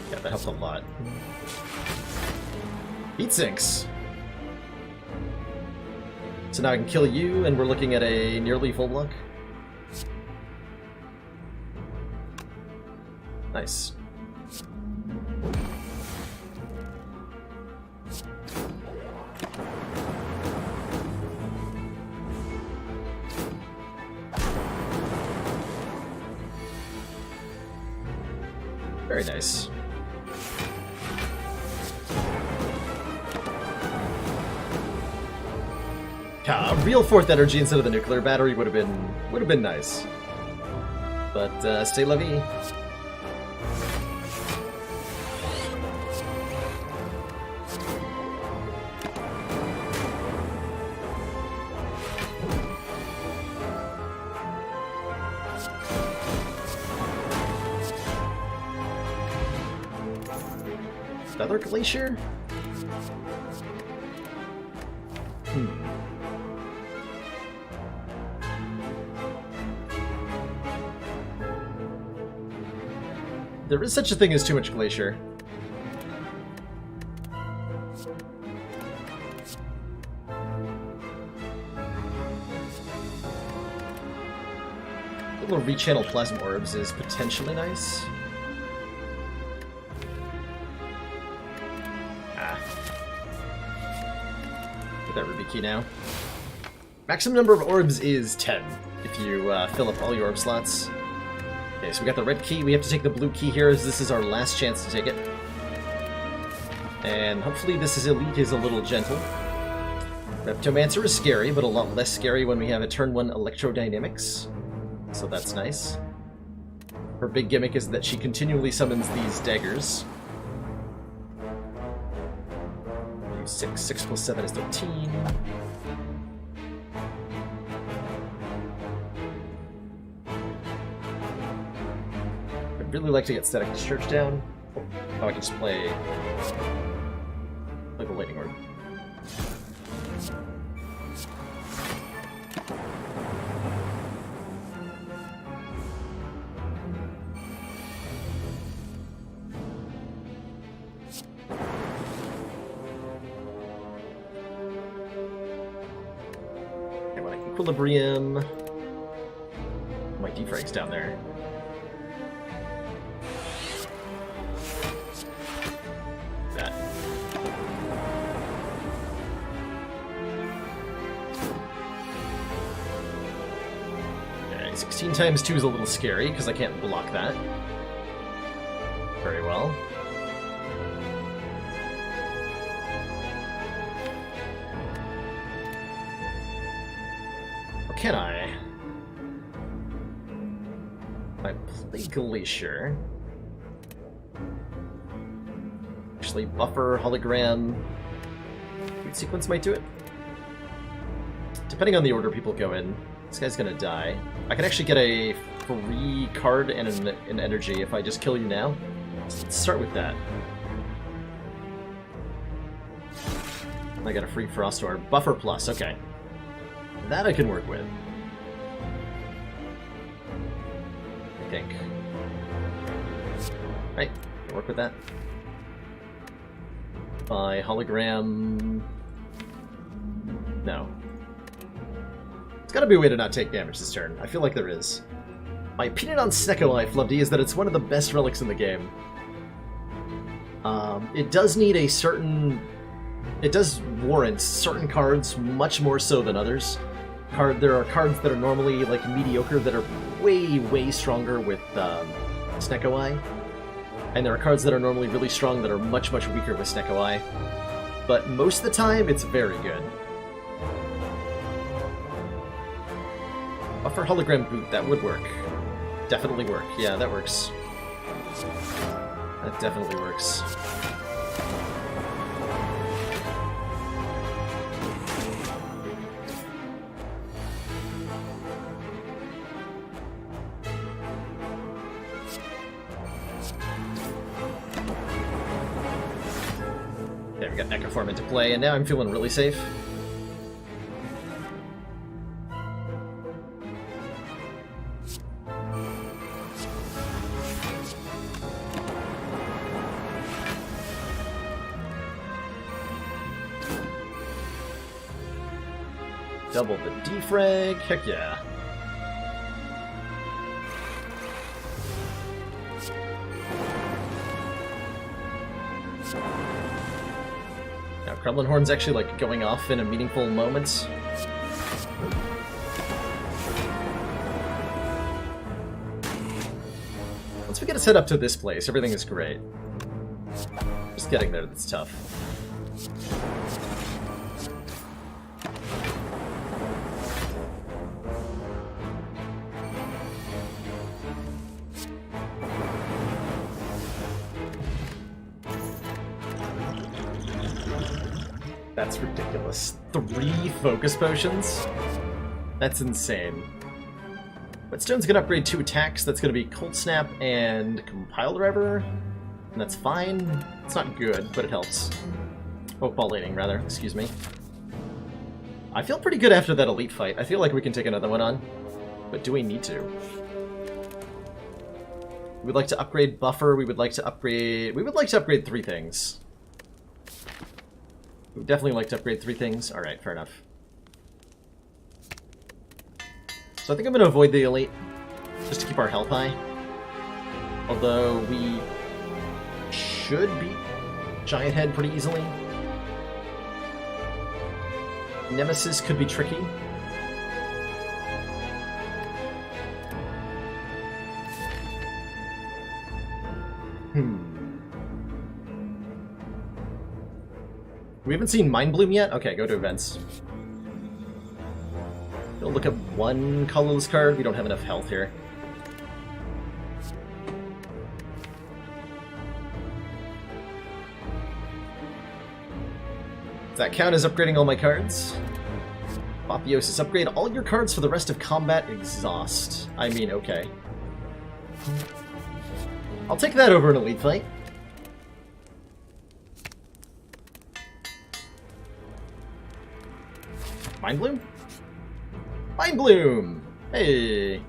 Yeah, that helped a lot. Heat Sinks! So now I can kill you, and we're looking at a nearly full block. Nice. Very nice. A real 4th energy instead of the nuclear battery would have been nice. But stay la vie. Another glacier? There is such a thing as too much glacier. A little rechannel Plasma Orbs is potentially nice. Get that Ruby Key now. Maximum number of orbs is 10 if you fill up all your orb slots. Okay, so we got the red key. We have to take the blue key here, as this is our last chance to take it. And hopefully this elite is a little gentle. Reptomancer is scary, but a lot less scary when we have a turn 1 Electrodynamics. So that's nice. Her big gimmick is that she continually summons these daggers. 6. 6 plus 7 is 13. I'd really like to get Static Discharge down. Oh, I can just play the Lightning Orb. Equilibrium. My defrag's down there. That. Okay, 16 times 2 is a little scary because I can't block that very well. Can I? I play Glacier. Actually, Buffer, Hologram, Food Sequence might do it. Depending on the order people go in, this guy's gonna die. I can actually get a free card and an energy if I just kill you now. So let's start with that. I got a free Frost Orb. Buffer plus, okay. That I can work with. I think. Right, work with that. By hologram. No. There's gotta be a way to not take damage this turn. I feel like there is. My opinion on Snecko Eye, Fluffy, is that it's one of the best relics in the game. It does need a certain... It does warrant certain cards much more so than others. There are cards that are normally, like, mediocre that are way, way stronger with Snecko Eye. And there are cards that are normally really strong that are much, much weaker with Snecko Eye. But most of the time, it's very good. Buffer Hologram Boot, that would work. Definitely work. Yeah, that works. That definitely works. There, we got Echoform into play, and now I'm feeling really safe. Double the defrag, heck yeah. Now Kremlin Horn's actually like going off in a meaningful moment. Once we get it set up to this place, everything is great. Just getting there, that's tough. That's ridiculous. 3 focus potions? That's insane. Whetstone's gonna upgrade 2 attacks. That's gonna be Cold Snap and Compile Driver. And that's fine. It's not good, but it helps. Pokeball Laning, rather. Excuse me. I feel pretty good after that Elite fight. I feel like we can take another one on. But do we need to? We'd like to upgrade Buffer. We would like to upgrade 3 things. We would definitely like to upgrade 3 things. Alright, fair enough. So I think I'm going to avoid the Elite, just to keep our health high. Although we should beat Giant Head pretty easily. Nemesis could be tricky. We haven't seen Mind Bloom yet? Okay, go to events. We'll look at 1 colorless card. We don't have enough health here. Does that count as upgrading all my cards? Apotheosis. Upgrade all your cards for the rest of combat. Exhaust. I mean, okay. I'll take that over an Elite fight. Mind Bloom? Mind Bloom! Hey!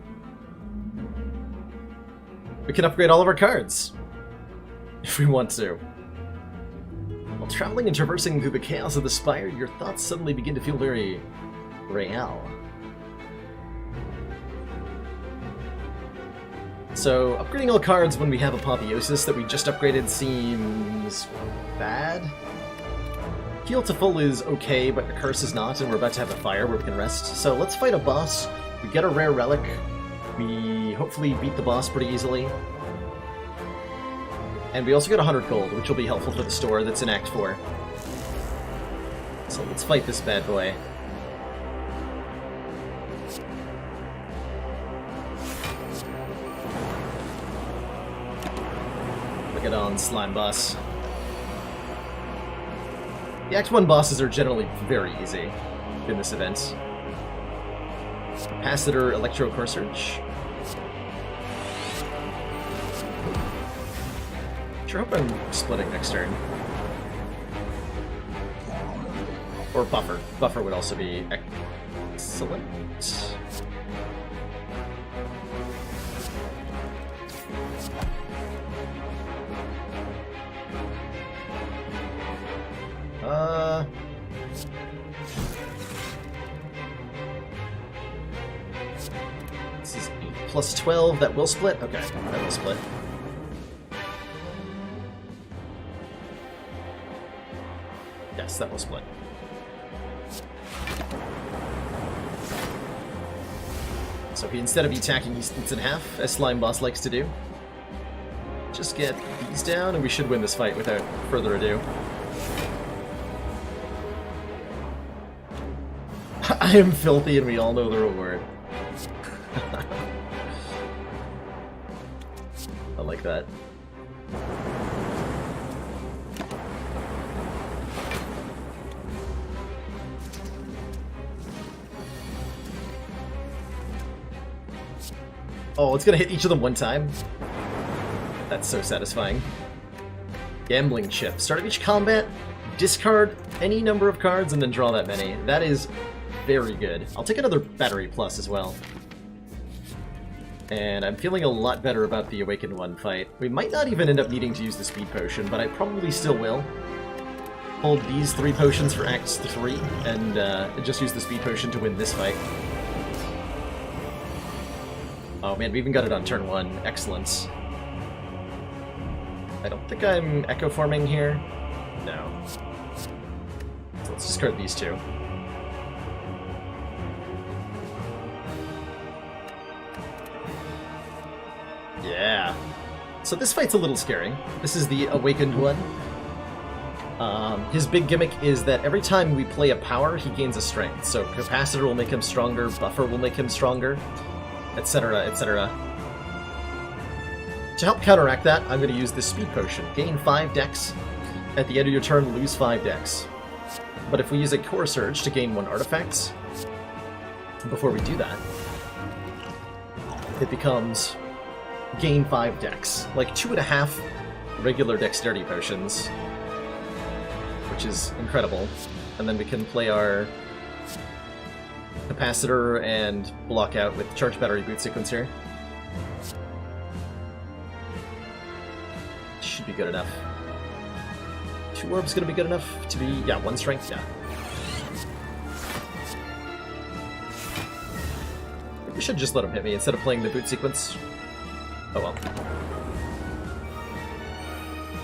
We can upgrade all of our cards. If we want to. While traveling and traversing through the chaos of the Spire, your thoughts suddenly begin to feel very real. So, upgrading all cards when we have Apotheosis that we just upgraded seems bad. Heal to full is okay, but the curse is not, and we're about to have a fire where we can rest. So let's fight a boss. We get a rare relic. We hopefully beat the boss pretty easily. And we also get 100 gold, which will be helpful for the store that's in Act 4. So let's fight this bad boy. Look it on, slime boss. The Act 1 bosses are generally very easy in this event. Capacitor, Electro Core Surge. Sure hope I'm splitting next turn. Or Buffer. Buffer would also be excellent. plus 12, that will split? Okay, that will split. Yes, that will split. So he, instead of attacking, he splits in half, as Slime Boss likes to do. Just get these down, and we should win this fight without further ado. I am filthy, and we all know the reward. I like that. Oh, it's gonna hit each of them one time? That's so satisfying. Gambling chip. Start of each combat, discard any number of cards and then draw that many. That is very good. I'll take another battery plus as well. And I'm feeling a lot better about the Awakened One fight. We might not even end up needing to use the speed potion, but I probably still will. Hold these 3 potions for Act 3, and just use the speed potion to win this fight. Oh man, we even got it on turn 1. Excellent. I don't think I'm echo forming here. No. So let's discard these 2. Yeah. So this fight's a little scary. This is the Awakened One. His big gimmick is that every time we play a power, he gains a strength. So Capacitor will make him stronger, Buffer will make him stronger, etc., etc. To help counteract that, I'm going to use this Speed Potion. Gain 5 dex. At the end of your turn, lose 5 dex. But if we use a Core Surge to gain 1 artifact, before we do that, it becomes gain 5 dex. Like 2.5 regular dexterity potions, which is incredible. And then we can play our Capacitor and block out with Charge Battery Boot Sequencer. Should be good enough. 2 orbs gonna be good enough to be... yeah, 1 strength, yeah. We should just let him hit me instead of playing the boot sequence. Oh well.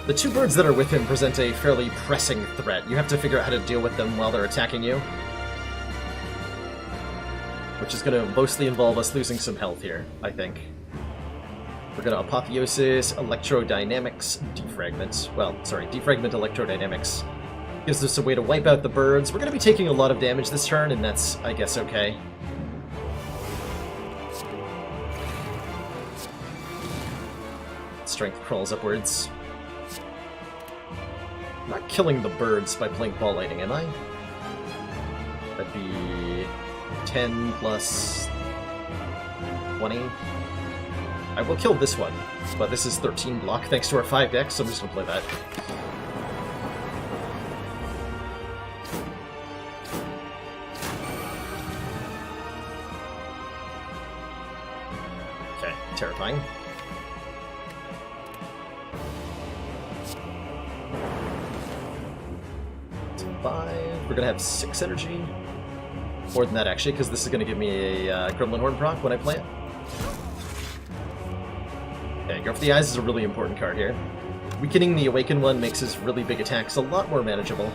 The 2 birds that are with him present a fairly pressing threat. You have to figure out how to deal with them while they're attacking you. Which is going to mostly involve us losing some health here, I think. We're going to Apotheosis, Electrodynamics, Defragment. Well, sorry, Defragment Electrodynamics. Gives us a way to wipe out the birds. We're going to be taking a lot of damage this turn, and that's, I guess, okay. Strength crawls upwards. I'm not killing the birds by playing Ball Lightning, am I? That'd be 10 plus 20. I will kill this one, but this is 13 block thanks to our 5 dex, so I'm just gonna play that. Okay, terrifying. We're gonna have 6 energy. More than that, actually, because this is gonna give me a Gremlin Horn proc when I play it. Okay, Go for the Eyes is a really important card here. Weakening the Awakened One makes his really big attacks a lot more manageable.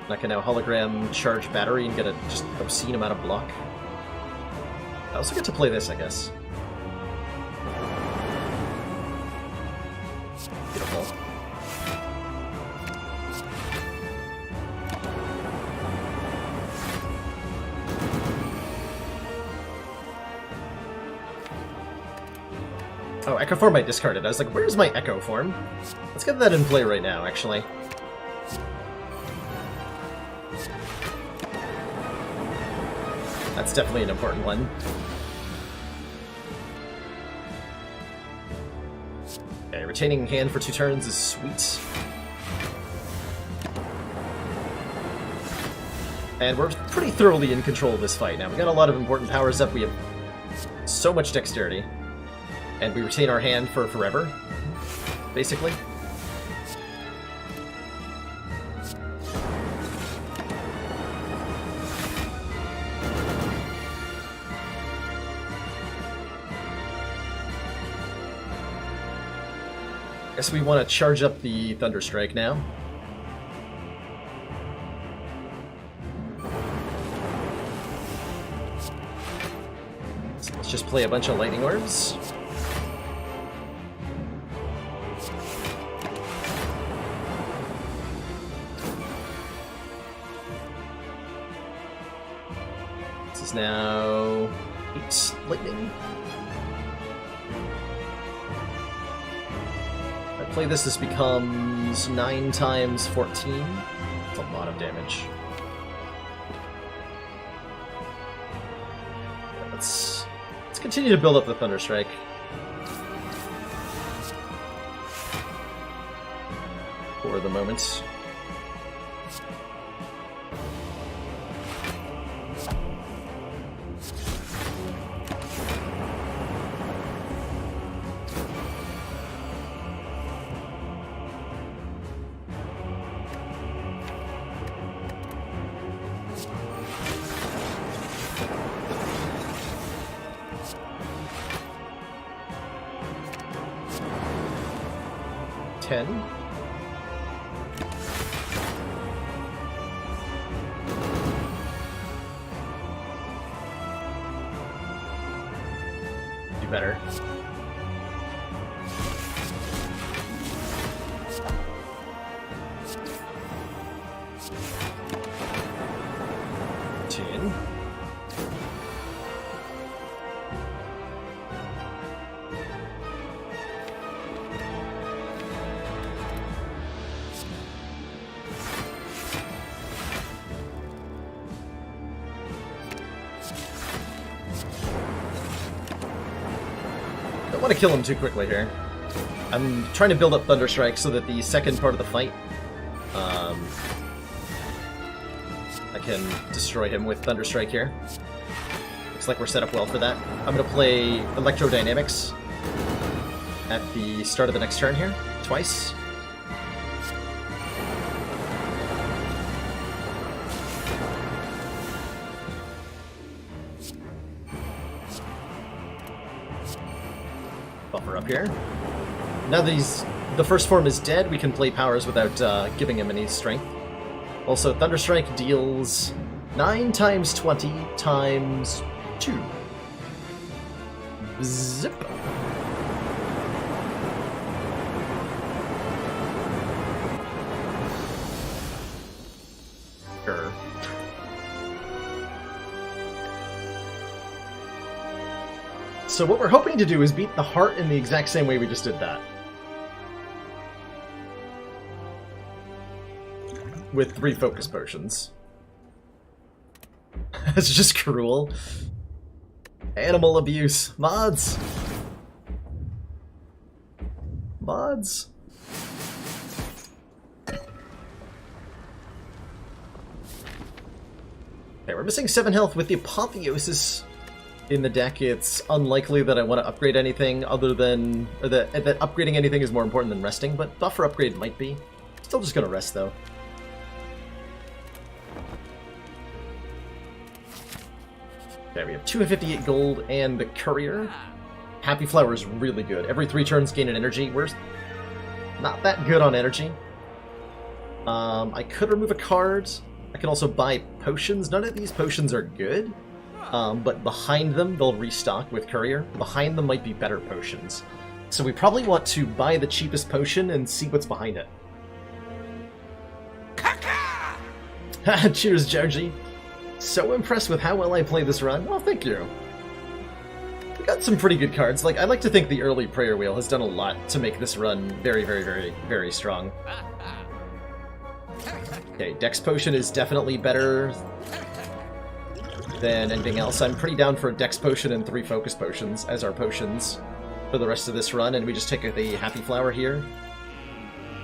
I can now Hologram Charge Battery and get a just obscene amount of block. I also get to play this, I guess. Beautiful. Oh, Echo Form I discarded. I was like, where's my Echo Form? Let's get that in play right now, actually. That's definitely an important one. Okay, retaining hand for 2 turns is sweet. And we're pretty thoroughly in control of this fight now. We got a lot of important powers up. We have so much dexterity. And we retain our hand for forever, basically. Guess we want to charge up the Thunderstrike now. So let's just play a bunch of Lightning Orbs. This is now 8 lightning. Play this becomes 9 times 14. That's a lot of damage. Yeah, let's continue to build up the Thunderstrike. For the moment. Do better. Don't want to kill him too quickly here. I'm trying to build up Thunderstrike so that the second part of the fight, I can destroy him with Thunderstrike here. Looks like we're set up well for that. I'm going to play Electrodynamics at the start of the next turn here, twice. Buffer up here. Now that the first form is dead, we can play powers without giving him any strength. Also, Thunderstrike deals 9 times 20 times 2. Zip. Sure. So what we're hoping to do is beat the heart in the exact same way we just did that. With 3 focus potions. It's just cruel. Animal abuse. Mods! Mods? Okay, we're missing 7 health with the Apotheosis in the deck. It's unlikely that I want to upgrade anything other than... or that upgrading anything is more important than resting, but buffer upgrade might be. Still just gonna rest, though. Okay, we have 258 gold and the Courier. Happy Flower is really good. Every 3 turns gain an energy. We're not that good on energy. I could remove a card. I can also buy potions. None of these potions are good. But behind them, they'll restock with Courier. Behind them might be better potions. So we probably want to buy the cheapest potion and see what's behind it. Cheers, Joji. So impressed with how well I play this run. Oh, thank you. We got some pretty good cards. Like, I like to think the early Prayer Wheel has done a lot to make this run very, very, very, very strong. Okay, Dex Potion is definitely better than anything else. I'm pretty down for a Dex Potion and 3 Focus Potions as our potions for the rest of this run, and we just take the Happy Flower here.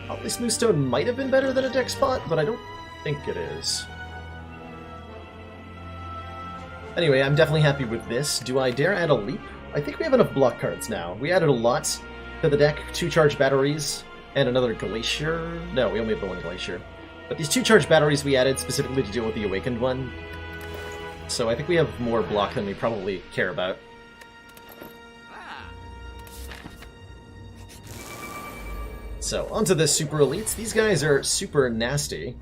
Probably Smoothstone might have been better than a Dex Pot, but I don't think it is. Anyway, I'm definitely happy with this. Do I dare add a Leap? I think we have enough block cards now. We added a lot to the deck. 2 charge batteries and another Glacier. No, we only have the 1 Glacier. But these 2 charge batteries we added specifically to deal with the Awakened one. So I think we have more block than we probably care about. So, onto the Super Elites. These guys are super nasty.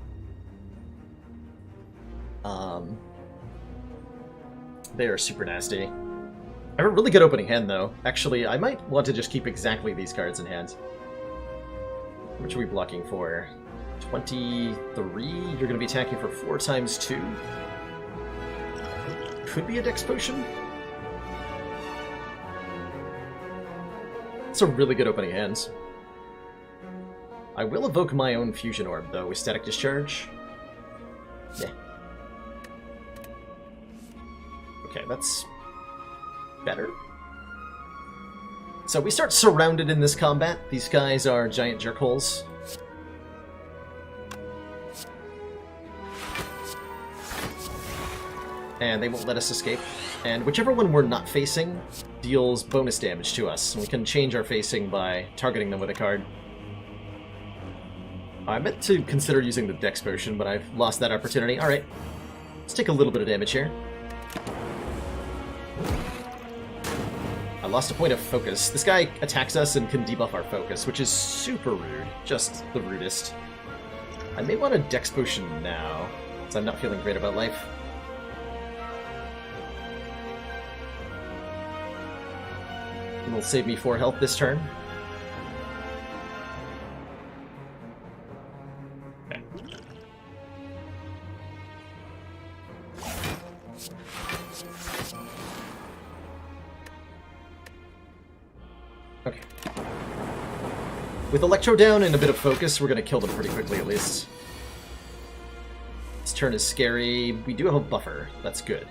They are super nasty. I have a really good opening hand, though. Actually, I might want to just keep exactly these cards in hand. How much are we blocking for? 23? You're going to be attacking for 4 times 2? Could be a Dex Potion? It's a really good opening hand. I will evoke my own Fusion Orb, though, with Static Discharge. Yeah. Okay, that's better. So we start surrounded in this combat. These guys are giant jerkholes. And they won't let us escape. And whichever one we're not facing deals bonus damage to us. We can change our facing by targeting them with a card. I meant to consider using the Dex Potion, but I've lost that opportunity. Alright, let's take a little bit of damage here. I lost a point of focus. This guy attacks us and can debuff our focus, which is super rude. Just the rudest. I may want a Dex Potion now, because I'm not feeling great about life. It'll save me 4 health this turn. Okay. With Electro down and a bit of focus, we're going to kill them pretty quickly, at least. This turn is scary. We do have a buffer. That's good.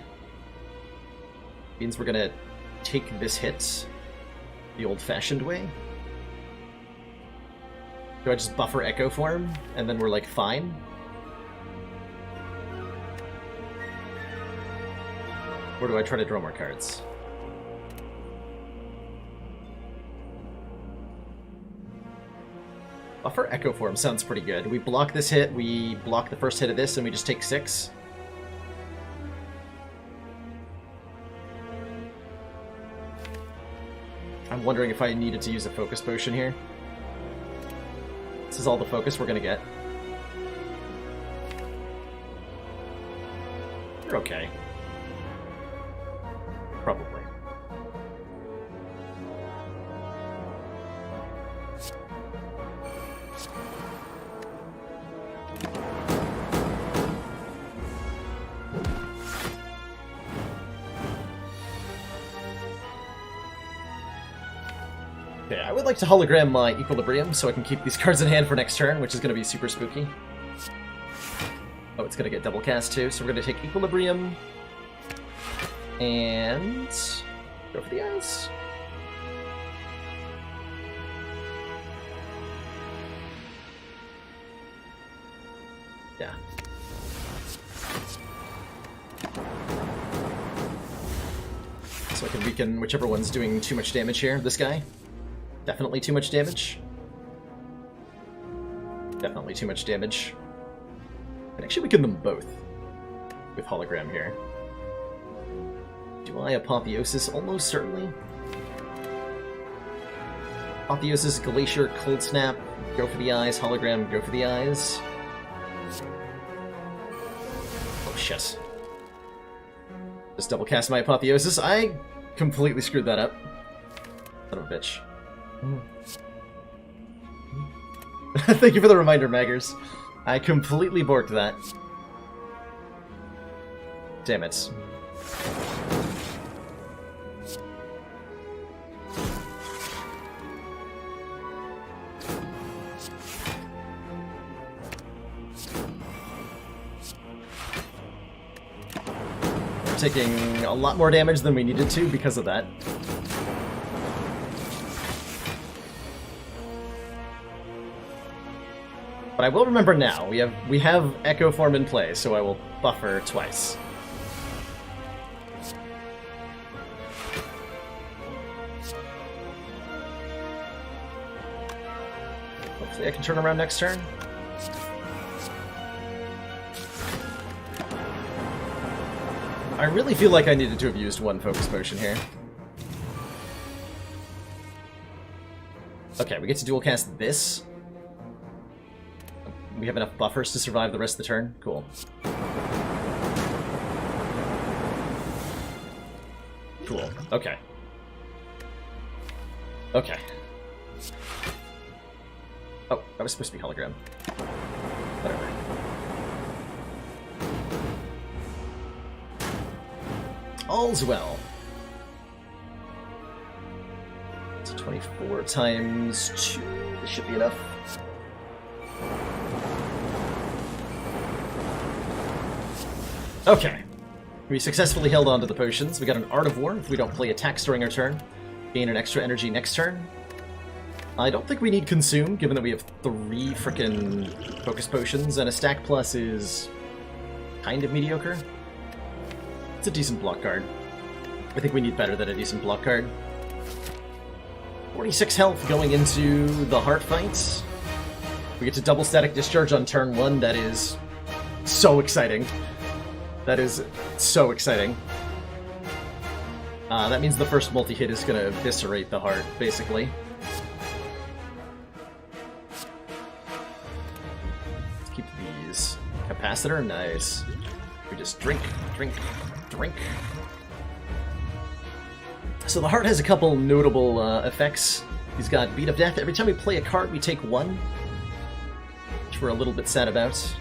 Means we're going to take this hit the old-fashioned way. Do I just buffer Echo Form, and then we're, like, fine? Or do I try to draw more cards? Buffer Echo Form sounds pretty good. We block this hit, we block the first hit of this, and we just take 6. I'm wondering if I needed to use a Focus Potion here. This is all the focus we're gonna get. You're okay. Probably. Okay, I would like to hologram my Equilibrium so I can keep these cards in hand for next turn, which is going to be super spooky. Oh, it's going to get double cast too, so we're going to take Equilibrium and go for the eyes. Yeah. So I can weaken whichever one's doing too much damage here. This guy. Definitely too much damage. Definitely too much damage. And actually weaken them both with hologram here. Do I Apotheosis? Almost certainly. Apotheosis, Glacier, Cold Snap, go for the eyes, hologram, go for the eyes. Oh shit. Just double cast my Apotheosis. I completely screwed that up. Son of a bitch. Thank you for the reminder, Maggers. I completely borked that. Damn it. We're taking a lot more damage than we needed to because of that. But I will remember now. We have Echo Form in play, so I will buffer twice. Hopefully I can turn around next turn. I really feel like I needed to have used one Focus Potion here. Okay, we get to dual cast this. We have enough buffers to survive the rest of the turn? Cool. Cool. Okay. Okay. Oh, that was supposed to be hologram. Whatever. All's well. So 24 times 2. This should be enough. Okay. We successfully held on to the potions. We got an Art of War if we don't play attacks during our turn. Gain an extra energy next turn. I don't think we need Consume, given that we have 3 frickin' Focus Potions, and a Stack Plus is kind of mediocre. It's a decent block card. I think we need better than a decent block card. 46 health going into the Heart Fight. We get to double Static Discharge on turn 1. That is so exciting. That is so exciting. That means the first multi-hit is going to eviscerate the heart, basically. Let's keep these. Capacitor, nice. We just drink, drink, drink. So the heart has a couple notable effects. He's got Beat of Death. Every time we play a card, we take 1. Which we're a little bit sad about.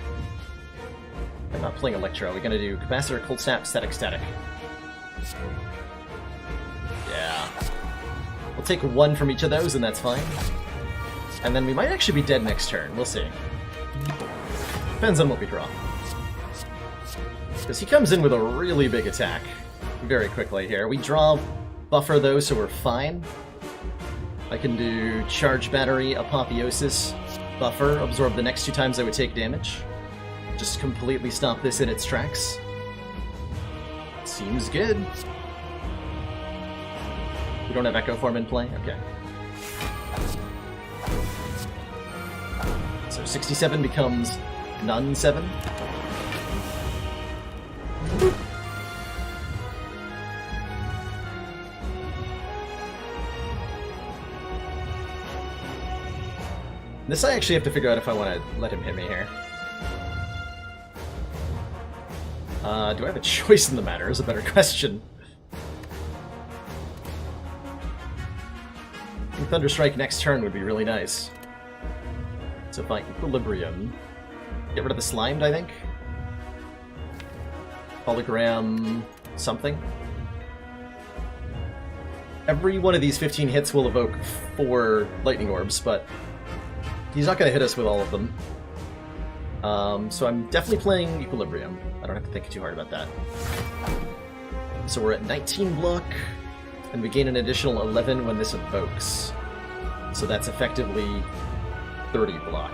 I'm not playing Electro. We're gonna do Capacitor, Cold Snap, Static, Static. Yeah. We'll take 1 from each of those, and that's fine. And then we might actually be dead next turn. We'll see. Depends on what we draw. Because he comes in with a really big attack very quickly here. We draw buffer, though, so we're fine. I can do Charge Battery, Apotheosis, buffer, absorb the next 2 times I would take damage. Just completely stop this in its tracks. Seems good. We don't have Echo Form in play? Okay. So 67 becomes None 7. This I actually have to figure out if I want to let him hit me here. Do I have a choice in the matter is a better question. I think Thunderstrike next turn would be really nice. So if I Equilibrium, get rid of the Slimed, I think. Hologram something. Every one of these 15 hits will evoke 4 Lightning Orbs, but he's not going to hit us with all of them. So I'm definitely playing Equilibrium. I don't have to think too hard about that. So we're at 19 block, and we gain an additional 11 when this evokes. So that's effectively 30 block.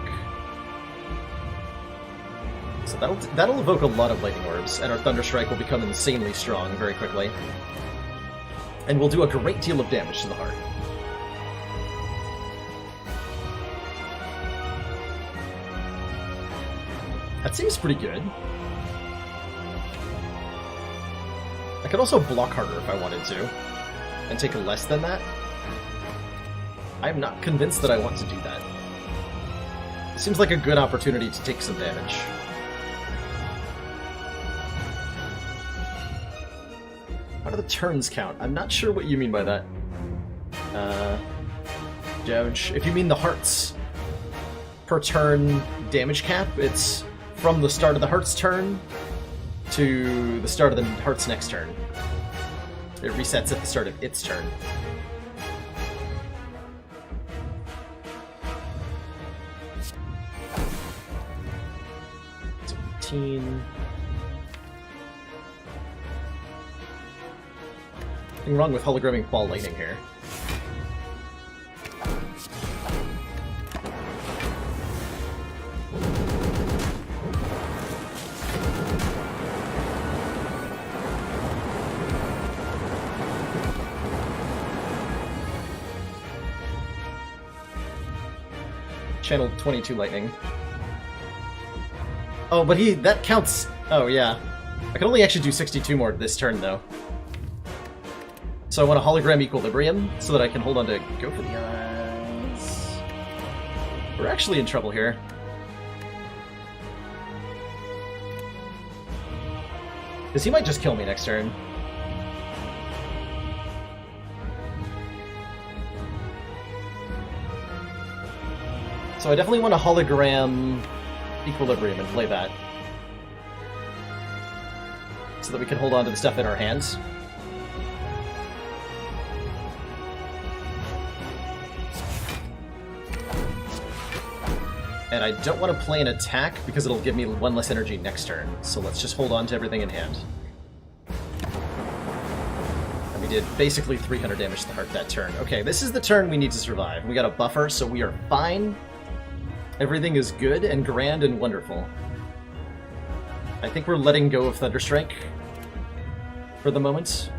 So that'll evoke a lot of Lightning Orbs, and our Thunderstrike will become insanely strong very quickly. And we'll do a great deal of damage to the heart. That seems pretty good. I could also block harder if I wanted to, and take less than that. I'm not convinced that I want to do that. It seems like a good opportunity to take some damage. How do the turns count? I'm not sure what you mean by that. Doge. If you mean the hearts per turn damage cap, it's from the start of the heart's turn to the start of the heart's next turn. It resets at the start of its turn. So 18. Nothing wrong with hologramming Ball Lightning here. Channel 22 Lightning. Oh, but that counts. Oh, yeah. I can only actually do 62 more this turn, though. So I want to hologram Equilibrium so that I can hold on to Go for the Eyes. We're actually in trouble here. Because he might just kill me next turn. So I definitely want a hologram Equilibrium and play that. So that we can hold on to the stuff in our hands. And I don't want to play an attack because it'll give me 1 less energy next turn. So let's just hold on to everything in hand. And we did basically 300 damage to the heart that turn. Okay, this is the turn we need to survive. We got a buffer, so we are fine. Everything is good and grand and wonderful. I think we're letting go of Thunderstrike for the moment.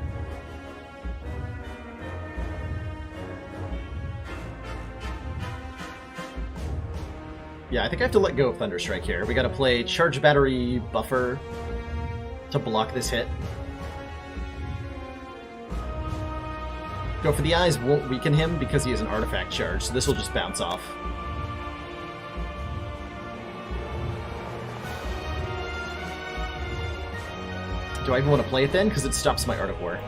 Yeah, I think I have to let go of Thunderstrike here. We gotta play Charge Battery Buffer to block this hit. Go for the Eyes won't weaken him because he has an artifact charge, so this will just bounce off. Do I even want to play it then? Because it stops my Art of War.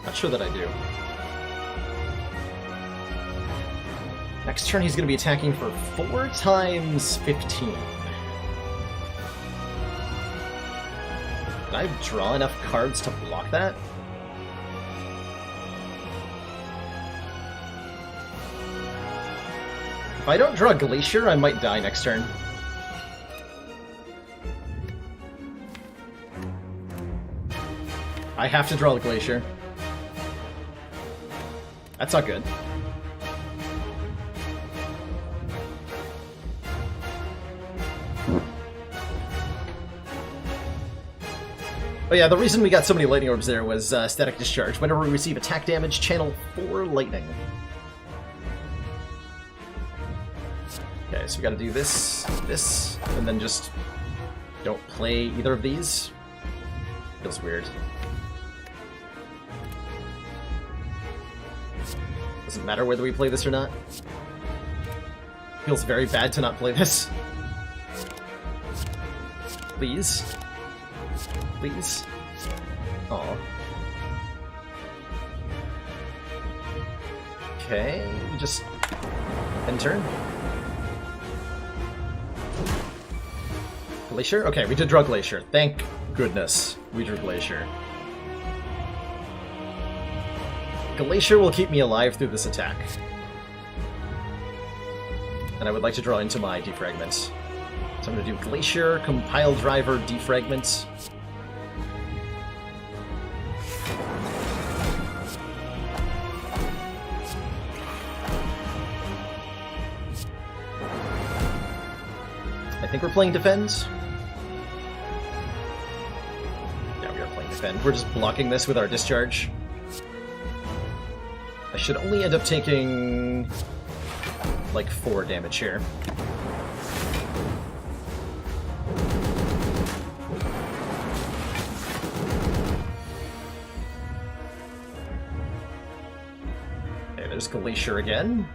Not sure that I do. Next turn he's going to be attacking for 4 times 15. Can I draw enough cards to block that? If I don't draw Glacier, I might die next turn. I have to draw the Glacier. That's not good. Oh yeah, the reason we got so many Lightning Orbs there was Static Discharge. Whenever we receive attack damage, channel 4 Lightning. Okay, so we gotta do this, this, and then just don't play either of these. Feels weird. Doesn't matter whether we play this or not. Feels very bad to not play this. Please. Please. Aw. Okay, we just end turn. Glacier? Okay, we did draw Glacier. Thank goodness we drew Glacier. Glacier will keep me alive through this attack. And I would like to draw into my Defragment. So I'm going to do Glacier, Compile Driver, Defragment. I think we're playing Defend. Yeah, we are playing Defend. We're just blocking this with our Discharge. I should only end up taking like 4 damage here. Okay, there's Glacier again.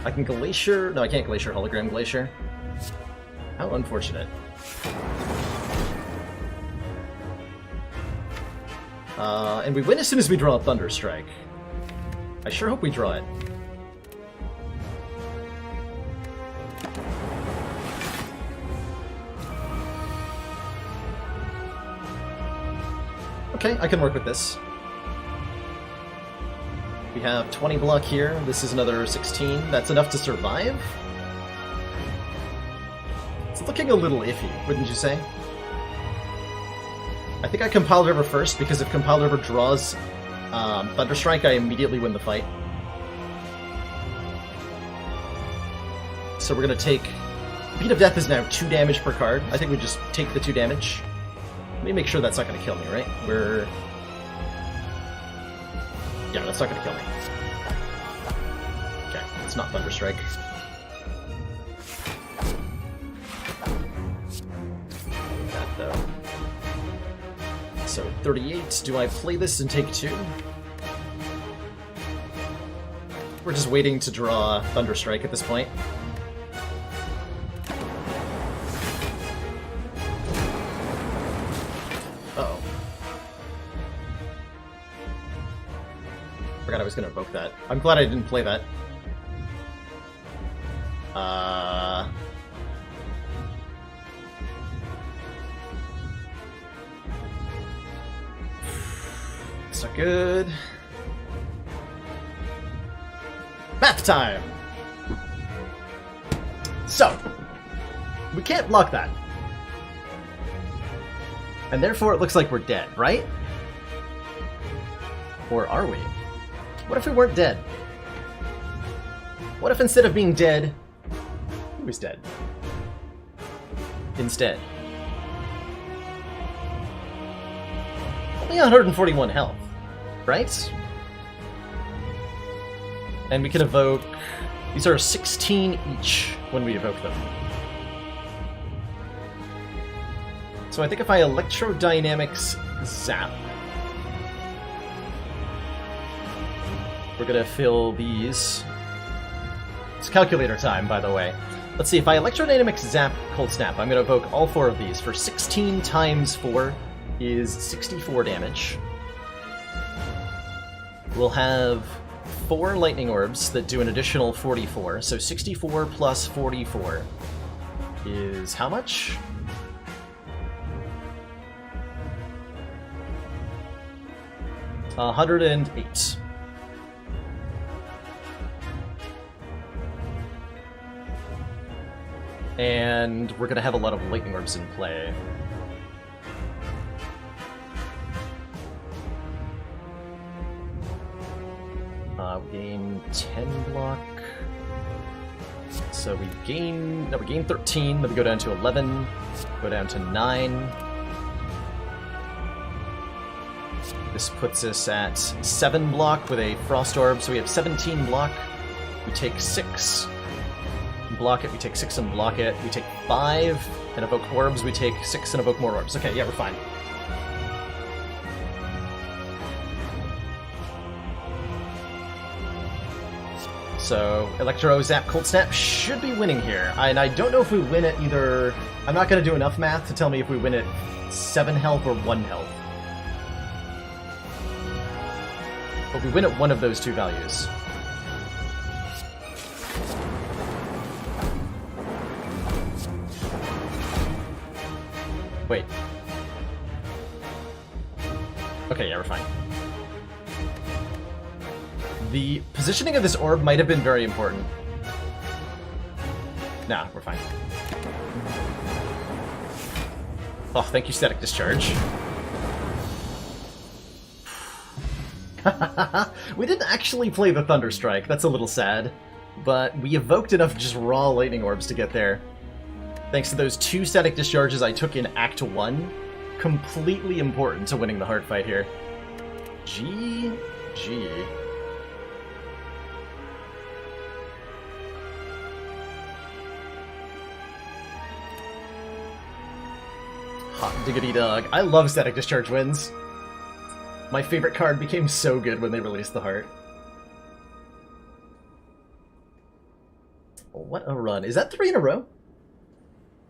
I can Glacier... No, I can't Glacier Hologram Glacier. How unfortunate. And we win as soon as we draw a Thunderstrike. I sure hope we draw it. Okay, I can work with this. We have 20 block here. This is another 16. That's enough to survive? It's looking a little iffy, wouldn't you say? I think I Compile River first, because if Compile River draws Thunderstrike, I immediately win the fight. So we're going to take... Beat of Death is now 2 damage per card. I think we just take the 2 damage. Let me make sure that's not going to kill me, right? We're... Yeah, that's not going to kill me. Okay, it's not Thunderstrike. That, though. So, 38. Do I play this and take 2? We're just waiting to draw Thunderstrike at this point. Forgot I was gonna evoke that. I'm glad I didn't play that. It's not good. Math time! So, we can't block that. And therefore it looks like we're dead, right? Or are we? What if we weren't dead? What if instead of being dead, he was dead? Instead. Only 141 health, right? And we can evoke... These are 16 each when we evoke them. So I think if I Electrodynamics Zap, we're gonna fill these. It's calculator time, by the way. Let's see, if I Electrodynamics Zap Cold Snap, I'm gonna evoke all 4 of these. For 16 times 4 is 64 damage. We'll have 4 lightning orbs that do an additional 44, so 64 plus 44 is how much? $108. And we're gonna have a lot of lightning orbs in play. We gain 10 block. So we gain 13, then we go down to 11, go down to 9. This puts us at 7 block with a Frost Orb, so we have 17 block. We take 6, block it, we take 6 and block it. We take 5 and evoke orbs, we take 6 and evoke more orbs. Okay, yeah, we're fine. So, Electro Zap Cold Snap should be winning here. And I don't know if we win at either... I'm not going to do enough math to tell me if we win at 7 health or 1 health. But we win at one of those 2 values. Wait. Okay, yeah, we're fine. The positioning of this orb might have been very important. Nah, we're fine. Oh, thank you, Static Discharge. We didn't actually play the Thunderstrike, that's a little sad. But we evoked enough just raw lightning orbs to get there. Thanks to those 2 Static Discharges I took in Act 1. Completely important to winning the heart fight here. GG. Hot diggity dog. I love Static Discharge wins. My favorite card became so good when they released the heart. What a run. Is that 3 in a row?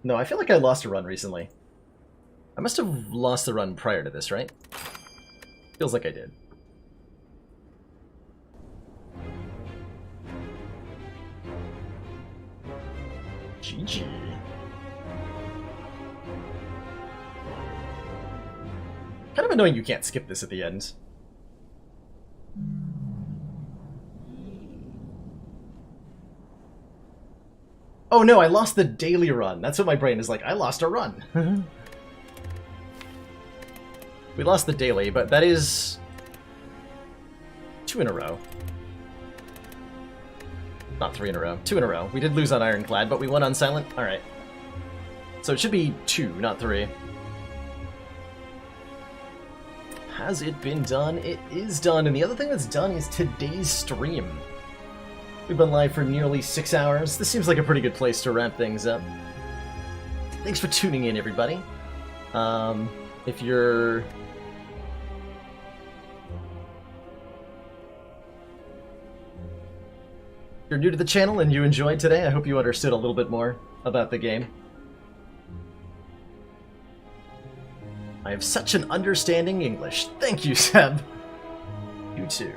No, I feel like I lost a run recently. I must have lost the run prior to this, right? Feels like I did. GG. Kind of annoying you can't skip this at the end. Oh no, I lost the daily run. That's what my brain is like. I lost a run. We lost the daily, but that is 2 in a row. Not 3 in a row. 2 in a row. We did lose on Ironclad, but we won on Silent. Alright. So it should be 2, not 3. Has it been done? It is done, and the other thing that's done is today's stream. We've been live for nearly 6 hours. This seems like a pretty good place to wrap things up. Thanks for tuning in, everybody. If you're new to the channel and you enjoyed today, I hope you understood a little bit more about the game. I have such an understanding English. Thank you, Seb. You too.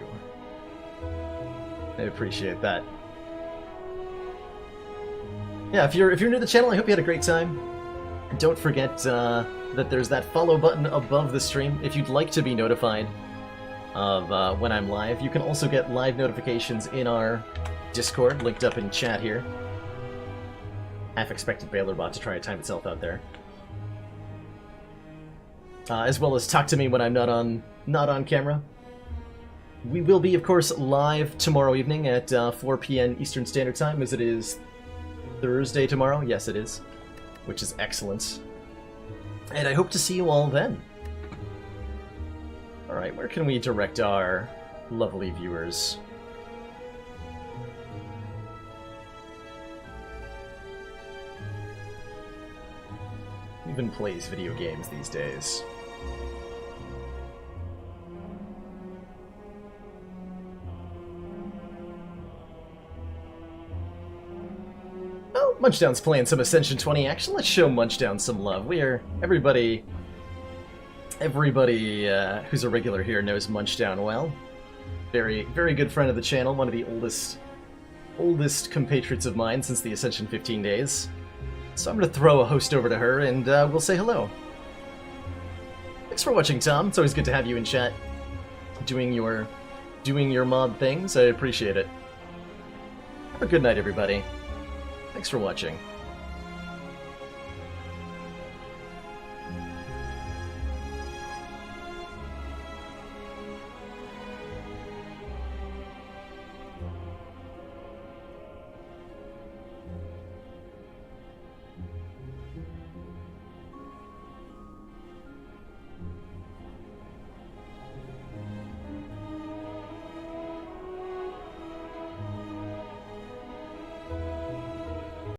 I appreciate that. Yeah, if you're new to the channel, I hope you had a great time. Don't forget that there's that follow button above the stream if you'd like to be notified of when I'm live. You can also get live notifications in our Discord, linked up in chat here. Half expected BaylorBot to try to time itself out there. As well as talk to me when I'm not on camera. We will be, of course, live tomorrow evening at 4 p.m. Eastern Standard Time, as it is Thursday tomorrow. Yes, it is, which is excellent. And I hope to see you all then. Alright, where can we direct our lovely viewers? Who even plays video games these days? Oh, Munchdown's playing some Ascension 20 action. Let's show Munchdown some love. Everybody who's a regular here knows Munchdown well. Very, very good friend of the channel, one of the oldest compatriots of mine since the Ascension 15 days. So I'm going to throw a host over to her, and we'll say hello. Thanks for watching, Tom. It's always good to have you in chat, doing your mod things. I appreciate it. Have a good night, everybody. Thanks for watching.